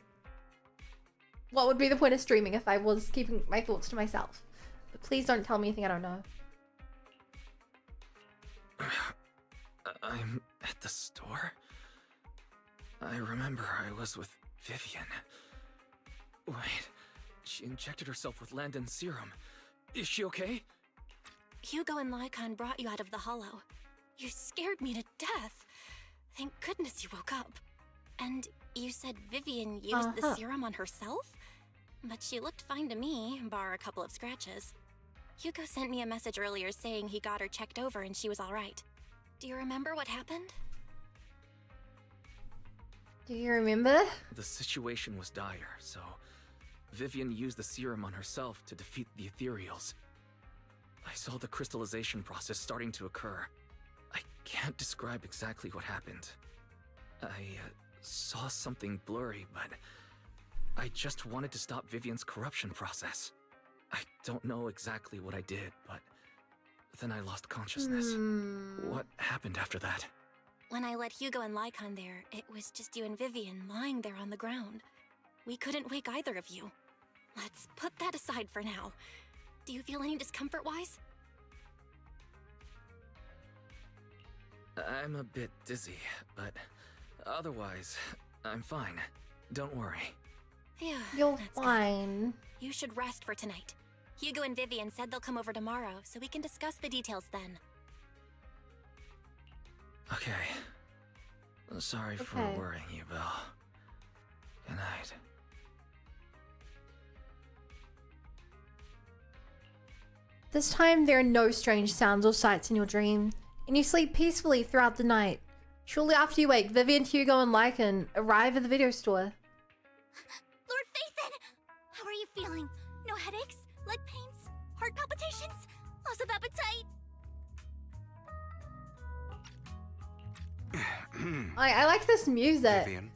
what would be the point of streaming if I was keeping my thoughts to myself? But please don't tell me anything I don't know. I'm at the store? I remember I was with Vivian. Wait, she injected herself with Landon's serum. Is she okay? Hugo and Lycon brought you out of the hollow. You scared me to death. Thank goodness you woke up. And you said Vivian used the serum on herself? But she looked fine to me, bar a couple of scratches. Hugo sent me a message earlier saying he got her checked over and she was alright. Do you remember what happened? Do you remember? The situation was dire, so Vivian used the serum on herself to defeat the Ethereals. I saw the crystallization process starting to occur. I can't describe exactly what happened. I saw something blurry, but I just wanted to stop Vivian's corruption process. I don't know exactly what I did, but then I lost consciousness. What happened after that? When I led Hugo and Lycon there, it was just you and Vivian lying there on the ground. We couldn't wake either of you. Let's put that aside for now. Do you feel any discomfort-wise? I'm a bit dizzy, but otherwise, I'm fine. Don't worry. Yeah, you're fine. You should rest for tonight. Hugo and Vivian said they'll come over tomorrow, so we can discuss the details then. Okay. Sorry for worrying you, Belle. Good night. This time there are no strange sounds or sights in your dream, and you sleep peacefully throughout the night. Shortly after you wake, Vivian, Hugo, and Lycon arrive at the video store. Lord Phaethon! How are you feeling? No headaches? Leg pains? Heart palpitations? Loss of appetite? I like this music. Vivian.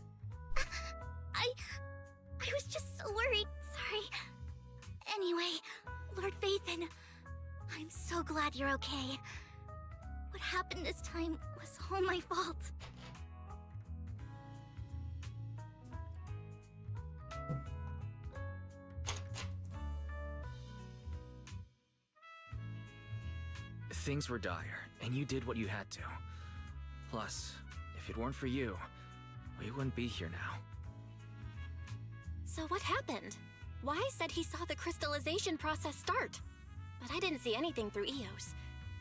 I was just so worried. Sorry. Anyway, Lord Phaethon, I'm so glad you're okay. What happened this time was all my fault. Things were dire, and you did what you had to. Plus, if it weren't for you, we wouldn't be here now. So what happened? Wise said he saw the crystallization process start, but I didn't see anything through EOS.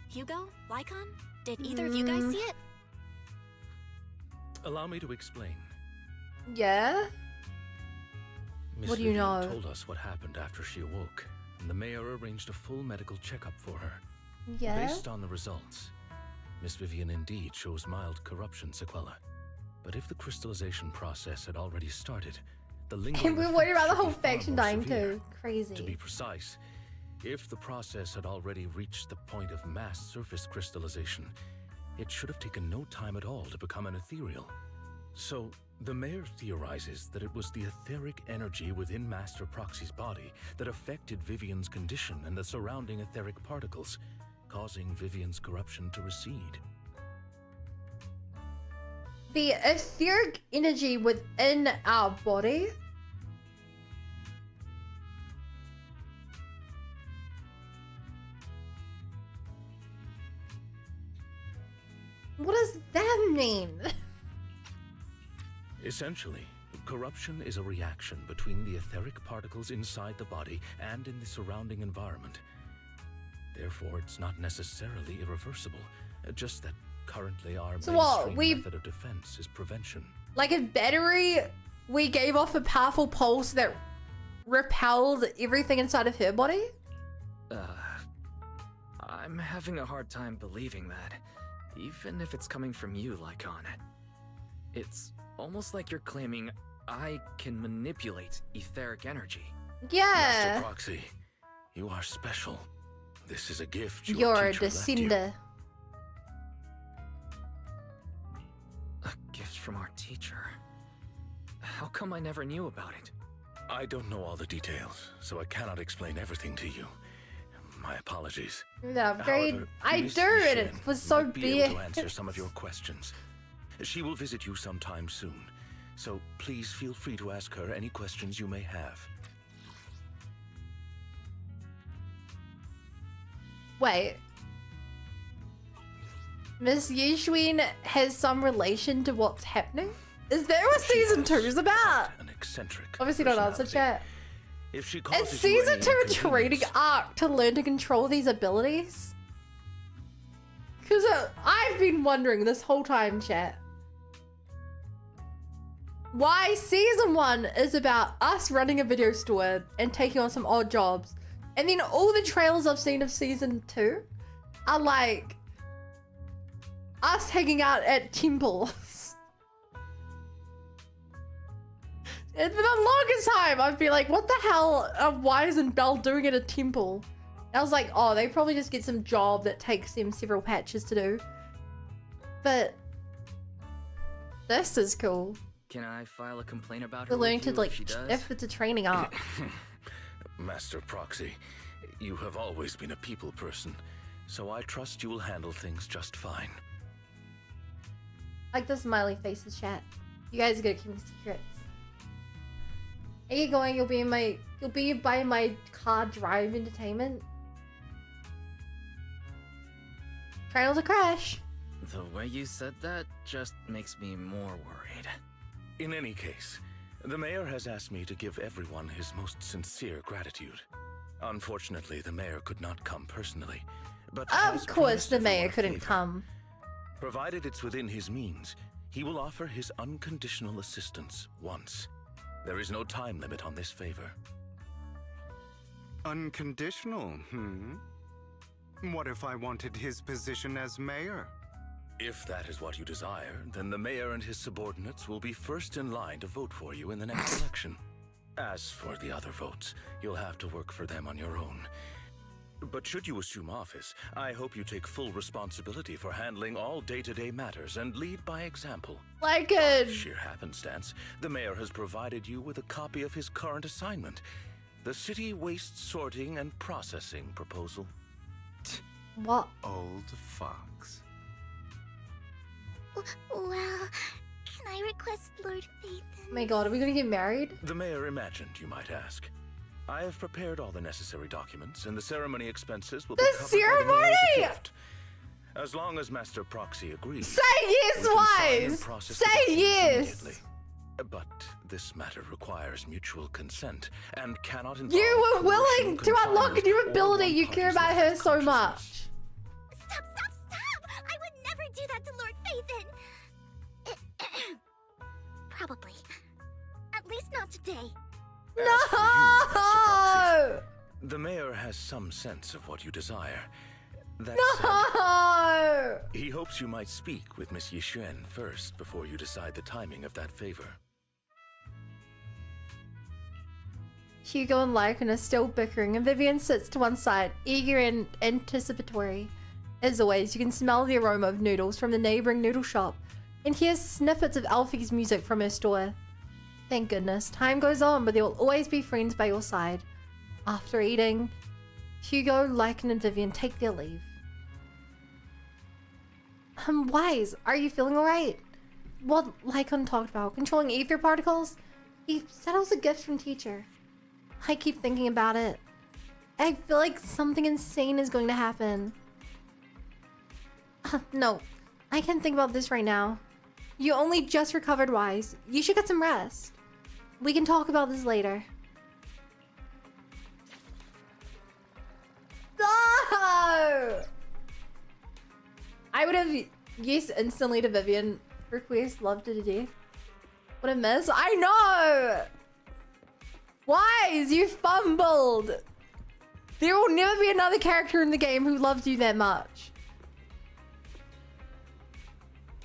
Hugo? Lycon? Did either of you guys see it? Allow me to explain. Yeah? Miss What do you Vivian know? told us what happened after she awoke, and the mayor arranged a full medical checkup for her. Yeah? Based on the results, Miss Vivian indeed shows mild corruption sequela. But if the crystallization process had already started, the lingering And we're worried about the effects whole should be far faction more dying severe. too. Crazy. To be precise, if the process had already reached the point of mass surface crystallization, it should have taken no time at all to become an ethereal. So, the mayor theorizes that it was the etheric energy within Master Proxy's body that affected Vivian's condition and the surrounding etheric particles, causing Vivian's corruption to recede. The etheric energy within our body? What does that mean? Essentially, corruption is a reaction between the etheric particles inside the body and in the surrounding environment. Therefore, it's not necessarily irreversible, just that currently our So what, mainstream method of defense is prevention. Like a battery, we gave off a powerful pulse that repelled everything inside of her body? I'm having a hard time believing that, even if it's coming from you, Lycon. It's almost like you're claiming I can manipulate etheric energy. Yeah. Master Proxy, you are special. This is a gift your You're a teacher left you. descender. A gift from our teacher. How come I never knew about it? I don't know all the details, so I cannot explain everything to you. My apologies. The upgrade? However, I Miss do, and Vivian it was so might be able big. to answer some of your questions. She will visit you sometime soon, so please feel free to ask her any questions you may have. Wait. Miss Yishwin has some relation to what's happening? Is there what season 2 is about? An eccentric. Obviously not answer chat. If she Is causes you season any 2 a inconvenience, training arc to learn to control these abilities? Because I've been wondering this whole time, chat. Why season 1 is about us running a video store and taking on some odd jobs. And then all the trailers I've seen of season 2 are like us hanging out at temples. And for the longest time, I'd be like, what the hell are Wise and Belle doing at a temple? And I was like, oh, they probably just get some job that takes them several patches to do. But this is cool. Can I file a complaint about We're her learning with to you like, if she does? if it's a training arc. Master Proxy, you have always been a people person, so I trust you will handle things just fine. Like the smiley faces, chat. You guys are gonna keep me secrets. Are you going? You'll be by my car drive entertainment. Trails a crash. The way you said that just makes me more worried. In any case, the mayor has asked me to give everyone his most sincere gratitude. Unfortunately, the mayor could not come personally, but has Of course, promised the everyone mayor a couldn't favor. come. Provided it's within his means, he will offer his unconditional assistance once. There is no time limit on this favor. Unconditional, What if I wanted his position as mayor? If that is what you desire, then the mayor and his subordinates will be first in line to vote for you in the next election. As for the other votes, you'll have to work for them on your own. But should you assume office, I hope you take full responsibility for handling all day-to-day matters and lead by example. Like a... By sheer happenstance, the mayor has provided you with a copy of his current assignment, the City Waste Sorting and Processing proposal. What? Old fox. Well, can I request Lord Phaethon? Oh my god, are we gonna get married? The mayor imagined, you might ask. I have prepared all the necessary documents, and the ceremony expenses will be covered by the mayor's gift. As long as Master Proxy agrees. Say yes, Wise! Say yes! But this matter requires mutual consent and cannot involve. You were willing to unlock a new ability. You care about her so much. Stop! I would never do that to Lord Phaethon. Probably. At least not today. No! The mayor has some sense of what you desire. That No! said, he hopes you might speak with Miss Yixuan first before you decide the timing of that favor. Hugo and Lycan are still bickering, and Vivian sits to one side, eager and anticipatory. As always, you can smell the aroma of noodles from the neighboring noodle shop, and hear snippets of Alfie's music from her store. Thank goodness, time goes on, but there will always be friends by your side. After eating, Hugo, Lycan, and Vivian take their leave. Wise, are you feeling alright? What Lycan talked about, controlling ether particles? He said it was a gift from teacher. I keep thinking about it. I feel like something insane is going to happen. No, I can't think about this right now. You only just recovered, Wise. You should get some rest. We can talk about this later. No! I would have yes instantly to Vivian. Request loved it to death. What a mess. I know! Wise, you fumbled! There will never be another character in the game who loves you that much.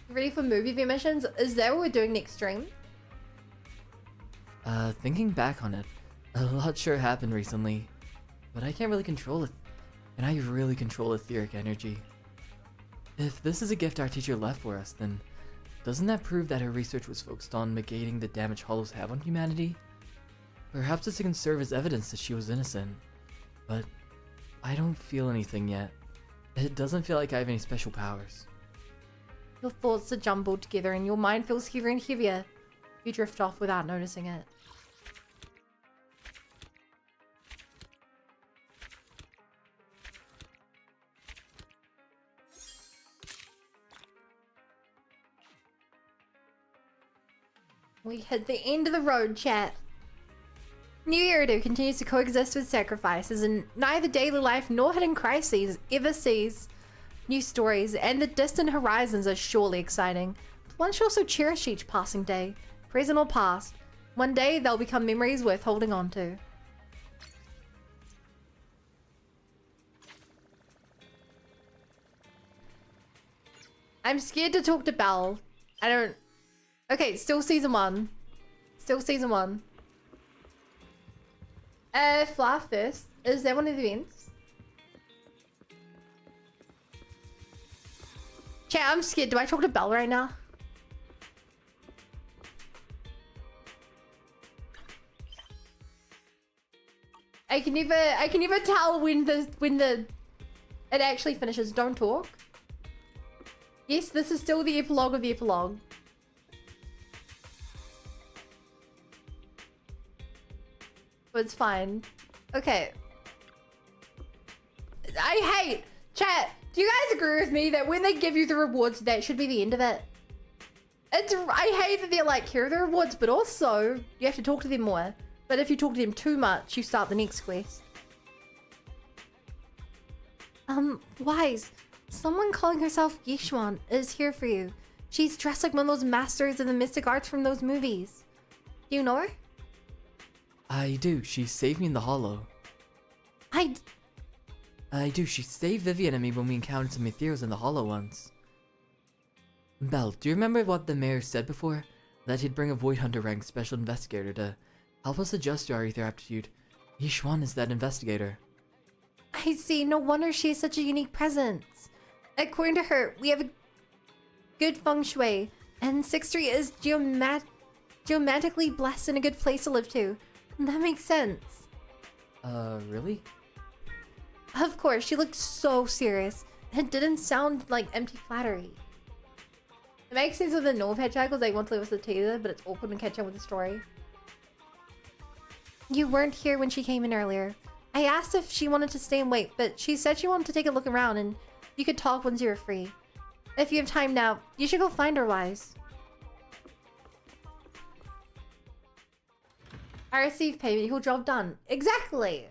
Ready for movie view missions? Is that what we're doing next stream? Thinking back on it, a lot sure happened recently. But I can't really control it. And I really control etheric energy. If this is a gift our teacher left for us, then doesn't that prove that her research was focused on negating the damage hollows have on humanity? Perhaps this can serve as evidence that she was innocent. But I don't feel anything yet. It doesn't feel like I have any special powers. Your thoughts are jumbled together and your mind feels heavier and heavier. You drift off without noticing it. We hit the end of the road, chat. New Eridu continues to coexist with sacrifices, and neither daily life nor hidden crises ever sees new stories, and the distant horizons are surely exciting. But one should also cherish each passing day, present or past. One day they'll become memories worth holding on to. I'm scared to talk to Belle. I don't... Okay, still season 1. Still season 1. Fly first. Is that one of the events? Chat, I'm scared. Do I talk to Belle right now? I can never tell when it actually finishes. Don't talk. Yes, this is still the epilogue of the epilogue. But it's fine. Okay. I hate... Chat, do you guys agree with me that when they give you the rewards, that should be the end of it? I hate that they're like, here are the rewards, but also, you have to talk to them more. But if you talk to them too much, you start the next quest. Wise, someone calling herself Yixuan is here for you. She's dressed like one of those masters of the mystic arts from those movies. Do you know her? I do. She saved me in the hollow. I do. She saved Vivian and me when we encountered some Ethereals in the hollow once. Belle, do you remember what the mayor said before? That he'd bring a Void Hunter rank special investigator to help us adjust to our ether aptitude. Yixuan is that investigator. I see. No wonder she has such a unique presence. According to her, we have a good feng shui, and 6th Street is geomatically blessed and a good place to live too. That makes sense. Really? Of course, she looked so serious. It didn't sound like empty flattery. It makes sense with the no pet chat because they want to live with the tailor, but it's awkward when catching up with the story. You weren't here when she came in earlier. I asked if she wanted to stay and wait, but she said she wanted to take a look around and you could talk once you were free. If you have time now, you should go find her, Wise. I received payment, whole job done. Exactly!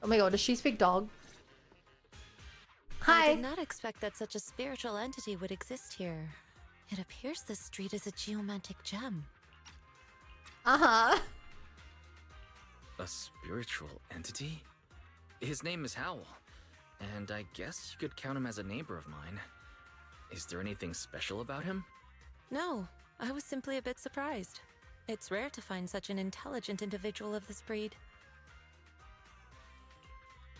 Oh my god, does she speak dog? Hi! I did not expect that such a spiritual entity would exist here. It appears this street is a geomantic gem. Uh-huh. A spiritual entity? His name is Howl, and I guess you could count him as a neighbor of mine. Is there anything special about him? No, I was simply a bit surprised. It's rare to find such an intelligent individual of this breed.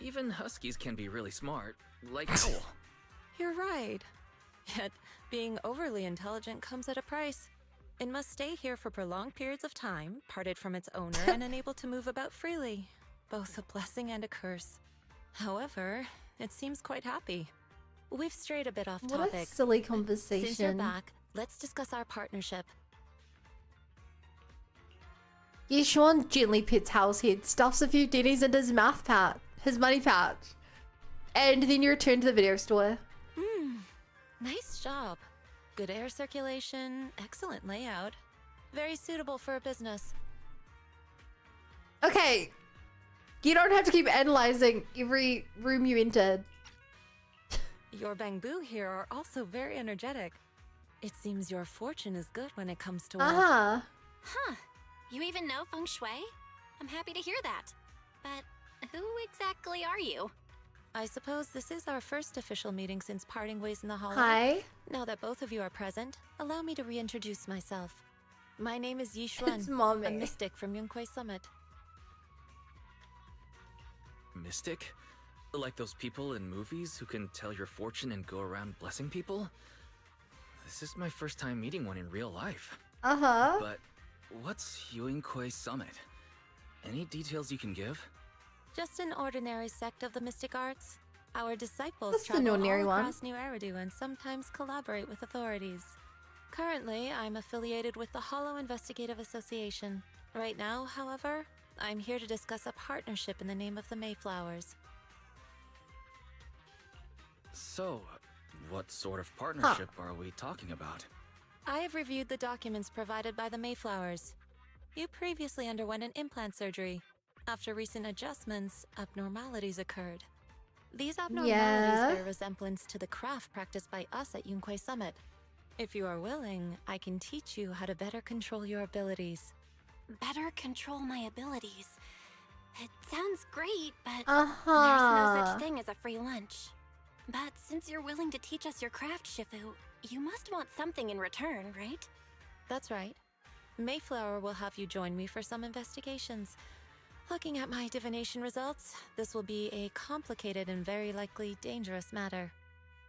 Even huskies can be really smart, like Howl. You're right. Yet, being overly intelligent comes at a price. It must stay here for prolonged periods of time, parted from its owner and unable to move about freely. Both a blessing and a curse. However, it seems quite happy. We've strayed a bit off topic. What a silly conversation. Since you're back, let's discuss our partnership. Yishuan gently pets Howl's head, stuffs a few dennies into his mouth pouch, his money pouch. And then you return to the video store. Nice job. Good air circulation, excellent layout. Very suitable for a business. Okay. You don't have to keep analyzing every room you entered. Your bamboo here are also very energetic. It seems your fortune is good when it comes to wealth. Huh. You even know feng shui? I'm happy to hear that. But who exactly are you? I suppose this is our first official meeting since parting ways in the Hollow. Hi. Now that both of you are present, allow me to reintroduce myself. My name is Yishuan, It's Mommy. a mystic from Yunquei Summit. Mystic? Like those people in movies who can tell your fortune and go around blessing people? This is my first time meeting one in real life. Uh-huh. But what's Yunquei Summit? Any details you can give? Just an ordinary sect of the mystic arts. Our disciples That's the travel ordinary all one. across New Eridu and sometimes collaborate with authorities. Currently, I'm affiliated with the Hollow Investigative Association. Right now, however, I'm here to discuss a partnership in the name of the Mayflowers. So, what sort of partnership are we talking about? I have reviewed the documents provided by the Mayflowers. You previously underwent an implant surgery. After recent adjustments, abnormalities occurred. These abnormalities bear resemblance to the craft practiced by us at Yunquei Summit. If you are willing, I can teach you how to better control your abilities. Better control my abilities. It sounds great, but Uh-huh. there's no such thing as a free lunch. But since you're willing to teach us your craft, Shifu, you must want something in return, right? That's right. Mayflower will have you join me for some investigations. Looking at my divination results, this will be a complicated and very likely dangerous matter.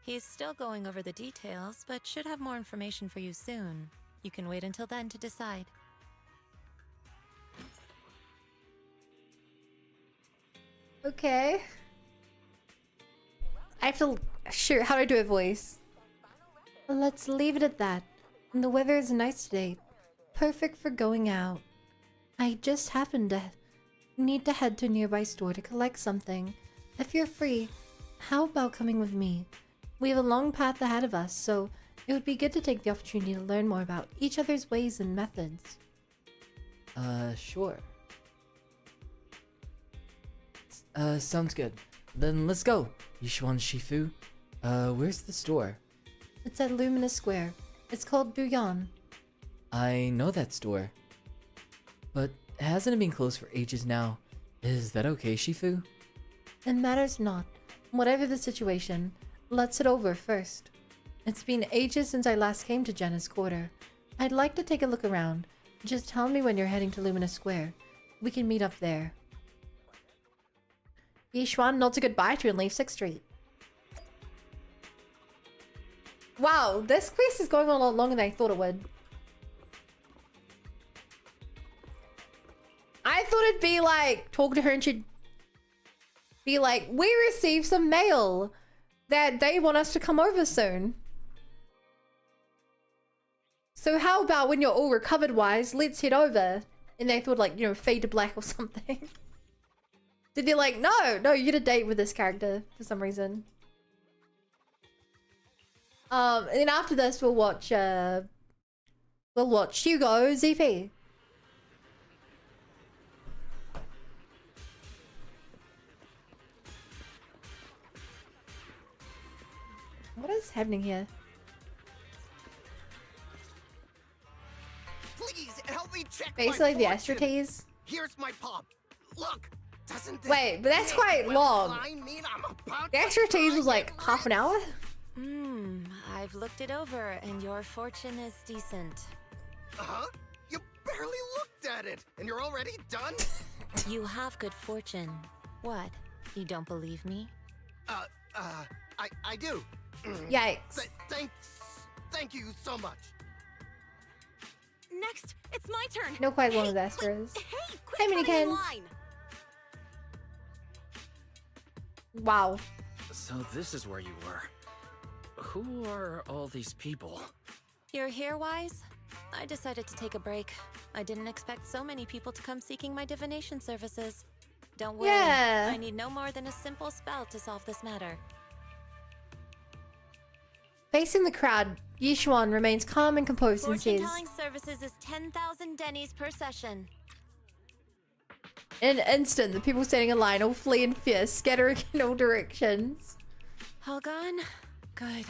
He's still going over the details, but should have more information for you soon. You can wait until then to decide. Okay. I have to... Sure, how do I do a voice? Let's leave it at that. The weather is nice today. Perfect for going out. I just happened to need to head to a nearby store to collect something. If you're free, how about coming with me? We have a long path ahead of us, so it would be good to take the opportunity to learn more about each other's ways and methods. Sure. Sounds good. Then let's go. Yishuan Shifu. Where's the store? It's at Luminous Square. It's called Buyan. I know that store. But hasn't it been closed for ages now? Is that okay, Shifu? It matters not. Whatever the situation, let's head over first. It's been ages since I last came to Jenna's quarter. I'd like to take a look around. Just tell me when you're heading to Luminous Square. We can meet up there. Yishuan nods a goodbye to and leaves 6th Street. Wow, this quest is going on a lot longer than I thought it would. I thought be like, talk to her and she'd be like, we received some mail that they want us to come over soon. So how about when you're all recovered wise, let's head over. And they thought like, you know, fade to black or something. Did they like, no, you get a date with this character for some reason. And then after this, we'll watch Hugo's EP. What is happening here? Please help me check. Basically, my the fortune. astrotees. Here's my palm. Look, doesn't this Wait, but that's quite big long. line mean I'm about The to astrotees was like half an hour. I've looked it over, and your fortune is decent. Huh? You barely looked at it, and you're already done? You have good fortune. What? You don't believe me? I do. Yikes. Thank you so much. Next, it's my turn. No, quite one of the Astros. Hey, Minikin. Wow. So this is where you were. Who are all these people? You're here, Wise? I decided to take a break. I didn't expect so many people to come seeking my divination services. Don't worry. Yeah. I need no more than a simple spell to solve this matter. Facing the crowd, Yishuan remains calm and composed and says, Fortune-telling services is 10,000 dennies per session. in an instant, the people standing in line all flee in fear, scattering in all directions. All gone? Good.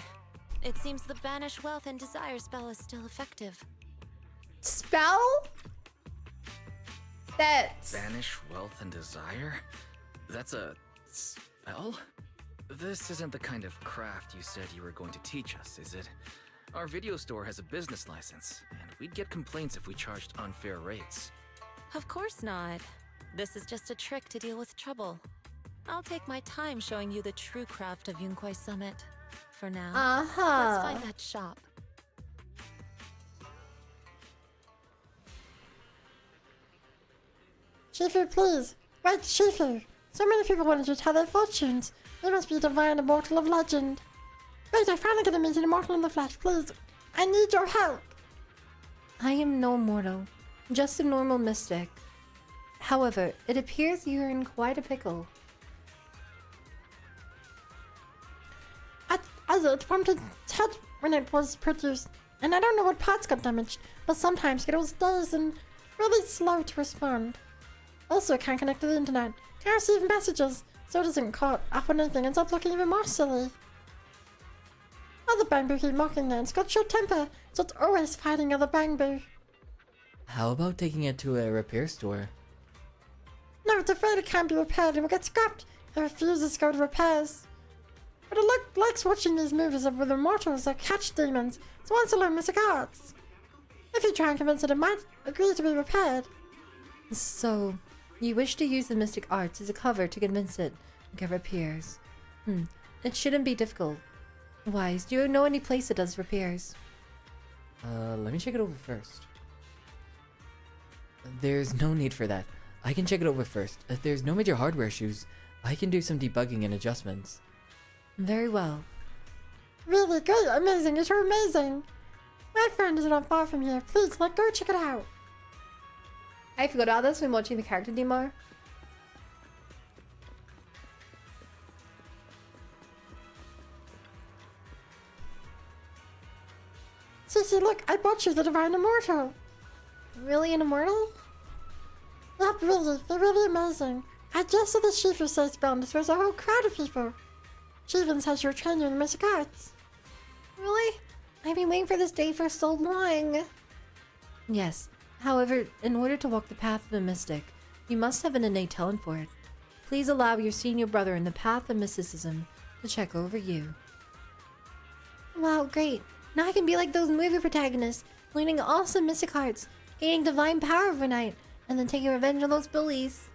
It seems the Banish Wealth and Desire spell is still effective. Spell? That's... Banish wealth and desire? That's a spell? This isn't the kind of craft you said you were going to teach us, is it? Our video store has a business license, and we'd get complaints if we charged unfair rates. Of course not. This is just a trick to deal with trouble. I'll take my time showing you the true craft of Yunquai Summit. For now, let's find that shop. Shifu, please. Wait, Shifu. So many people wanted to tell their fortunes. You must be a divine immortal of legend. Wait, I finally get to meet an immortal in the flesh, please. I need your help. I am no mortal, just a normal mystic. However, it appears you are in quite a pickle. I did pumped its head when it was produced, and I don't know what parts got damaged, but sometimes it was days and really slow to respond. Also, it can't connect to the internet, can't receive messages, so it isn't caught up on anything and ends up looking even more silly. Other bamboo keep mocking it, it's got short temper, so it's always fighting other bamboo. How about taking it to a repair store? No, it's afraid it can't be repaired and will get scrapped. It refuses to go to repairs. But it likes watching these movies with immortals that catch demons, so wants to learn mystic arts. If you try and convince it, it might agree to be repaired. So, you wish to use the mystic arts as a cover to convince it to get repairs. It shouldn't be difficult. Wise, do you know any place that does repairs? Let me check it over first. There's no need for that. I can check it over first. If there's no major hardware issues, I can do some debugging and adjustments. Very well. Really great, amazing, you're amazing. My friend is not far from here. Please, go check it out. I forgot about this when watching the character demo. Sissy, look, I bought you the Divine Immortal. Really an immortal? Yep, really, they're really amazing. I just saw the Shifu say spell, there's a whole crowd of people. She even says you're trained in mystic arts. Really? I've been waiting for this day for so long. Yes. However, in order to walk the path of a mystic, you must have an innate talent for it. Please allow your senior brother in the path of mysticism to check over you. Wow, great. Now I can be like those movie protagonists, learning awesome mystic arts, gaining divine power overnight, and then taking revenge on those bullies.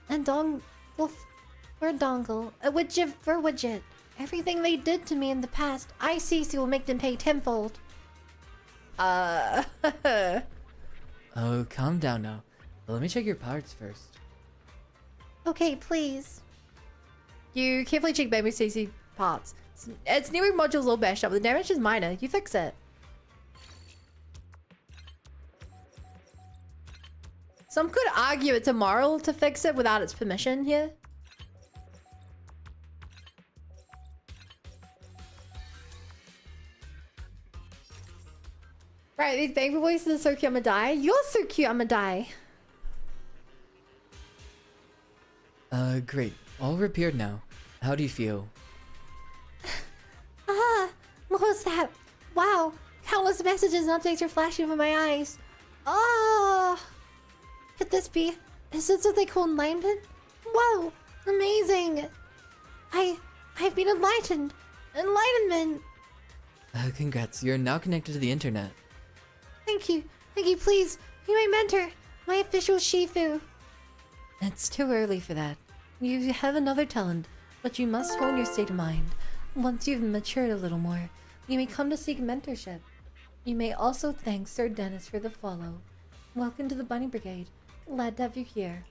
And Dongle, a widget for widget. Everything they did to me in the past, I see will make them pay tenfold. Oh, calm down now. But let me check your parts first. Okay, please. You carefully check baby CC parts. Its nearing module's all bashed up, but the damage is minor. You fix it. Some could argue it's immoral to fix it without its permission here. Right, these baby voices are so cute, I'ma die. You're so cute, I'ma die. Great. All repaired now. How do you feel? What was that? Wow, countless messages and updates are flashing over my eyes. Oh, could this be? Is this what they call enlightenment? Whoa, amazing. I've been enlightened. Enlightenment. Congrats. You're now connected to the internet. Thank you, please. Be my mentor, my official Shifu. It's too early for that. You have another talent, but you must hone your state of mind. Once you've matured a little more, you may come to seek mentorship. You may also thank Sir Dennis for the follow. Welcome to the Bunny Brigade. Glad to have you here.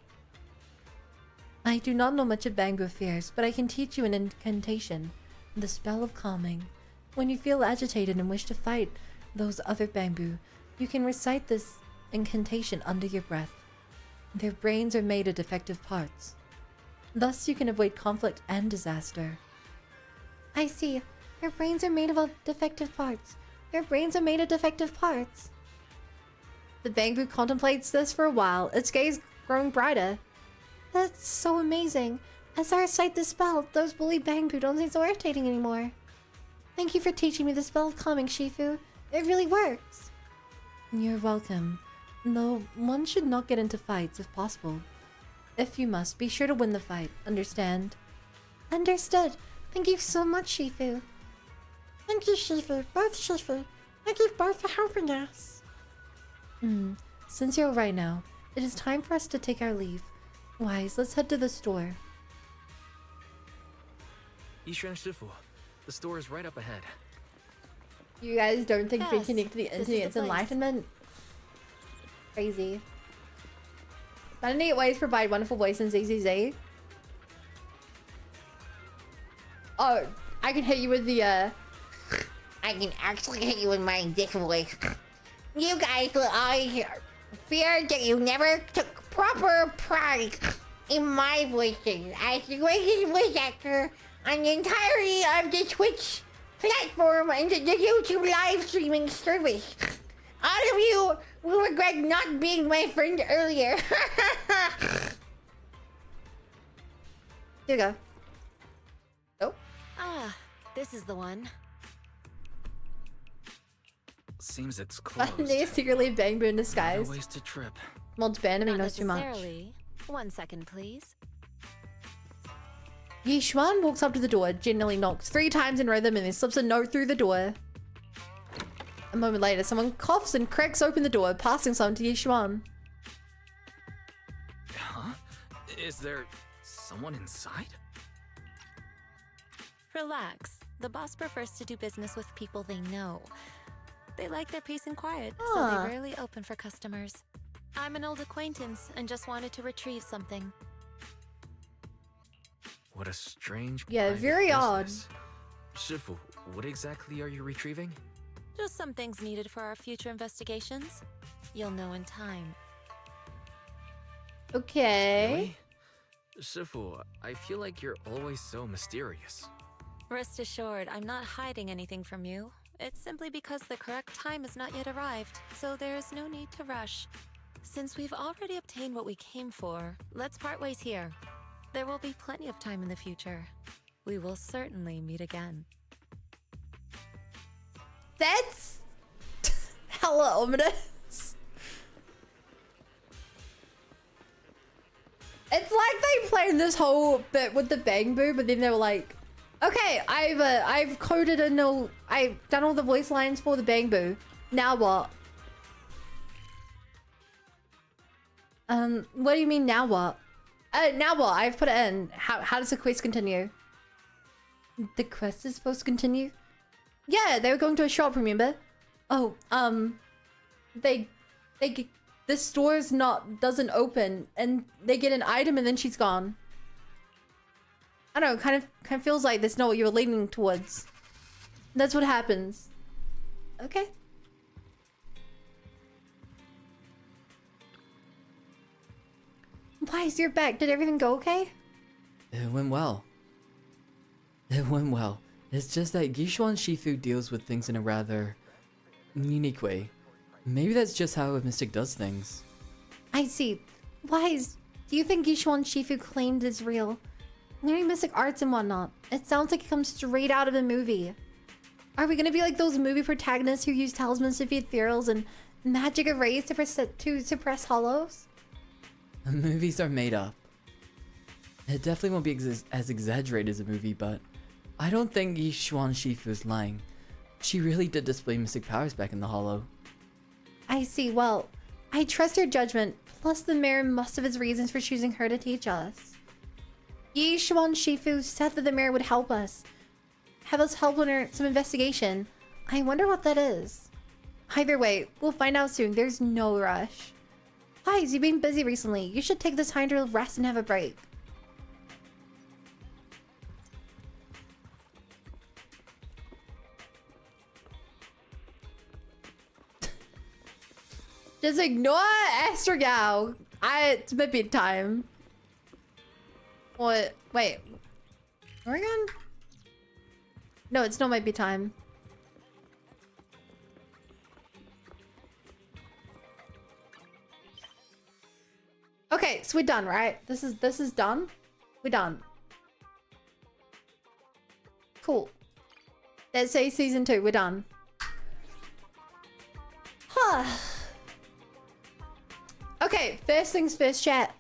I do not know much of Banquet affairs, but I can teach you an incantation, the spell of calming. When you feel agitated and wish to fight those other Bamboo, you can recite this incantation under your breath. Their brains are made of defective parts. Thus you can avoid conflict and disaster. I see. Their brains are made of defective parts. Their brains are made of defective parts. The Bamboo contemplates this for a while, its gaze growing brighter. That's so amazing. As I recite this spell, those bully Bamboo don't seem so irritating anymore. Thank you for teaching me the spell of calming, Shifu. It really works. You're welcome. Though one should not get into fights if possible. If you must, be sure to win the fight. Understand? Understood. Thank you so much, Shifu. Thank you, Shifu. Both Shifu. Thank you both for helping us. Since you're all right now, it is time for us to take our leave. Wise, let's head to the store. Yishuan Shifu, the store is right up ahead. You guys don't think Yes, being connected to the this is internet the is place. enlightenment? Crazy. Not neat ways provide wonderful voice in ZZZ. Oh, I can hit you with the I can actually hit you with my dick voice. You guys, I fear that you never took proper pride in my voices as the greatest voice actor on the entirety of the Twitch platform and the YouTube live streaming service. All of you will regret not being my friend earlier. Here you go. Ah, this is the one. Seems it's closed. They secretly Bamboo in disguise. No ways to trip. Mods ban me Not knows too much. necessarily. 1 second, please. Yishuan walks up to the door, generally knocks 3 times in rhythm and then slips a note through the door. A moment later, someone coughs and cracks open the door, passing some to Yishuan. Huh? Is there someone inside? Relax. The boss prefers to do business with people they know. They like their peace and quiet, so Ah. they rarely open for customers. I'm an old acquaintance and just wanted to retrieve something. What a strange. Yeah, private very odd. business. Shifu, what exactly are you retrieving? Just some things needed for our future investigations. You'll know in time. Okay. Really? Shifu, I feel like you're always so mysterious. Rest assured, I'm not hiding anything from you. It's simply because the correct time has not yet arrived, so there is no need to rush. Since we've already obtained what we came for, let's part ways here. There will be plenty of time in the future. We will certainly meet again. That's hella ominous. It's like they played this whole bit with the Bamboo, but then they were like, "Okay, I've coded in all, I've done all the voice lines for the Bamboo. Now what?" What do you mean now what? Now what? I've put it in. How does the quest continue? The quest is supposed to continue? Yeah, they were going to a shop, remember? Oh, they this store's doesn't open and they get an item and then she's gone. I don't know, kind of feels like that's not what you're leaning towards. That's what happens. Okay. Why is your back? Did everything go okay? It went well. It went well. It's just that Gishuan Shifu deals with things in a rather unique way. Maybe that's just how a mystic does things. I see. Wise, do you think Gishuan Shifu claimed is real? Learning mystic arts and whatnot. It sounds like it comes straight out of a movie. Are we gonna be like those movie protagonists who use talismans to feed ethereals and magic arrays to suppress hollows? Movies are made up. It definitely won't be as exaggerated as a movie, but I don't think Yishuan Shifu is lying. She really did display mystic powers back in the hollow. I see. Well, I trust your judgment, plus the mayor must have his reasons for choosing her to teach us. Yishuan Shifu said that the mayor would help us. Have us help on some investigation. I wonder what that is. Either way, we'll find out soon. There's no rush. Guys, you've been busy recently. You should take this time to rest and have a break. Just ignore Astrogao. It's my bedtime. What? Wait. Oregon? No, it's not my bedtime. Okay, so we're done, right? This is done. We're done. Cool. Let's say season 2. We're done. Huh. Okay, first things first, chat.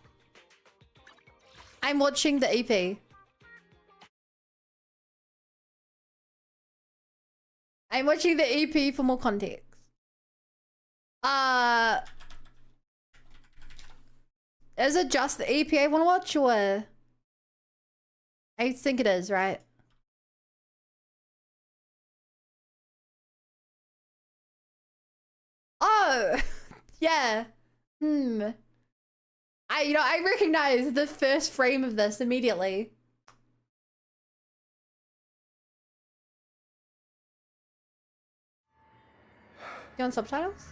I'm watching the EP. I'm watching the EP for more context. Is it just the EP I want to watch, or? I think it is, right? Oh, yeah. I recognize the first frame of this immediately. You want subtitles?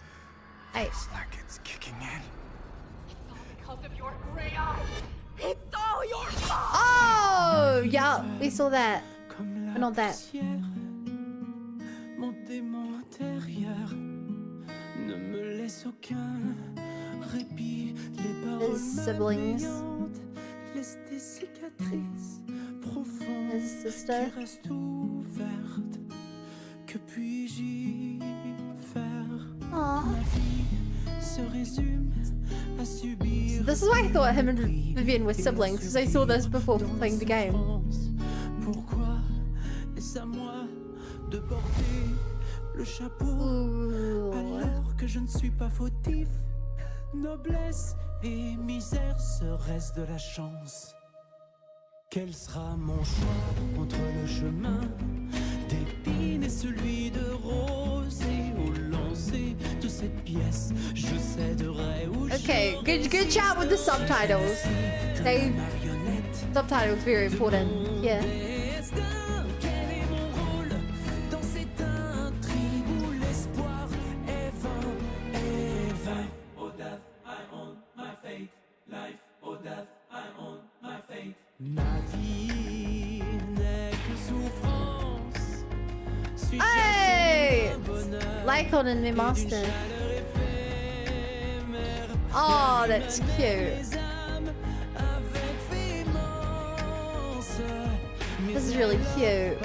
It's like it's kicking in. Because of your gray eyes. It's all your fault. Oh, yeah, we saw that. But not that. Mon démon intérieur ne me laisse aucun répit. Les paroles siblings. Laisse des cicatrices profondes His sister. qui restent ouvertes. Que puis-je y faire? Ma vie se résume à subir. This is why I thought him and Vivian were siblings, because I saw this before playing the game. Pourquoi est-ce à moi de porter le chapeau alors que je ne suis pas fautif? Noblesse et misère, serait-ce de la chance? Quel sera mon choix entre le chemin d'épines et celui de rose? Et au lancer de cette pièce, je céderai ou Okay, good job with the subtitles. Subtitles very important. Yeah. Quel est mon rôle dans cette intrigue où l'espoir est vain? Oh death, I own my fate. Life, oh death, I own my fate. Ma vie n'est que souffrance. Hey! Lycon and me master. Oh, that's cute. This is really cute.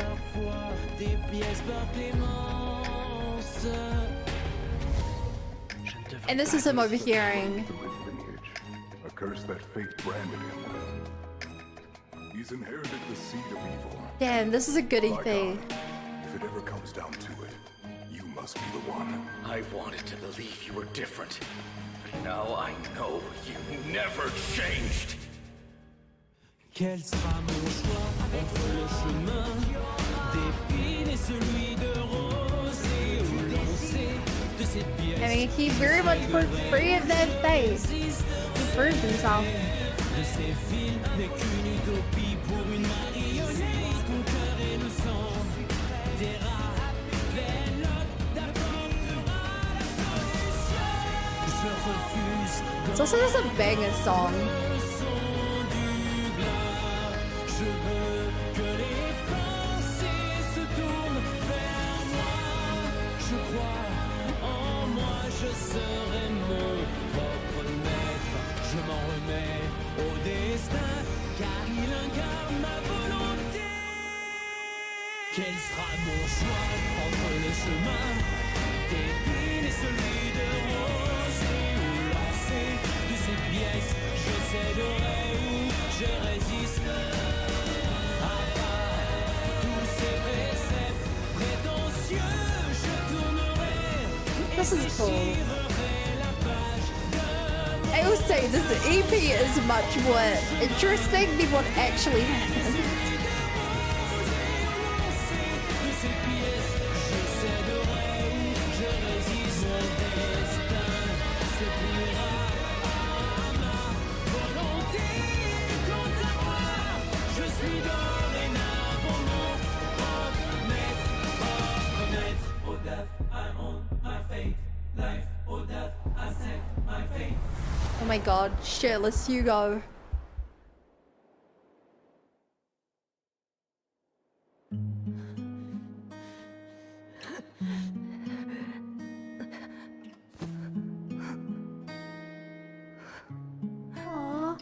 And this is him overhearing. A curse that fate branded him with. He's inherited the seed of evil. Damn, this is a good EP. If it ever comes down to it, you must be the one. I wanted to believe you were different, but now I know you never changed. Quel sera mon choix entre le chemin d'épines et celui de rose? Et au lancer de cette pièce, I mean, he very much broke free of that face. He proved himself. It's also just a banger song. Quel sera mon choix entre le chemin d'épines et celui de rose ou lancer de ces pièces? Je céderai ou je résiste à part tous ces préceptes prétentieux. Je tournerai This is cool. I will say this EP is much more interesting than what actually happened. Oh my god, shirtless Hugo. Aww.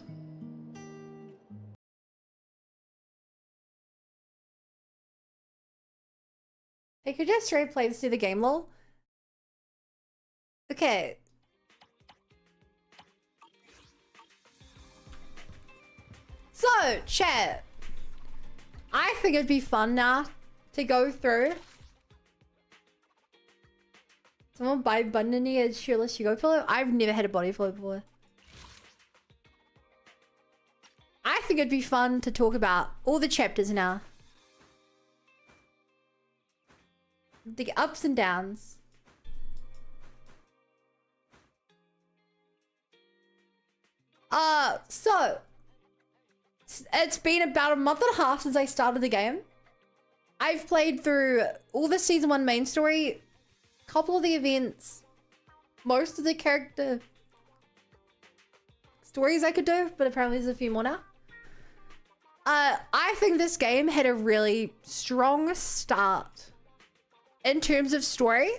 They could just straight play this through the game, lol. Okay. So, chat. I think it'd be fun now to go through. Someone buy One Denny as shirtless Hugo pillow? I've never had a body pillow before. I think it'd be fun to talk about all the chapters now. The ups and downs. So it's been about a month and a half since I started the game. I've played through all the season 1 main story, couple of the events, most of the character stories I could do, but apparently there's a few more now. I think this game had a really strong start in terms of story.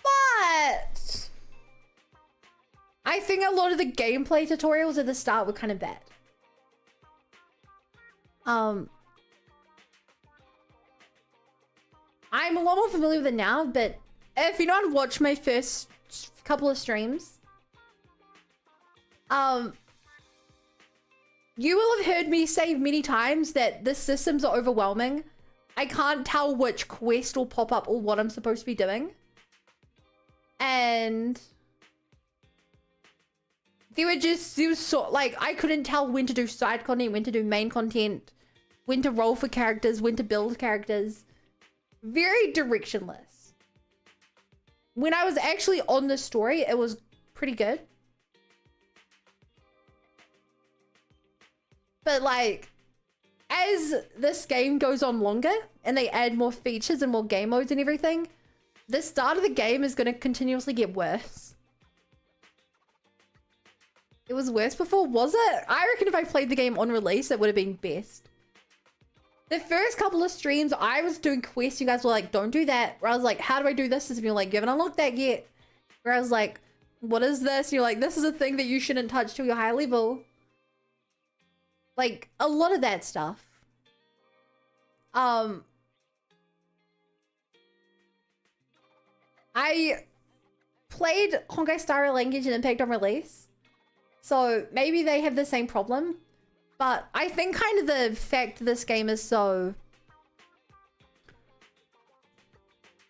But I think a lot of the gameplay tutorials at the start were kind of bad. I'm a lot more familiar with it now, but if you not watch my first couple of streams, you will have heard me say many times that the systems are overwhelming. I can't tell which quest will pop up or what I'm supposed to be doing. And there was so, like, I couldn't tell when to do side content, when to do main content, when to roll for characters, when to build characters. Very directionless. When I was actually on the story, it was pretty good. But like, as this game goes on longer and they add more features and more game modes and everything, the start of the game is going to continuously get worse. It was worse before, was it? I reckon if I played the game on release, it would have been best. The first couple of streams, I was doing quests. You guys were like, don't do that. Where I was like, how do I do this? And you're like, you haven't unlocked that yet. Where I was like, what is this? And you're like, this is a thing that you shouldn't touch till you're high level. Like, a lot of that stuff. I played Honkai Star Rail Language and Impact on release. So maybe they have the same problem. But I think kind of the fact this game is so...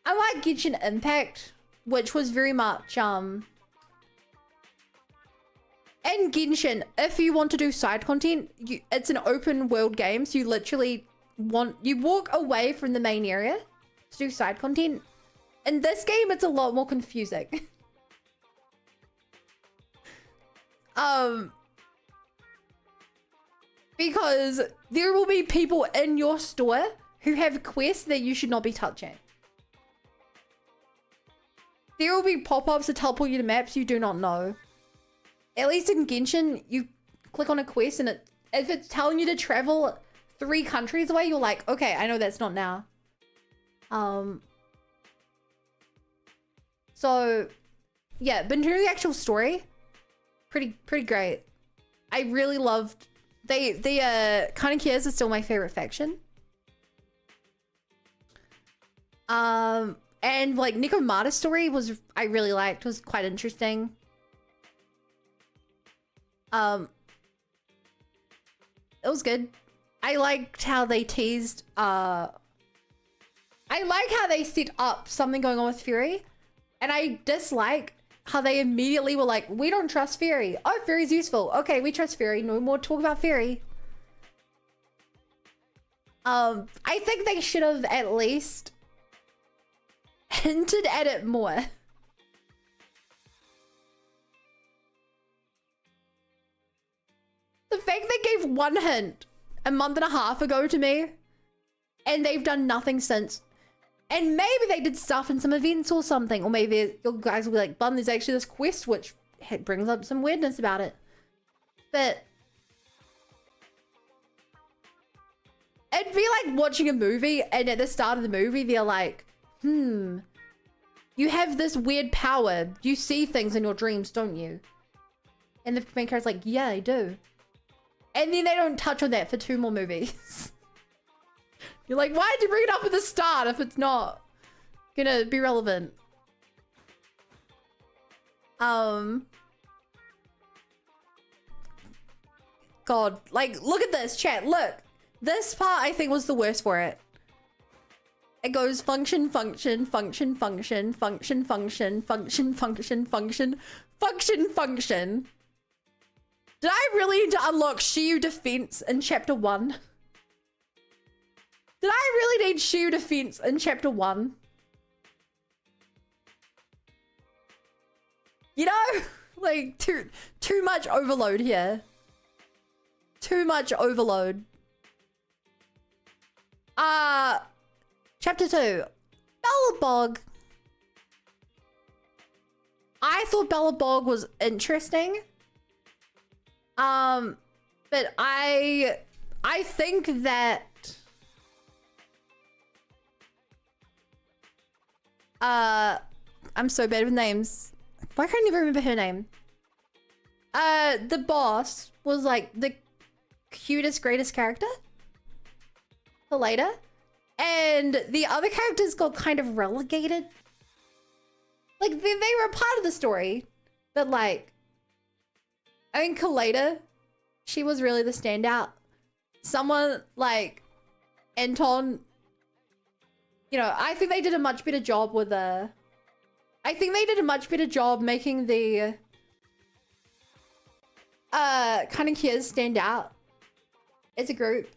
I like Genshin Impact, which was very much, in Genshin, if you want to do side content, it's an open world game, so you literally you walk away from the main area to do side content. In this game, it's a lot more confusing. Because there will be people in your store who have quests that you should not be touching. There will be pop-ups that teleport you to maps you do not know. At least in Genshin, you click on a quest and if it's telling you to travel 3 countries away, you're like, okay, I know that's not now. So yeah, but in terms of the actual story, pretty great. I really loved the Kanekie's is still my favorite faction. And like Nikomata's story I really liked, was quite interesting. It was good. I liked how they teased I like how they set up something going on with Fury, and I dislike how they immediately were like, we don't trust Fury. Oh, Fury's useful. Okay, we trust Fury. No more talk about Fury. I think they should have at least hinted at it more. The fact they gave one hint a month and a half ago to me, and they've done nothing since. And maybe they did stuff in some events or something, or maybe you guys will be like, bum, there's actually this quest which brings up some weirdness about it. But it'd be like watching a movie, and at the start of the movie, they're like, you have this weird power. You see things in your dreams, don't you? And the main character's like, yeah, I do. And then they don't touch on that for 2 more movies. You're like, why did you bring it up at the start if it's not gonna be relevant? God, like, look at this, chat, look. This part, I think, was the worst for it. It goes function, function, function, function, function, function, function, function, function, function, function. Did I really need to unlock Shiyu defense in chapter 1? Did I really need Shiyu defense in chapter 1? You know, like too much overload here. Too much overload. Chapter 2. Bellabog. I thought Bellabog was interesting. But I think that I'm so bad with names. Why can't I even remember her name? The boss was like the cutest, greatest character for later. And the other characters got kind of relegated. Like, they were a part of the story. But, like, I think Kaleda, she was really the standout. Someone like Anton, you know, I think they did a much better job with I think they did a much better job making the kind of kids stand out as a group.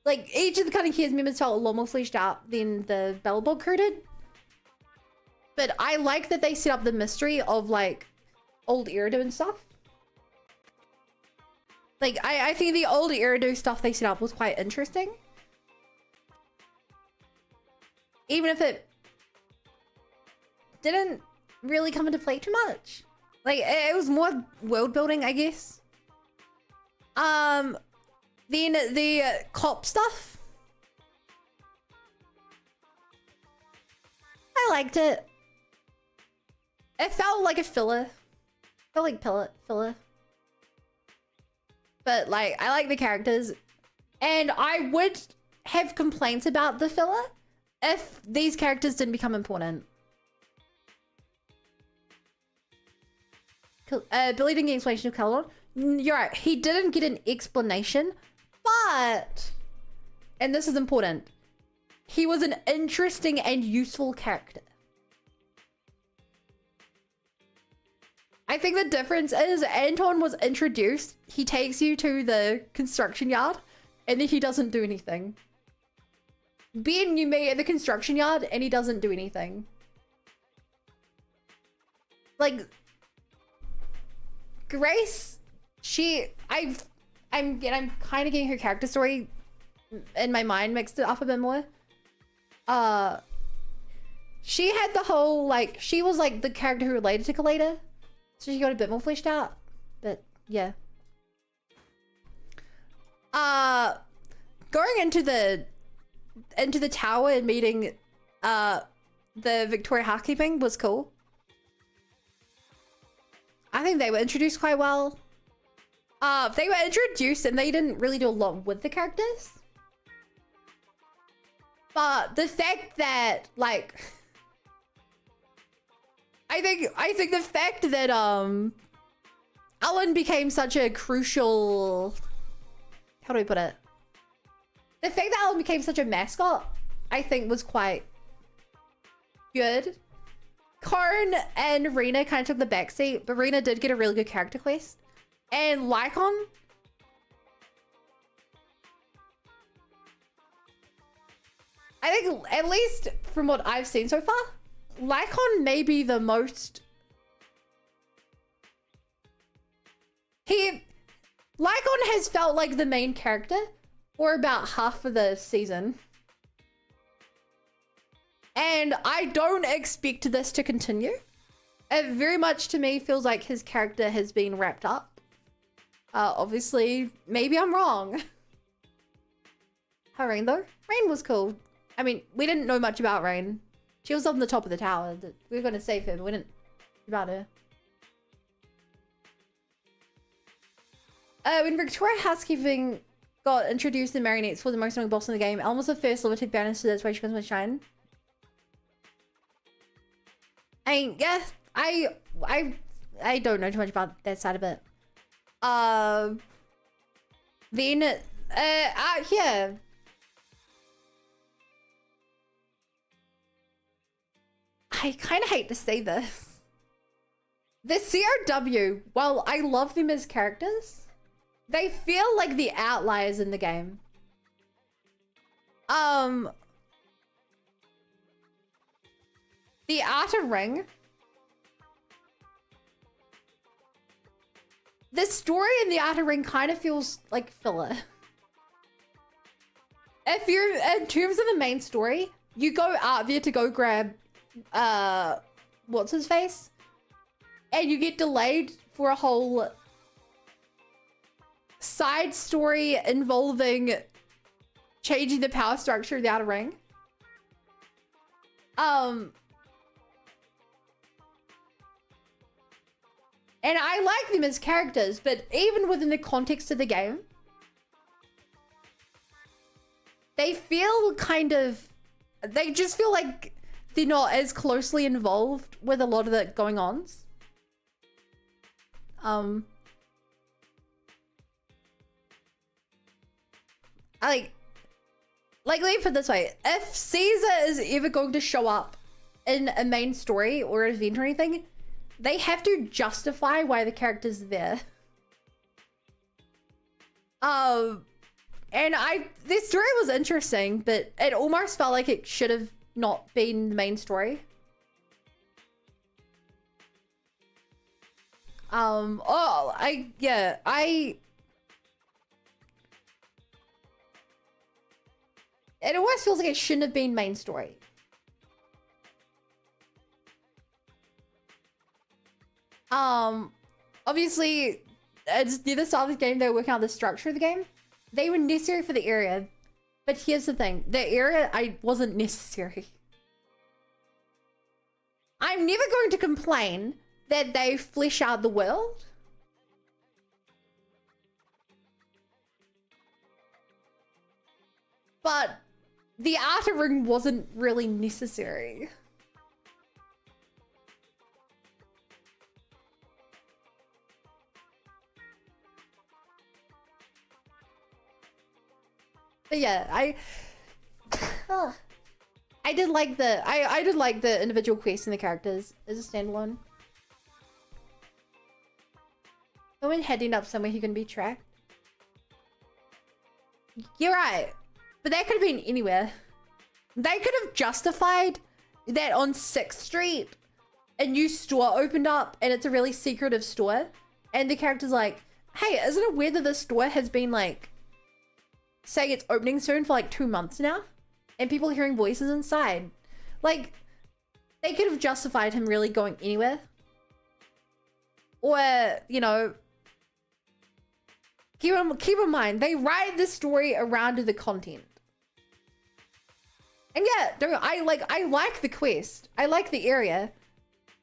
Like, each of the kind of kids members felt a lot more fleshed out than the Bellabog crew did. But I like that they set up the mystery of, like, old Eridu and stuff. Like, I think the old Eridu stuff they set up was quite interesting. Even if it didn't really come into play too much. Like, it was more world building, I guess. Then the cop stuff. I liked it. It felt like a filler. Felt like filler. But, like, I like the characters. And I would have complaints about the filler if these characters didn't become important. Billy didn't get an explanation of Caledon. You're right. He didn't get an explanation. But, and this is important, he was an interesting and useful character. I think the difference is Anton was introduced. He takes you to the construction yard and then he doesn't do anything. Ben, you meet at the construction yard and he doesn't do anything. Like, Grace, I'm kind of getting her character story in my mind mixed up a bit more. She had the whole, like, she was like the character who related to Kaleda, so she got a bit more fleshed out. But yeah. Going into the tower and meeting the Victoria housekeeping was cool. I think they were introduced quite well. They were introduced and they didn't really do a lot with the characters. But the fact that, like, I think the fact that Alan became such a crucial, how do I put it? The fact that Alan became such a mascot, I think was quite good. Karn and Rena kind of took the backseat, but Rena did get a really good character quest. And Lycon, I think, at least from what I've seen so far, Lycon may be the most... Lycon has felt like the main character for about half of the season. And I don't expect this to continue. It very much to me feels like his character has been wrapped up. Obviously, maybe I'm wrong. How Rain though? Rain was cool. I mean, we didn't know much about Rain. She was on the top of the tower. We were going to save her, but we didn't about her. When Victoria Housekeeping got introduced in Marionettes for the most annoying boss in the game, Elm was the first limited banner, so that's why she comes with Shine. Yeah, I don't know too much about that side of it. Then, yeah. I kind of hate to say this. The CRW, while I love them as characters, they feel like the outliers in the game. The Outer Ring. The story in the Outer Ring kind of feels like filler. If you're, in terms of the main story, you go out there to go grab, what's his face? And you get delayed for a whole side story involving changing the power structure of the Outer Ring. And I like them as characters, but even within the context of the game, they feel kind of... They just feel like they're not as closely involved with a lot of the going-ons. Like, let me put it this way. If Caesar is ever going to show up in a main story or an event or anything, they have to justify why the character's there. And this story was interesting, but it almost felt like it should have not been the main story. It almost feels like it shouldn't have been main story. Obviously, it's near the start of the game, they were working out the structure of the game. They were necessary for the area. But here's the thing. The area, wasn't necessary. I'm never going to complain that they flesh out the world. But the Outer Ring wasn't really necessary. But yeah, I did like the individual quests and the characters as a standalone. Someone heading up somewhere who can be tracked. You're right, but that could have been anywhere. They could have justified that on 6th Street, a new store opened up and it's a really secretive store. And the character's like, hey, isn't it weird that this store has been like, saying it's opening soon for like 2 months now? And people hearing voices inside. Like, they could have justified him really going anywhere. Or, you know, keep in mind, they write the story around the content. And yeah, I like the quest. I like the area.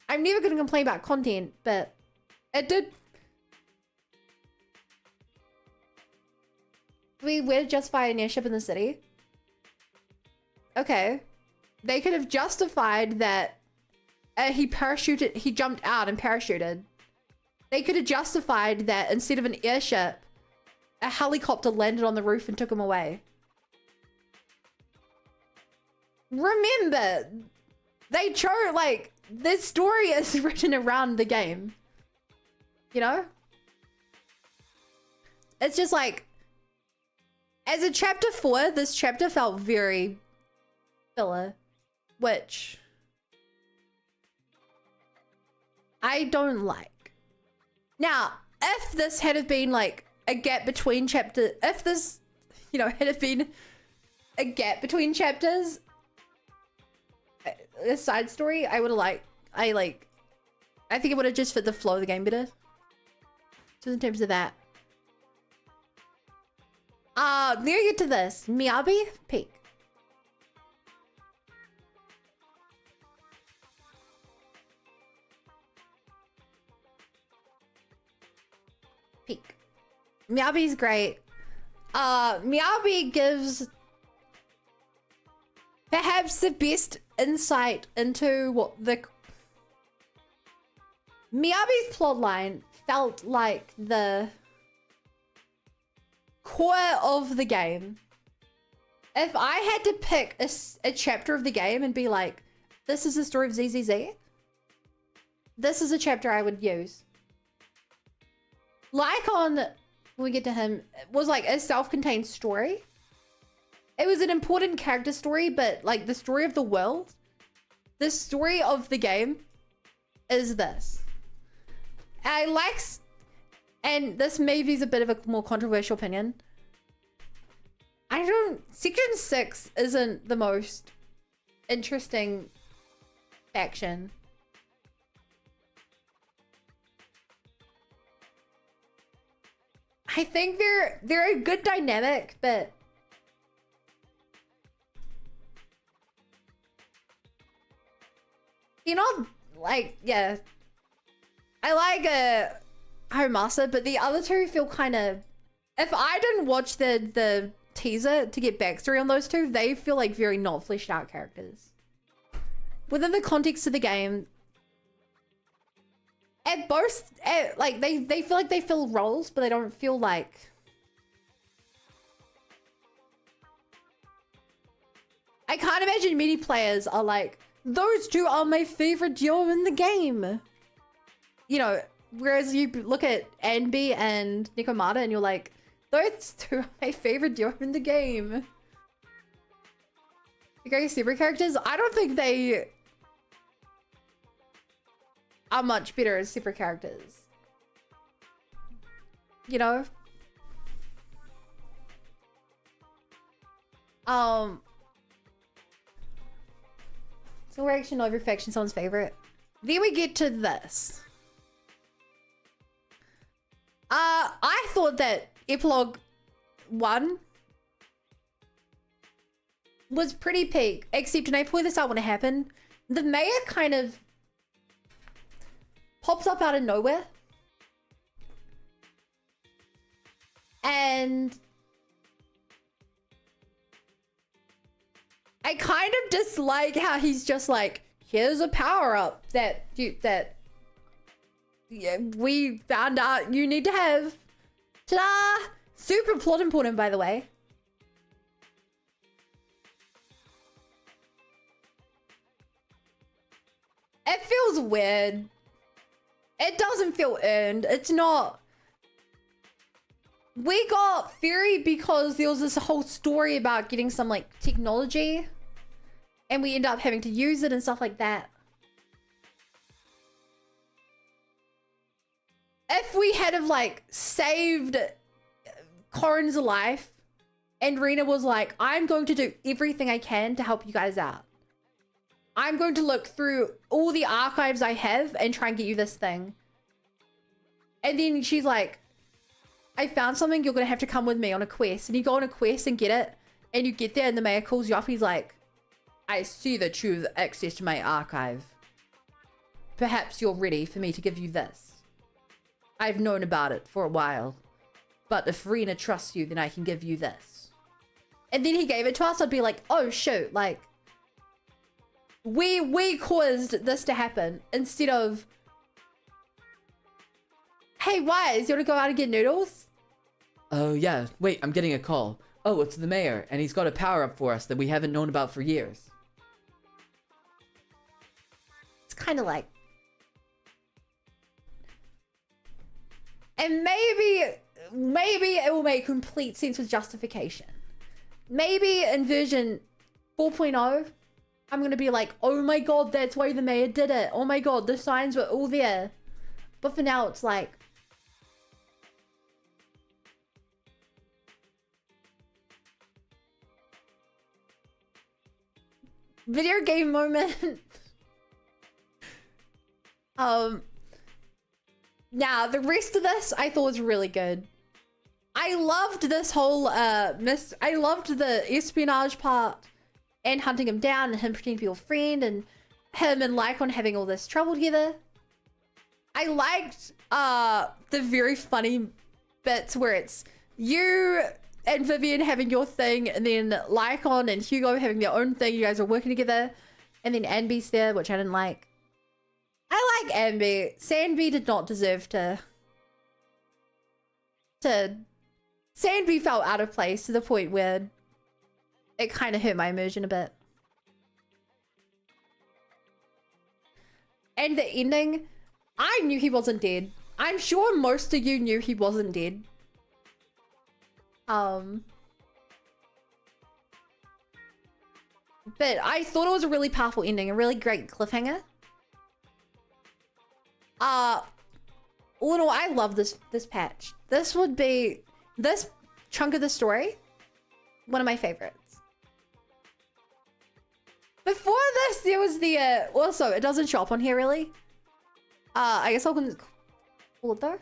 I'm never going to complain about content, but it did. We were to justify an airship in the city. Okay. They could have justified that he jumped out and parachuted. They could have justified that instead of an airship, a helicopter landed on the roof and took him away. Remember, they chose, like, this story is written around the game. You know? It's just like, as a chapter 4, this chapter felt very filler, which I don't like. Now, if this had have been like a gap between chapters, if this, you know, had have been a gap between chapters, a side story, I would have liked, I think it would have just fit the flow of the game better. So in terms of that. Let me get to this. Miyabi, peak. Peak. Miyabi's great. Miyabi gives perhaps the best insight into what the Miyabi's plotline felt like the core of the game. If I had to pick a chapter of the game and be like, this is the story of ZZZ, this is a chapter I would use. Lycon, when we get to him, was like a self-contained story. It was an important character story, but like the story of the world, the story of the game is this. I like, and this maybe is a bit of a more controversial opinion. Section 6 isn't the most interesting faction. I think they're a good dynamic, but you know, like, yeah, I like Homasa, but the other two feel kind of, if I didn't watch the teaser to get backstory on those two, they feel like very not fleshed out characters. Within the context of the game, like they feel like they fill roles, but they don't feel like, I can't imagine many players are like, those two are my favorite duo in the game. You know, whereas you look at Anby and Nikomata and you're like, those two are my favorite duo in the game. Okay, super characters, I don't think they are much better as super characters. You know? So we're actually not every faction someone's favorite. Then we get to this. I thought that Epilogue 1 was pretty peak, except, and I point this out when it happened, the mayor kind of pops up out of nowhere. And I kind of dislike how he's just like, here's a power-up that we found out you need to have. Ta-da! Super plot important, by the way. It feels weird. It doesn't feel earned. It's not. We got Fury because there was this whole story about getting some like technology. and we end up having to use it and stuff like that. If we had have like saved Corin's life and Rena was like, I'm going to do everything I can to help you guys out. I'm going to look through all the archives I have and try and get you this thing. And then she's like, I found something, you're going to have to come with me on a quest. And you go on a quest and get it. And you get there and the mayor calls you up. He's like, I see that you have access to my archive. Perhaps you're ready for me to give you this. I've known about it for a while. But if Rena trusts you, then I can give you this. And then he gave it to us. I'd be like, oh shoot, like, we caused this to happen, instead of, hey Wise, you want to go out and get noodles? Oh yeah, wait, I'm getting a call. Oh, it's the mayor, and he's got a power-up for us that we haven't known about for years. It's kind of like, and maybe it will make complete sense with justification. Maybe in version 4.0, I'm gonna be like, oh my god, that's why the mayor did it. Oh my god, the signs were all there. But for now, it's like, video game moment. Now the rest of this I thought was really good. I loved this whole I loved the espionage part and hunting him down and him pretending to be your friend and him and Lycon having all this trouble together. I liked the very funny bits where it's you and Vivian having your thing, and then Lycon and Hugo having their own thing. You guys are working together, and then Anby's there, which I didn't like. I like Anby. Sandby did not deserve to. Sandby felt out of place to the point where it kind of hurt my immersion a bit. And the ending, I knew he wasn't dead. I'm sure most of you knew he wasn't dead. But I thought it was a really powerful ending, a really great cliffhanger. All in all, I love this patch. This would be, this chunk of the story, one of my favorites. Before this, there was the, also, it doesn't show up on here really. I guess I'll call it though.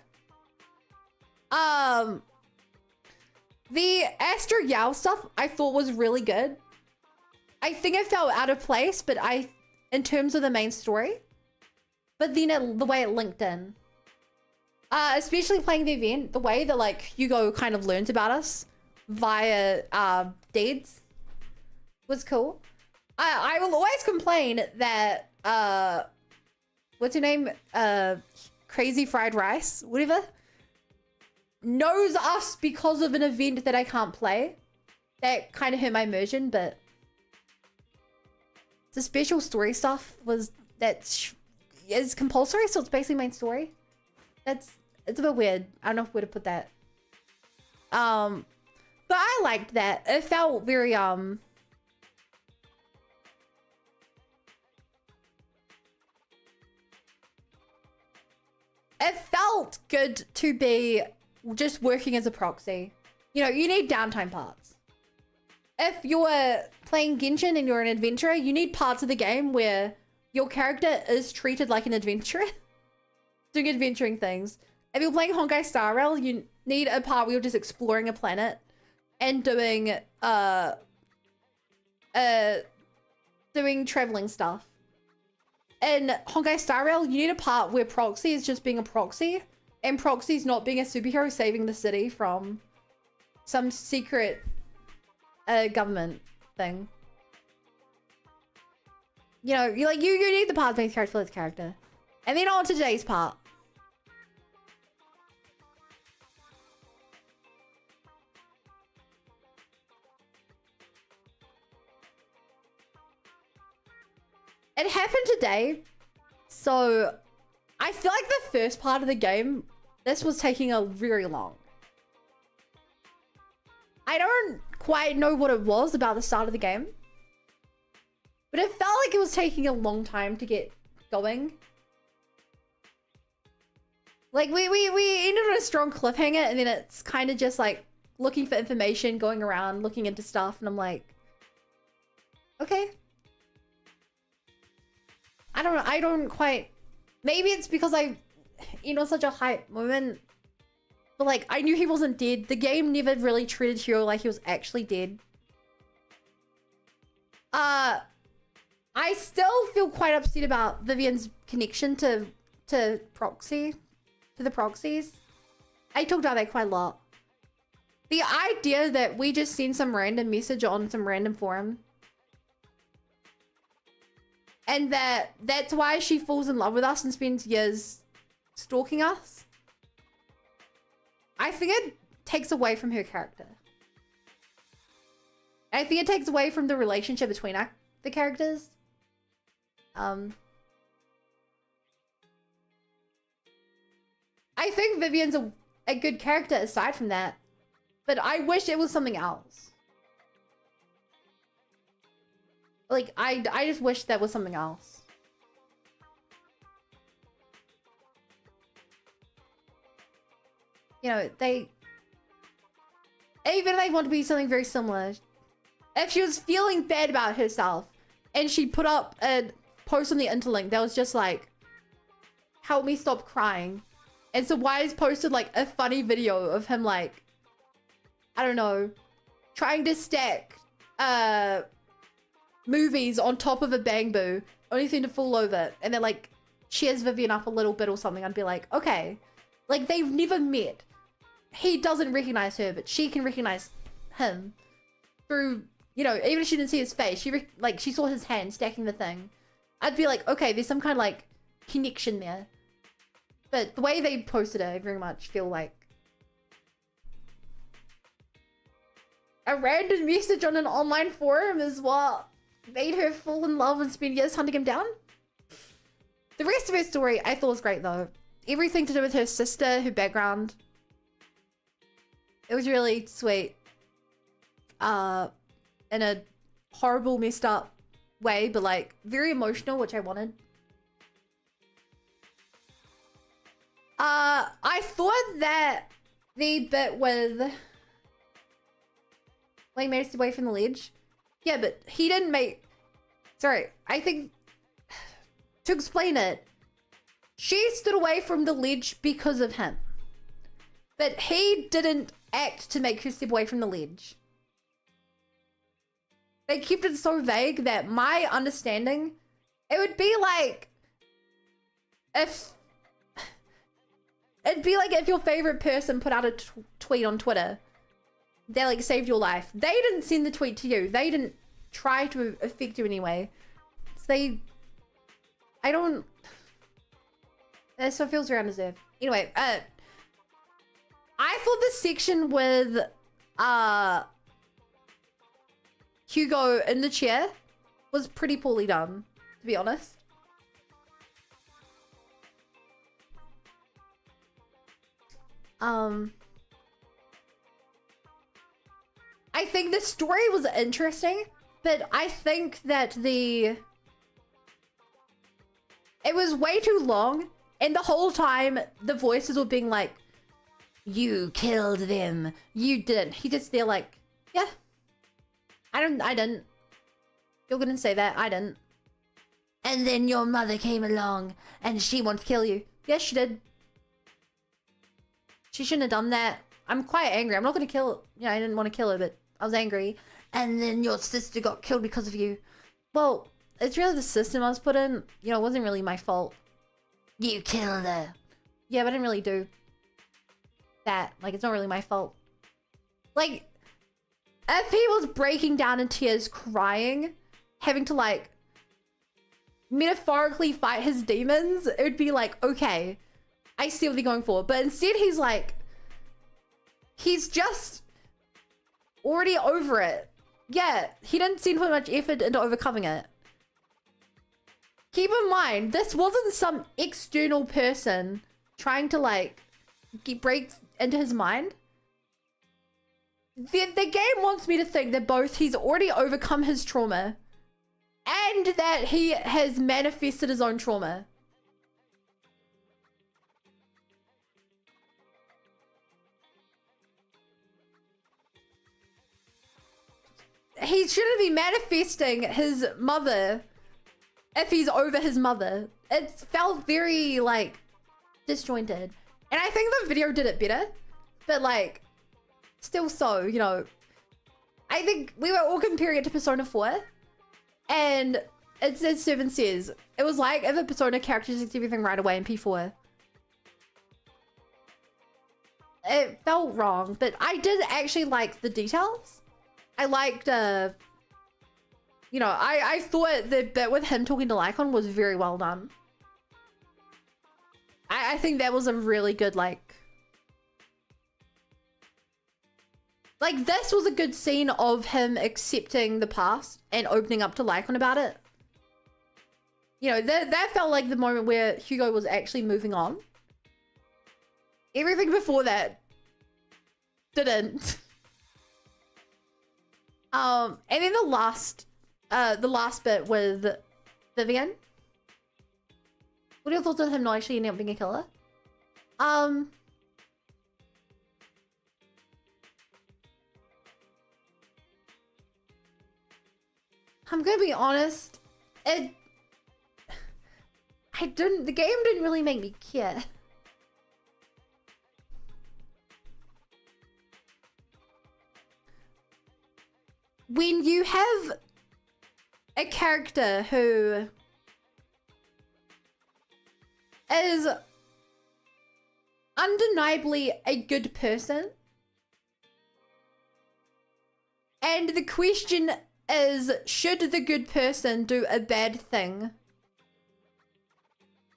The Astro Yao stuff I thought was really good. I think it felt out of place, but in terms of the main story. But then the way it linked in. Especially playing the event, the way that like Hugo kind of learns about us via deeds was cool. I will always complain that what's her name? Crazy Fried Rice, whatever, knows us because of an event that I can't play. That kind of hurt my immersion, but the special story stuff was is compulsory, so it's basically main story. It's a bit weird. I don't know where to put that. But I liked that. It felt very it felt good to be just working as a proxy. You know, you need downtime parts. If you're playing Genshin and you're an adventurer, you need parts of the game where your character is treated like an adventurer, doing adventuring things. If you're playing Honkai Star Rail, you need a part where you're just exploring a planet and doing traveling stuff. In Honkai Star Rail, you need a part where Proxy is just being a proxy, and Proxy's not being a superhero saving the city from some secret government thing. You know, you need the part that makes character for its character. And then on to today's part. It happened today, so I feel like the first part of the game, this was taking a very long. I don't quite know what it was about the start of the game, But it felt like it was taking a long time to get going. Like, we ended on a strong cliffhanger, and then it's kind of just like looking for information, going around, looking into stuff, and I'm like, okay. I don't know, I don't quite... Maybe it's because such a hype moment. But like, I knew he wasn't dead. The game never really treated Hugo like he was actually dead. I still feel quite upset about Vivian's connection to the proxies. I talked about that quite a lot. The idea that we just send some random message on some random forum, and that's why she falls in love with us and spends years stalking us. I think it takes away from her character. I think it takes away from the relationship between the characters. I think Vivian's a good character aside from that, but I wish it was something else. Like, I just wish that was something else. You know, even if they want to be something very similar, if she was feeling bad about herself and she put up a post on the interlink that was just like, help me stop crying, and so Wise posted like a funny video of him like, I don't know, trying to stack movies on top of a bamboo, only thing to fall over, and then like cheers Vivian up a little bit or something, I'd be like, okay. Like, they've never met. He doesn't recognize her, but she can recognize him through, you know, even if she didn't see his face, she saw his hand stacking the thing. I'd be like, okay, there's some kind of like connection there. But the way they posted it, I very much feel like a random message on an online forum is what made her fall in love and spend years hunting him down. The rest of her story I thought was great though. Everything to do with her sister, her background. It was really sweet. In a horrible, messed up way, but like very emotional, which I wanted. I thought that the bit with when he made us away from the ledge. Yeah, but he didn't make... Sorry, I think... To explain it, she stood away from the ledge because of him. But he didn't act to make her step away from the ledge. They kept it so vague that my understanding... It would be like... It'd be like if your favorite person put out a tweet on Twitter. They like saved your life. They didn't send the tweet to you. They didn't try to affect you anyway. So I don't... So it feels very undeserved. Anyway, I thought the section with Hugo in the chair was pretty poorly done, to be honest. I think the story was interesting, but I think that it was way too long, and the whole time the voices were being like, you killed them, you didn't. He just, they're like, yeah, I didn't. You're gonna say that, I didn't. And then your mother came along, and she wanted to kill you. Yes, she did. She shouldn't have done that. I'm quite angry. I'm not gonna kill, you know, I didn't want to kill her, but I was angry. And then your sister got killed because of you. Well, it's really the system I was put in. You know, it wasn't really my fault. You killed her. Yeah, but I didn't really do that. Like, it's not really my fault. Like, if he was breaking down in tears, crying, having to, like, metaphorically fight his demons, it would be like, okay, I see what they're going for. But instead, he's like, he's just already over it. Yeah, he didn't seem to put much effort into overcoming it. Keep in mind, this wasn't some external person trying to, like, break into his mind. The game wants me to think that both he's already overcome his trauma and and that he has manifested his own trauma. He shouldn't be manifesting his mother if he's over his mother. It felt very, like, disjointed. And I think the video did it better. But, like, still so, you know. I think we were all comparing it to Persona 4. And it says 7 says, it was like if a Persona character just did everything right away in P4. It felt wrong, but I did actually like the details. I liked, you know, I thought the bit with him talking to Lycon was very well done. I think that was a really good, like, this was a good scene of him accepting the past and opening up to Lycon about it. You know, that felt like the moment where Hugo was actually moving on. Everything before that didn't. And then the last bit with Vivian. What are your thoughts on him not actually ending up being a killer? I'm gonna be honest. The game didn't really make me care. When you have a character who is undeniably a good person, and the question is, should the good person do a bad thing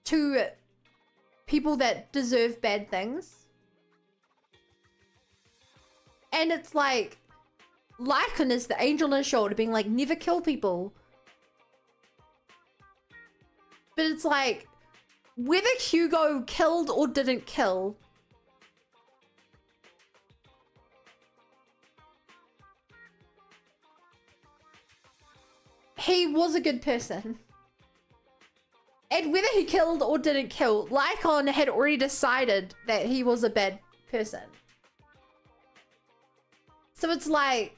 to people that deserve bad things? And it's like, Lycon is the angel on his shoulder being like, never kill people. But it's like, whether Hugo killed or didn't kill, he was a good person. And whether he killed or didn't kill, Lycon had already decided that he was a bad person. So it's like,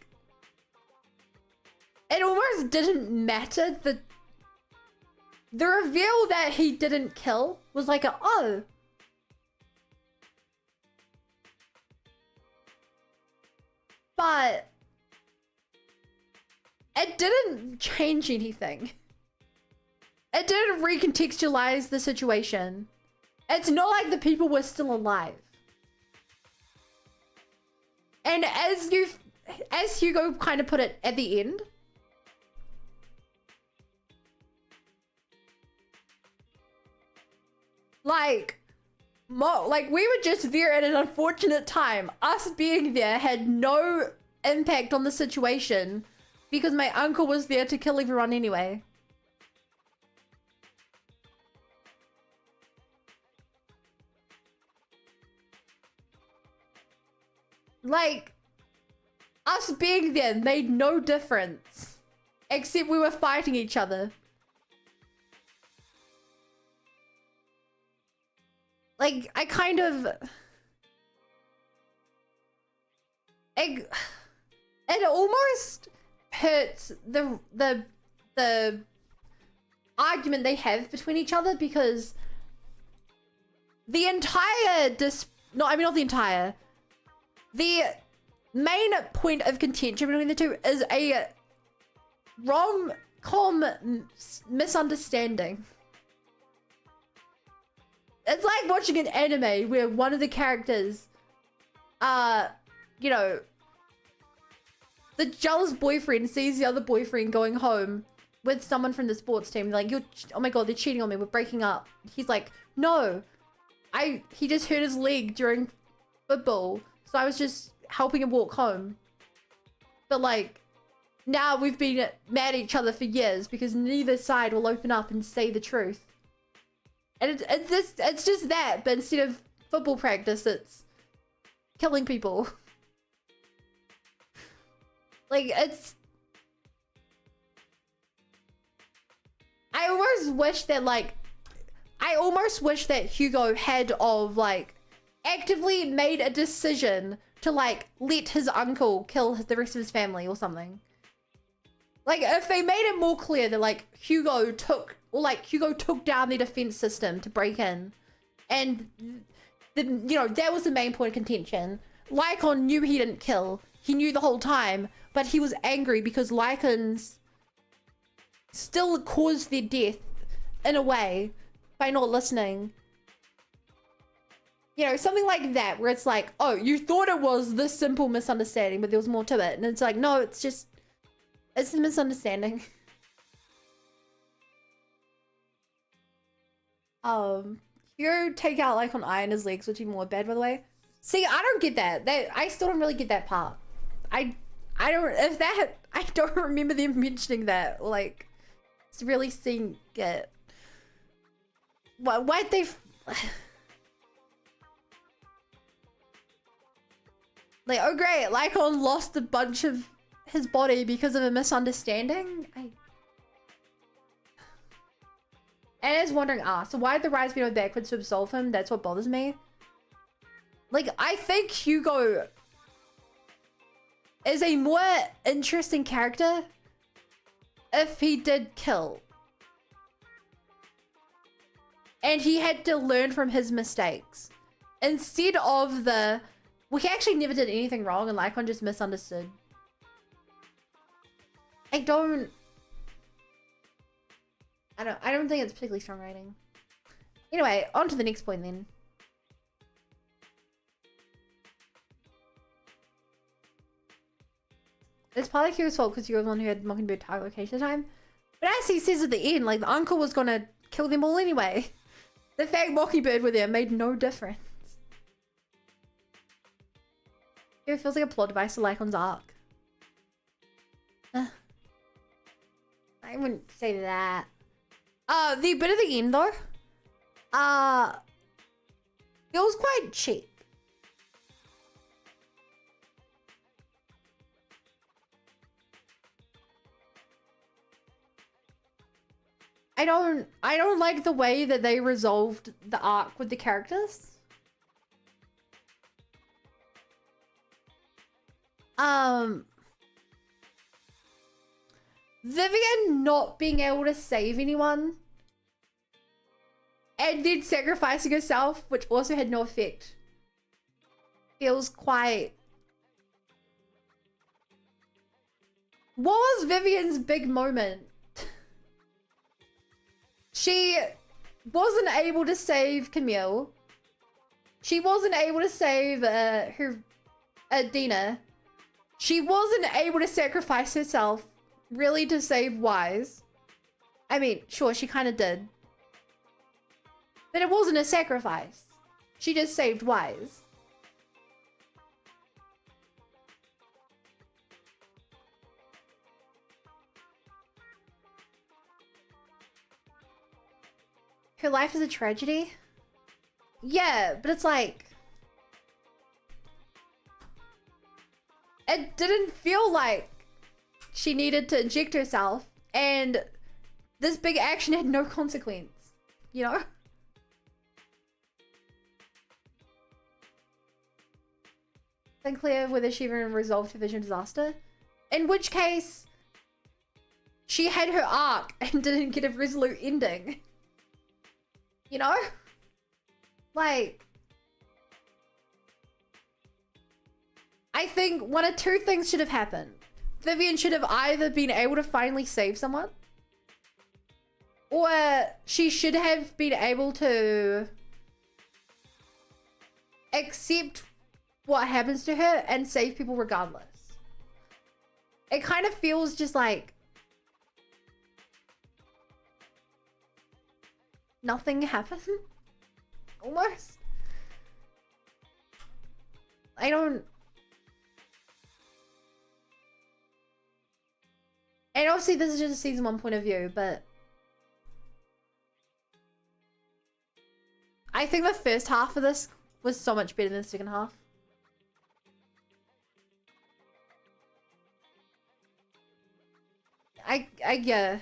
it almost didn't matter. The reveal that he didn't kill was like oh. But it didn't change anything. It didn't recontextualize the situation. It's not like the people were still alive. And as Hugo kind of put it at the end, like we were just there at an unfortunate time. Us being there had no impact on the situation because my uncle was there to kill everyone anyway. Like, us being there made no difference. Except we were fighting each other. Like, I kind of... It almost hurts the argument they have between each other, because the entire the main point of contention between the two is a rom-com misunderstanding. It's like watching an anime where one of the characters, you know, the jealous boyfriend sees the other boyfriend going home with someone from the sports team. They're like, oh my god, they're cheating on me, we're breaking up. He's like, no, he just hurt his leg during football, so I was just helping him walk home. But like, now we've been mad at each other for years because neither side will open up and say the truth. And it's just that, but instead of football practice, it's killing people. Like, it's... almost wish that like, I almost wish that Hugo had of like actively made a decision to like let his uncle kill the rest of his family or something. Like if they made it more clear that like Hugo took down the defense system to break in, and that was the main point of contention. Lycon knew he didn't kill. He knew the whole time, but he was angry because Lycans still caused their death in a way by not listening. Something like that, where it's like, oh, you thought it was this simple misunderstanding, but there was more to it. And it's like, no, it's a misunderstanding. Hugo take out Lycon eye in his legs, which even more bad, by the way. See, I don't get that. I still don't really get that part. I don't remember them mentioning that. Like, it's really seeing it. Why'd they... Like, oh great, Lycon lost a bunch of his body because of a misunderstanding? And I was wondering, so why did the rise be backwards to absolve him? That's what bothers me. Like, I think Hugo is a more interesting character if he did kill. And he had to learn from his mistakes. Instead of the... Well, he actually never did anything wrong and Lycon just misunderstood. I don't think it's particularly strong writing. Anyway, on to the next point then. It's partly Hugo's fault because Hugo was the one who had Mockingbird target location at the time. But as he says at the end, like, the uncle was gonna kill them all anyway. The fact Mockingbird were there made no difference. It feels like a plot device to Lycon's arc. I wouldn't say that. The bit at the end though, feels quite cheap. I don't like the way that they resolved the arc with the characters. Vivian not being able to save anyone and then sacrificing herself, which also had no effect, feels quite... What was Vivian's big moment? She wasn't able to save Camille. She wasn't able to save Dena. She wasn't able to sacrifice herself really to save Wise. I mean, sure, she kind of did. But it wasn't a sacrifice. She just saved Wise. Her life is a tragedy? Yeah, but it's like... It didn't feel like she needed to inject herself, and this big action had no consequence, you know? It's unclear whether she even resolved her vision disaster. In which case, she had her arc and didn't get a resolute ending. You know? Like... I think one of two things should have happened. Vivian should have either been able to finally save someone, or she should have been able to accept what happens to her and save people regardless. It kind of feels just like nothing happened. Almost. I don't... And obviously this is just a season 1 point of view, but I think the first half of this was so much better than the second half. Yeah.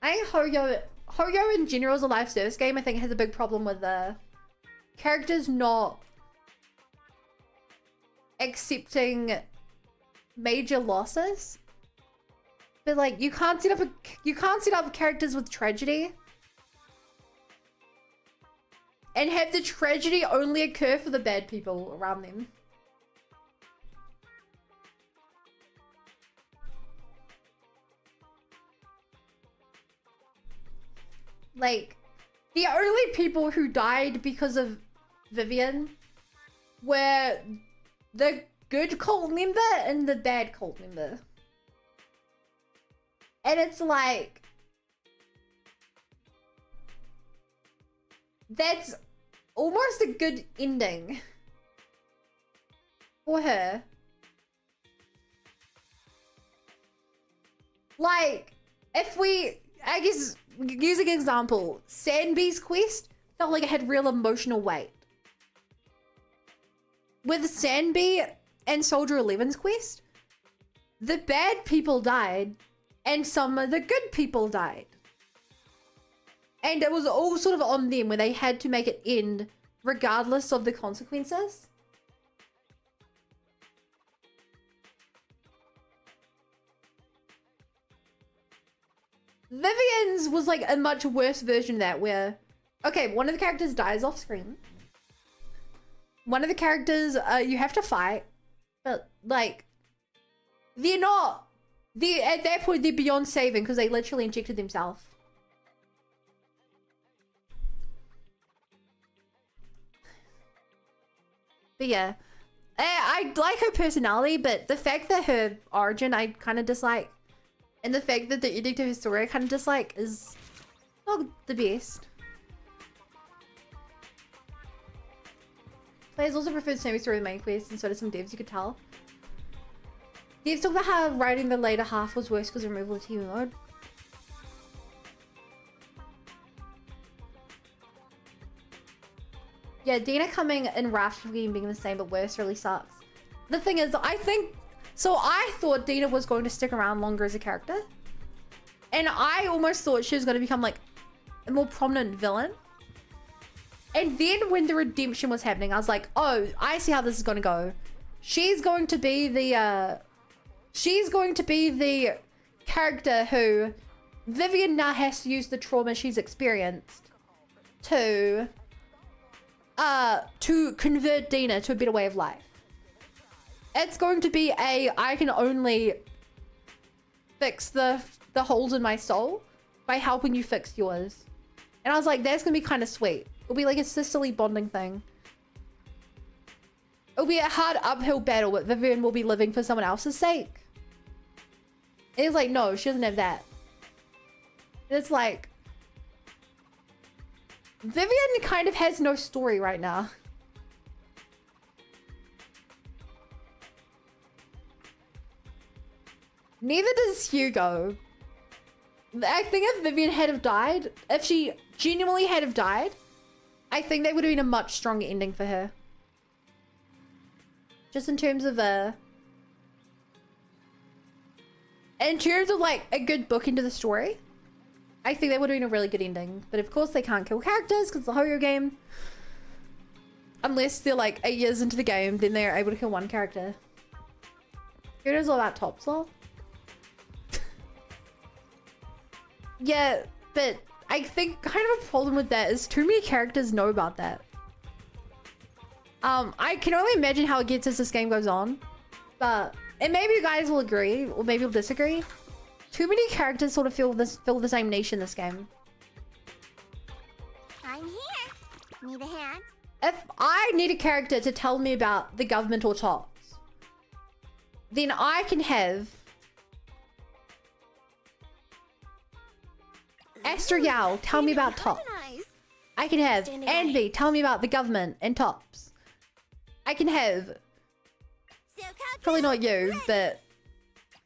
I think Hugo in general is a live service game. I think it has a big problem with characters not accepting major losses. But like you can't set up characters with tragedy and have the tragedy only occur for the bad people around them. Like, the only people who died because of Vivian were the good cult member and the bad cult member. And it's like, that's almost a good ending for her. Like, if we, I guess, using an example, Sandby's quest felt like it had real emotional weight. With Sandby and Soldier 11's quest, the bad people died and some of the good people died. And it was all sort of on them where they had to make it end regardless of the consequences. Vivian's was like a much worse version of that where, okay, one of the characters dies off screen. One of the characters you have to fight, but like, they're not, at that point they're beyond saving because they literally injected themselves. But yeah, I like her personality, but the fact that her origin I kind of dislike. And the fact that the ending to her story I kind of dislike is not the best. Players also preferred semi-story to main quest, and so did some devs, you could tell. Devs talked about how writing the later half was worse because of removal of TV mode. Yeah, Dena coming in Raft being the same but worse really sucks. The thing is, I thought Dena was going to stick around longer as a character. And I almost thought she was going to become like a more prominent villain. And then when the redemption was happening, I was like, oh, I see how this is going to go. She's going to be the character who Vivian now has to use the trauma she's experienced to convert Dena to a better way of life. It's going to be I can only fix the holes in my soul by helping you fix yours. And I was like, that's gonna be kind of sweet. It'll be like a sisterly bonding thing. It'll be a hard uphill battle, but Vivian will be living for someone else's sake. And it's like, no, she doesn't have that. And it's like, Vivian kind of has no story right now. Neither does Hugo. I think if Vivian had have died, if she genuinely had have died, I think that would have been a much stronger ending for her. Just in terms of like a good book into the story, I think that would have been a really good ending. But of course they can't kill characters because it's a Hugo game. Unless they're like 8 years into the game, then they're able to kill one character. Who knows all about Topsaw? Yeah, but I think kind of a problem with that is too many characters know about that. I can only imagine how it gets as this game goes on. But, and maybe you guys will agree, or maybe you'll disagree. Too many characters sort of fill the same niche in this game. I'm here. Need a hand? If I need a character to tell me about the government or Tops, then I can have Esther Yao tell me about Tops. I can have Envy tell me about the government and Tops. I can have, probably not you, but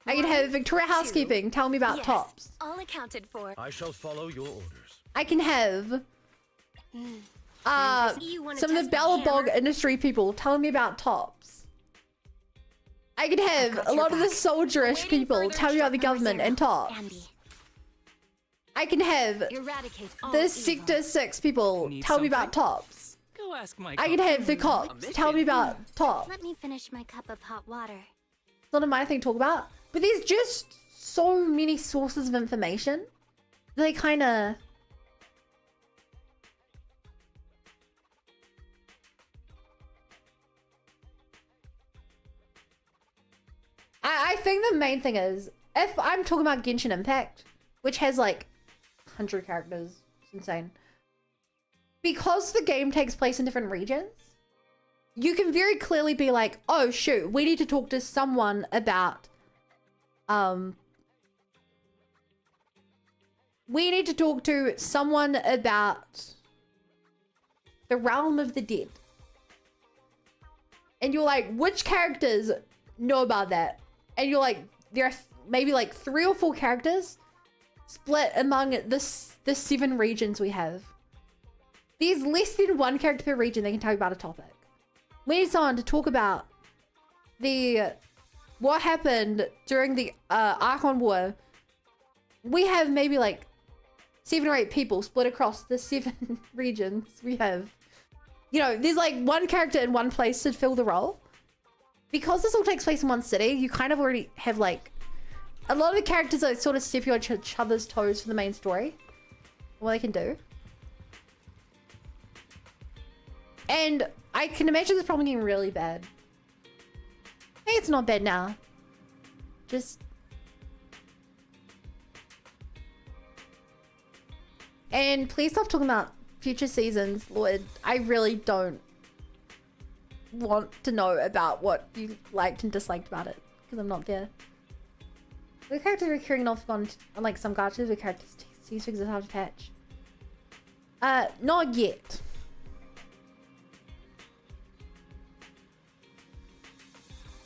I can have Victoria Housekeeping tell me about Tops. All accounted for. I shall follow your orders. I can have some of the Bellabog industry people telling me about Tops. I can have a lot of the soldierish people tell me about the government and Tops. I can have Eradicate all the evil. Sector 6 people Need tell me about tops. Go ask my I can have the cops tell me about tops. Let me finish my cup of hot water. It's not my thing to talk about. But there's just so many sources of information. They kind of... I think the main thing is, if I'm talking about Genshin Impact, which has like 100 characters, it's insane. Because the game takes place in different regions, you can very clearly be like, oh shoot, we need to talk to someone about, we need to talk to someone about the realm of the dead. And you're like, which characters know about that? And you're like, there are maybe like 3 or 4 characters split among the 7 regions we have. There's less than 1 character per region that can tell you about a topic. We need someone to talk about what happened during the Archon War. We have maybe like 7 or 8 people split across the 7 regions we have. You know, there's like 1 character in one place to fill the role. Because this all takes place in one city, you kind of already have like a lot of the characters that sort of step you on each other's toes for the main story. What they can do. And I can imagine this problem getting really bad. I think it's not bad now. Just... And please stop talking about future seasons, Lord. I really don't want to know about what you liked and disliked about it. Because I'm not there. The characters recurring off on like some gachas with characters cease to exist how to attach. Not yet.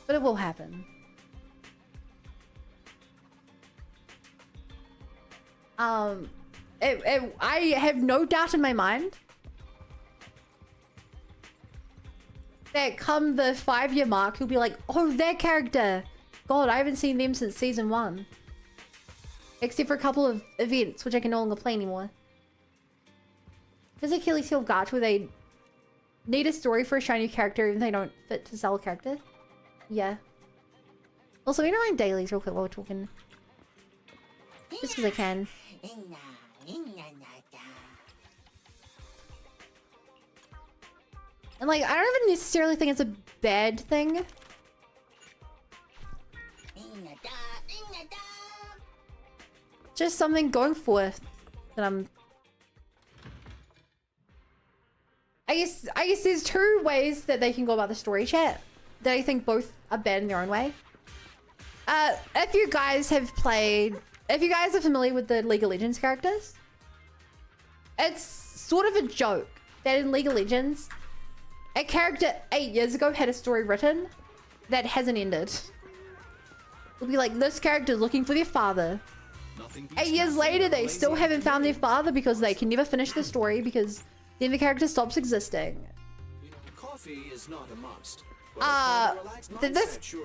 But it will happen. I have no doubt in my mind that come the 5-year mark, you'll be like, oh, that character. God, I haven't seen them since season 1. Except for a couple of events, which I can no longer play anymore. Does Achilles heel gacha where they need a story for a shiny character even if they don't fit to sell a character? Yeah. Also, we don't mind dailies real quick while we're talking. Just because I can. And like, I don't even necessarily think it's a bad thing. Just something going forth that I'm... I guess there's 2 ways that they can go about the story chat that I think both are bad in their own way. If you guys have played... If you guys are familiar with the League of Legends characters, it's sort of a joke that in League of Legends, a character 8 years ago had a story written that hasn't ended. It'll be like, this character is looking for their father. 8 years later, they still haven't found their father because they can never finish the story because then the character stops existing. Coffee is not a must.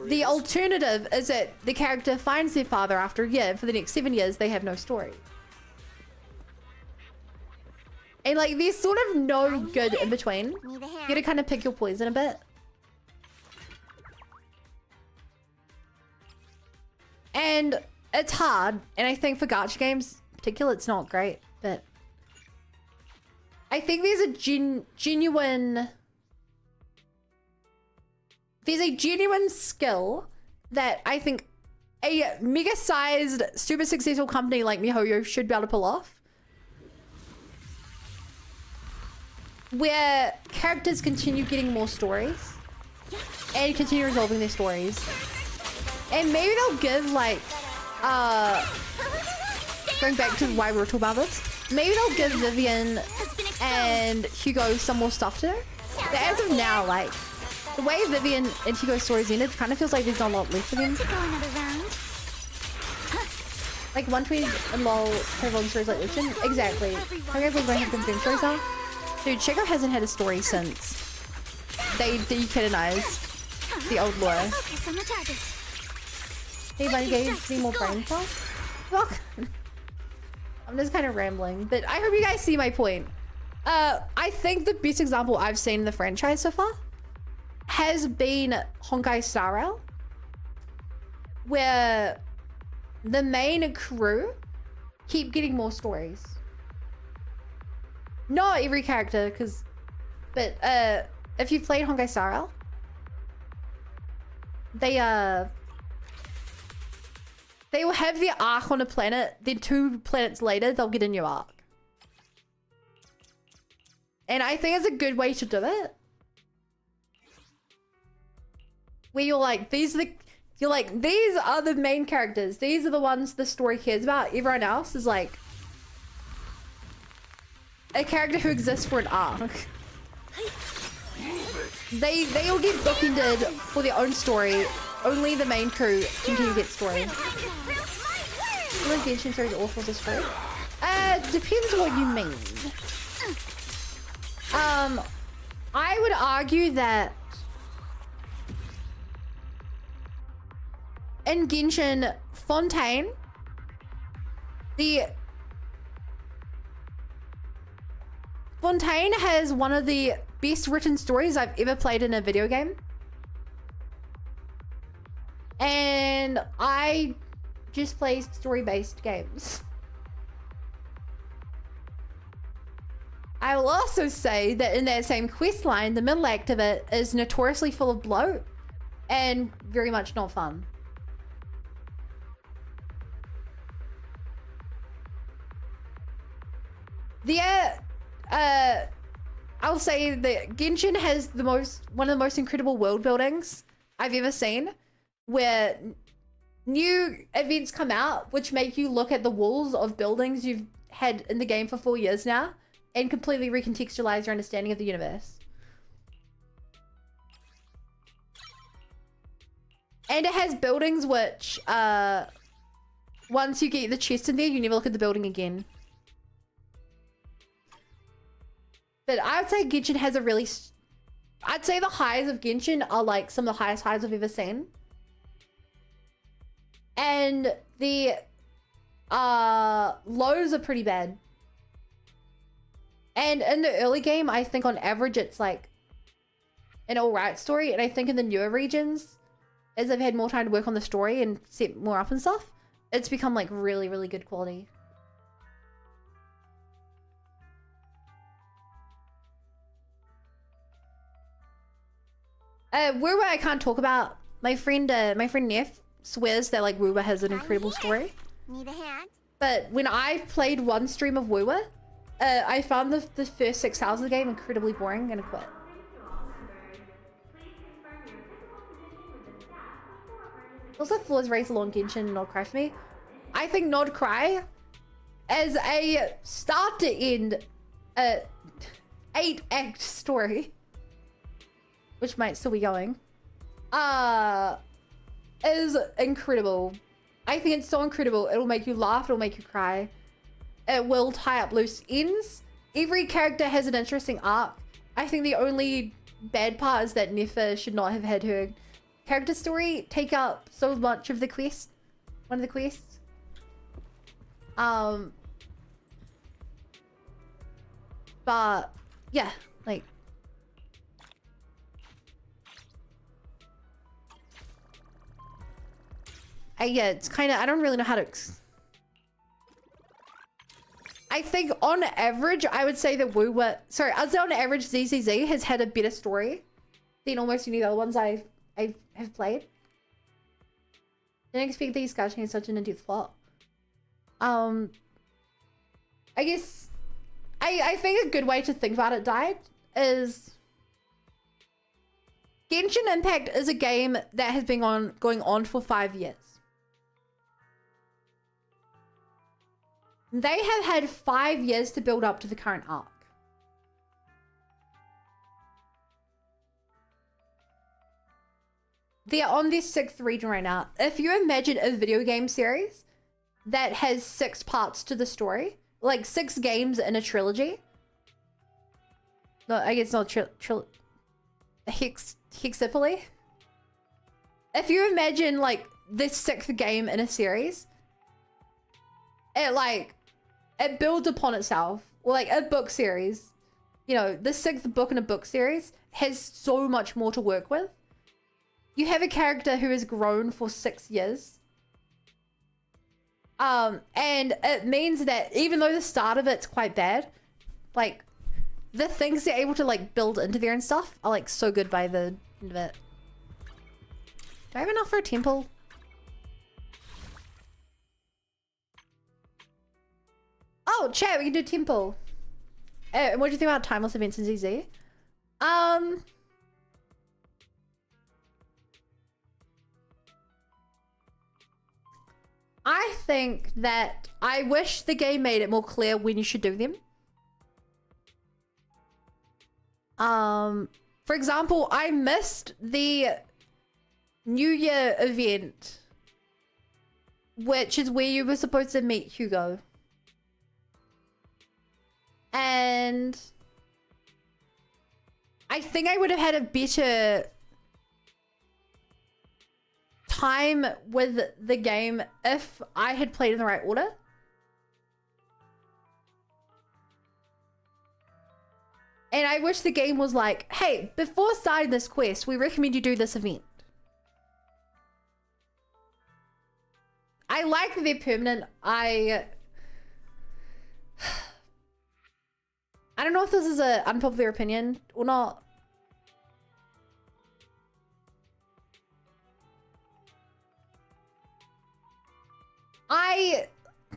The alternative is that the character finds their father after a year. For the next 7 years, they have no story. And like, there's sort of no good in between. You gotta kind of pick your poison a bit. And it's hard. And I think for gacha games in particular, it's not great. But I think there's a genuine... There's a genuine skill that I think a mega-sized, super successful company like MiHoYo should be able to pull off. Where characters continue getting more stories and continue resolving their stories. And maybe they'll give like, going back to why we were talking about this, maybe they'll give Vivian and Hugo some more stuff to do. But as of now, like, the way Vivian and Hugo's stories ended kind of feels like there's not a lot left for them. Like 120 and LOL have long stories like Lucian. Exactly. How guys like have been stories now? Dude, Chico hasn't had a story since they decanonized the old lore. Hey buddy, gave me more brain cells? Fuck. I'm just kind of rambling, but I hope you guys see my point. I think the best example I've seen in the franchise so far has been Honkai Star Rail, where the main crew keep getting more stories. Not every character, but if you've played Honkai Star Rail, they will have their arc on a planet, then 2 planets later, they'll get a new arc. And I think it's a good way to do it. Where you're like, these are the main characters. These are the ones the story cares about. Everyone else is like a character who exists for an arc. They all get bookended for their own story. Only the main crew continue to get story. The Genshin series awful as a story. Depends what you mean. I would argue that in Genshin, Fontaine, Fontaine has one of the best written stories I've ever played in a video game. And I just play story-based games. I will also say that in that same quest line, the middle act of it is notoriously full of bloat and very much not fun. I'll say that Genshin has one of the most incredible world buildings I've ever seen, where new events come out which make you look at the walls of buildings you've had in the game for 4 years now and completely recontextualize your understanding of the universe. And it has buildings which, once you get the chest in there, you never look at the building again. But I would say Genshin has I'd say the highs of Genshin are like some of the highest highs I've ever seen. And the lows are pretty bad. And in the early game, I think on average it's like an alright story. And I think in the newer regions, as I've had more time to work on the story and set more up and stuff, it's become like really, really good quality. Wuwa I can't talk about. My friend Neff swears that like Wuwa has an incredible story. Need a hand? But when I played one stream of Wuwa, I found the first 6 hours of the game incredibly boring and I quit. Also, flaws raise along Genshin and Nod Cry for me. I think Nod Cry, as a start to end 8-act story, which might still be going, is incredible. I think it's so incredible. It'll make you laugh, it'll make you cry. It will tie up loose ends. Every character has an interesting arc. I think the only bad part is that Nefa should not have had her character story take up so much of the quest. One of the quests. But yeah, like yeah, it's kind of, I don't really know how to I think on average, I would say that I'd say on average ZZZ has had a better story than almost any of the other ones I have played. Didn't expect these guys to have such an in-depth plot. I guess I think a good way to think about it, Died, is Genshin Impact is a game that has been going on for 5 years. They have had 5 years to build up to the current arc. They're on their 6th region right now. If you imagine a video game series that has 6 parts to the story, like 6 games in a trilogy. No, I guess not hexapole. If you imagine like the 6th game in a series, it like it builds upon itself. Or like a book series, you know, the 6th book in a book series has so much more to work with. You have a character who has grown for 6 years. And it means that even though the start of it's quite bad, like the things they're able to like build into there and stuff are like so good by the end of it. Do I have enough for a temple? Oh, chat, we can do temple. And what do you think about timeless events in ZZ? I think that I wish the game made it more clear when you should do them. For example, I missed the New Year event, which is where you were supposed to meet Hugo. And I think I would have had a better time with the game if I had played in the right order. And I wish the game was like, hey, before starting this quest, we recommend you do this event. I like that they're permanent. I don't know if this is an unpopular opinion or not. I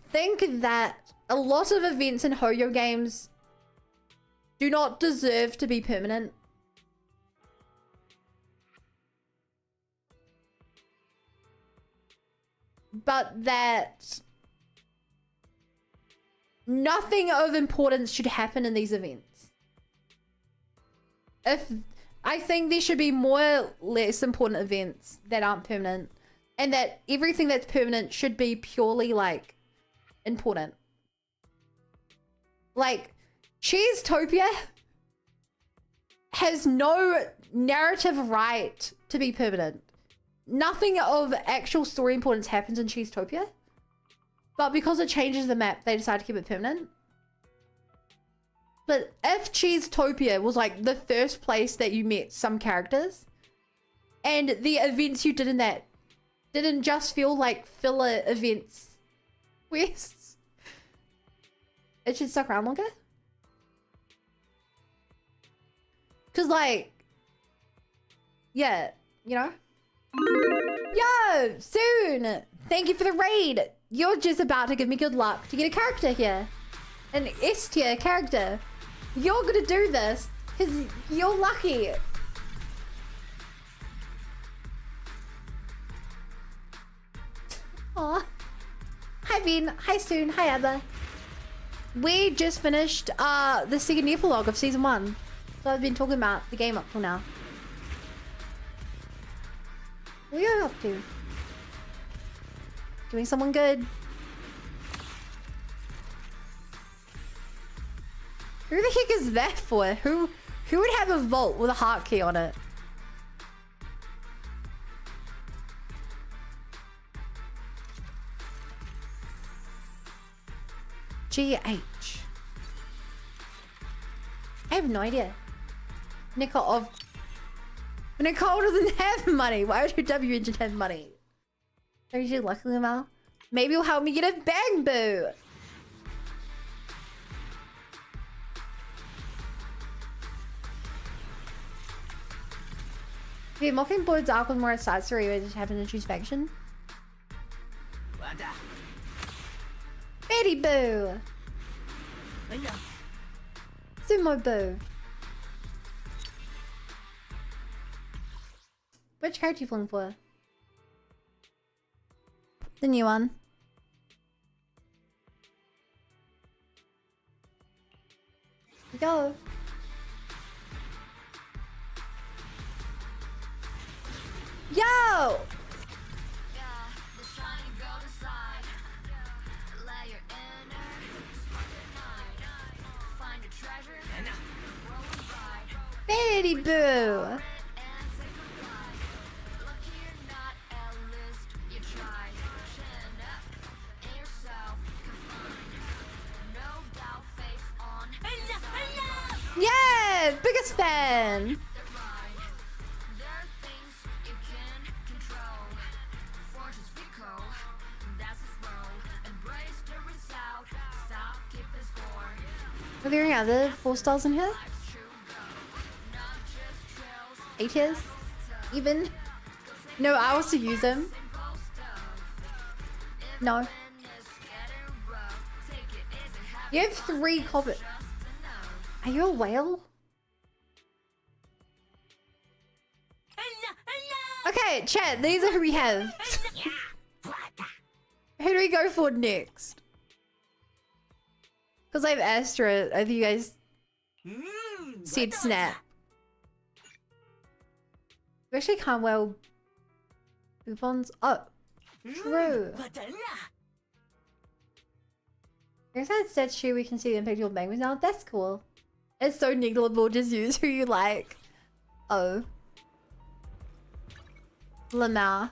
think that a lot of events in Ho-Yo games do not deserve to be permanent. But that nothing of importance should happen in these events. I think there should be more less important events that aren't permanent, and that everything that's permanent should be purely like important. Like Cheesetopia has no narrative right to be permanent. Nothing of actual story importance happens in Cheesetopia. But because it changes the map, they decide to keep it permanent. But if Cheesetopia was like the first place that you met some characters, and the events you did in that didn't just feel like filler events, quests, it should stuck around longer. Cause like, yeah, you know? Yo, soon! Thank you for the raid! You're just about to give me good luck to get a character here. An S tier character. You're gonna do this because you're lucky. Aw. Hi Ben, hi Soon, hi Abba. We just finished the second epilogue of season 1. So I've been talking about the game up till now. What are you up to? Doing someone good. Who the heck is that for? Who would have a vault with a heart key on it? GH. I have no idea. Nicole doesn't have money. Why would your W engine have money? Are you lucky Mal? Maybe you'll help me get a bang boo. Okay, Mockingbird's arc was more a side story where just happened to choose faction. Betty Boo! Sumo Boo! Which character you pulling for? The new one. Go! Yo! Betty Boo! biggest fan. Are there any other 4 stars in here? 8 tiers? Even? No, I also use them. No. You have 3 copper. Are you a whale? Okay, chat, these are who we have. Who do we go for next? Because I have Astra, I think you guys said snap. We actually can't well coupons. Oh, true. There's that statue we can see the impact of penguins now. That's cool. It's so negligible, just use who you like. Oh. Lamar.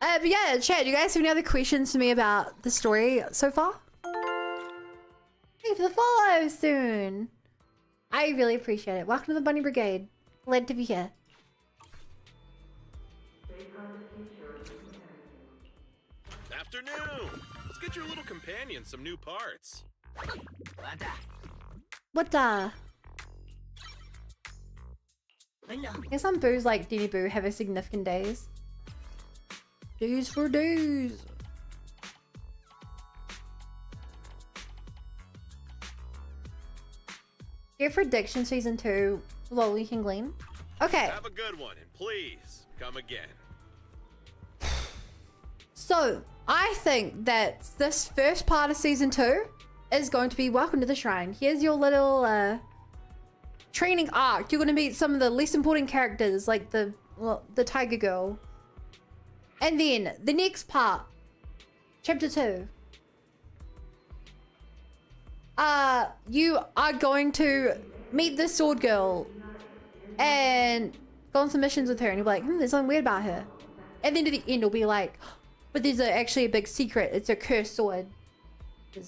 But yeah, chat, you guys have any other questions for me about the story so far? Hey, for the follow soon. I really appreciate it. Welcome to the Bunny Brigade. Glad to be here. Afternoon! Let's get your little companion some new parts. What the? I guess some boos like Denny Boo have a significant days. Days for days. Your prediction season 2, what we can glean. Okay. Have a good one, and please come again. So, I think that this first part of season 2 is going to be Welcome to the Shrine. Here's your little training arc. You're going to meet some of the less important characters, like the Tiger Girl. And then the next part, chapter 2. You are going to meet the Sword Girl and go on some missions with her, and you'll be like, there's something weird about her. And then to the end, it'll be like, but there's actually a big secret. It's a cursed sword. Oh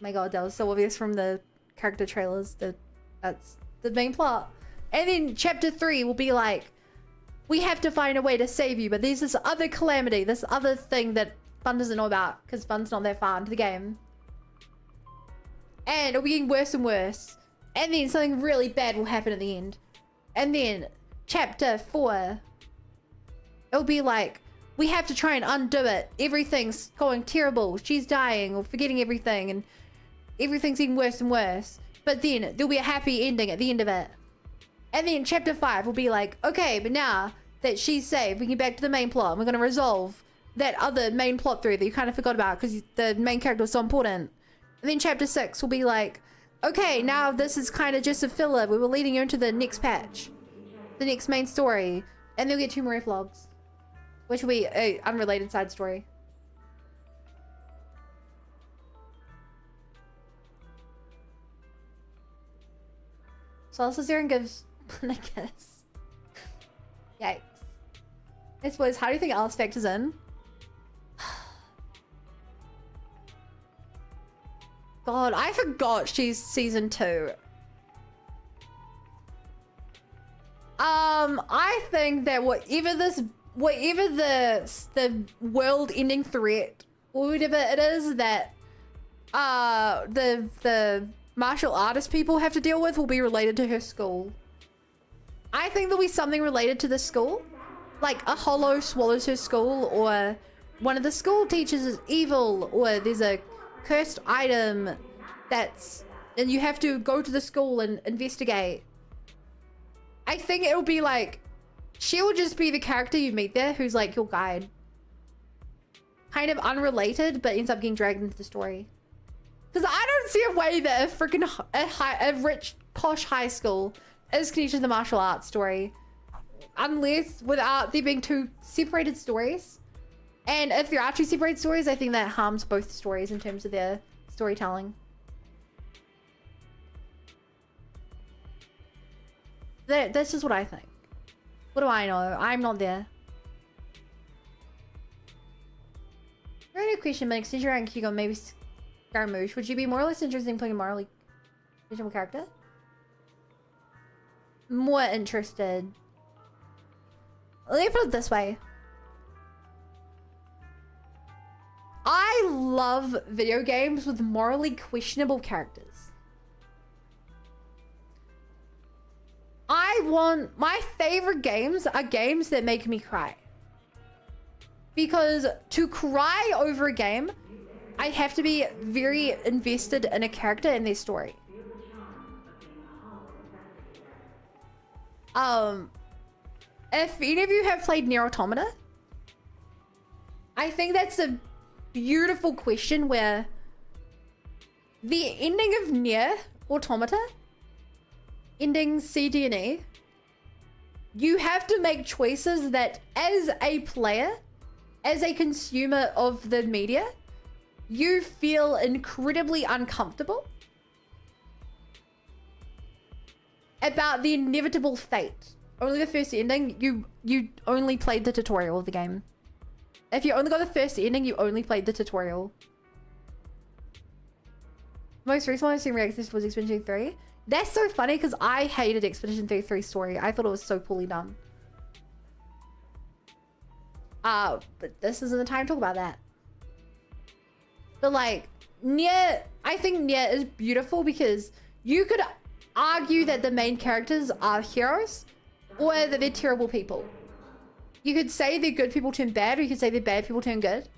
my god, that was so obvious from the character trailers. That's the main plot. And then chapter 3 will be like, we have to find a way to save you, but there's this other calamity, this other thing that Fun doesn't know about, because Fun's not that far into the game. And it'll be getting worse and worse. And then something really bad will happen at the end. And then chapter 4, it'll be like, we have to try and undo it. Everything's going terrible. She's dying or forgetting everything, and everything's getting worse and worse. But then there'll be a happy ending at the end of it. And then chapter 5 will be like, okay, but now that she's saved, we can get back to the main plot. And we're going to resolve that other main plot through that you kind of forgot about because the main character was so important. And then chapter 6 will be like, okay, now this is kind of just a filler. We were leading you into the next patch, the next main story. And they'll get 2 more vlogs, which will be an unrelated side story. So Zeren gives I guess. Yikes. I suppose, how do you think Alice factors in? God, I forgot she's season 2. I think that whatever the world-ending threat, or whatever it is that the martial artist people have to deal with, will be related to her school. I think there'll be something related to the school, like a hollow swallows her school, or one of the school teachers is evil, or there's a cursed item and you have to go to the school and investigate. I think it'll be like, she'll just be the character you meet there who's like your guide. Kind of unrelated, but ends up getting dragged into the story. Because I don't see a way that a rich, posh high school is connected to the martial arts story. Unless, without there being 2 separated stories. And if there are 2 separated stories, I think that harms both stories in terms of their storytelling. That's just what I think. What do I know? I'm not there. Very good question, but extension around Hugo maybe Scaramouche. Would you be more or less interested in playing a morally questionable character? More interested. Let me put it this way. I love video games with morally questionable characters. My favorite games are games that make me cry. Because to cry over a game, I have to be very invested in a character and their story. If any of you have played Nier Automata, I think that's a beautiful question where the ending of Nier Automata, ending C, D, and E, you have to make choices that as a player, as a consumer of the media, you feel incredibly uncomfortable about the inevitable fate. Only the first ending, you only played the tutorial of the game. If you only got the first ending, you only played the tutorial. Most recent one I've seen reactions was Expedition 3. That's so funny because I hated Expedition 33's story. I thought it was so poorly done. But this isn't the time to talk about that. But like, Nier, I think Nier is beautiful because you could argue that the main characters are heroes or that they're terrible people. You could say they're good people turn bad, or you could say they're bad people turn good.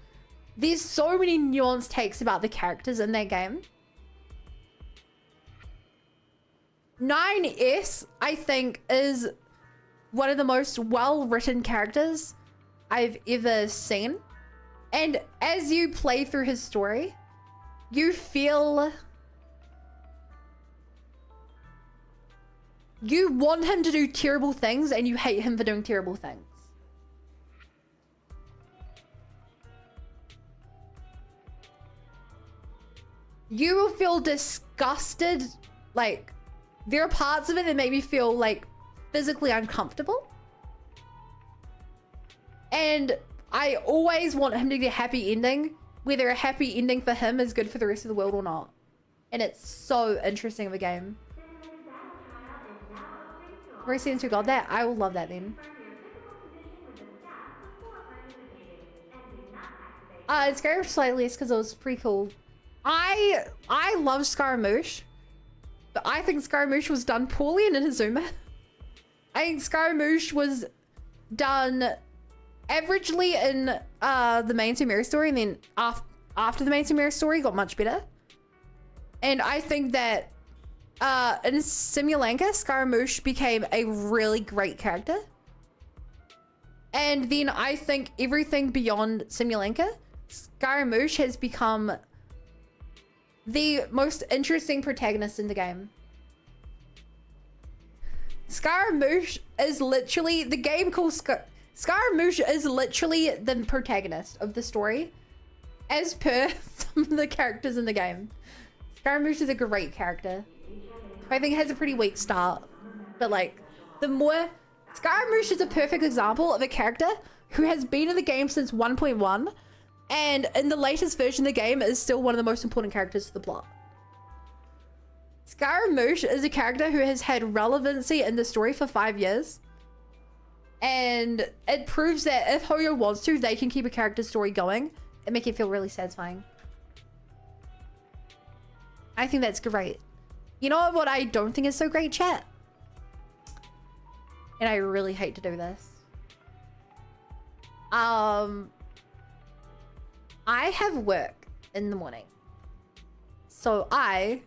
There's so many nuanced takes about the characters in that game. 9S, I think, is one of the most well-written characters I've ever seen. And as you play through his story, you feel... you want him to do terrible things and you hate him for doing terrible things. You will feel disgusted. Like, there are parts of it that make me feel like physically uncomfortable. And I always want him to get a happy ending, whether a happy ending for him is good for the rest of the world or not. And it's so interesting of a game. Residents who got that, I will love that then. It's scary slightly because it was pretty cool. I love Scaramouche, but I think Scaramouche was done poorly in Inazuma. I think Scaramouche was done averagely in the main Sumeru story, and then after the main Sumeru story got much better. And I think that in Simulanka, Scaramouche became a really great character. And then I think everything beyond Simulanka, Scaramouche has become the most interesting protagonist in the game. Scaramouche is literally, the game called Scaramouche is literally the protagonist of the story, as per some of the characters in the game. Scaramouche is a great character. I think it has a pretty weak start, but like, the more... Scaramouche is a perfect example of a character who has been in the game since 1.1, and in the latest version of the game is still one of the most important characters to the plot. Scaramouche is a character who has had relevancy in the story for 5 years. And it proves that if Hoyo wants to, they can keep a character story going and make it feel really satisfying. I think that's great. You know what I don't think is so great, chat? And I really hate to do this. I have work in the morning, so I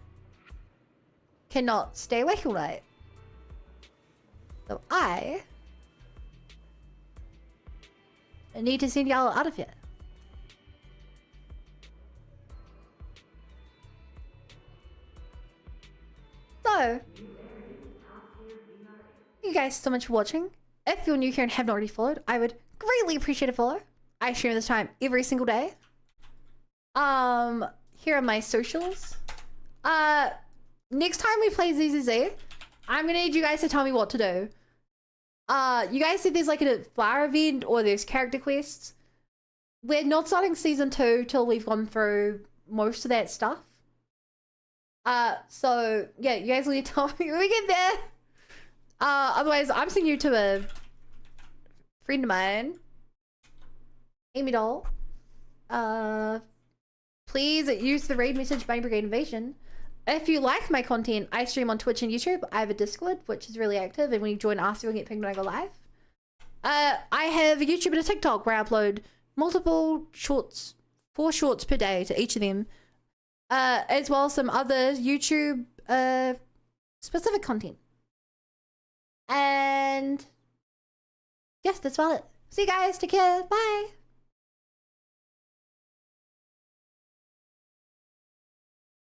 cannot stay awake all night. So I need to send y'all out of here. So, thank you guys so much for watching. If you're new here and haven't already followed, I would greatly appreciate a follow. I stream this time every single day. Here are my socials. Next time we play ZZZ, I'm gonna need you guys to tell me what to do. You guys said there's like a flower event or there's character quests. We're not starting season 2 till we've gone through most of that stuff. So yeah, you guys will need to tell me when we get there. Otherwise, I'm sending you to a friend of mine, Amy Doll. Please use the raid message Bang Brigade Invasion. If you like my content, I stream on Twitch and YouTube. I have a Discord, which is really active, and when you join us, you'll get pinged when I go live. I have a YouTube and a TikTok where I upload multiple shorts, 4 shorts per day to each of them, as well as some other YouTube specific content. And yes, that's about it. See you guys. Take care. Bye.